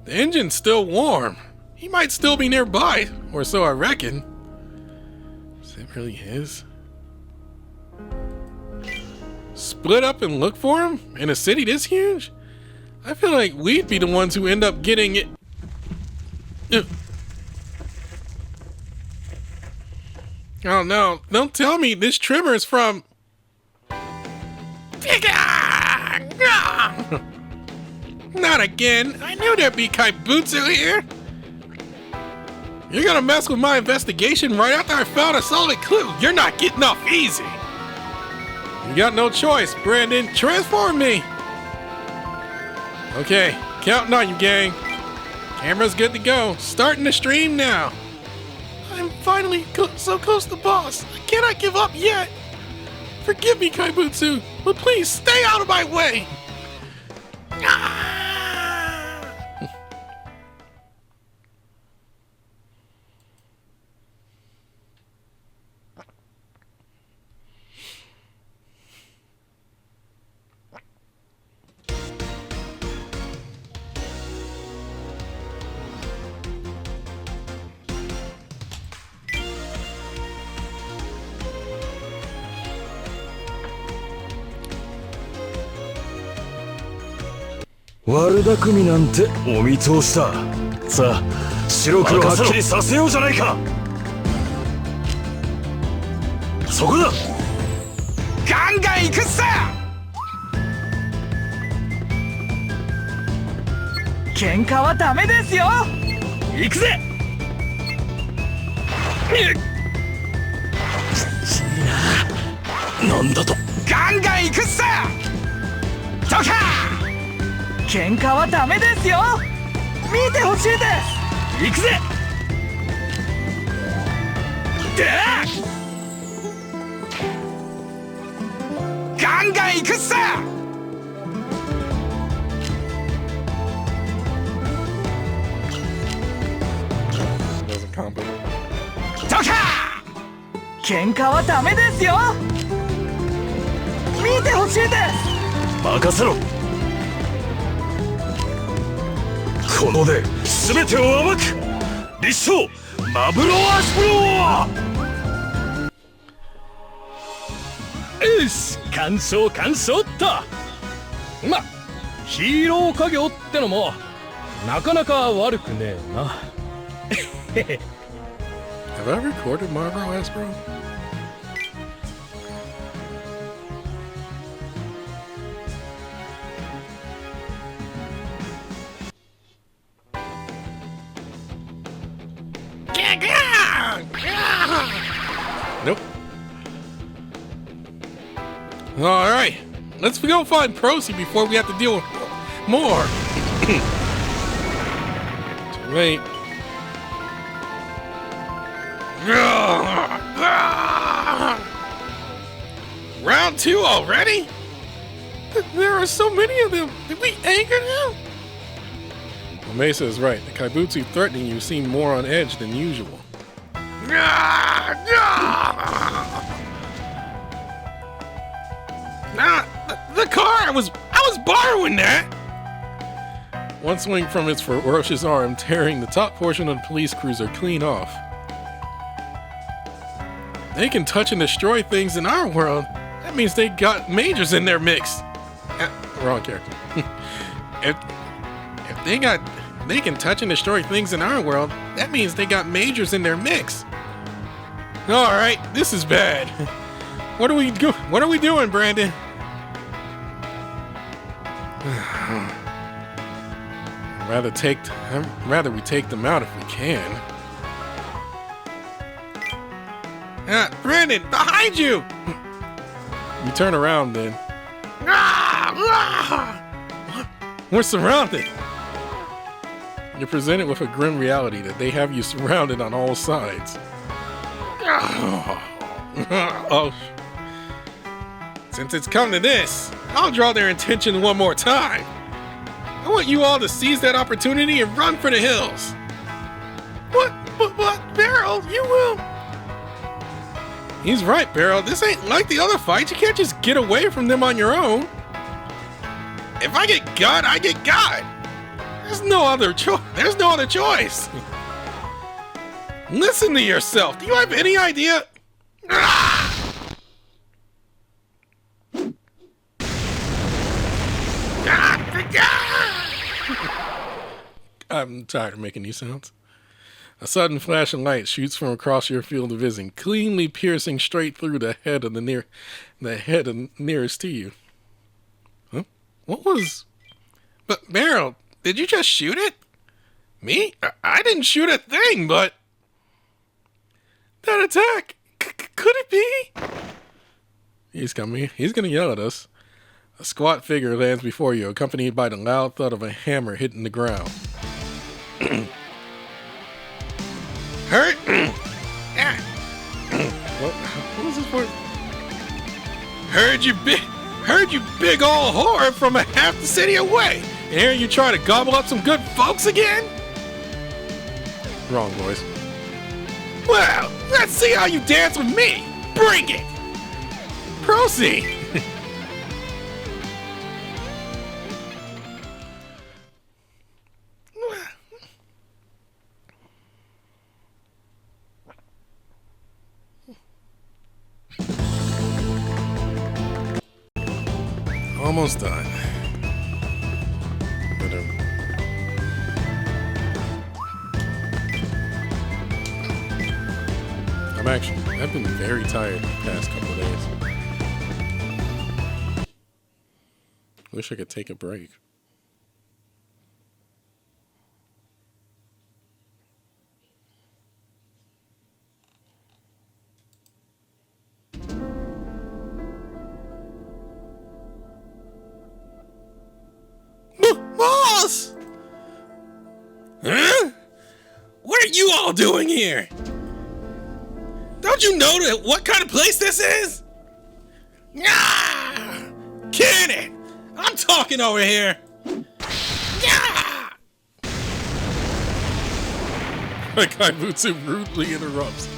The engine's still warm. He might still be nearby, or so I reckon. Is it really his? Split up and look for him? In a city this huge? I feel like we'd be the ones who end up getting it. Oh no, don't tell me this trimmer is from... Not again. I knew there'd be Kaibutsu here. You're gonna mess with my investigation right after I found a solid clue. You're not getting off easy. You got no choice, Brandon. Transform me. Okay, counting on you, gang. Camera's good to go. Starting the stream now. I'm finally so close to the boss. I cannot give up yet. Forgive me, Kaibutsu, but please stay out of my way.悪巧みなんてお見通しだ。さあ、白黒はっきりさせようじゃないか。そこだ。ガンガン行くっさ。喧嘩はダメですよ。行くぜ。なんだと。ガンガン行くっさ。どか。喧嘩はダメですよ。見てほしいです。行くぜ。ガンガン行くっさ。どか。喧嘩はダメですよ。見てほしいです。任せろ。こので全てを暴く。立正マブロアシプロ。よし、完勝完勝っと。ま、ヒーロー家業ってのもなかなか悪くねえな。Have I recorded Marvel Aspro? Nope. Alright, let's go find Procy before we have to deal with more. Too late. Round 2 already? There are so many of them. Did we anger them? Gomeisa is right. The Kaibutsu threatening you seem more on edge than usual. The car! I was borrowing that! One swing from its ferocious arm, tearing the top portion of the police cruiser clean off. They can touch and destroy things in our world. That means they got majors in their mix. Wrong character. if they can touch and destroy things in our world, that means they got majors in their mix. All right, this is bad. What are we doing, Brandon? Rather we take them out if we can. Brandon, behind you! We turn around then. We're surrounded. You're presented with a grim reality that they have you surrounded on all sides. Oh. Since it's come to this, I'll draw their attention one more time. I want you all to seize that opportunity and run for the hills. What, Barrel, you will... He's right, Barrel. This ain't like the other fights. You can't just get away from them on your own. If I get got, I get got. There's no other choice. Listen to yourself. Do you have any idea? I'm tired of making these sounds. A sudden flash of light shoots from across your field of vision, cleanly piercing straight through the head of nearest to you. Huh? What was... But, Barrel, did you just shoot it? Me? I didn't shoot a thing, but... That attack! Could it be? He's coming. He's gonna yell at us. A squat figure lands before you, accompanied by the loud thud of a hammer hitting the ground. Hurt? What was this for? Heard you big old whore from a half the city away. And here you try to gobble up some good folks again? Wrong voice. Well, let's see how you dance with me. Bring it. Procy. Almost done. I've been very tired the past couple of days. Wish I could take a break. Boss! Huh? What are you all doing here? Don't you know what kind of place this is? Yeah! Cannon! I'm talking over here! Yeah! Kaibutsu rudely interrupts,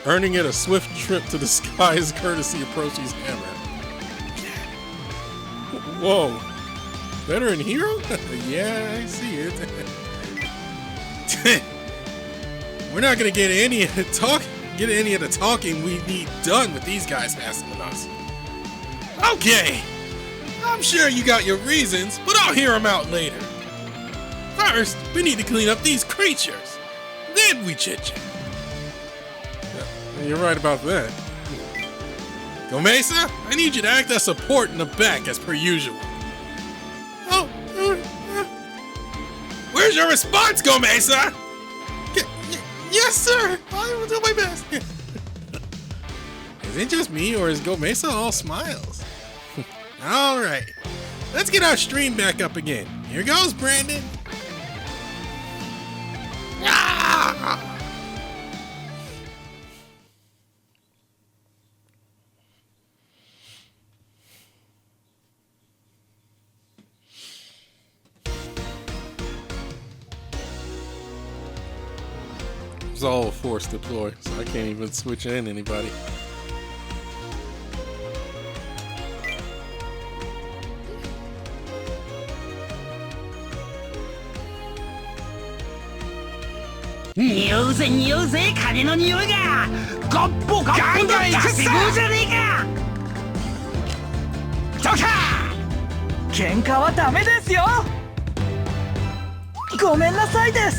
earning it a swift trip to the skies courtesy of Procy's hammer. Whoa. Veteran hero? Yeah, I see it. We're not gonna get any of the talking we need done with these guys hassling us. Okay, I'm sure you got your reasons, but I'll hear them out later. First, we need to clean up these creatures. Then we chit-chat. You're right about that. Gomeisa, I need you to act as support in the back as per usual. Oh, where's your response, Gomeisa? Yes, sir. I will do my best. Is it just me, or is Gomeisa all smiles? All right, let's get our stream back up again. Here goes, Brandon. Ah! It's all a forced deploy, so I can't even switch in anybody.匂うぜ匂うぜ金の匂いがガッポガッポと出してくるじゃねえかどうか喧嘩はダメですよ。ごめんなさいです。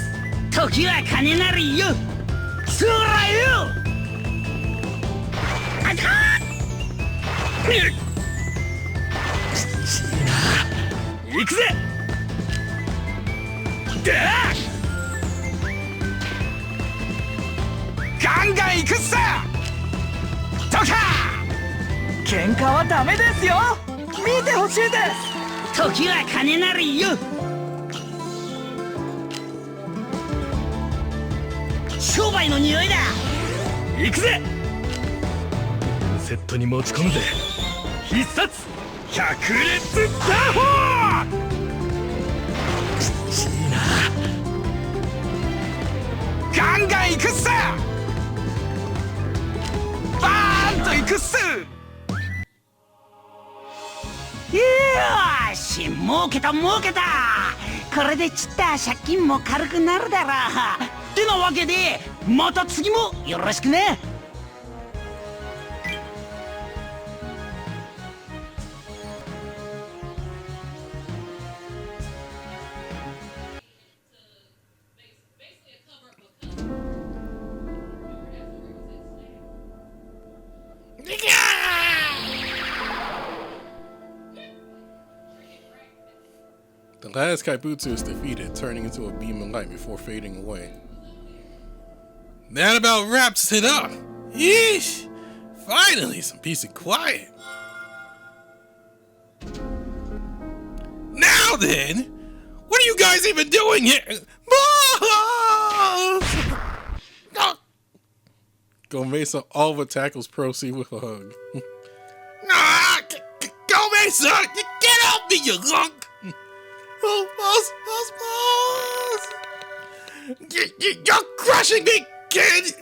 時は金なりよ。そらよ。あか行くぜ。でガンガン行くっさ。どか。喧嘩はダメですよ。見てほしいです。時は金なりよ。商売の匂いだ。行くぜ。セットに持ち込むぜ。必殺百列打法。きちいな。ガンガン行くっさ。バーンと行くっす。よーし、儲けた儲けた。これでちった借金も軽くなるだろう。ってなわけでまた次もよろしくね。The last Kaibutsu is defeated, turning into a beam of light before fading away. That about wraps it up. Yeesh! Finally, some peace and quiet. Now then, what are you guys even doing here? Gomeisa all but tackles Procy with a hug. Gomeisa! Get off me, you lunk! Oh, boss! You're crushing me, kid!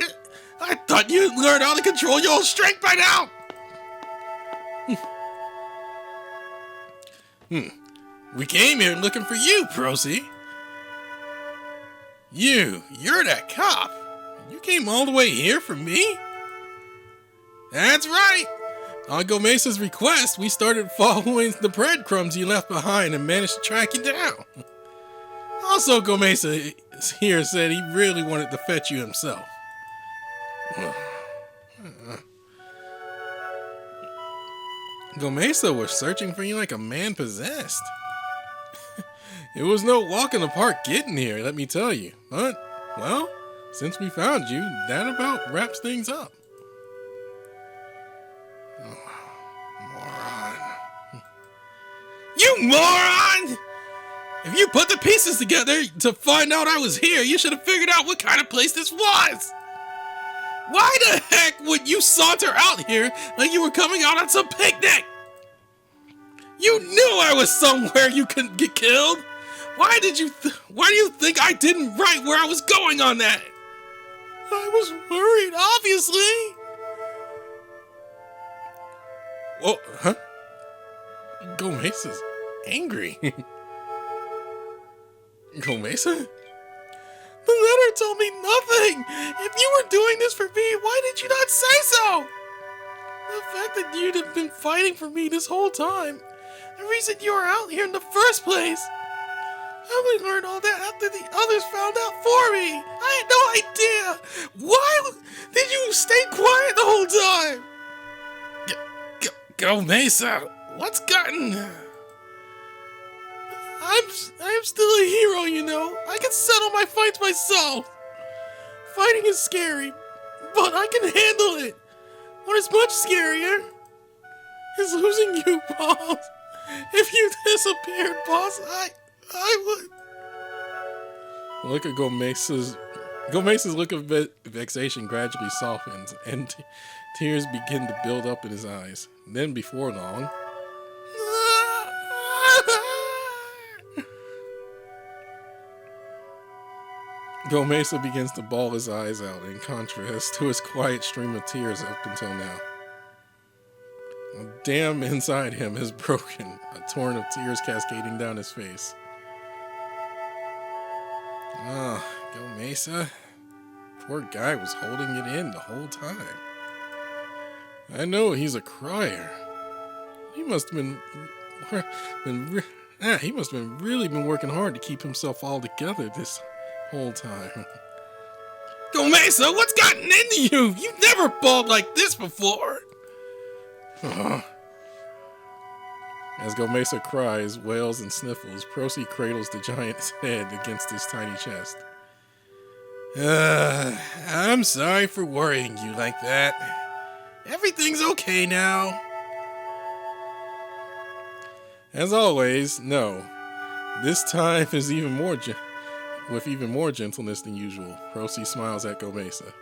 I thought you'd learn how to control your own strength by now! We came here looking for you, Procy. You're that cop. You came all the way here for me? That's right. On Gomeisa's request, we started following the breadcrumbs you left behind and managed to track you down. Also, Gomeisa here said he really wanted to fetch you himself. Gomeisa was searching for you like a man possessed. It was no walk in the park getting here, let me tell you. But, well, since we found you, that about wraps things up. You moron! If you put the pieces together to find out I was here, you should have figured out what kind of place this was! Why the heck would you saunter out here like you were coming out on some picnic? You knew I was somewhere you couldn't get killed! Why do you think I didn't write where I was going on that? I was worried, obviously! Oh, huh? Gomeisa's angry. Gomeisa? The letter told me nothing! If you were doing this for me, why did you not say so? The fact that you'd have been fighting for me this whole time, the reason you were out here in the first place. I only learned all that after the others found out for me. I had no idea. Why did you stay quiet the whole time? Gomeisa, what's gotten... I'm still a hero, you know. I can settle my fights myself. Fighting is scary, but I can handle it. What is much scarier is losing you, boss. If you disappeared, boss, I would... Look at Gomeisa's look of vexation gradually softens, and tears begin to build up in his eyes. Then, before long... Gomeisa begins to bawl his eyes out in contrast to his quiet stream of tears up until now. A dam inside him is broken, a torrent of tears cascading down his face. Ah, Gomeisa. Poor guy was holding it in the whole time. I know he's a crier. He must have been he must have really been working hard to keep himself all together this whole time. Gomeisa, what's gotten into you? You've never bawled like this before. As Gomeisa cries, wails, and sniffles, Procy cradles the giant's head against his tiny chest. I'm sorry for worrying you like that. Everything's okay now. As always, no. This time is even more with even more gentleness than usual. Procy smiles at Gomeisa.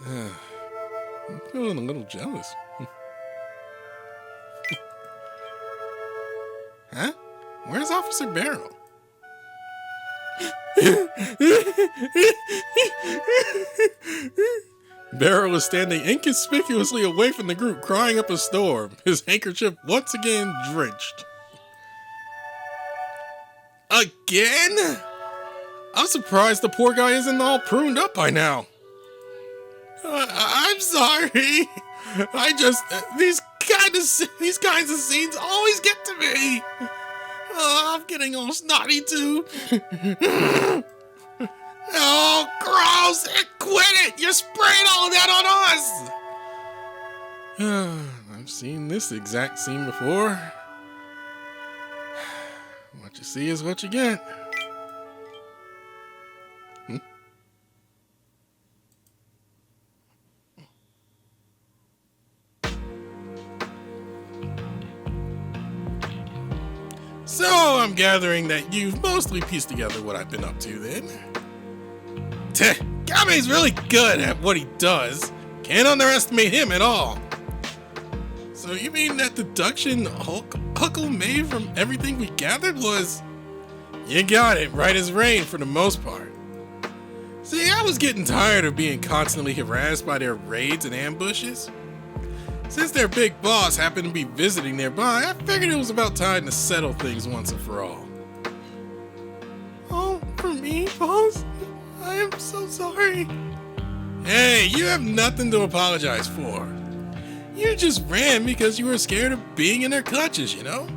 I'm feeling a little jealous. Huh? Where's Officer Barrel? Barrel is standing inconspicuously away from the group, crying up a storm, his handkerchief once again drenched. Again? I'm surprised the poor guy isn't all pruned up by now. I'm sorry. These kinds of scenes always get to me. I'm getting all snotty too. Oh, gross! Quit it! You're spraying all that on us! I've seen this exact scene before. What you see is what you get. So I'm gathering that you've mostly pieced together what I've been up to then. Game's really good at what he does. Can't underestimate him at all. So you mean that deduction Huckle made from everything we gathered was... You got it, right as rain for the most part. See, I was getting tired of being constantly harassed by their raids and ambushes. Since their big boss happened to be visiting nearby, I figured it was about time to settle things once and for all. Oh, for me, boss? I am so sorry. Hey, you have nothing to apologize for. You just ran because you were scared of being in their clutches, you know?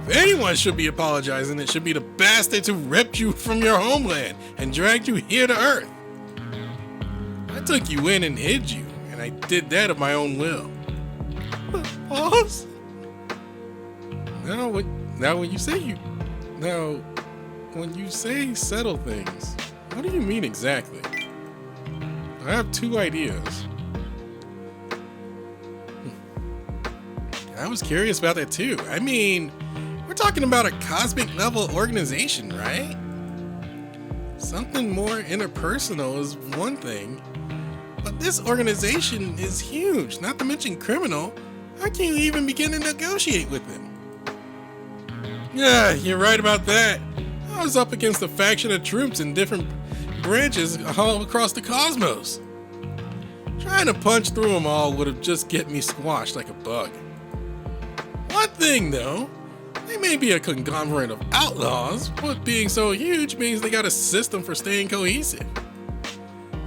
If anyone should be apologizing, it should be the bastards who ripped you from your homeland and dragged you here to Earth. I took you in and hid you, and I did that of my own will. But boss? Now when you say settle things, what do you mean exactly? I have two ideas. I was curious about that too. I mean, we're talking about a cosmic level organization, right? Something more interpersonal is one thing, but this organization is huge, not to mention criminal. How can you even begin to negotiate with them? Yeah, you're right about that. I was up against a faction of troops in different branches all across the cosmos. Trying to punch through them all would have just get me squashed like a bug. One thing though, they may be a conglomerate of outlaws, but being so huge means they got a system for staying cohesive.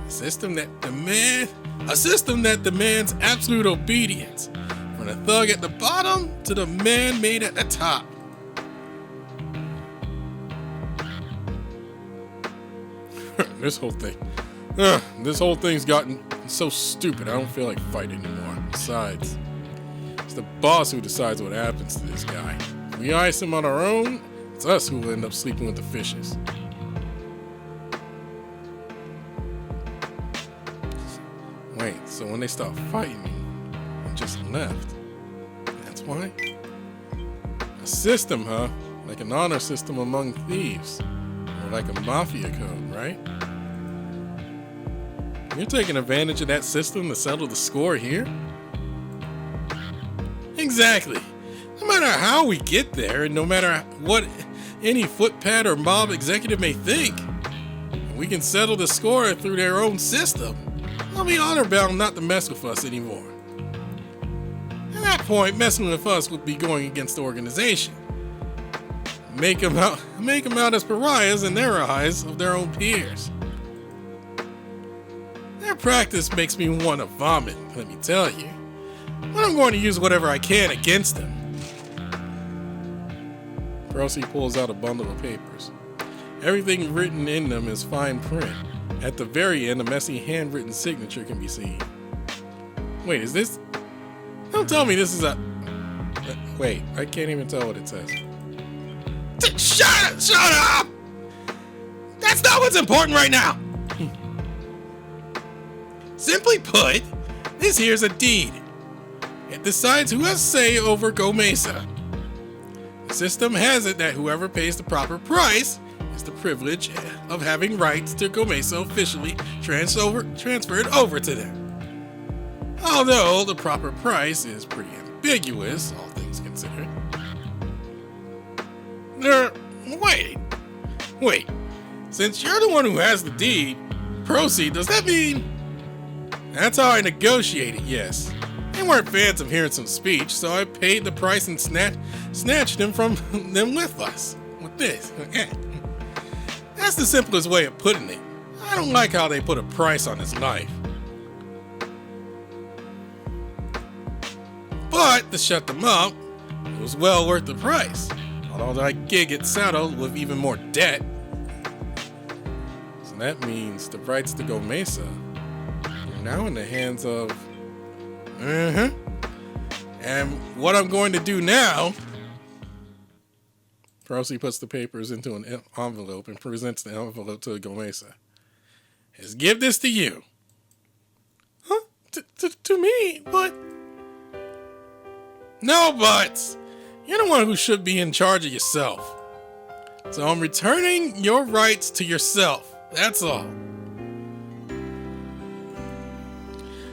A system that demands absolute obedience, from the thug at the bottom to the man-made at the top. This whole thing's gotten so stupid I don't feel like fighting anymore. Besides, it's the boss who decides what happens to this guy. If we ice him on our own, it's us who will end up sleeping with the fishes. Wait, so when they stopped fighting me and just left, that's why? A system, huh? Like an honor system among thieves. Or like a mafia code, right? You're taking advantage of that system to settle the score here? Exactly. No matter how we get there, and no matter what any footpad or mob executive may think, we can settle the score through their own system. They'll be honor-bound not to mess with us anymore. At that point, messing with us would be going against the organization. Make them out as pariahs in their eyes of their own peers. Their practice makes me want to vomit, let me tell you. but I'm going to use whatever I can against him. Procy pulls out a bundle of papers. Everything written in them is fine print. At the very end, a messy handwritten signature can be seen. Wait, is this... Don't tell me this is a... Wait, I can't even tell what it says. Shut up! That's not what's important right now! Simply put, this here's a deed. It decides who has say over Gomeisa. The system has it that whoever pays the proper price is the privilege of having rights to Gomeisa officially transferred over to them. Although the proper price is pretty ambiguous, all things considered. Wait. Since you're the one who has the deed, Procy, does that mean... That's how I negotiated, yes. They weren't fans of hearing some speech, so I paid the price and snatched them from them with us. With this. That's the simplest way of putting it. I don't like how they put a price on this life. But to shut them up, it was well worth the price. Although I did get saddled with even more debt. So that means the rights to Gomeisa are now in the hands of... And what I'm going to do now... Procy puts the papers into an envelope and presents the envelope to Gomeisa. Is give this to you. Huh? To me? But... No buts. You're the one who should be in charge of yourself. So I'm returning your rights to yourself. That's all.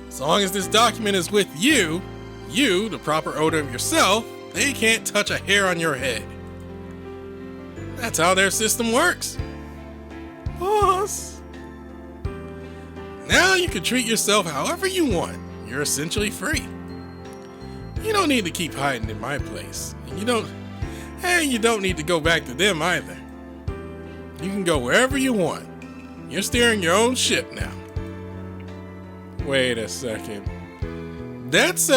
As long as this document is with you, the proper owner of yourself, they can't touch a hair on your head. That's how their system works. Boss. Now you can treat yourself however you want. You're essentially free. You don't need to keep hiding in my place. And you don't need to go back to them either. You can go wherever you want. You're steering your own ship now. Wait a second. That's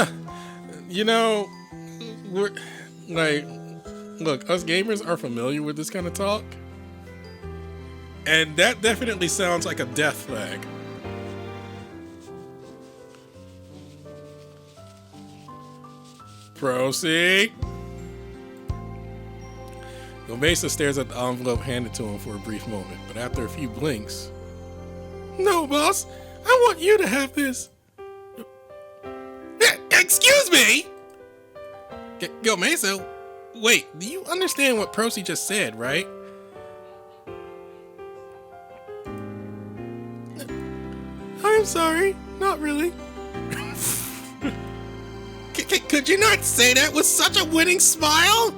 we're like, look, us gamers are familiar with this kind of talk. And that definitely sounds like a death flag. Procy. Gomeisa stares at the envelope handed to him for a brief moment, but after a few blinks... No, boss. I want you to have this. Excuse me? Gomeisa, wait, do you understand what Procy just said, right? I'm sorry, not really. Could you not say that with such a winning smile?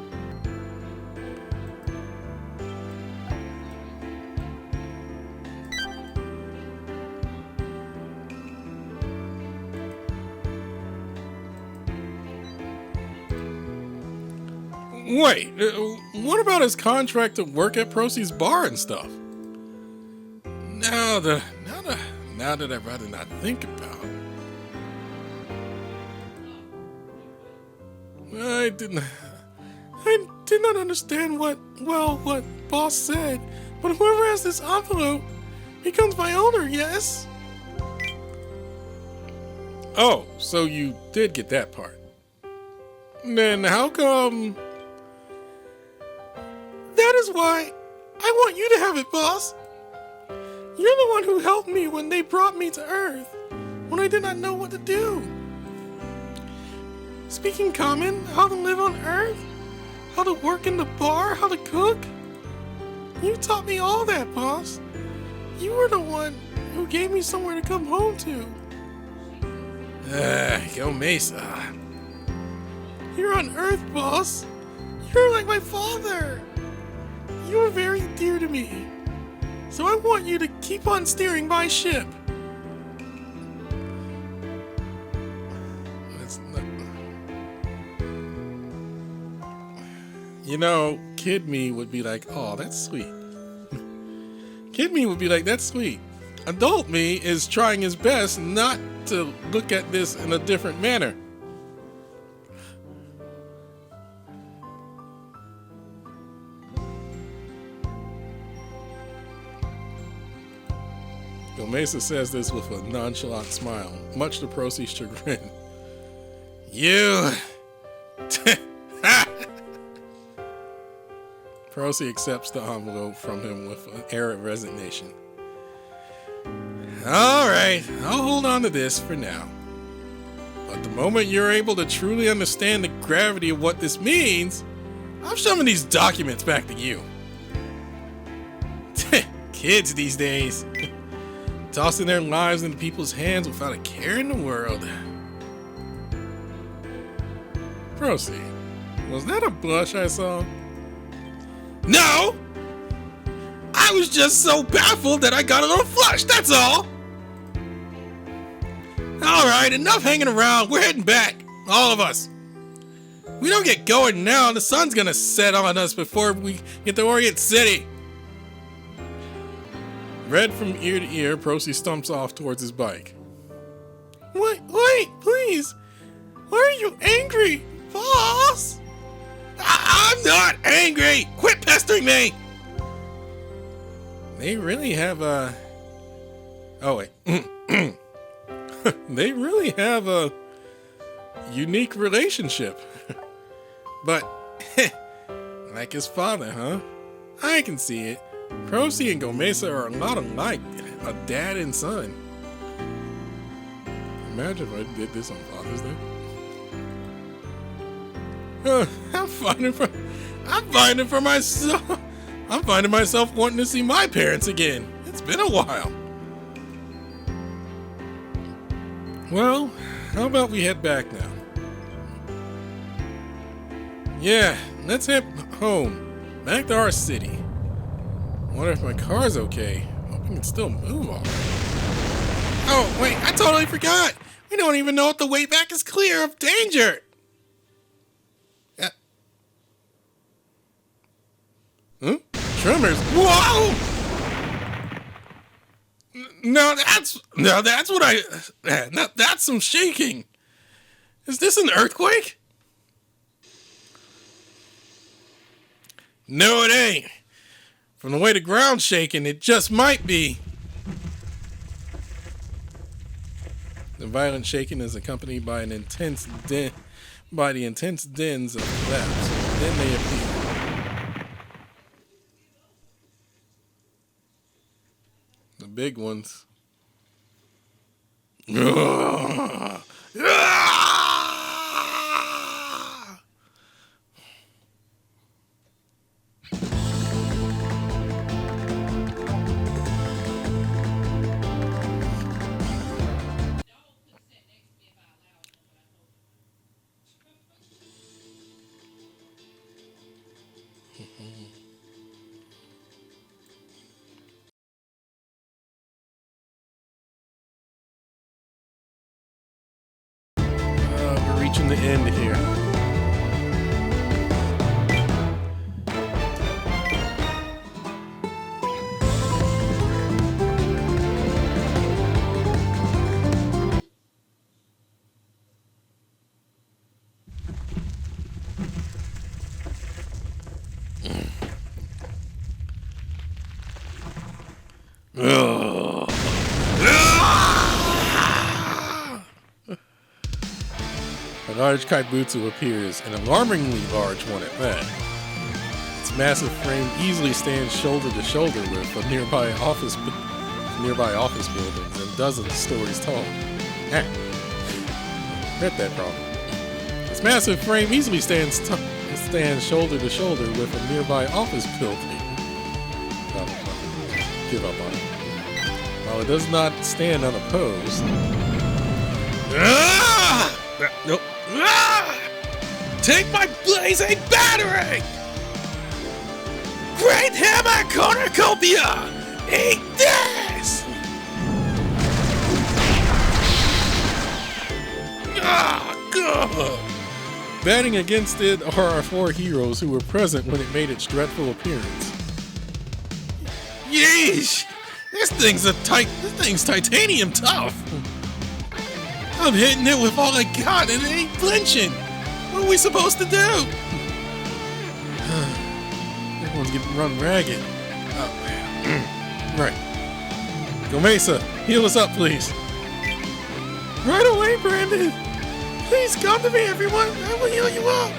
Wait, what about his contract to work at Procy's bar and stuff? Now that I'd rather not think about. I did not understand what boss said, but whoever has this envelope becomes my owner, yes? Oh, so you did get that part. Then how come... That is why I want you to have it, boss. You're the one who helped me when they brought me to Earth, when I did not know what to do. Speaking common, how to live on Earth, how to work in the bar, how to cook. You taught me all that, boss. You were the one who gave me somewhere to come home to. Gomeisa. You're on Earth, boss. You're like my father. You are very dear to me. So I want you to keep on steering my ship. Kid me would be like, oh, that's sweet. Kid me would be like, that's sweet. Adult me is trying his best not to look at this in a different manner. Gomeisa says this with a nonchalant smile, much to Procy's chagrin. You... Procy accepts the envelope from him with an air of resignation. Alright, I'll hold on to this for now. But the moment you're able to truly understand the gravity of what this means, I'm shoving these documents back to you. Kids these days. Tossing their lives into people's hands without a care in the world. Procy, was that a blush I saw? No! I was just so baffled that I got a little flushed, that's all! Alright, enough hanging around. We're heading back. All of us. We don't get going now, the sun's gonna set on us before we get to Orient City. Red from ear to ear, Procy stumps off towards his bike. Wait, please. Why are you angry, boss? I'm not angry. Quit pestering me. They really have a... Oh, wait. They really have a unique relationship. But, like his father, huh? I can see it. Procy and Gomeisa are a lot alike, a dad and son. Imagine if I did this on Father's Day. I'm finding myself wanting to see my parents again. It's been a while. Well, how about we head back now? Yeah, let's head home. Back to our city. Wonder if my car's okay. Hope I can still move all right. Oh, wait, I totally forgot. We don't even know if the way back is clear of danger. Huh? Tremors. Whoa! Now that's some shaking. Is this an earthquake? No, it ain't. From the way the ground's shaking, it just might be. The violent shaking is accompanied by the intense dins of collapse. Then they appear. The big ones. We're reaching the end here. A large kaibutsu appears, an alarmingly large one at that. Its massive frame easily stands shoulder to shoulder with a nearby office buildings and dozens of stories tall. Read that wrong. Its massive frame easily stands shoulder to shoulder with a nearby office building. Give up on it. While it does not stand unopposed. Nope. Take my blazing battery! Great hammer cornucopia! Eat this! Batting against it are our four heroes who were present when it made its dreadful appearance. Yeesh! This thing's titanium tough! I'm hitting it with all I got and it ain't flinching! What are we supposed to do? Everyone's getting run ragged. Oh, man. Right. Gomeisa, heal us up, please. Right away, Brandon. Please come to me, everyone. I will heal you up.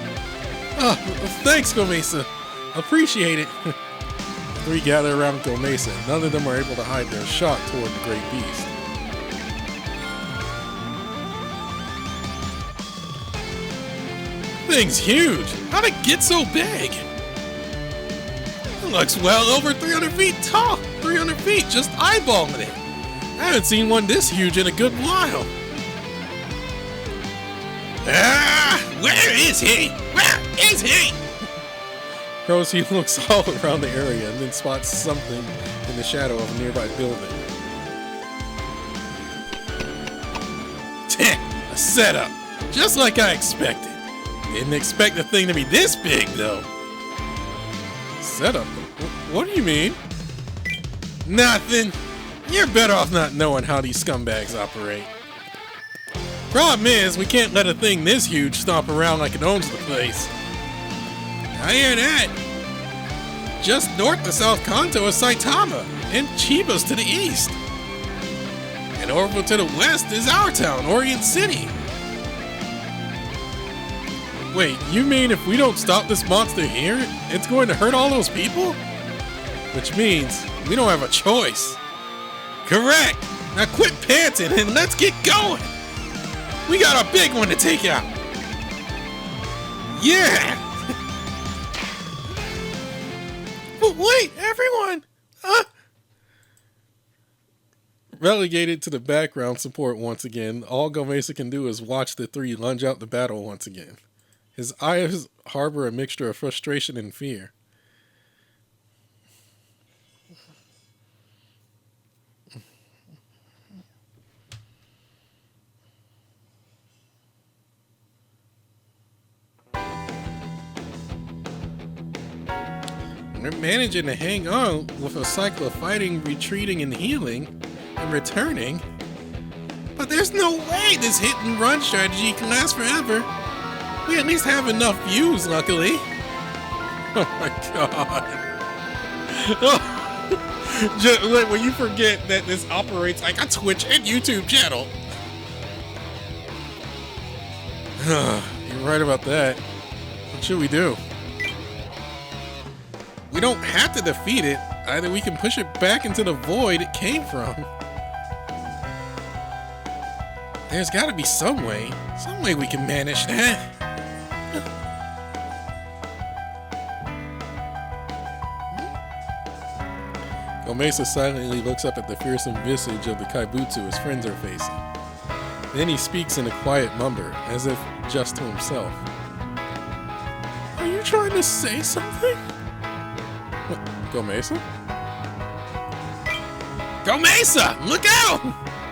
Oh, thanks, Gomeisa. Appreciate it. The three gather around Gomeisa. None of them are able to hide their shock toward the great beast. Thing's huge. How'd it get so big? It looks well over 300 feet tall. 300 feet, just eyeballing it. I haven't seen one this huge in a good while. Where is he? Where is he? Procy looks all around the area and then spots something in the shadow of a nearby building. A setup. Just like I expected. Didn't expect the thing to be this big, though. Setup? What do you mean? Nothing. You're better off not knowing how these scumbags operate. Problem is, we can't let a thing this huge stomp around like it owns the place. I hear that. Just north of South Kanto is Saitama, and Chiba's to the east. And over to the west is our town, Orient City. Wait, you mean if we don't stop this monster here, it's going to hurt all those people? Which means we don't have a choice. Correct. Now quit panting and let's get going. We got a big one to take out. Yeah. But wait, everyone! Relegated to the background support once again, all Gomeisa can do is watch the three lunge out to battle once again. His eyes harbor a mixture of frustration and fear. They're managing to hang on with a cycle of fighting, retreating, and healing, and returning. But there's no way this hit and run strategy can last forever. We at least have enough views, luckily. Oh my god. Just, like, when you forget that this operates like a Twitch and YouTube channel. You're right about that. What should we do? We don't have to defeat it. Either we can push it back into the void it came from. There's gotta be some way we can manage that. Gomeisa silently looks up at the fearsome visage of the kaibutsu his friends are facing. Then he speaks in a quiet mumble, as if just to himself. Are you trying to say something? What, Gomeisa? Gomeisa, look out!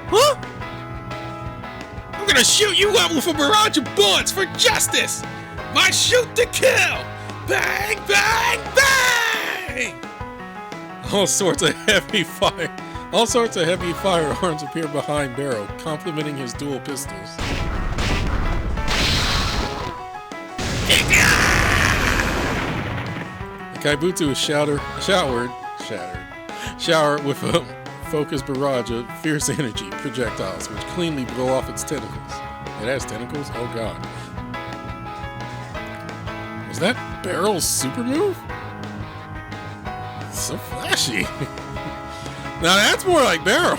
Huh? I'm gonna shoot you up with a barrage of bullets for justice! My shoot to kill! Bang, bang, bang! All sorts of heavy firearms appear behind Barrel, complementing his dual pistols. The kaibutsu is showered with a focused barrage of fierce energy projectiles, which cleanly blow off its tentacles. It has tentacles? Oh god. Was that Barrel's super move? So flashy. Now that's more like Barrel.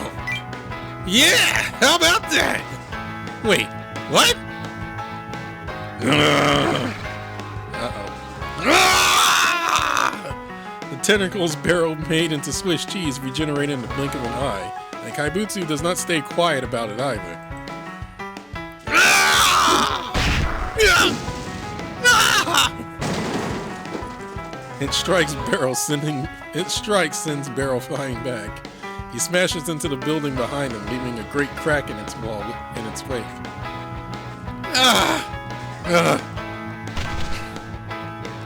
Yeah, how about that? Wait, what? The tentacles Barrel made into Swiss cheese regenerate in the blink of an eye, and Kaibutsu does not stay quiet about it either. It strikes Barrel, sends Barrel flying back. He smashes into the building behind him, leaving a great crack in its wall in its wake.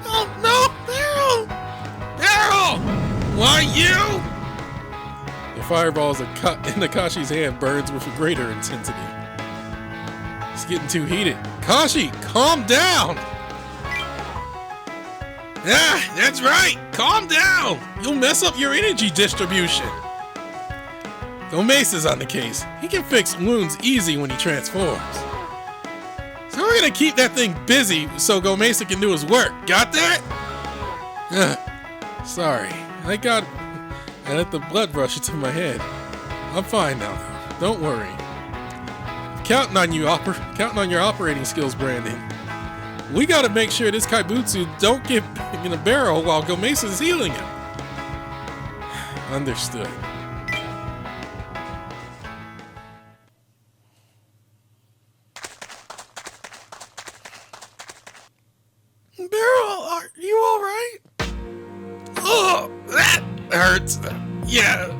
Oh no, Barrel! Barrel! Why you? The fireball in Akashi's hand burns with a greater intensity. It's getting too heated. Kashi, calm down! Yeah, that's right. Calm down. You'll mess up your energy distribution. Gomeisa's on the case. He can fix wounds easy when he transforms. So we're gonna keep that thing busy so Gomeisa can do his work. Got that? Sorry. I let the blood rush into my head. I'm fine now, though. Don't worry. Counting on you, counting on your operating skills, Brandon. We gotta make sure this Kaibutsu don't get in a barrel while Gomeisa's healing him. Understood. Barrel, are you alright? Oh, that hurts. Yeah,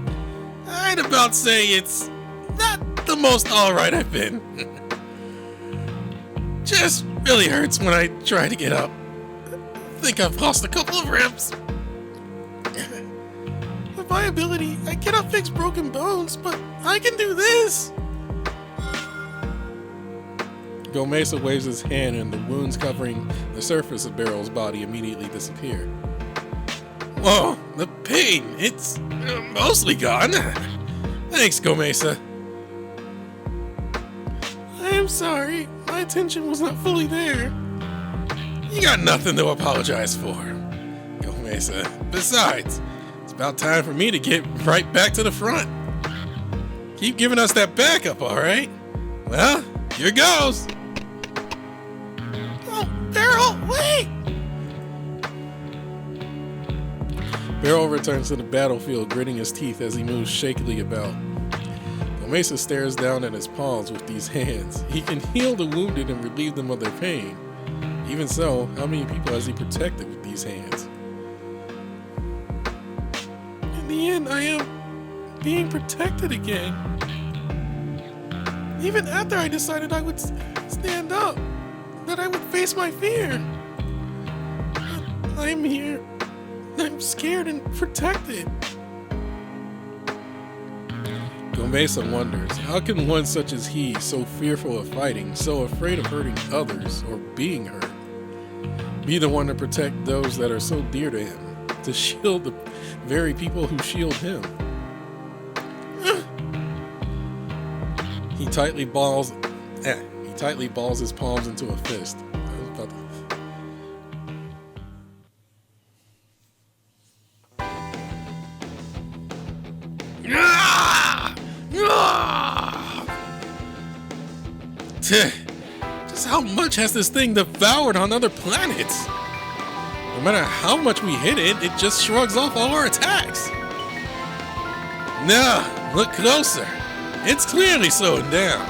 I'd about say it's not the most alright I've been. Just really hurts when I try to get up. I think I've lost a couple of ribs. With my ability, I cannot fix broken bones, but I can do this. Gomeisa waves his hand and the wounds covering the surface of Barrel's body immediately disappear. Whoa, the pain, it's mostly gone. Thanks, Gomeisa. I am sorry, my attention was not fully there. You got nothing to apologize for, Gomeisa. Besides, it's about time for me to get right back to the front. Keep giving us that backup, alright? Well, here goes. Oh, Barrel, wait! Barrel returns to the battlefield, gritting his teeth as he moves shakily about. Gomeisa stares down at his palms with these hands. He can heal the wounded and relieve them of their pain. Even so, how many people has he protected with these hands? In the end, I am being protected again. Even after I decided I would stand up, that I would face my fear. I'm here. I'm scared and protected. Gomeisa wonders, how can one such as he, so fearful of fighting, so afraid of hurting others or being hurt, be the one to protect those that are so dear to him, to shield the very people who shield him? He tightly balls his palms into a fist. Just how much has this thing devoured on other planets? No matter how much we hit it, it just shrugs off all our attacks. Now, look closer. It's clearly slowing down.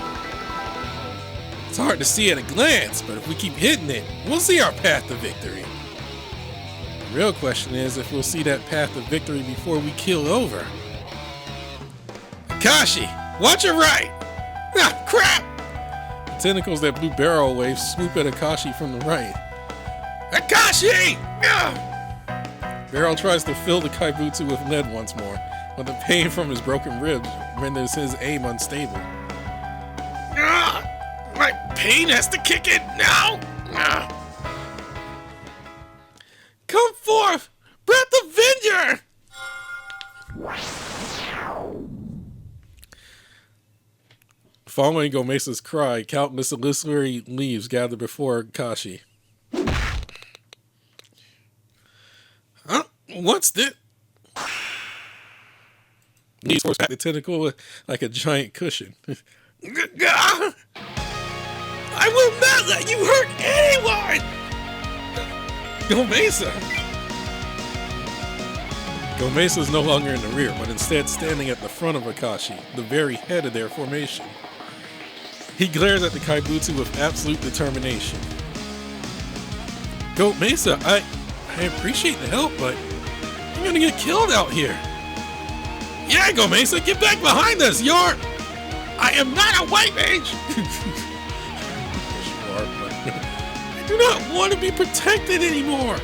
It's hard to see at a glance, but if we keep hitting it, we'll see our path to victory. The real question is if we'll see that path to victory before we kill over. Akashi, watch your right! Ah, crap! The tentacles that blew Barrel away swoop at Akashi from the right. Akashi! Ah! Barrel tries to fill the Kaibutsu with lead once more, but the pain from his broken ribs renders his aim unstable. Ah! My pain has to kick in now! Ah! Come forth! Breath of Avenger! Following Gomeisa's cry, countless illusory leaves gather before Akashi. Huh? What's this? Leaves force back the tentacle like a giant cushion. I will not let you hurt anyone! Gomeisa! Gomeisa is no longer in the rear, but instead standing at the front of Akashi, the very head of their formation. He glares at the Kaibutsu with absolute determination. Gomeisa, I appreciate the help, but I'm gonna get killed out here. Yeah, Gomeisa, get back behind us! I am not a white mage! Yes, you are, but I do not want to be protected anymore!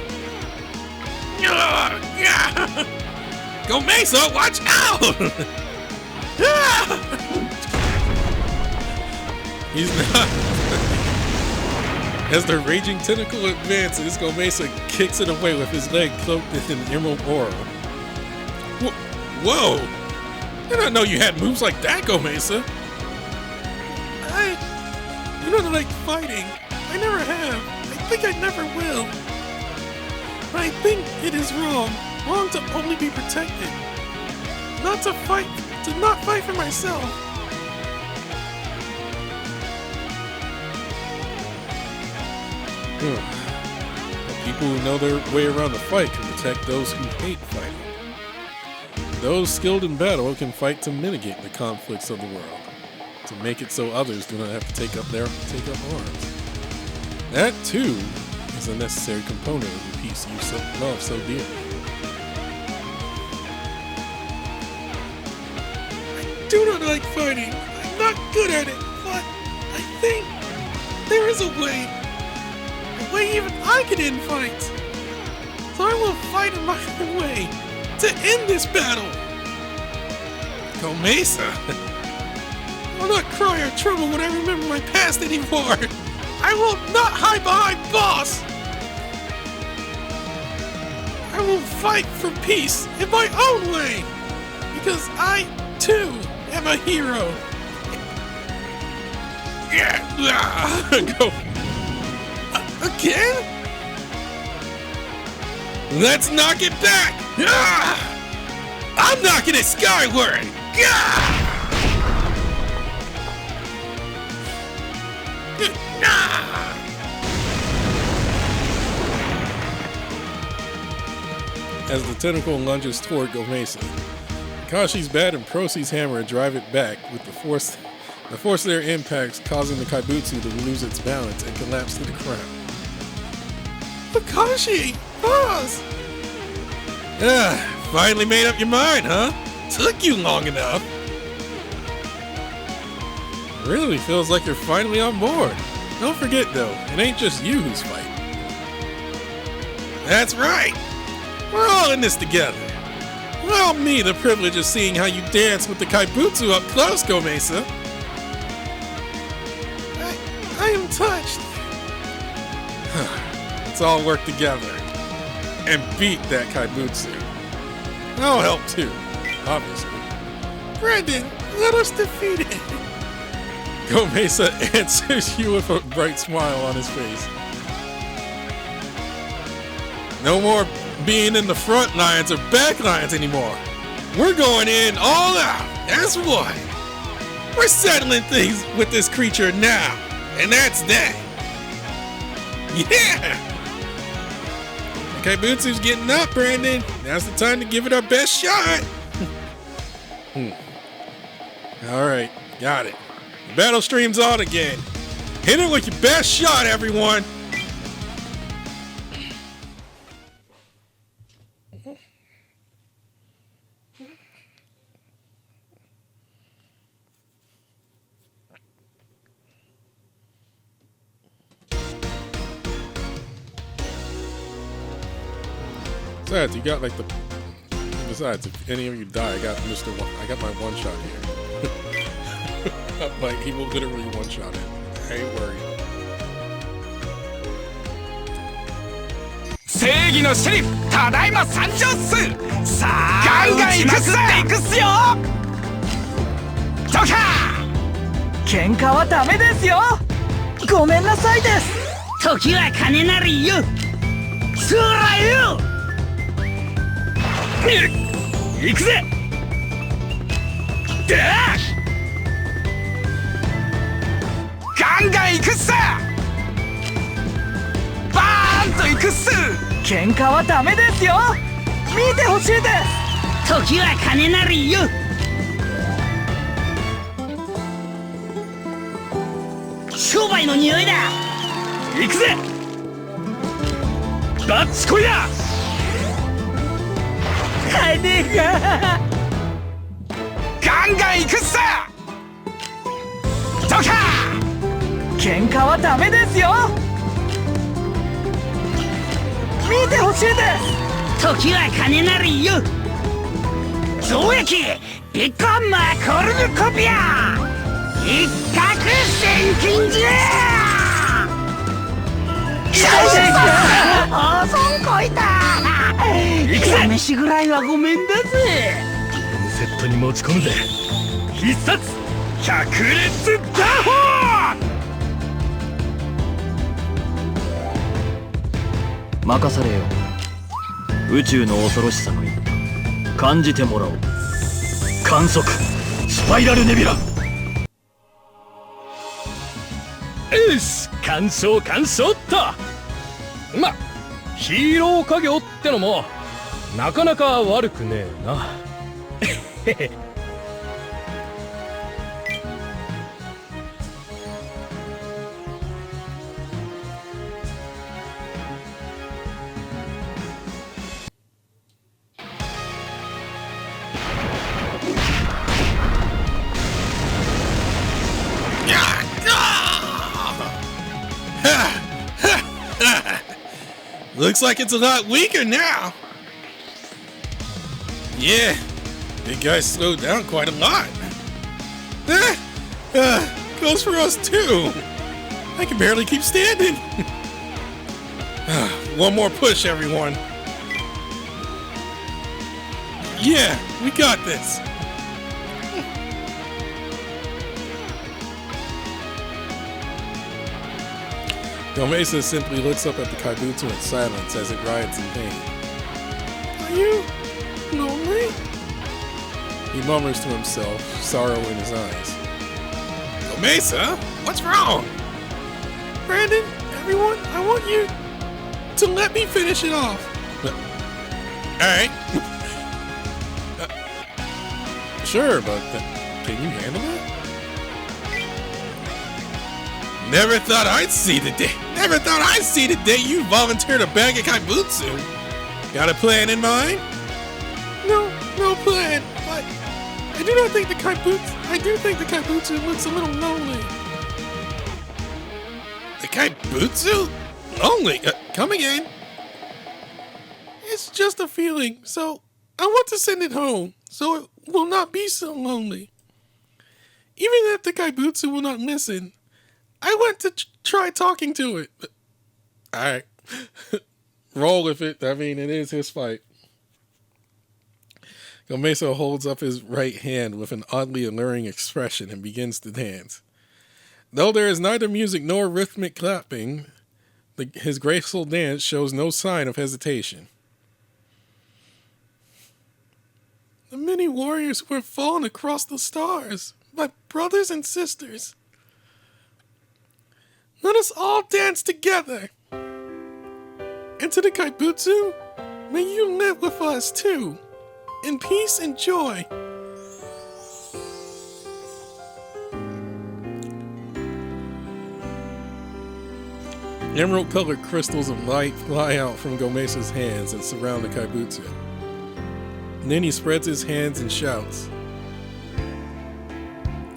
Gomeisa, watch out! He's not. As the raging tentacle advances, Gomeisa kicks it away with his leg cloaked in an emerald aura. Whoa! did not know you had moves like that, Gomeisa. You don't like fighting. I never have. I think I never will. But I think it is wrong. Wrong to only be protected. Not to fight. To not fight for myself. People who know their way around the fight can protect those who hate fighting. Those skilled in battle can fight to mitigate the conflicts of the world, to make it so others do not have to take up arms. That too is a necessary component of the peace you love so dearly. I do not like fighting. I'm not good at it, but I think there is a way even I can end fights. So I will fight in my own way to end this battle. Gomeisa. I will not cry or tremble when I remember my past anymore. I will not hide behind boss. I will fight for peace in my own way. Because I, too, am a hero. Yeah. Go. Again? Let's knock it back! I'm knocking it skyward! As the tentacle lunges toward Gomeisa, Kashi's bat and Procy's hammer drive it back with the force of their impacts causing the Kaibutsu to lose its balance and collapse to the ground. Akashi! Boss! Finally made up your mind, huh? Took you long enough. Really feels like you're finally on board. Don't forget though, it ain't just you who's fighting. That's right! We're all in this together. Allow me the privilege of seeing how you dance with the Kaibutsu up close, Gomeisa. I am touched. Let's all work together and beat that Kaibutsu. I'll help too, obviously. Brendan, let us defeat it. Gomeisa answers you with a bright smile on his face. No more being in the front lines or back lines anymore. We're going in all out as one. We're settling things with this creature now, and that's that. Yeah! Kaibutsu's getting up, Brandon. Now's the time to give it our best shot. Alright, got it. The battle stream's on again. Hit it with your best shot, everyone. Besides, you got like the. Besides, if any of you die, I got my one shot here. Like he will literally one shot it. I ain't worried. 正義のシェリフただいま参上っす。さあガンガン行くっすよ。ジョーカー。喧嘩はダメですよ。ごめんなさいです。時は金なりよ。そらよ。行くぜ。でガンガン行くっす。バーンと行くっす。喧嘩はダメですよ。見てほしいです。時は金なりよ。商売の匂いだ。行くぜ。バッチコイだ。金がガンガン行くっす。ジョーカー。喧嘩はダメですよ。見てほしいです。時は金なりよ。増益ビッグハンマーコルヌコピア一攫千金じゃ。あそんこいた。飯ぐらいはごめんだぜ。セットに持ち込むぜ。必殺百裂打法。任されよ。宇宙の恐ろしさの一端、感じてもらおう。観測スパイラルネビュラ。よし、鑑賞鑑賞っと。ま、ヒーロー家業ってのもなかなか悪くねえな。Looks like it's a lot weaker now. Yeah, big guy slowed down quite a lot. Goes for us too. I can barely keep standing. One more push, everyone. Yeah, we got this. Gomeisa simply looks up at the kaibutsu in silence as it writhes in pain. Are you lonely? He murmurs to himself, sorrow in his eyes. Gomeisa, what's wrong? Brandon, everyone, I want you to let me finish it off. Alright. Sure, but can you handle it? Never thought I'd see the day. Never thought I'd see the day you volunteered to bag a kaibutsu. Got a plan in mind? No plan. But I do not think the kaibutsu. I do think the kaibutsu looks a little lonely. The kaibutsu? Lonely? Come again? It's just a feeling. So I want to send it home, so it will not be so lonely. Even if the kaibutsu will not listen, I want to try talking to it. Alright. Roll with it. I mean, it is his fight. Gomeisa holds up his right hand with an oddly alluring expression and begins to dance. Though there is neither music nor rhythmic clapping, his graceful dance shows no sign of hesitation. The many warriors who have fallen across the stars, my brothers and sisters. Let us all dance together. And to the kaibutsu, may you live with us too, in peace and joy. Emerald-colored crystals of light fly out from Gomeisa's hands and surround the kaibutsu. And then he spreads his hands and shouts,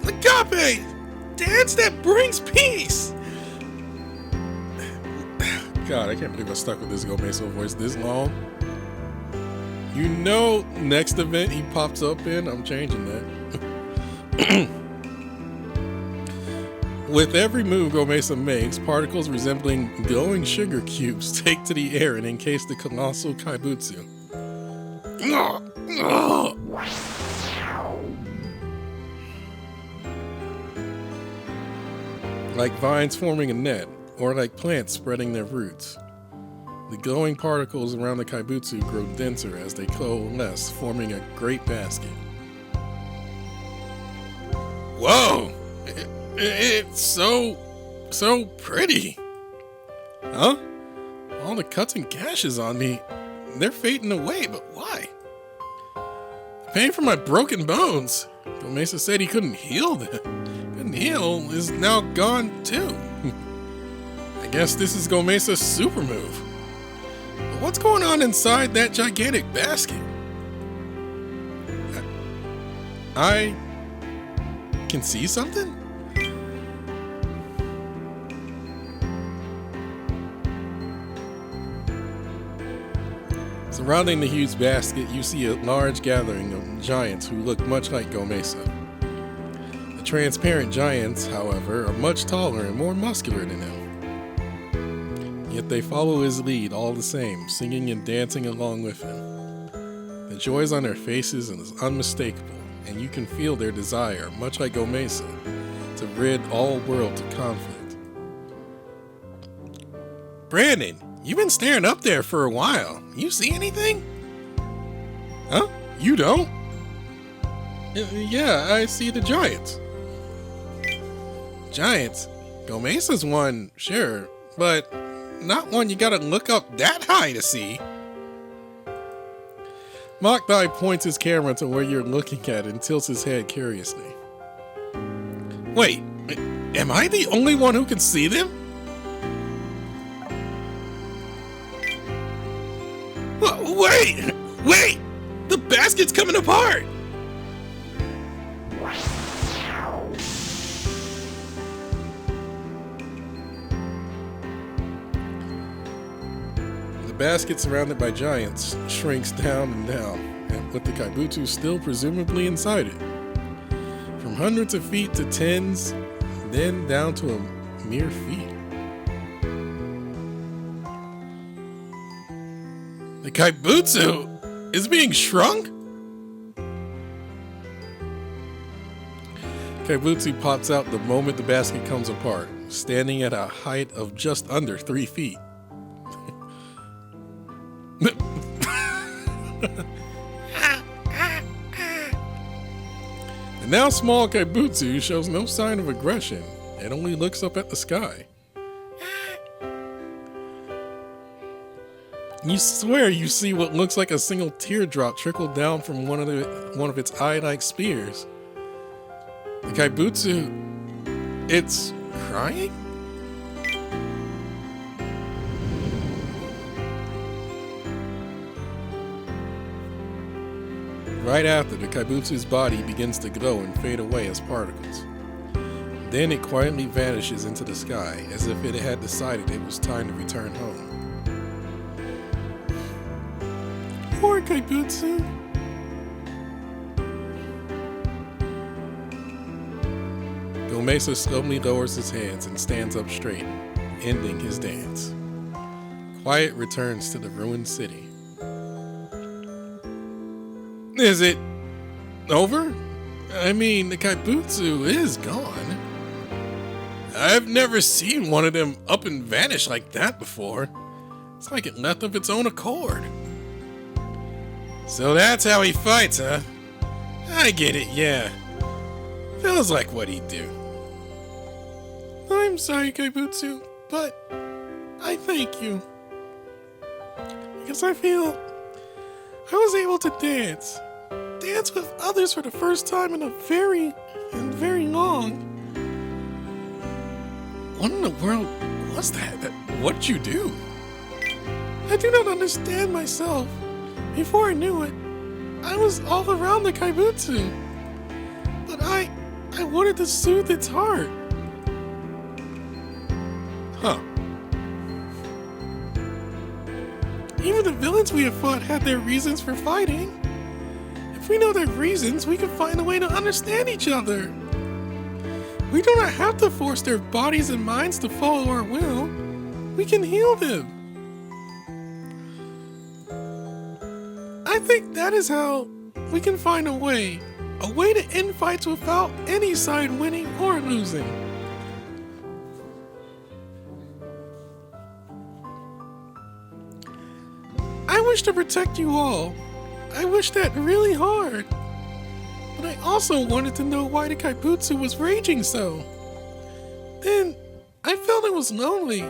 Agape! Dance that brings peace! God, I can't believe I stuck with this Gomeisa voice this long. You know, next event he pops up in, I'm changing that. With every move Gomeisa makes, particles resembling glowing sugar cubes take to the air and encase the colossal kaibutsu. Like vines forming a net, or like plants spreading their roots. The glowing particles around the kaibutsu grow denser as they coalesce, forming a great basket. Whoa! It's so pretty. Huh? All the cuts and gashes on me, they're fading away, but why? The pain from my broken bones. Gomeisa said he couldn't heal them. Couldn't heal is now gone too. I guess this is Gomeisa's super move. But what's going on inside that gigantic basket? I can see something? Surrounding the huge basket, you see a large gathering of giants who look much like Gomeisa. The transparent giants, however, are much taller and more muscular than him. Yet they follow his lead all the same, singing and dancing along with him. The joys on their faces is unmistakable, and you can feel their desire, much like Gomeisa, to rid all world to conflict. Brandon, you've been staring up there for a while. You see anything? Huh? You don't? Yeah, I see the giants. Giants? Gomeisa's one, sure, but not one you gotta look up that high to see. Mokdai points his camera to where you're looking at and tilts his head curiously. Wait, am I the only one who can see them? Wait! The basket's coming apart! The basket, surrounded by giants, shrinks down and down, and with the Kaibutsu still presumably inside it. From hundreds of feet to tens, then down to a mere feet. The Kaibutsu is being shrunk? Kaibutsu pops out the moment the basket comes apart, standing at a height of just under 3 feet. The now small Kaibutsu shows no sign of aggression and only looks up at the sky. You swear you see what looks like a single teardrop trickle down from one of its eye-like spears. The Kaibutsu, it's crying? Right after, the Kaibutsu's body begins to glow and fade away as particles. Then it quietly vanishes into the sky, as if it had decided it was time to return home. Poor Kaibutsu. Gomeisa slowly lowers his hands and stands up straight, ending his dance. Quiet returns to the ruined city. Is it over? I mean, the Kaibutsu is gone. I've never seen one of them up and vanish like that before. It's like it left of its own accord. So that's how he fights, huh? I get it, yeah. Feels like what he'd do. I'm sorry, Kaibutsu, but I thank you. Because I feel I was able to dance with others for the first time in very long. What in the world was that? What'd you do? I do not understand myself. Before I knew it, I was all around the Kaibutsu. But I wanted to soothe its heart. Huh. Even the villains we have fought had their reasons for fighting. If we know their reasons, we can find a way to understand each other. We do not have to force their bodies and minds to follow our will. We can heal them. I think that is how we can find a way to end fights without any side winning or losing. I wish to protect you all. I wish that really hard. But I also wanted to know why the Kaibutsu was raging so. Then I felt it was lonely.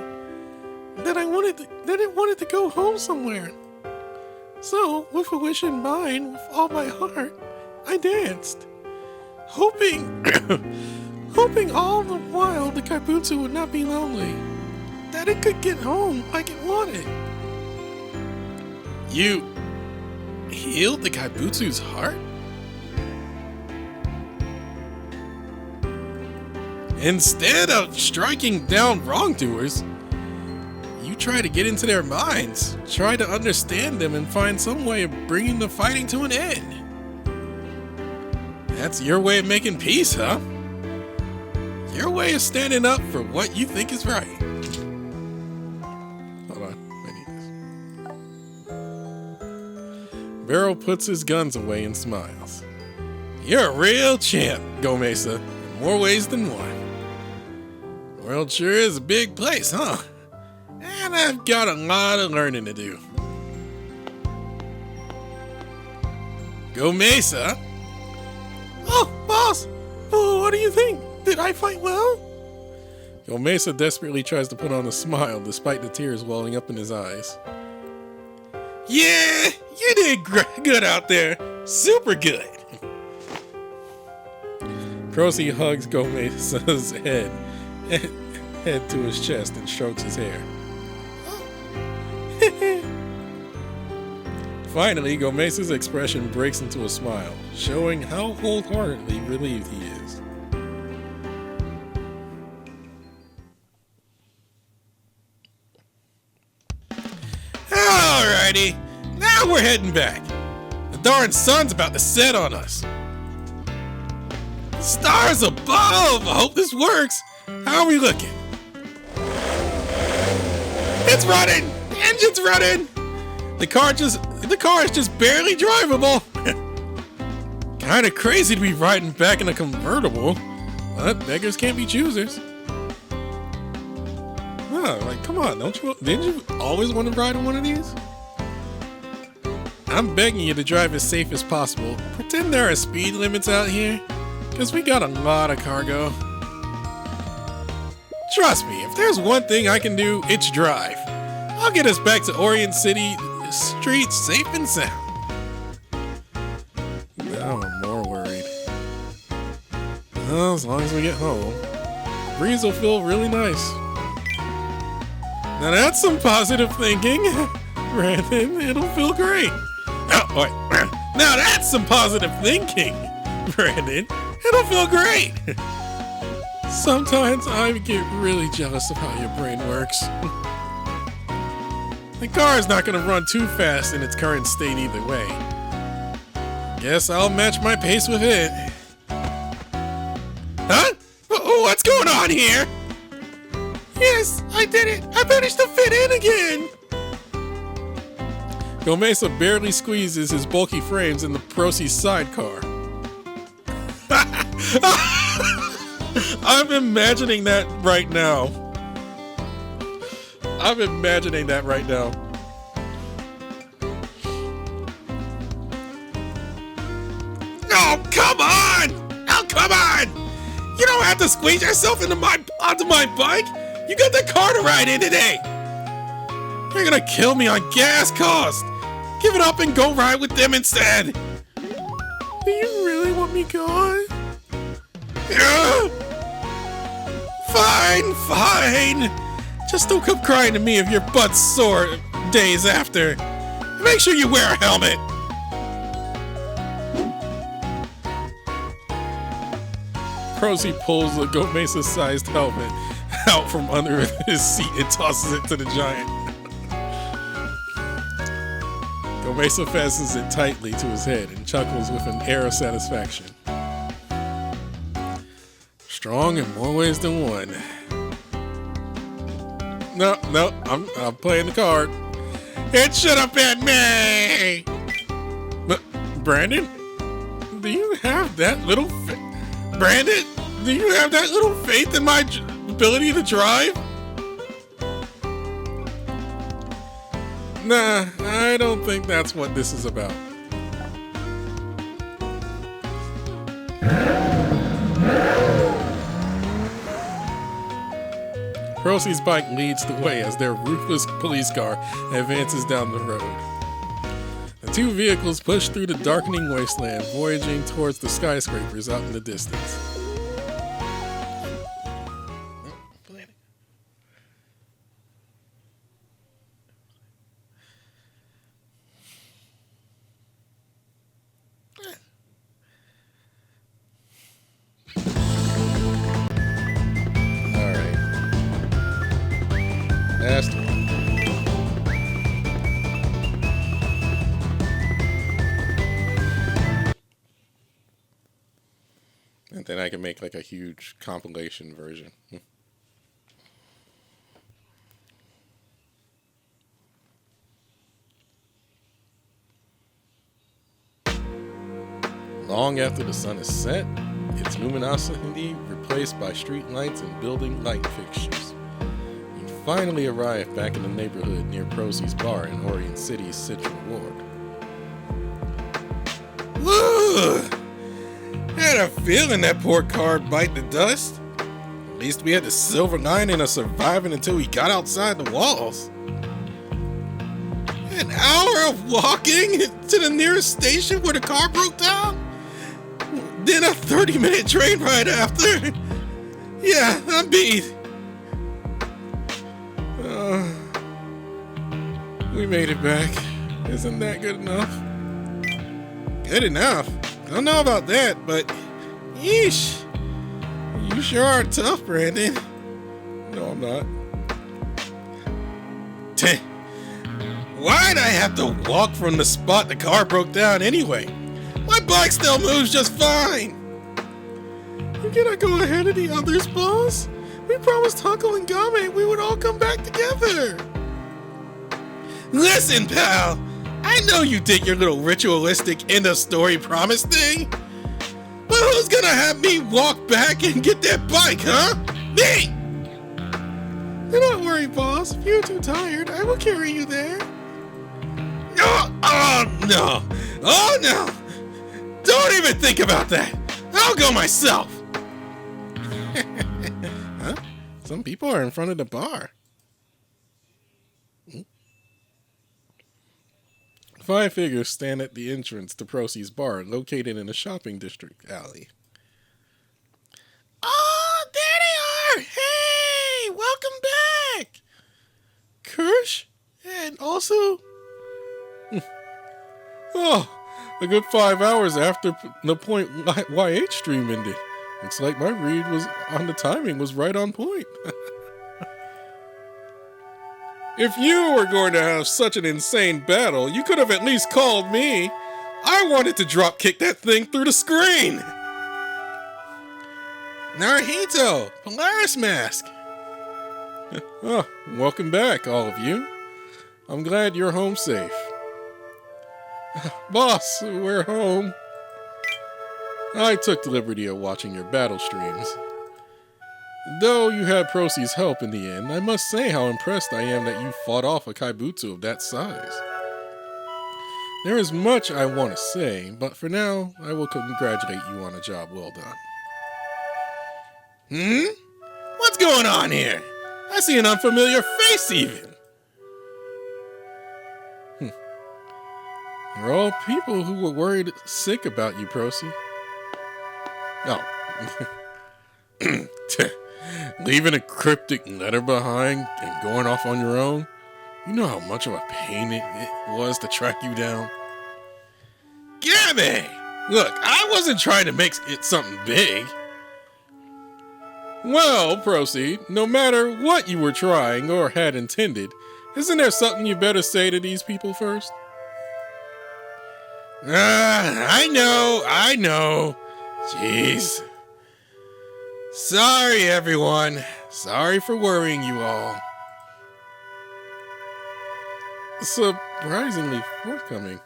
That it wanted to go home somewhere. So, with a wish in mind, with all my heart, I danced. Hoping all the while the Kaibutsu would not be lonely. That it could get home like it wanted. You healed the Kaibutsu's heart? Instead of striking down wrongdoers, you try to get into their minds, try to understand them, and find some way of bringing the fighting to an end. That's your way of making peace, huh? Your way of standing up for what you think is right. Hold on, I need this. Barrel puts his guns away and smiles. You're a real champ, Gomeisa, in more ways than one. The world sure is a big place, huh? And I've got a lot of learning to do. Gomeisa? Oh, boss! Oh, what do you think? Did I fight well? Gomeisa desperately tries to put on a smile despite the tears welling up in his eyes. Yeah, you did good out there. Super good. Procy hugs Gomeisa's head to his chest and strokes his hair. Finally, Gomeisa's expression breaks into a smile, showing how wholeheartedly relieved he is. Alrighty, now we're heading back. The darn sun's about to set on us. Stars above! I hope this works. How are we looking? It's running! The engine's running! The car is just barely drivable. Kinda crazy to be riding back in a convertible. But beggars can't be choosers. No, like, come on, didn't you always want to ride in one of these? I'm begging you to drive as safe as possible. Pretend there are speed limits out here, because we got a lot of cargo. Trust me, if there's one thing I can do, it's drive. I'll get us back to Orient City streets safe and sound. Now I'm more worried. Well, as long as we get home, the breeze will feel really nice. Now that's some positive thinking, Brandon. It'll feel great. Oh, wait. Now that's some positive thinking, Brandon. It'll feel great. Sometimes I get really jealous of how your brain works. The car is not going to run too fast in its current state either way. Guess I'll match my pace with it. Huh? What's going on here? Yes, I did it. I managed to fit in again. Gomeisa barely squeezes his bulky frames in the Procy sidecar. I'm imagining that right now. Oh, come on! Oh, come on! You don't have to squeeze yourself onto my bike. You got the car to ride in today. You're gonna kill me on gas cost. Give it up and go ride with them instead. Do you really want me gone? Fine. Just don't come crying to me if your butt's sore days after. Make sure you wear a helmet. Procy pulls a Gomeisa-sized helmet out from under his seat and tosses it to the giant. Gomeisa fastens it tightly to his head and chuckles with an air of satisfaction. Strong in more ways than one. No, I'm playing the card. It should have been me! But, Brandon? Do you have that little Brandon? Do you have that little faith in my ability to drive? Nah, I don't think that's what this is about. Procy's bike leads the way as their ruthless police car advances down the road. The two vehicles push through the darkening wasteland, voyaging towards the skyscrapers out in the distance. And then I can make like a huge compilation version. Long after the sun is set, its luminosity replaced by street lights and building light fixtures. You finally arrive back in the neighborhood near Procy's bar in Orient City's Citron Ward. Woo! Had a feeling that poor car would bite the dust. At least we had the silver lining of surviving until we got outside the walls. An hour of walking to the nearest station where the car broke down? Then a 30-minute train ride after? Yeah, I'm beat. We made it back. Isn't that good enough? Good enough? I don't know about that, but yeesh. You sure are tough, Brandon. No, I'm not. Why'd I have to walk from the spot the car broke down anyway? My bike still moves just fine. You cannot go ahead of the others, boss. We promised Uncle and Game we would all come back together. Listen, pal. I know you did your little ritualistic end of story promise thing. But who's gonna have me walk back and get that bike, huh? Me! Do not worry, boss. If you're too tired, I will carry you there. Oh no! Oh no! Don't even think about that! I'll go myself! Huh? Some people are in front of the bar. 5 figures stand at the entrance to Procy's bar, located in a shopping district alley. Oh, there they are! Hey! Welcome back! Kirsch? And also... Oh, a good 5 hours after the point YH stream ended. Looks like my read was on the timing was right on point. If you were going to have such an insane battle, you could have at least called me. I wanted to drop kick that thing through the screen. Naruhito, Polaris Mask. Oh, welcome back, all of you. I'm glad you're home safe. Boss, we're home. I took the liberty of watching your battle streams. Though you had Procy's help in the end, I must say how impressed I am that you fought off a Kaibutsu of that size. There is much I want to say, but for now, I will congratulate you on a job well done. What's going on here? I see an unfamiliar face even. They're all people who were worried sick about you, Procy. Oh. Leaving a cryptic letter behind and going off on your own? You know how much of a pain it was to track you down? Gabby! Look, I wasn't trying to make it something big. Well, Procy, no matter what you were trying or had intended, isn't there something you better say to these people first? I know. Jeez. Sorry, everyone. Sorry for worrying you all. Surprisingly forthcoming.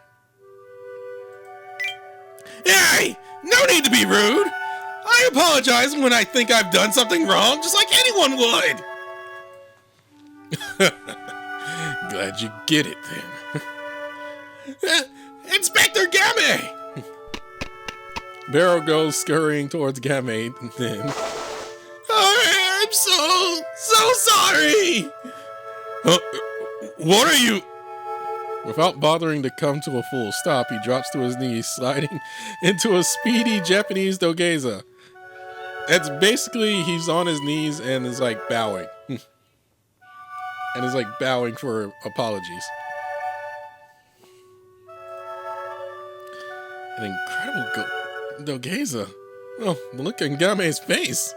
Hey! No need to be rude! I apologize when I think I've done something wrong, just like anyone would! Glad you get it, then. Inspector Game! Barrel goes scurrying towards Game, then... Oh, I'm so sorry! What are you... Without bothering to come to a full stop, he drops to his knees, sliding into a speedy Japanese dogeisa. That's basically, he's on his knees and is like bowing. And is like bowing for apologies. An incredible dogeisa. Oh, the look on Game's face.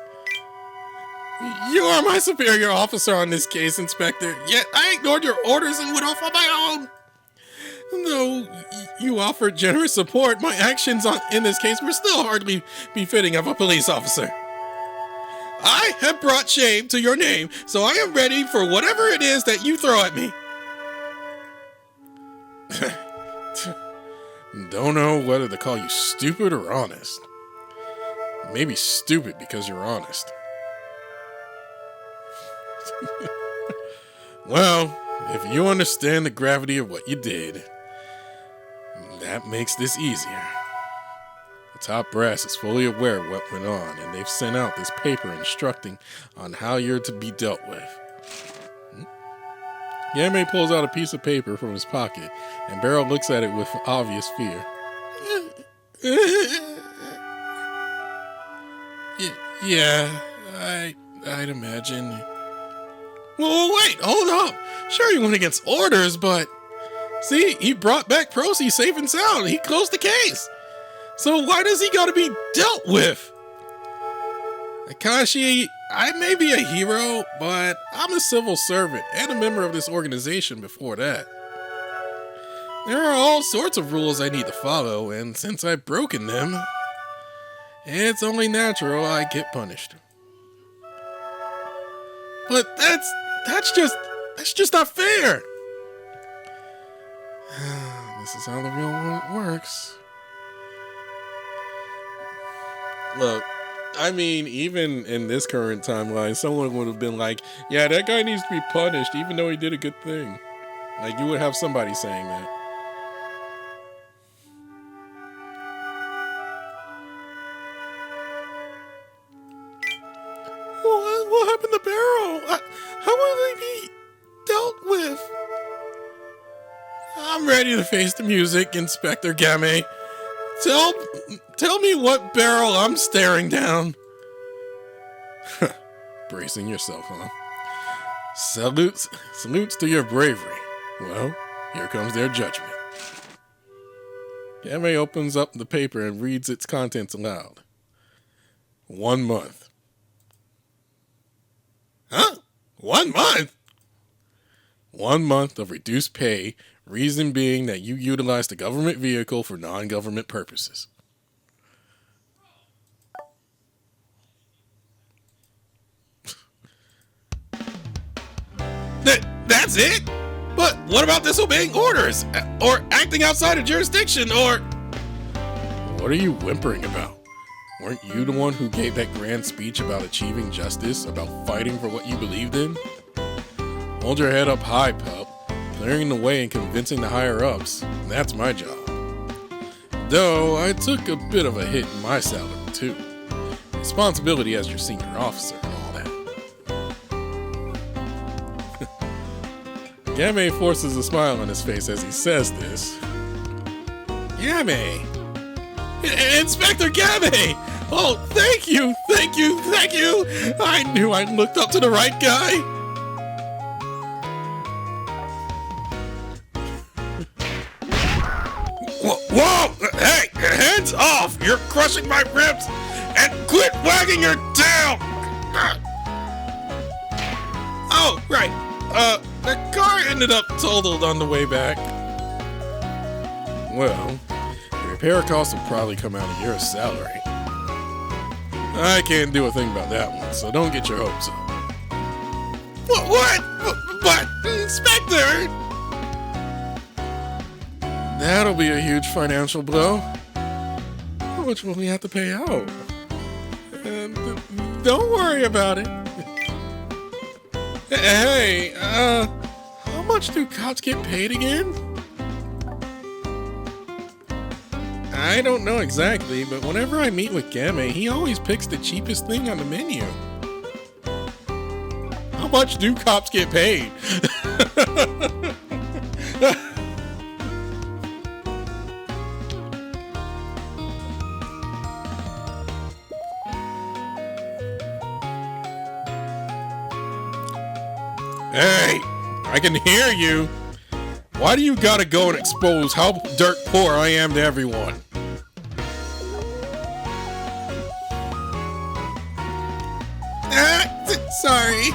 You are my superior officer on this case, Inspector, yet I ignored your orders and went off on my own. Though you offered generous support, my actions in this case were still hardly befitting of a police officer. I have brought shame to your name, so I am ready for whatever it is that you throw at me. Don't know whether to call you stupid or honest. Maybe stupid because you're honest. Well, if you understand the gravity of what you did, that makes this easier. The top brass is fully aware of what went on, and they've sent out this paper instructing on how you're to be dealt with. Yame pulls out a piece of paper from his pocket, and Barrel looks at it with obvious fear. Yeah, I'd imagine. Well, wait, hold up. Sure, he went against orders, but... See, he brought back Procy safe and sound. He closed the case. So why does he gotta be dealt with? Akashi, I may be a hero, but I'm a civil servant and a member of this organization before that. There are all sorts of rules I need to follow, and since I've broken them, it's only natural I get punished. But that's just not fair. This is how the real world works. Look, I mean, even in this current timeline, someone would have been like, yeah, that guy needs to be punished, even though he did a good thing. Like, you would have somebody saying that. What happened to Barrel? How will he be dealt with? I'm ready to face the music, Inspector Game. Tell me what barrel I'm staring down. Bracing yourself, huh? Salutes to your bravery. Well, here comes their judgment. Game opens up the paper and reads its contents aloud. 1 month. Huh? 1 month? 1 month of reduced pay, reason being that you utilized a government vehicle for non-government purposes. That's it? But what about disobeying orders? Or acting outside of jurisdiction? Or... What are you whimpering about? Weren't you the one who gave that grand speech about achieving justice, about fighting for what you believed in? Hold your head up high, pup. Clearing the way and convincing the higher-ups, that's my job. Though, I took a bit of a hit in my salary, too. Responsibility as your senior officer and all that. Game forces a smile on his face as he says this. Game! Inspector Game! Oh, thank you! I knew I looked up to the right guy! Whoa! Hey! Hands off! You're crushing my ribs! And quit wagging your tail! Oh, right. The car ended up totaled on the way back. Well, the repair costs will probably come out of your salary. I can't do a thing about that one, so don't get your hopes up. What? Inspector! That'll be a huge financial blow. How much will we have to pay out? Don't worry about it. Hey, how much do cops get paid again? I don't know exactly, but whenever I meet with Game, he always picks the cheapest thing on the menu. How much do cops get paid? Hey, I can hear you. Why do you gotta go and expose how dirt poor I am to everyone? Sorry.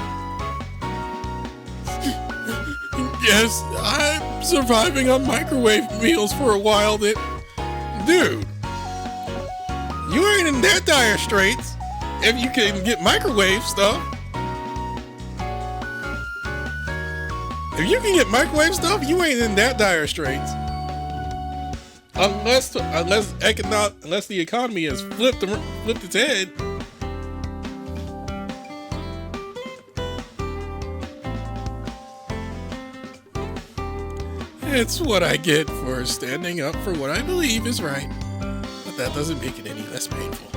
Yes, I'm surviving on microwave meals for a while that... Dude, you ain't in that dire straits if you can get microwave stuff. If you can get microwave stuff, you ain't in that dire straits. unless the economy has flipped its head. It's what I get for standing up for what I believe is right, but that doesn't make it any less painful.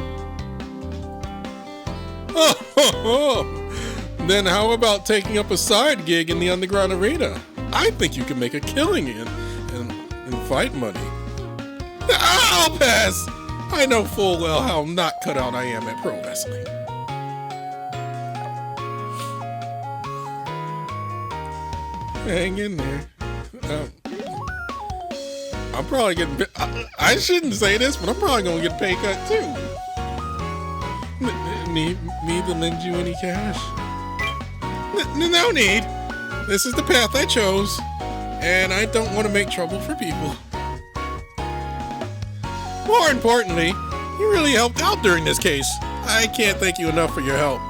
Then how about taking up a side gig in the underground arena? I think you can make a killing in fight money. I'll pass. I know full well how not cut out I am at pro wrestling. Hang in there. I'm probably getting. I shouldn't say this, but I'm probably gonna get a pay cut too. Need to lend you any cash? No need. This is the path I chose, and I don't want to make trouble for people. More importantly, you really helped out during this case. I can't thank you enough for your help.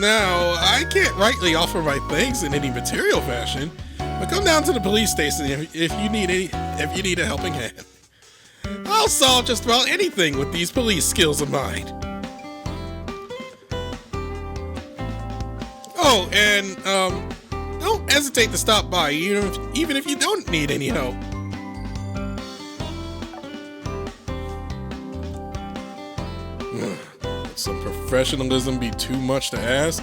Now, I can't rightly offer my thanks in any material fashion, but come down to the police station if you need a helping hand. I'll solve just about anything with these police skills of mine. Oh, and don't hesitate to stop by, even if you don't need any help. Some professionalism be too much to ask?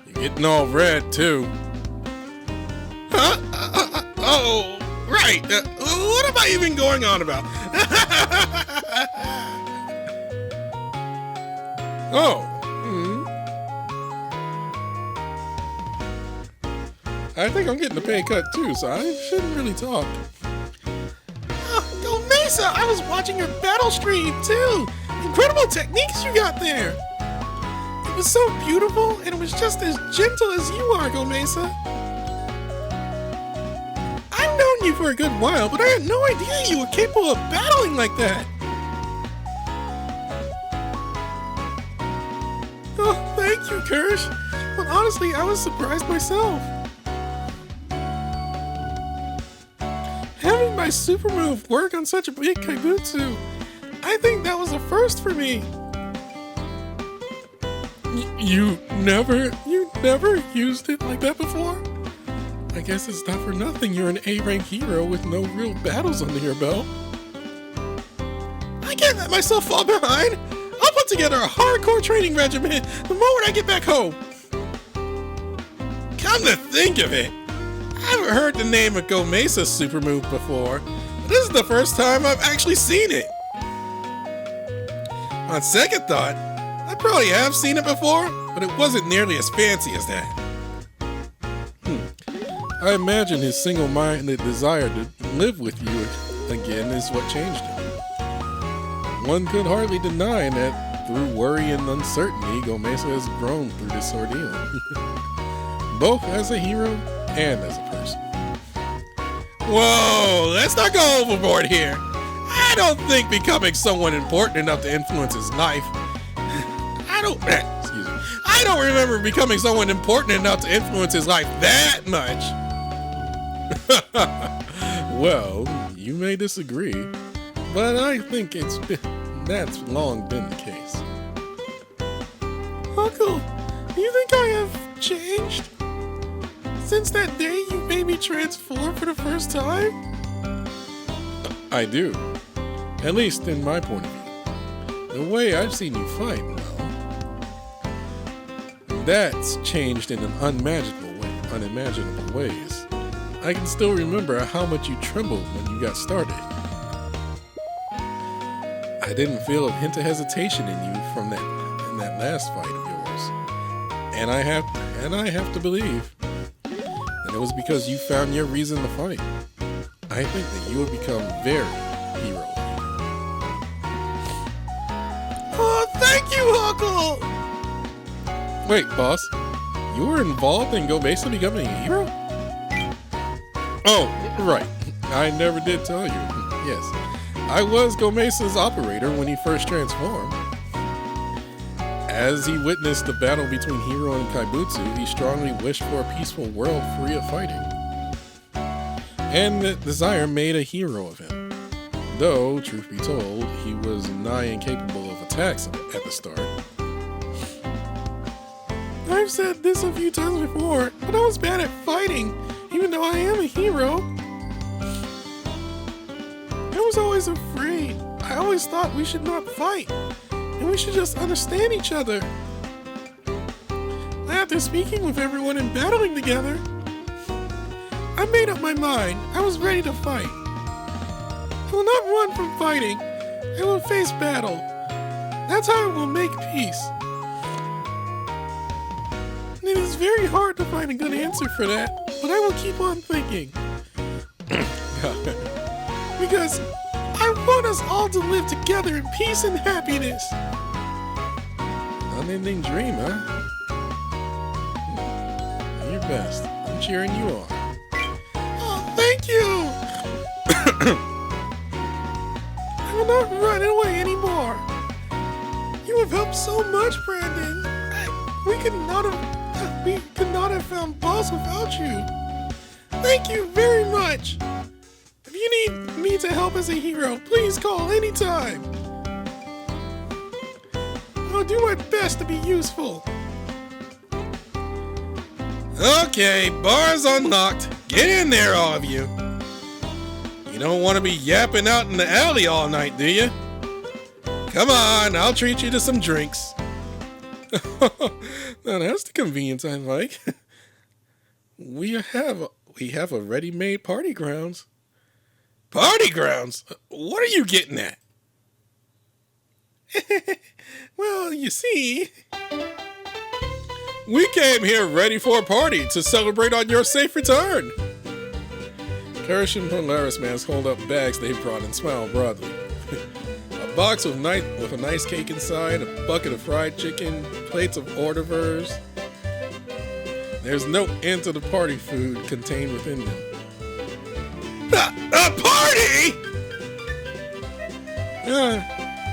You're getting all red, too. Huh? Oh, right. What am I even going on about? Oh. I think I'm getting a pay cut, too, so I shouldn't really talk. Gomeisa, I was watching your battle stream, too. Incredible techniques you got there. It was so beautiful, and it was just as gentle as you are, Gomeisa. I've known you for a good while, but I had no idea you were capable of battling like that. Oh, thank you, Kirsch. But honestly, I was surprised myself. Having my super move work on such a big kaibutsu, I think that was a first for me. You never used it like that before? I guess it's not for nothing you're an A-rank hero with no real battles under your belt. I can't let myself fall behind. I'll put together a hardcore training regimen the moment I get back home. Come to think of it, I haven't heard the name of Gomeisa's super move before, but this is the first time I've actually seen it. On second thought, I probably have seen it before, but it wasn't nearly as fancy as that. I imagine his single-minded desire to live with you again is what changed him. One could hardly deny that through worry and uncertainty, Gomeisa has grown through this ordeal. Both as a hero and as a person. Whoa, let's not go overboard here. I don't think becoming someone important enough to influence his life. I don't remember becoming someone important enough to influence his life that much. Well, you may disagree, but I think that's long been the case. Uncle, do you think I have changed? Since that day you made me transform for the first time? I do. At least in my point of view. The way I've seen you fight, well, that's changed in unimaginable ways. I can still remember how much you trembled when you got started. I didn't feel a hint of hesitation in you in that last fight of yours. And I have to believe that it was because you found your reason to fight. I think that you would become very hero. Oh, thank you, Uncle! Wait, boss, you were involved in Gomeisa becoming a hero? Oh, right. I never did tell you. Yes, I was Gomeisa's operator when he first transformed. As he witnessed the battle between Hero and Kaibutsu, he strongly wished for a peaceful world free of fighting. and the desire made a hero of him. Though, truth be told, he was nigh incapable of attacks at the start. I've said this a few times before, but I was bad at fighting, even though I am a hero. I was always afraid. I always thought we should not fight, and we should just understand each other. After speaking with everyone and battling together, I made up my mind. I was ready to fight. I will not run from fighting. I will face battle. That's how I will make peace. It is very hard to find a good answer for that, but I will keep on thinking. Because I want us all to live together in peace and happiness. Unending dream, huh? Do your best. I'm cheering you on. Oh, thank you! I will not run away anymore. You have helped so much, Brandon. We could not have found Boss without you. Thank you very much. If you need me to help as a hero, please call anytime. I'll do my best to be useful. Okay, bar's unlocked. Get in there, all of you. You don't want to be yapping out in the alley all night, do you? Come on, I'll treat you to some drinks. Now that's the convenience I like. We have a ready-made party grounds. Party grounds? What are you getting at? Well, you see, we came here ready for a party to celebrate on your safe return. Kirsch and Polaris Mask hold up bags they brought and smile broadly. A box with a nice cake inside, a bucket of fried chicken, plates of hors d'oeuvres. There's no end to the party food contained within them. A party?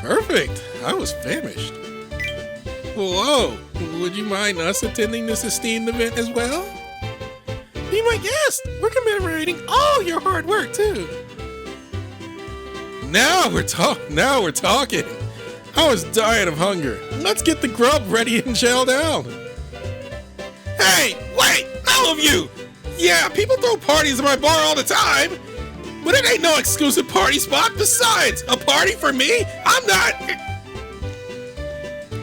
Perfect. I was famished. Whoa, would you mind us attending this esteemed event as well? Be my guest. We're commemorating all your hard work too. Now we're talking. I was dying of hunger. Let's get the grub ready and chow down. Hey, wait, all of you! Yeah, people throw parties at my bar all the time, but it ain't no exclusive party spot. Besides, a party for me? I'm not...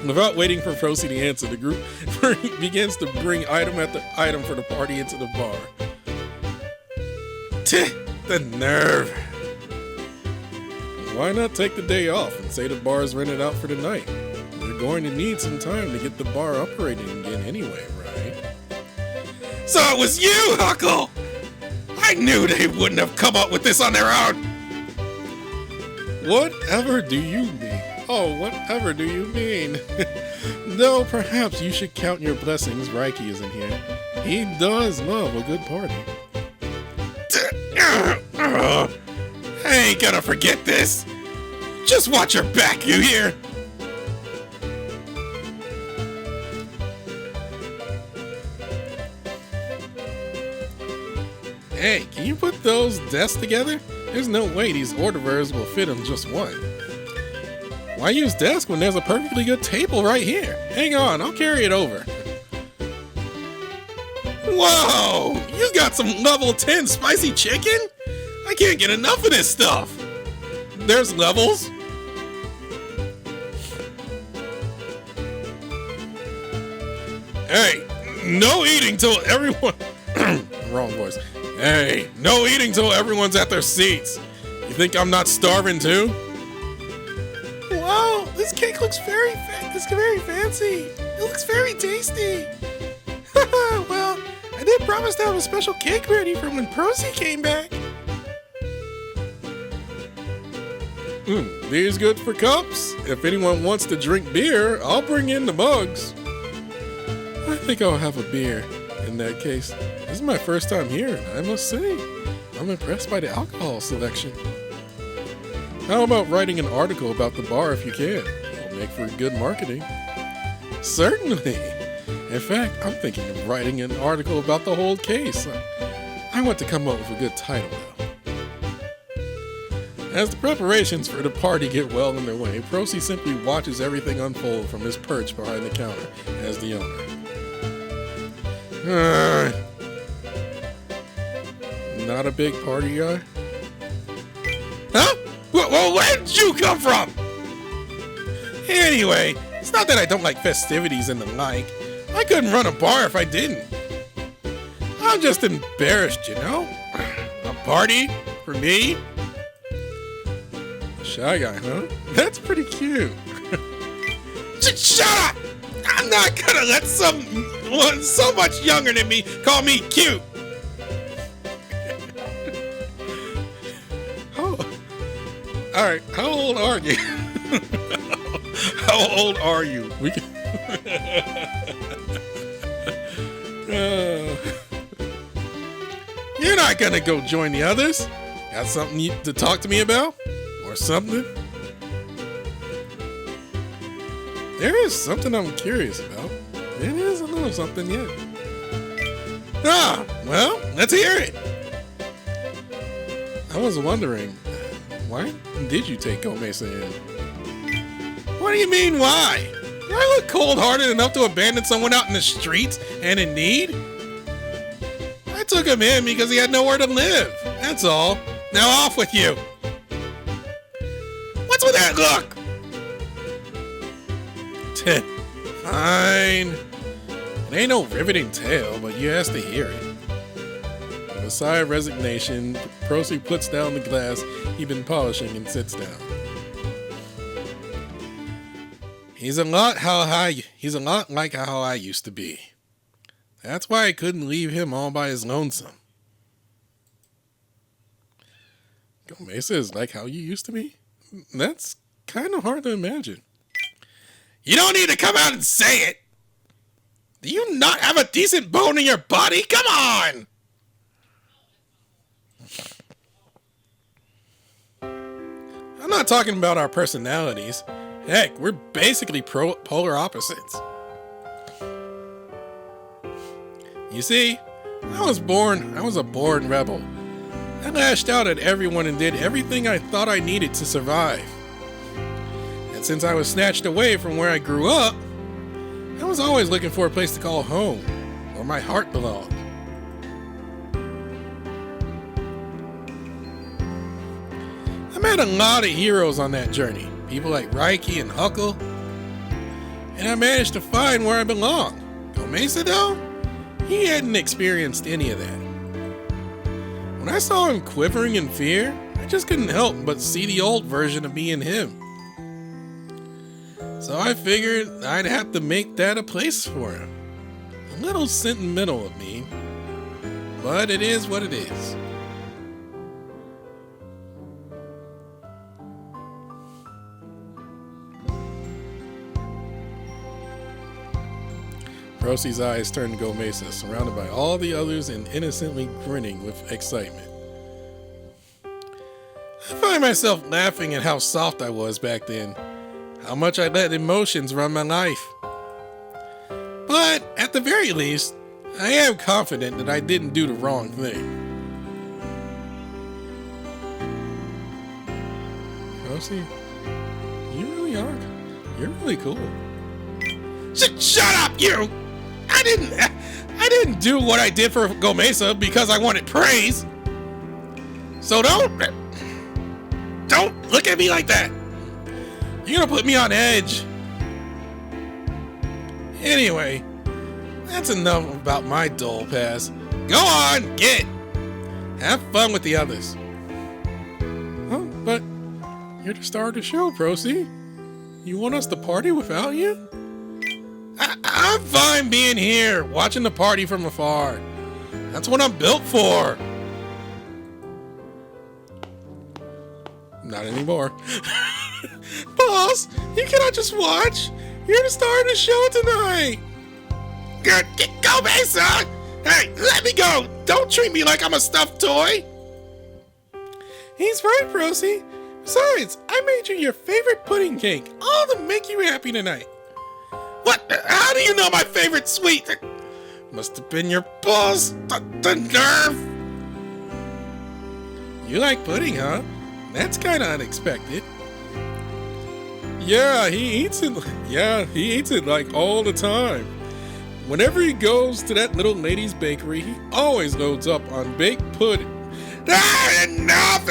Without waiting for Procy to answer, the group begins to bring item after item for the party into the bar. The nerve. Why not take the day off and say the bar is rented out for the night? We're going to need some time to get the bar operating again anyway, right? So it was you, Huckle! I knew they wouldn't have come up with this on their own! Whatever do you mean? Oh, whatever do you mean? Though perhaps you should count your blessings Reiki isn't here. He does love a good party. I ain't gonna forget this. Just watch your back, you hear? Hey, can you put those desks together? There's no way these hors d'oeuvres will fit on just one. Why use desk when there's a perfectly good table right here? Hang on, I'll carry it over. Whoa! You got some level 10 spicy chicken? I can't get enough of this stuff. There's levels. Hey, no eating till everyone... Wrong voice. Hey, no eating till everyone's at their seats. You think I'm not starving too? Wow, this cake looks very fancy. It looks very tasty. Well, I did promise to have a special cake ready for when Procy came back. These good for cups? If anyone wants to drink beer, I'll bring in the mugs. I think I'll have a beer in that case. This is my first time here, and I must say, I'm impressed by the alcohol selection. How about writing an article about the bar if you can? It'll make for good marketing. Certainly. In fact, I'm thinking of writing an article about the whole case. I I want to come up with a good title, though. As the preparations for the party get well underway, Procy simply watches everything unfold from his perch behind the counter as the owner. Not a big party guy? Huh? Well, where did you come from? Anyway, it's not that I don't like festivities and the like. I couldn't run a bar if I didn't. I'm just embarrassed, you know? A party? For me? Shy guy, huh? That's pretty cute. Shut up! I'm not gonna let someone so much younger than me call me cute. Alright, how old are you? How old are you? We can... You're not gonna go join the others? Got something to talk to me about? Or something? There is something I'm curious about. It is a little something yet. Ah, well, let's hear it. I was wondering, why did you take Gomeisa in? What do you mean, why? Do I look cold-hearted enough to abandon someone out in the streets and in need? I took him in because he had nowhere to live. That's all. Now off with you. What's with that look? Fine. It ain't no riveting tale, but you asked to hear it. With a sigh of resignation, Procy puts down the glass he'd been polishing and sits down. He's a lot like how I used to be. That's why I couldn't leave him all by his lonesome. Gomeisa is like how you used to be? That's kind of hard to imagine. You don't need to come out and say it! Do you not have a decent bone in your body? Come on! I'm not talking about our personalities. Heck, we're basically polar opposites. You see, I was a born rebel. I lashed out at everyone and did everything I thought I needed to survive. And since I was snatched away from where I grew up, I was always looking for a place to call home, where my heart belonged. I met a lot of heroes on that journey, people like Reiki and Huckle, and I managed to find where I belong. Gomeisa, though, he hadn't experienced any of that. When I saw him quivering in fear, I just couldn't help but see the old version of me in him. So I figured I'd have to make that a place for him. A little sentimental of me, but it is what it is. Procy's eyes turned to Gomeisa, surrounded by all the others and innocently grinning with excitement. I find myself laughing at how soft I was back then, how much I let emotions run my life. But at the very least, I am confident that I didn't do the wrong thing. Procy, you really are. You're really cool. Shut up, you! I didn't do what I did for Gomeisa because I wanted praise. So don't look at me like that. You're gonna put me on edge. Anyway, that's enough about my dull past. Go on, get. Have fun with the others. Oh, but you're the star of the show, Procy. You want us to party without you? I'm fine being here, watching the party from afar. That's what I'm built for. Not anymore. Boss, you cannot just watch. You're the star of the show tonight. Go, Mesa! Hey, let me go! Don't treat me like I'm a stuffed toy! He's right, Procy. Besides, I made you your favorite pudding cake, all to make you happy tonight. What? How do you know my favorite sweet? Must have been your boss. The nerve! You like pudding, huh? That's kind of unexpected. Yeah, he eats it. Yeah, he eats it like all the time. Whenever he goes to that little lady's bakery, he always loads up on baked pudding. Ah, enough!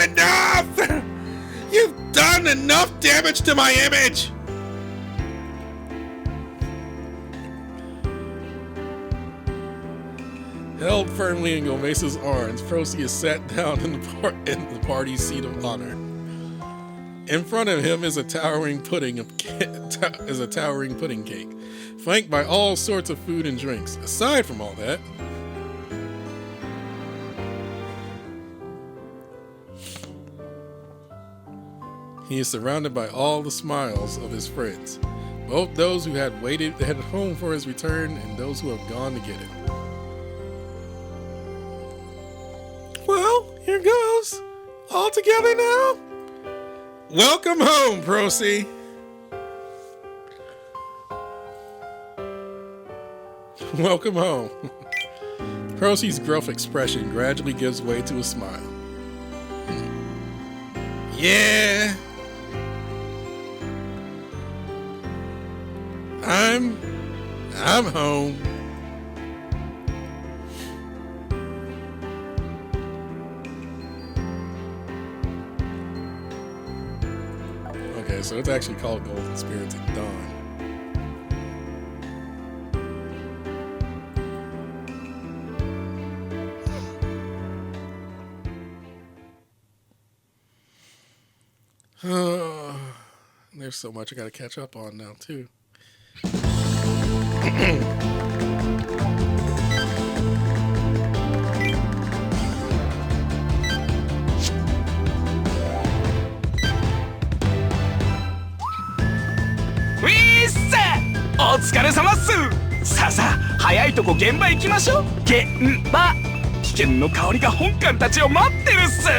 You've done enough damage to my image! Held firmly in Gomeisa's arms, Procy is sat down in the party seat of honor. In front of him is a towering pudding cake, flanked by all sorts of food and drinks. Aside from all that, he is surrounded by all the smiles of his friends, both those who had waited at home for his return and those who have gone to get him. Well, here goes. All together now? Welcome home, Procy. Welcome home. Procy's gruff expression gradually gives way to a smile. Yeah. I'm home. Okay, so it's actually called Golden Spirits at Dawn. There's so much I gotta catch up on now, too.お疲れ様っす。さあさあ、早いとこ現場行きましょう。現場、危険の香りが本官たちを待ってるっす。